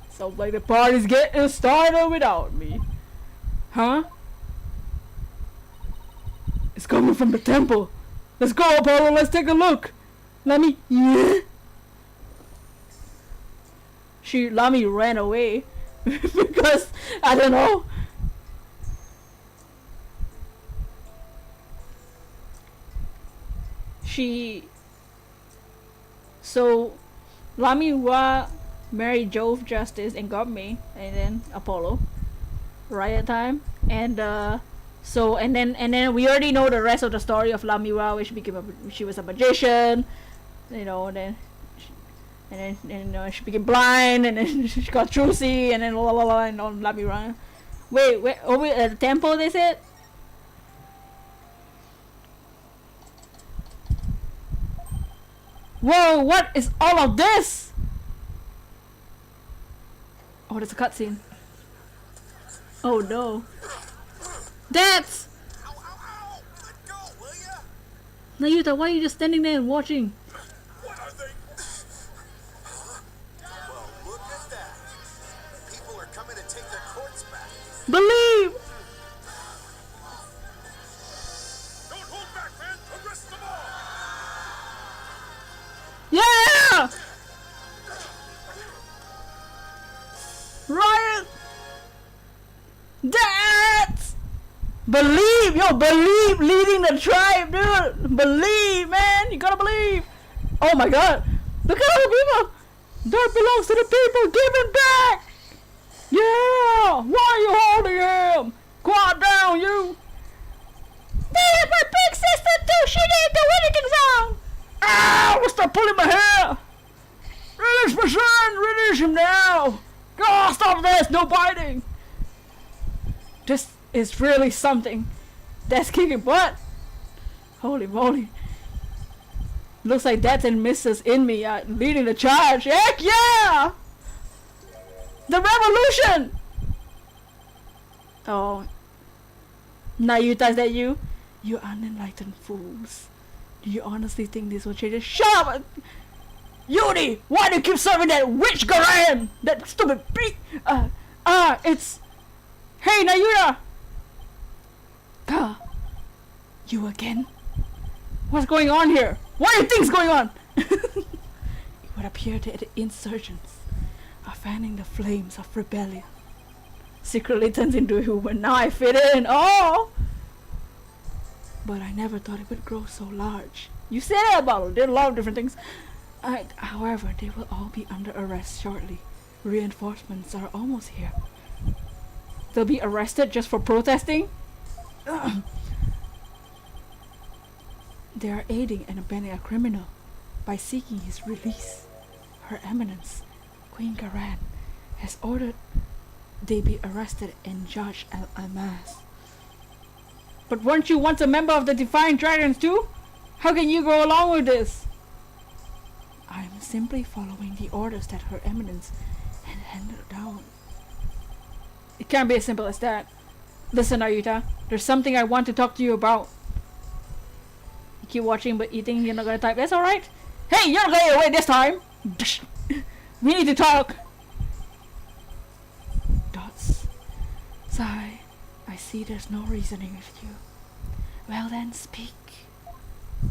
Sounds like the party's getting started without me. Huh? It's coming from the temple. Let's go, Apollo, let's take a look. Lami, yeah. Lami ran away because I don't know. So Lami Ra married Jove Justice and got me, and then Apollo. Riot time, and then we already know the rest of the story of Lami Ra, where she was a magician. You know, and then she became blind, and then she got trucy, and then and on Lami Ra. Wait, over at the temple, they said? Whoa, what is all of this? Oh, there's a cutscene. Oh no. That's... Nayuta, why are you just standing there and watching? What are they? Believe! Don't hold back, man! Arrest them all! Yeah! Riot! That's believe, yo, believe leading the tribe, dude. Believe, man, you gotta believe. Oh my God, look at all the people. That belongs to the people. Give it back. Yeah. Why are you holding him? Quiet down, you. They have my big sister too. She didn't do anything wrong. Ow! Stop pulling my hair. Release my son. Release him now. Oh, stop this. No biting. This is really something. That's kicking butt. Holy moly. Looks like Dad and Mrs. in me are leading the charge. Heck yeah! The revolution! Oh. Nayuta, is that you? You unenlightened fools. Do you honestly think this will change it? Shut up! Yuri! Why do you keep serving that witch Garan? That stupid beat! It's... Hey, Nayuta! You again? What's going on here? What are things going on? It would appear that the insurgents are fanning the flames of rebellion. Secretly turns into a human. Now I fit in. Oh! But I never thought it would grow so large. You said that about it. Did a lot of different things. However, they will all be under arrest shortly. Reinforcements are almost here. They'll be arrested just for protesting? They are aiding and abetting a criminal by seeking his release. Her Eminence, Queen Garan, has ordered they be arrested and judged en masse. But weren't you once a member of the Defiant Dragons too? How can you go along with this? I am simply following the orders that Her Eminence had handed down. It can't be as simple as that. Listen, Ayuta, there's something I want to talk to you about. You keep watching but eating, you're not gonna type. That's alright. Hey, you're not gonna get away this time! We need to talk! Dots. Sigh. I see there's no reasoning with you. Well then, speak. Oh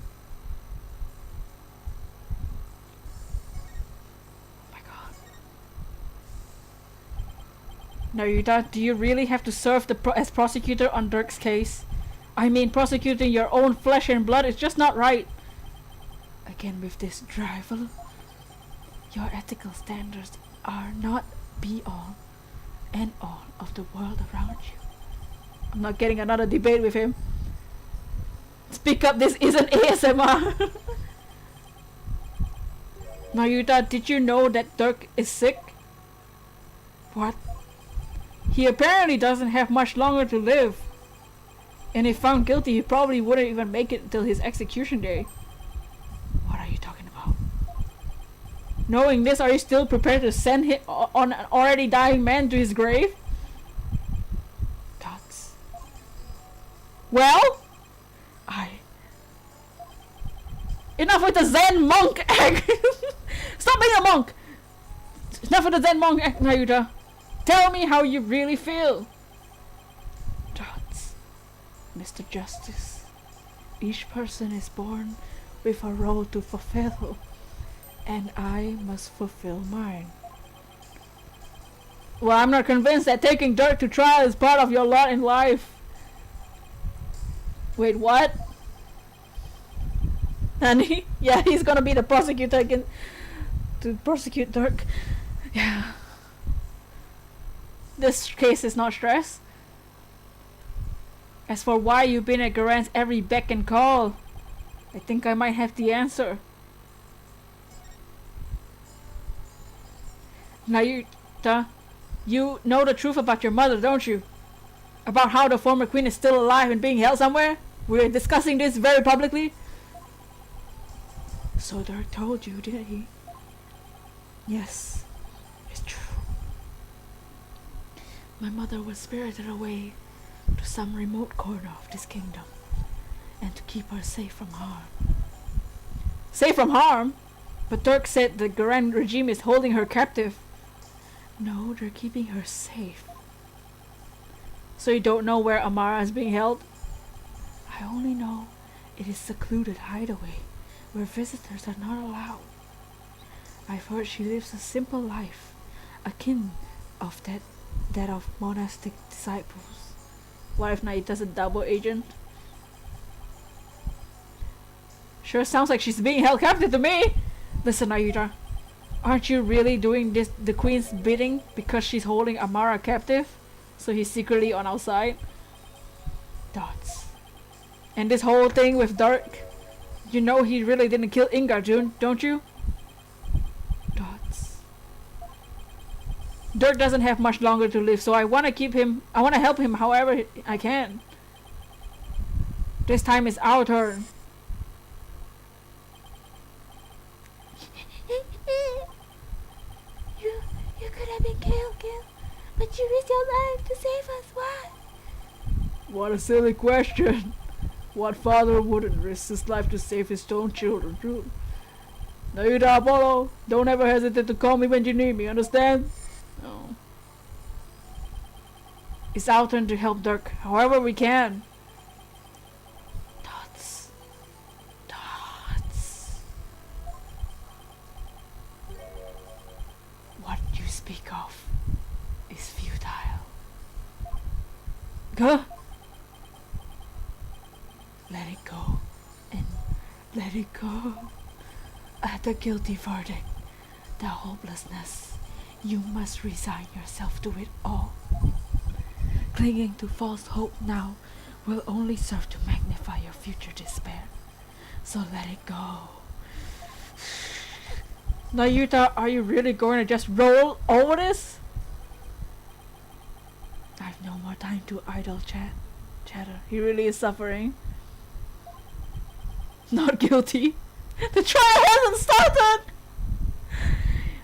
my God. Narita, do you really have to serve as prosecutor on Dirk's case? I mean, prosecuting your own flesh and blood is just not right. Again with this drivel. Your ethical standards are not be-all and all of the world around you. I'm not getting another debate with him. Speak up, this isn't ASMR. Nayuta, did you know that Dirk is sick? What? He apparently doesn't have much longer to live. And if found guilty, he probably wouldn't even make it until his execution day. What are you talking about? Knowing this, are you still prepared to send him on an already dying man to his grave? Dots. Well? Enough with the Zen monk act! Stop being a monk! Enough with the Zen monk act, Nayuta. Tell me how you really feel. Dots. Mr. Justice, each person is born with a role to fulfill, and I must fulfill mine. Well, I'm not convinced that taking Dirk to trial is part of your lot in life. Wait, what? Honey? Yeah, he's gonna be the prosecutor again to prosecute Dirk. Yeah. This case is not stress. As for why you've been at Garan's every beck and call, I think I might have the answer. Nayuta, you know the truth about your mother, don't you? About how the former queen is still alive and being held somewhere? We're discussing this very publicly. So Dirk told you, didn't he? Yes, it's true. My mother was spirited away to some remote corner of this kingdom, and to keep her safe from harm. Safe from harm? But Dirk said the Garan regime is holding her captive. No, they're keeping her safe. So you don't know where Amara is being held? I only know it is secluded hideaway where visitors are not allowed. I've heard she lives a simple life, akin of that of monastic disciples. What if Naita's a double agent? Sure sounds like she's being held captive to me! Listen, Naita, aren't you really doing the queen's bidding because she's holding Amara captive? So he's secretly on our side? Dots. And this whole thing with Dark, you know he really didn't kill Inga, June, don't you? Dots. Dirk doesn't have much longer to live, so I want to help him however I can. This time it's our turn. You could have been killed, but you risked your life to save us. Why? What a silly question. What father wouldn't risk his life to save his own children, true? Naida, Apollo, don't ever hesitate to call me when you need me, understand? No. It's our turn to help Dirk, however we can. Dots. Dots. What you speak of is futile. Go. Let it go, and let it go. At the guilty verdict, the hopelessness, you must resign yourself to it all. Clinging to false hope now will only serve to magnify your future despair. So let it go. Nayuta, are you really going to just roll over this? I've no more time to idle chatter. He really is suffering. Not guilty. The trial hasn't started!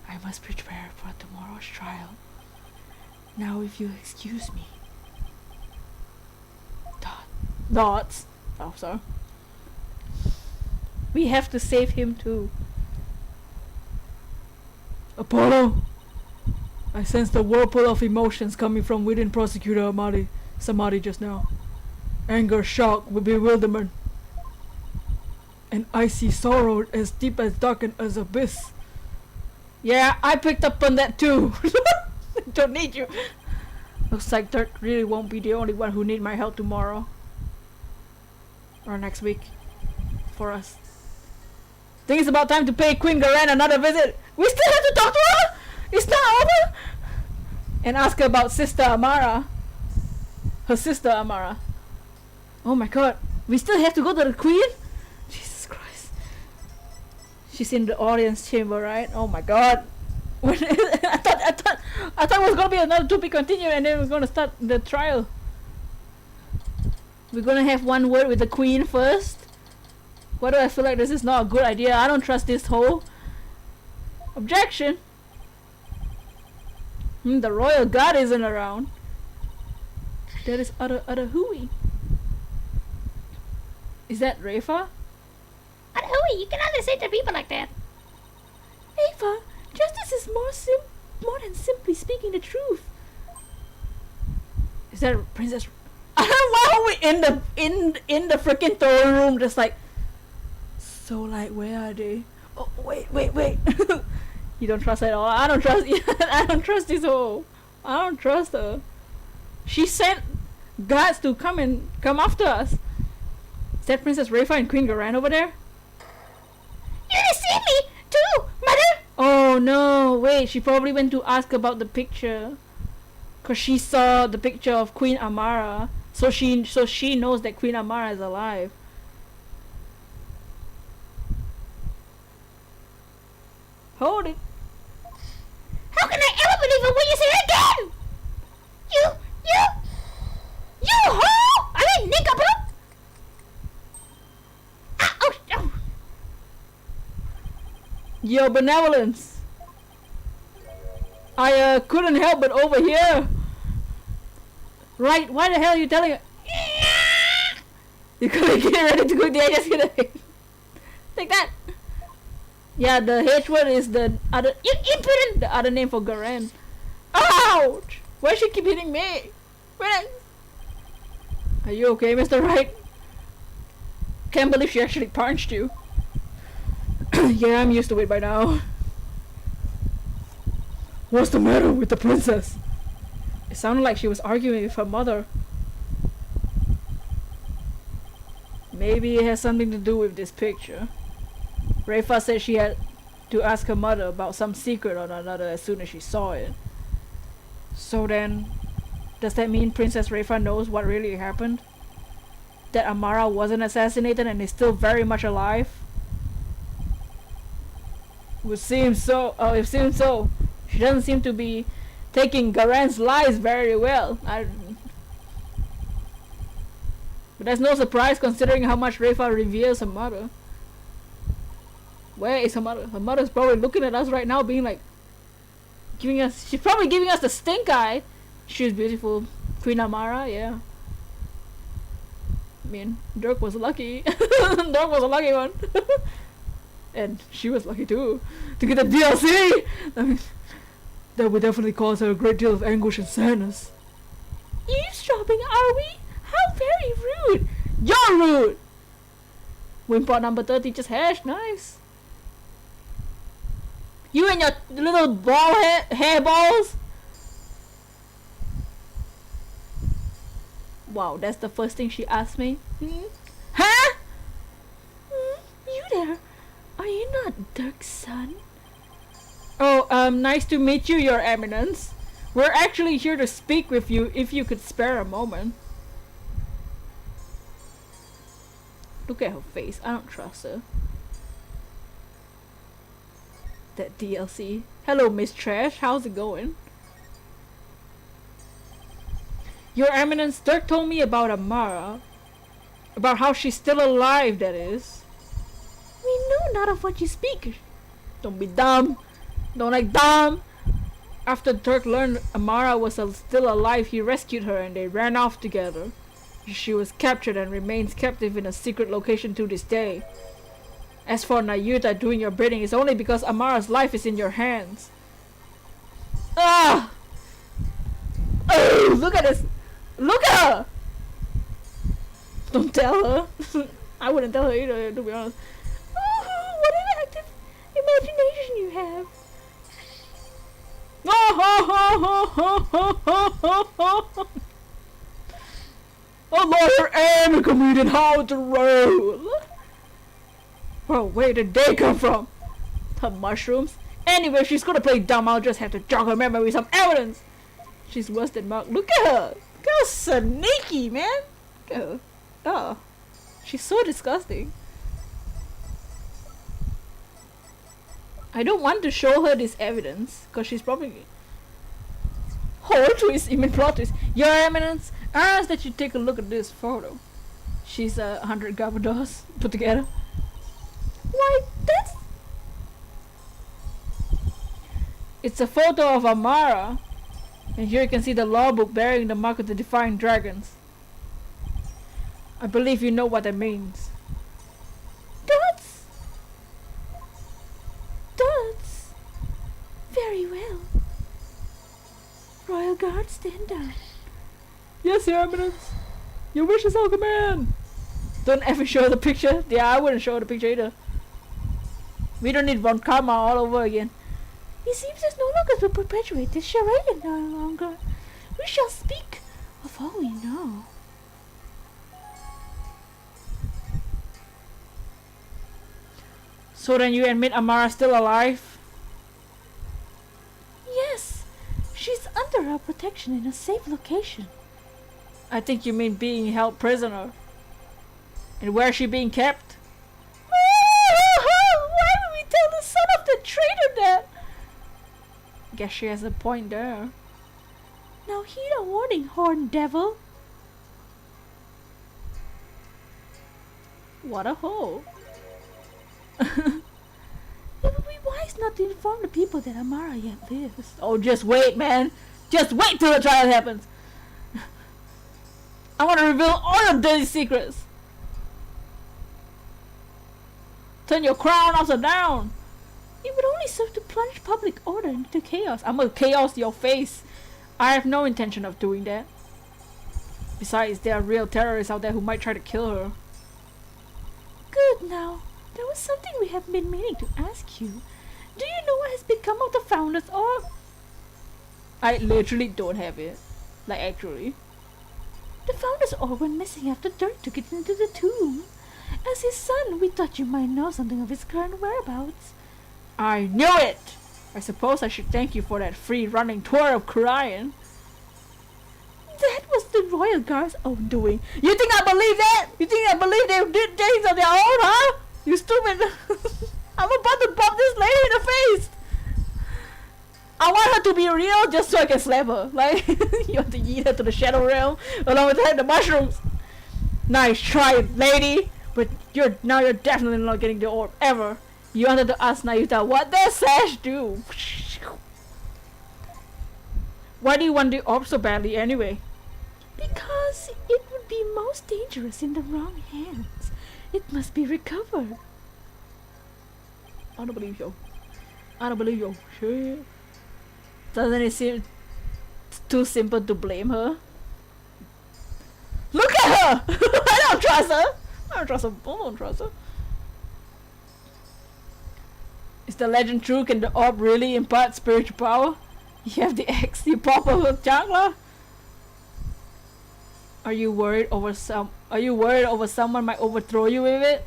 I must prepare for tomorrow's trial. Now if you excuse me. Dots. Oh, sorry. We have to save him too. Apollo! I sense the whirlpool of emotions coming from within Prosecutor Samadhi just now. Anger, shock, bewilderment. An icy sorrow as deep as dark and as abyss. Yeah, I picked up on that too. Don't need you. Looks like Dirk really won't be the only one who need my help tomorrow. Or next week. For us. Think it's about time to pay Queen Garen another visit. We still have to talk to her? It's not over? And ask her about Sister Amara. Her sister Amara. Oh my god. We still have to go to the Queen? She's in the audience chamber, right? Oh my god. I thought it was gonna be another to be continued and then we're gonna start the trial. We're gonna have one word with the queen first. Why do I feel like this is not a good idea? I don't trust this whole objection. The royal guard isn't around. There is other Hui. Is that Rafa? Hui, you cannot say to people like that. Ava, justice is more than simply speaking the truth. Is that Princess? Why are we in the freaking throne room just like? So like, where are they? Oh wait. You don't trust at all. I don't trust. I don't trust this whole. I don't trust her. She sent guards to come after us. Is that Princess Rafa and Queen Garan over there? You didn't see me too, mother. Oh no! Wait, she probably went to ask about the picture, cause she saw the picture of Queen Amara. So she knows that Queen Amara is alive. Hold it. How can I ever believe it when you say it again? You hoe! I mean, nincompoop! Oh. Your benevolence. I couldn't help but overhear. Right? Why the hell are you telling her? You couldn't get ready to cook the egg. Just gonna take that. Yeah, the H word is the other. You impudent. The other name for Garen. Ouch! Why she keep hitting me? Are you okay, Mr. Wright? Can't believe she actually punched you. Yeah, I'm used to it by now. What's the matter with the princess? It sounded like she was arguing with her mother. Maybe it has something to do with this picture. Rafa said she had to ask her mother about some secret or another as soon as she saw it. So then, does that mean Princess Rafa knows what really happened? That Amara wasn't assassinated and is still very much alive? It seems so. It seems so. She doesn't seem to be taking Garen's lies very well. But that's no surprise considering how much Rafa reveres her mother. Where is her mother? Her mother's probably looking at us right now being like, she's probably giving us the stink eye. She's beautiful. Queen Amara, yeah. I mean, Dirk was lucky. Dirk was a lucky one. And she was lucky too. To get the DLC! I mean, that would definitely cause her a great deal of anguish and sadness. Eavesdropping, are we? How very rude! You're rude! Wimpot number 30 just hashed, nice. You and your little ball hairballs? Wow, that's the first thing she asked me. Huh? You there? Are you not Dirk's son? Oh, nice to meet you, Your Eminence. We're actually here to speak with you if you could spare a moment. Look at her face. I don't trust her. That DLC. Hello, Miss Trash. How's it going? Your Eminence, Dirk told me about Amara. About how she's still alive, that is. We know not of what you speak. Don't be dumb. Don't act dumb. After Dirk learned Amara was still alive, he rescued her and they ran off together. She was captured and remains captive in a secret location to this day. As for Nayuta doing your bidding, it's only because Amara's life is in your hands. Ah! Oh, look at this! Look at her! Don't tell her. I wouldn't tell her either, to be honest. Oh, what an active imagination you have. A lawyer and a comedian, how to roll. Oh, where did they come from? Her mushrooms? Anyway, if she's gonna play dumb, I'll just have to jog her memory with some evidence. She's worse than Mark. Look at her! Look how sneaky, man! Look at her. Oh. She's so disgusting. I don't want to show her this evidence, because she's probably... Whole twist, even plot twist. Your Eminence, I ask that you take a look at this photo. She's 100 Gabardors put together. Why, that's... It's a photo of Amara. And here you can see the law book bearing the mark of the Defying Dragons. I believe you know what that means. That's... Very well. Royal Guard, stand down. Yes, Your Eminence. Your wish is our command. Don't ever show the picture. Yeah, I wouldn't show the picture either. We don't need Von Karma all over again. It seems there's no longer to perpetuate this charade no longer. We shall speak of all we know. So then you admit Amara's still alive? Yes. She's under our protection in a safe location. I think you mean being held prisoner. And where is she being kept? Why would we tell the son of the traitor that? Guess she has a point there. Now heed a warning, horned devil. What a hole. It would be wise not to inform the people that Amara yet lives. Oh, just wait, man. Just wait till the trial happens. I want to reveal all your dirty secrets. Turn your crown upside down. It would only serve to plunge public order into chaos. I'm gonna chaos your face. I have no intention of doing that. Besides, there are real terrorists out there who might try to kill her. Good now. There was something we have been meaning to ask you. Do you know what has become of the Founder's Orb? I literally don't have it. Like, actually. The Founder's Orb went missing after Dirk took it into the tomb. As his son, we thought you might know something of his current whereabouts. I knew it! I suppose I should thank you for that free running tour of Korean. That was the Royal Guard's own doing. You think I believe that? You think I believe they did things on their own, huh? You stupid! I'm about to bump this lady in the face! I want her to be real just so I can slap her. Like, you have to eat her to the Shadow Realm along with the mushrooms. Nice try, lady! But you're definitely not getting the orb, ever. You wanted to ask Nayuta, what does Sash do? Why do you want the orb so badly anyway? Because it would be most dangerous in the wrong hands. It must be recovered. I don't believe you. I don't believe you. Shit. Doesn't it seem too simple to blame her? Look at her! I don't trust her! I don't trust her. Is the legend true? Can the orb really impart spiritual power? You have the X, you pop up with chakra? Are you worried over someone might overthrow you with it?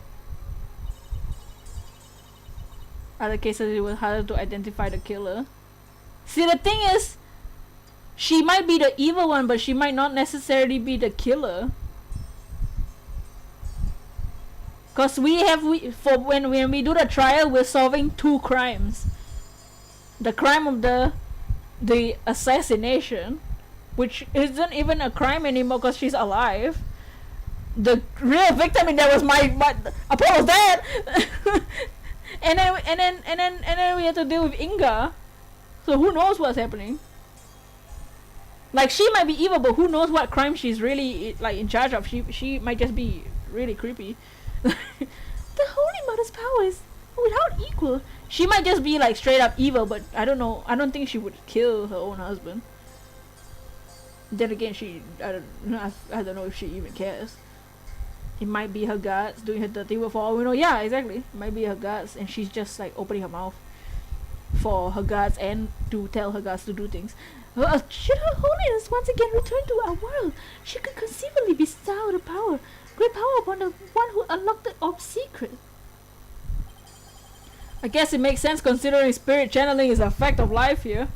Other cases it was harder to identify the killer. See, the thing is, she might be the evil one, but she might not necessarily be the killer. Cause when we do the trial, we're solving two crimes. The crime of the assassination, which isn't even a crime anymore because she's alive. The real victim in there was my Apollo's dad. and then we had to deal with Inga. So who knows what's happening? Like, she might be evil, but who knows what crime she's really like in charge of? She might just be really creepy. The Holy Mother's power is without equal. She might just be like straight up evil, but I don't know. I don't think she would kill her own husband. Then again, I don't know if she even cares. It might be her guards doing her dirty work for all we know. Yeah, exactly. It might be her guards, and she's just like opening her mouth for her guards and to tell her guards to do things. Should Her Holiness once again return to our world, she could conceivably bestow the power, great power upon the one who unlocked the orb's secret. I guess it makes sense considering spirit channeling is a fact of life here.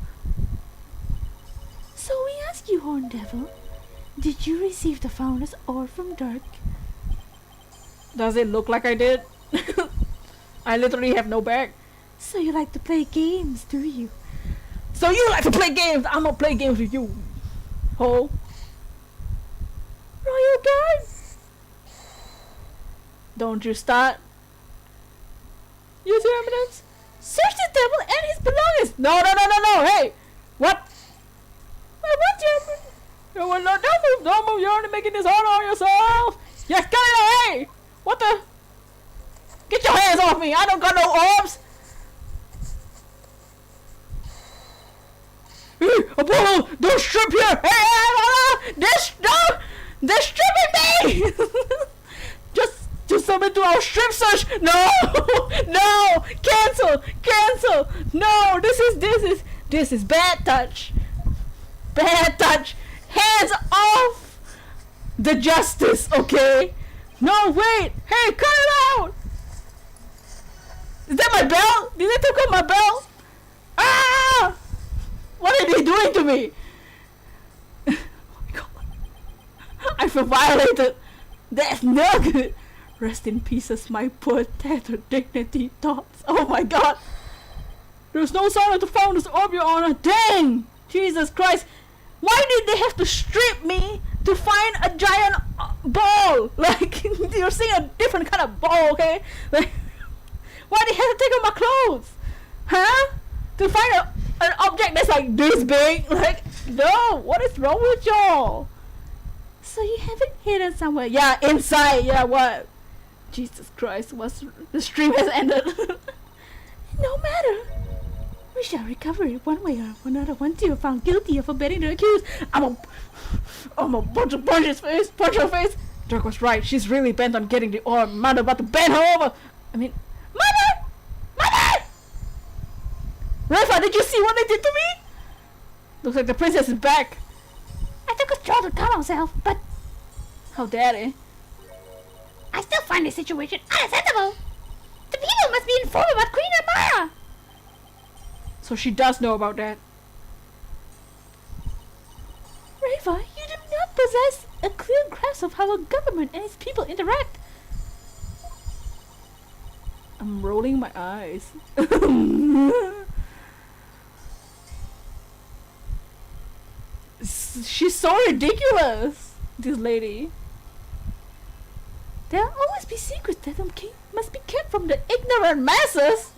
So we ask you, Horn Devil, did you receive the Founder's Orb from Dirk? Does it look like I did? I literally have no bag. So you like to play games, do you? So you like to play games? I'm gonna play games with you, ho. Royal Guard! Don't you start. Use your evidence. Search this devil and his belongings! No, hey! What? What's your... You will not, don't move, you're only making this harder on yourself! Yes, get it away! What the? Get your hands off me! I don't got no orbs! Hey, Apollo! Don't strip here! Hey, they're stripping me! Just summon to our strip search! No! No! Cancel! No! This is bad touch! Bad touch! Hands off the justice, okay? No, wait! Hey, cut it out! Is that my belt? Did they take off my belt? Ah! What are they doing to me? Oh my god. I feel violated. That's no good. Rest in pieces, my poor tattered dignity thoughts. Oh my god. There's no sign of the Founder's Orb, Your Honor. Dang! Jesus Christ. Why did they have to strip me to find a giant ball? Like, you're seeing a different kind of ball, okay? Like, why did they have to take off my clothes? Huh? To find an object that's like this big? Like, no, what is wrong with y'all? So you have it hidden somewhere? Yeah, inside, yeah, what? Jesus Christ, the stream has ended. No matter. We shall recover it one way or another once you are found guilty of abetting the accused. I'm a punch his face, punch her face. Dirk was right. She's really bent on getting the orb. Mother about to bend her over. I mean, Mother! Mother! Rafa, did you see what they did to me? Looks like the princess is back. I took control to calm myself, but How dare they? I still find this situation unacceptable. The people must be informed about Queen Amara. So she does know about that. Rafa, you do not possess a clear grasp of how a government and its people interact. I'm rolling my eyes. She's so ridiculous, this lady. There will always be secrets that must be kept from the Ignorant masses?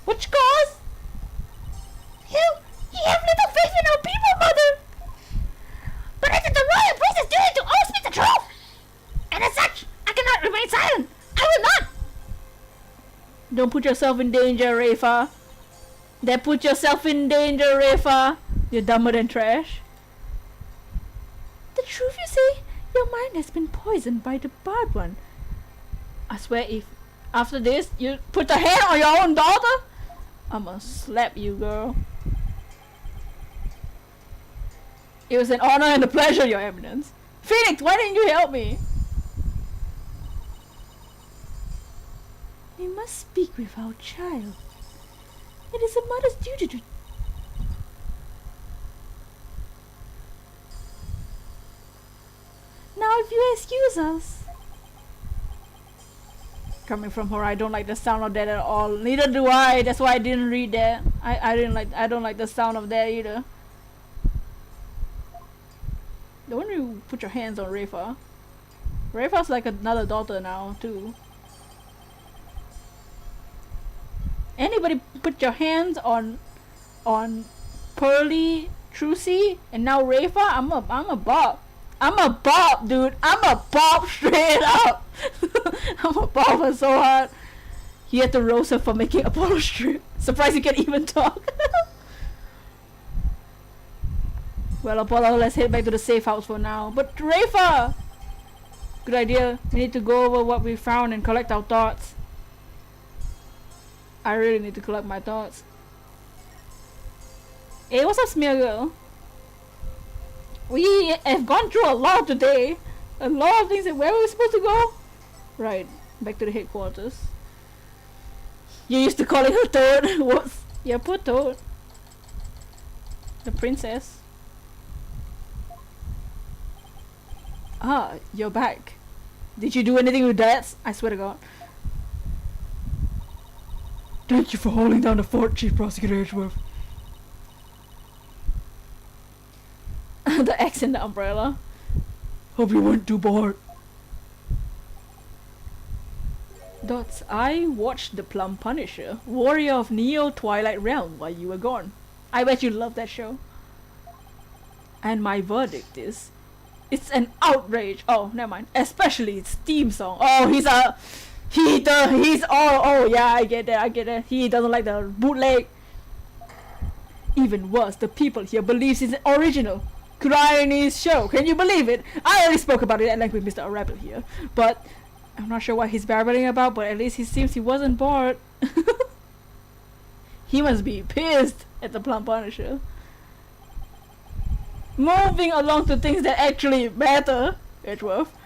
Which cause? You have little faith in our people, Mother. But it is the royal princess' duty to always speak the truth. And as such, I cannot remain silent. I will not. Don't put yourself in danger, Rafa. Don't put yourself in danger, Rafa. You're dumber than trash. The truth you say? Your mind has been poisoned by the bad one. I swear if after this you put a hand on your own daughter, I'ma slap you, girl. It was an honor and a pleasure, Your Eminence. Phoenix, why didn't you help me? We must speak with our child. It is a mother's duty to... Now if you excuse us... Coming from her, I don't like the sound of that at all. Neither do I. That's why I didn't read that. I don't like the sound of that either. Don't you put your hands on Rafa. Rafa's like another daughter now too. Anybody put your hands on Pearly, Trucy, and now Rafa? I'm a bop. I'm a bop, dude. I'm a bop straight up. I'm a bop her so hard. He had to roast her for making Apollo strip. Surprised he can even talk. Well, Apollo, let's head back to the safe house for now. But Rafa! Good idea. We need to go over what we found and collect our thoughts. I really need to collect my thoughts. Hey, what's up, Smear Girl? We have gone through a lot today. A lot of things. Where were we supposed to go? Right, back to the headquarters. You used to calling her Toad. What's... Yeah, poor Toad. The princess. Ah, you're back. Did you do anything with that? I swear to God. Thank you for holding down the fort, Chief Prosecutor Edgeworth. The X in the umbrella. Hope you weren't too bored. Dots, I watched The Plum Punisher, Warrior of Neo Twilight Realm while you were gone. I bet you love that show. And my verdict is, it's an outrage. Oh, never mind. Especially its theme song. Oh, he's oh yeah, I get that. He doesn't like the bootleg. Even worse, the people here believes it's original. Chinese show. Can you believe it? I already spoke about it at length with Mr. Rabbit here, but I'm not sure what he's babbling about, but at least he seems he wasn't bored. He must be pissed at the Plum Punisher. Moving along to things that actually matter, Edgeworth.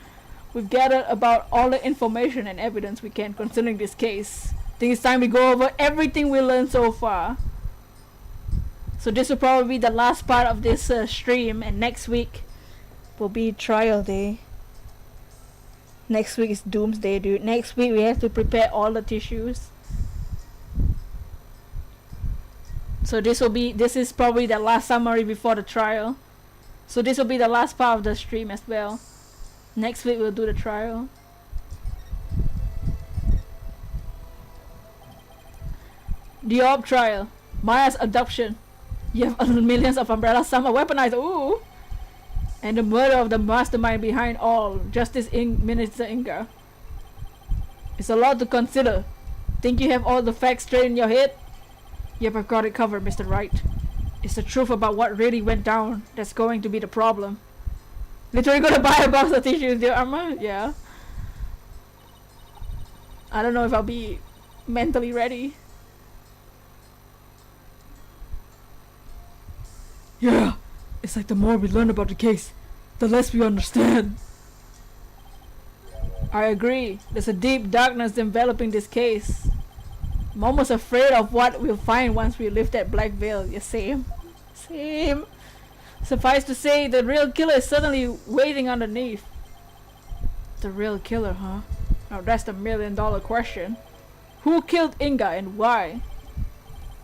We've gathered about all the information and evidence we can concerning this case. I think it's time we go over everything we learned so far. So this will probably be the last part of this stream, and next week will be trial day. Next week is doomsday, dude. Next week we have to prepare all the tissues. So this is probably the last summary before the trial. So this will be the last part of the stream as well. Next week we'll do the trial. The Orb trial. Maya's adoption. You have millions of umbrellas, some are weaponized. Ooh. And the murder of the mastermind behind all. Justice Minister Inga. It's a lot to consider. Think you have all the facts straight in your head? Yep, I've got it covered, Mr. Wright. It's the truth about what really went down that's going to be the problem. Literally gonna buy a box of tissues with your armor? Yeah. I don't know if I'll be mentally ready. Yeah, it's like the more we learn about the case, the less we understand. I agree. There's a deep darkness enveloping this case. I'm almost afraid of what we'll find once we lift that black veil. Yeah, same. Same. Suffice to say, the real killer is certainly waiting underneath. The real killer, huh? Now that's the million-dollar question. Who killed Inga and why?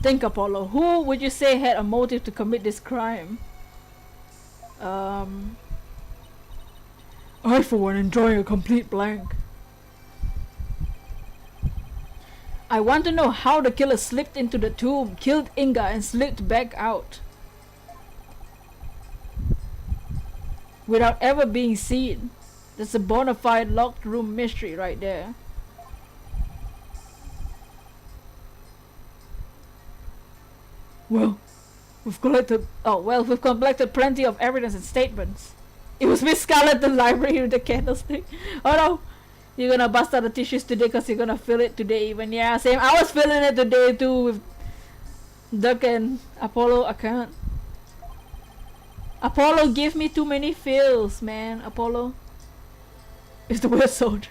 Think, Apollo. Who would you say had a motive to commit this crime? I, for one, am drawing a complete blank. I want to know how the killer slipped into the tomb, killed Inga, and slipped back out without ever being seen. That's a bona fide locked room mystery right there. Well, we've collected plenty of evidence and statements. It was Miss Scarlet, the library with the candlestick. Oh no! You're gonna bust out the tissues today because you're gonna feel it today even. Yeah, same. I was feeling it today too with Duck and Apollo. I can't. Apollo give me too many feels, man. Apollo is the weird soldier.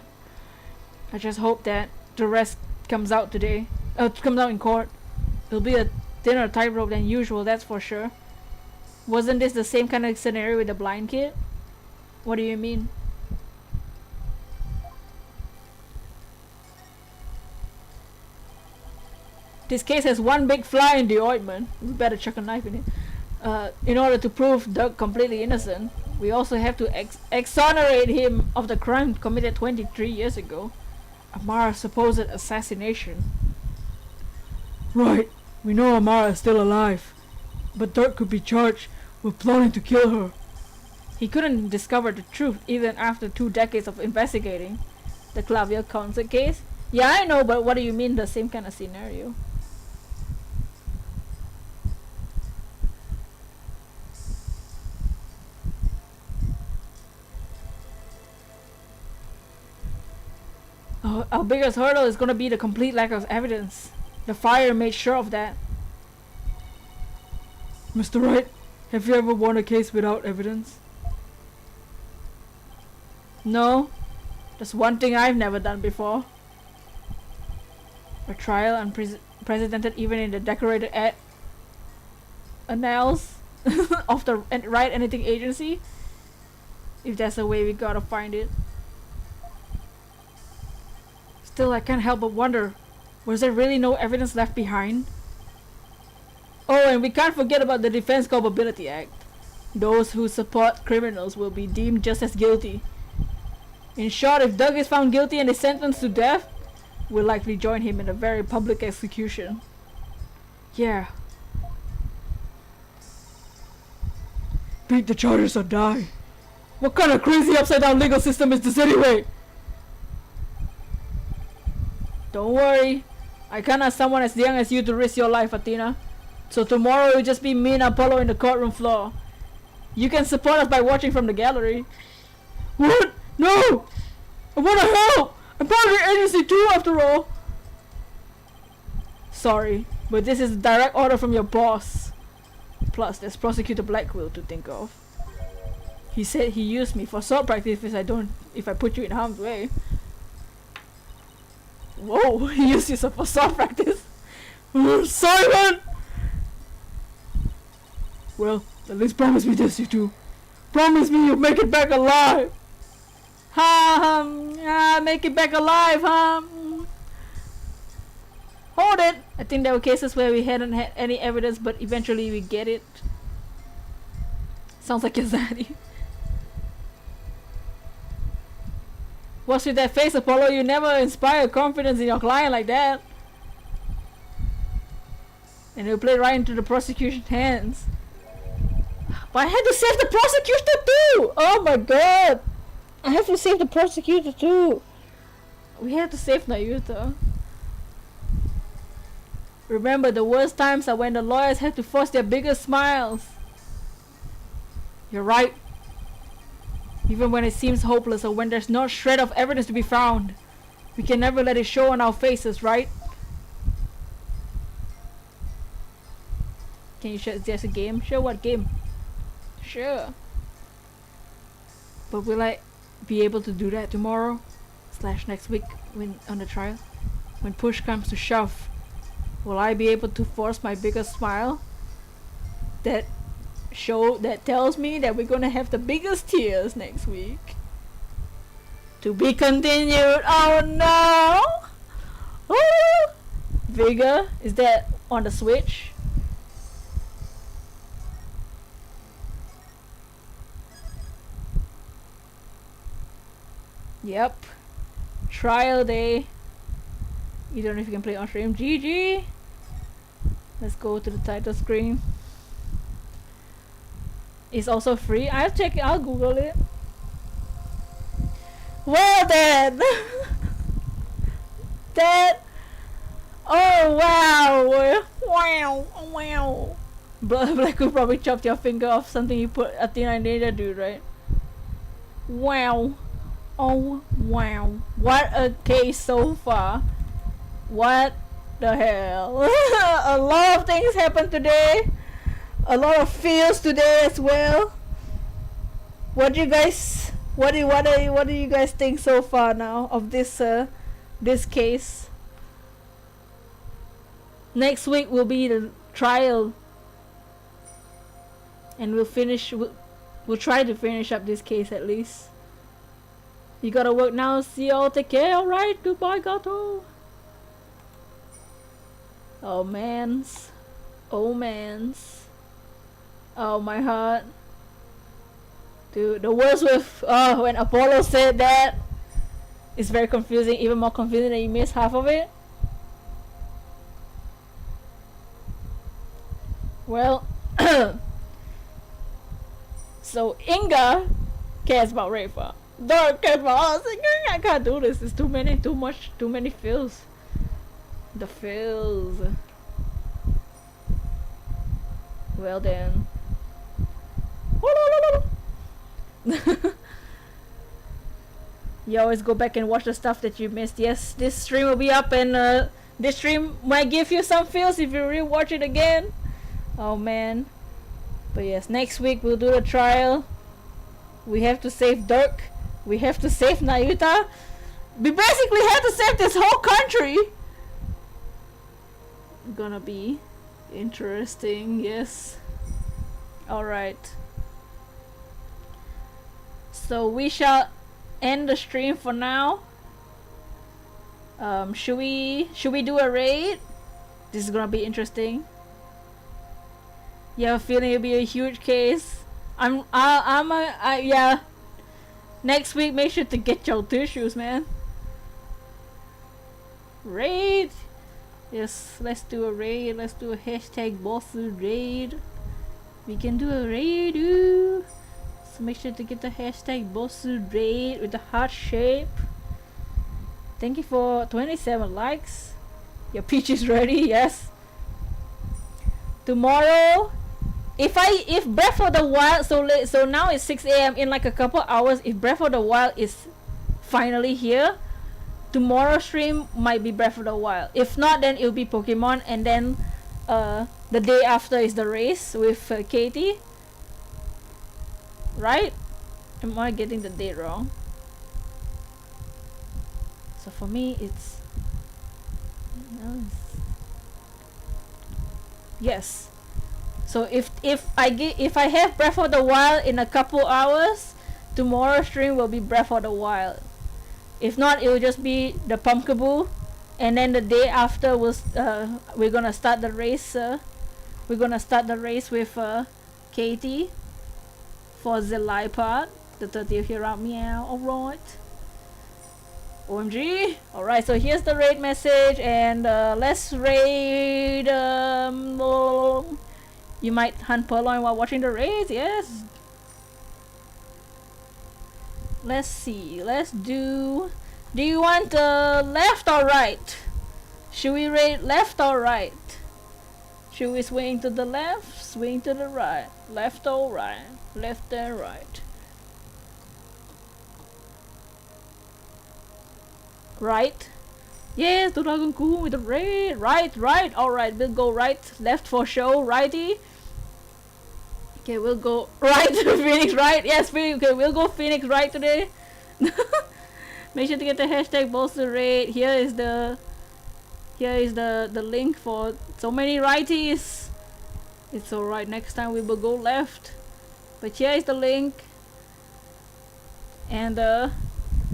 I just hope that the rest comes out today. Comes out in court. It'll be a thinner tightrope than usual, that's for sure. Wasn't this the same kind of scenario with the blind kid? What do you mean? This case has one big fly in the ointment. We better chuck a knife in it. In order to prove Doug completely innocent, we also have to exonerate him of the crime committed 23 years ago. Amara's supposed assassination. Right. We know Amara is still alive, but Dirk could be charged with plotting to kill her. He couldn't discover the truth even after 2 decades of investigating the Clavier concert case. Yeah, I know, but what do you mean the same kind of scenario? Our biggest hurdle is gonna be the complete lack of evidence. The fire made sure of that. Mr. Wright, have you ever won a case without evidence? No. That's one thing I've never done before. A trial unprecedented even in the decorated annals of the Wright Anything Agency. If that's a way, we gotta find it. Still, I can't help but wonder, was there really no evidence left behind? Oh, and we can't forget about the Defense Culpability Act. Those who support criminals will be deemed just as guilty. In short, if Doug is found guilty and is sentenced to death, we'll likely join him in a very public execution. Yeah. Beat the charges or die. What kind of crazy upside down legal system is this anyway? Don't worry. I can't ask someone as young as you to risk your life, Athena. So tomorrow it'll just be me and Apollo in the courtroom floor. You can support us by watching from the gallery. What? No! I wanna help! I'm part of the agency too, after all! Sorry, but this is a direct order from your boss. Plus, there's Prosecutor Blackwell to think of. He said he used me for assault practice if I put you in harm's way. Whoa, he used you for assault practice? Sorry, man! Well, at least promise me this, you two. Promise me you'll make it back alive! Make it back alive, huh? Hold it! I think there were cases where we hadn't had any evidence, but eventually we get it. Sounds like anxiety. What's with that face, Apollo? You never inspire confidence in your client like that. And you play right into the prosecution's hands. But I had to save the prosecutor too! Oh my god! I have to save the prosecutor too! We had to save Nayuta. Remember, the worst times are when the lawyers have to force their biggest smiles. You're right. Even when it seems hopeless or when there's no shred of evidence to be found, we can never let it show on our faces, right? Can you share just a game? Sure, what game? Sure. But will I be able to do that tomorrow? / next week when on the trial? When push comes to shove, will I be able to force my biggest smile? That tells me that we're gonna have the biggest tears next week. To be continued. Oh no! Ooh. Vigor, is that on the Switch? Yep. Trial day. You don't know if you can play on stream. GG. Let's go to the title screen. It's also free. I'll check it. I'll Google it. Well then. That. Oh wow. Wow. Black could probably chopped your finger off something you put a Teen Ninja dude, right? Wow. Oh wow. What a case so far. What the hell? A lot of things happened today. A lot of feels today as well. What do you guys what do you guys think so far now of this case? Next week will be the trial. And we'll try to finish up this case at least. You gotta work now. See y'all. Take care. Alright. Goodbye, Gato. Oh, mans. Oh, mans. Oh, my heart. Dude, the worst with... Oh, when Apollo said that. It's very confusing. Even more confusing that you missed half of it. Well... So, Inga cares about Rafa. Dark cares about us. I can't do this. It's too many feels. The feels. Well then. You always go back and watch the stuff that you missed. Yes, this stream will be up, and this stream might give you some feels if you rewatch it again. Oh man. But yes, next week we'll do the trial. We have to save Dirk. We have to save Nayuta. We basically have to save this whole country. Gonna be interesting, yes. Alright. So we shall end the stream for now. Should we do a raid? This is gonna be interesting. You have a feeling it'll be a huge case. Yeah. Next week, make sure to get your tissues, man. Raid. Yes, let's do a raid. Let's do a hashtag bossu raid. We can do a raid, ooh. So make sure to get the hashtag bossu raid with the heart shape. Thank you for 27 likes. Your peach is ready, yes. Tomorrow, if Breath of the Wild, so now it's 6 AM, in like a couple hours, if Breath of the Wild is finally here, tomorrow's stream might be Breath of the Wild. If not, then it'll be Pokemon, and then the day after is the race with Katie. Right? Am I getting the date wrong? So for me, it's yes. So if I have Breath of the Wild in a couple hours, tomorrow's stream will be Breath of the Wild. If not, it will just be the Pumpkaboo, and then the day after we're gonna start the race. We're gonna start the race with Katie for the live part, the 30th year out. Meow. Alright. OMG. Alright, so here's the raid message, and let's raid. You might hunt Purloin while watching the raids, yes. Let's see. Let's do you want left or right? Should we rate left or right? Should we swing to the left, swing to the right, left or right, left and right? Right. Yes, the dragon cool with the red. Right, right. Alright, we'll go right. Left for show. Righty. Okay, we'll go right. Phoenix right. Yes, Phoenix. Okay, we'll go Phoenix right today. Make sure to get the hashtag bolster rate. Here is the link for so many righties. It's alright. Next time we will go left. But here is the link. And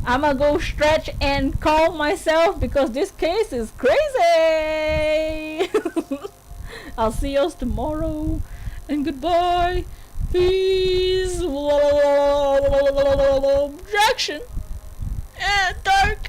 I'ma go stretch and calm myself because this case is crazy. I'll see us tomorrow and goodbye. Peace. Objection. Dark.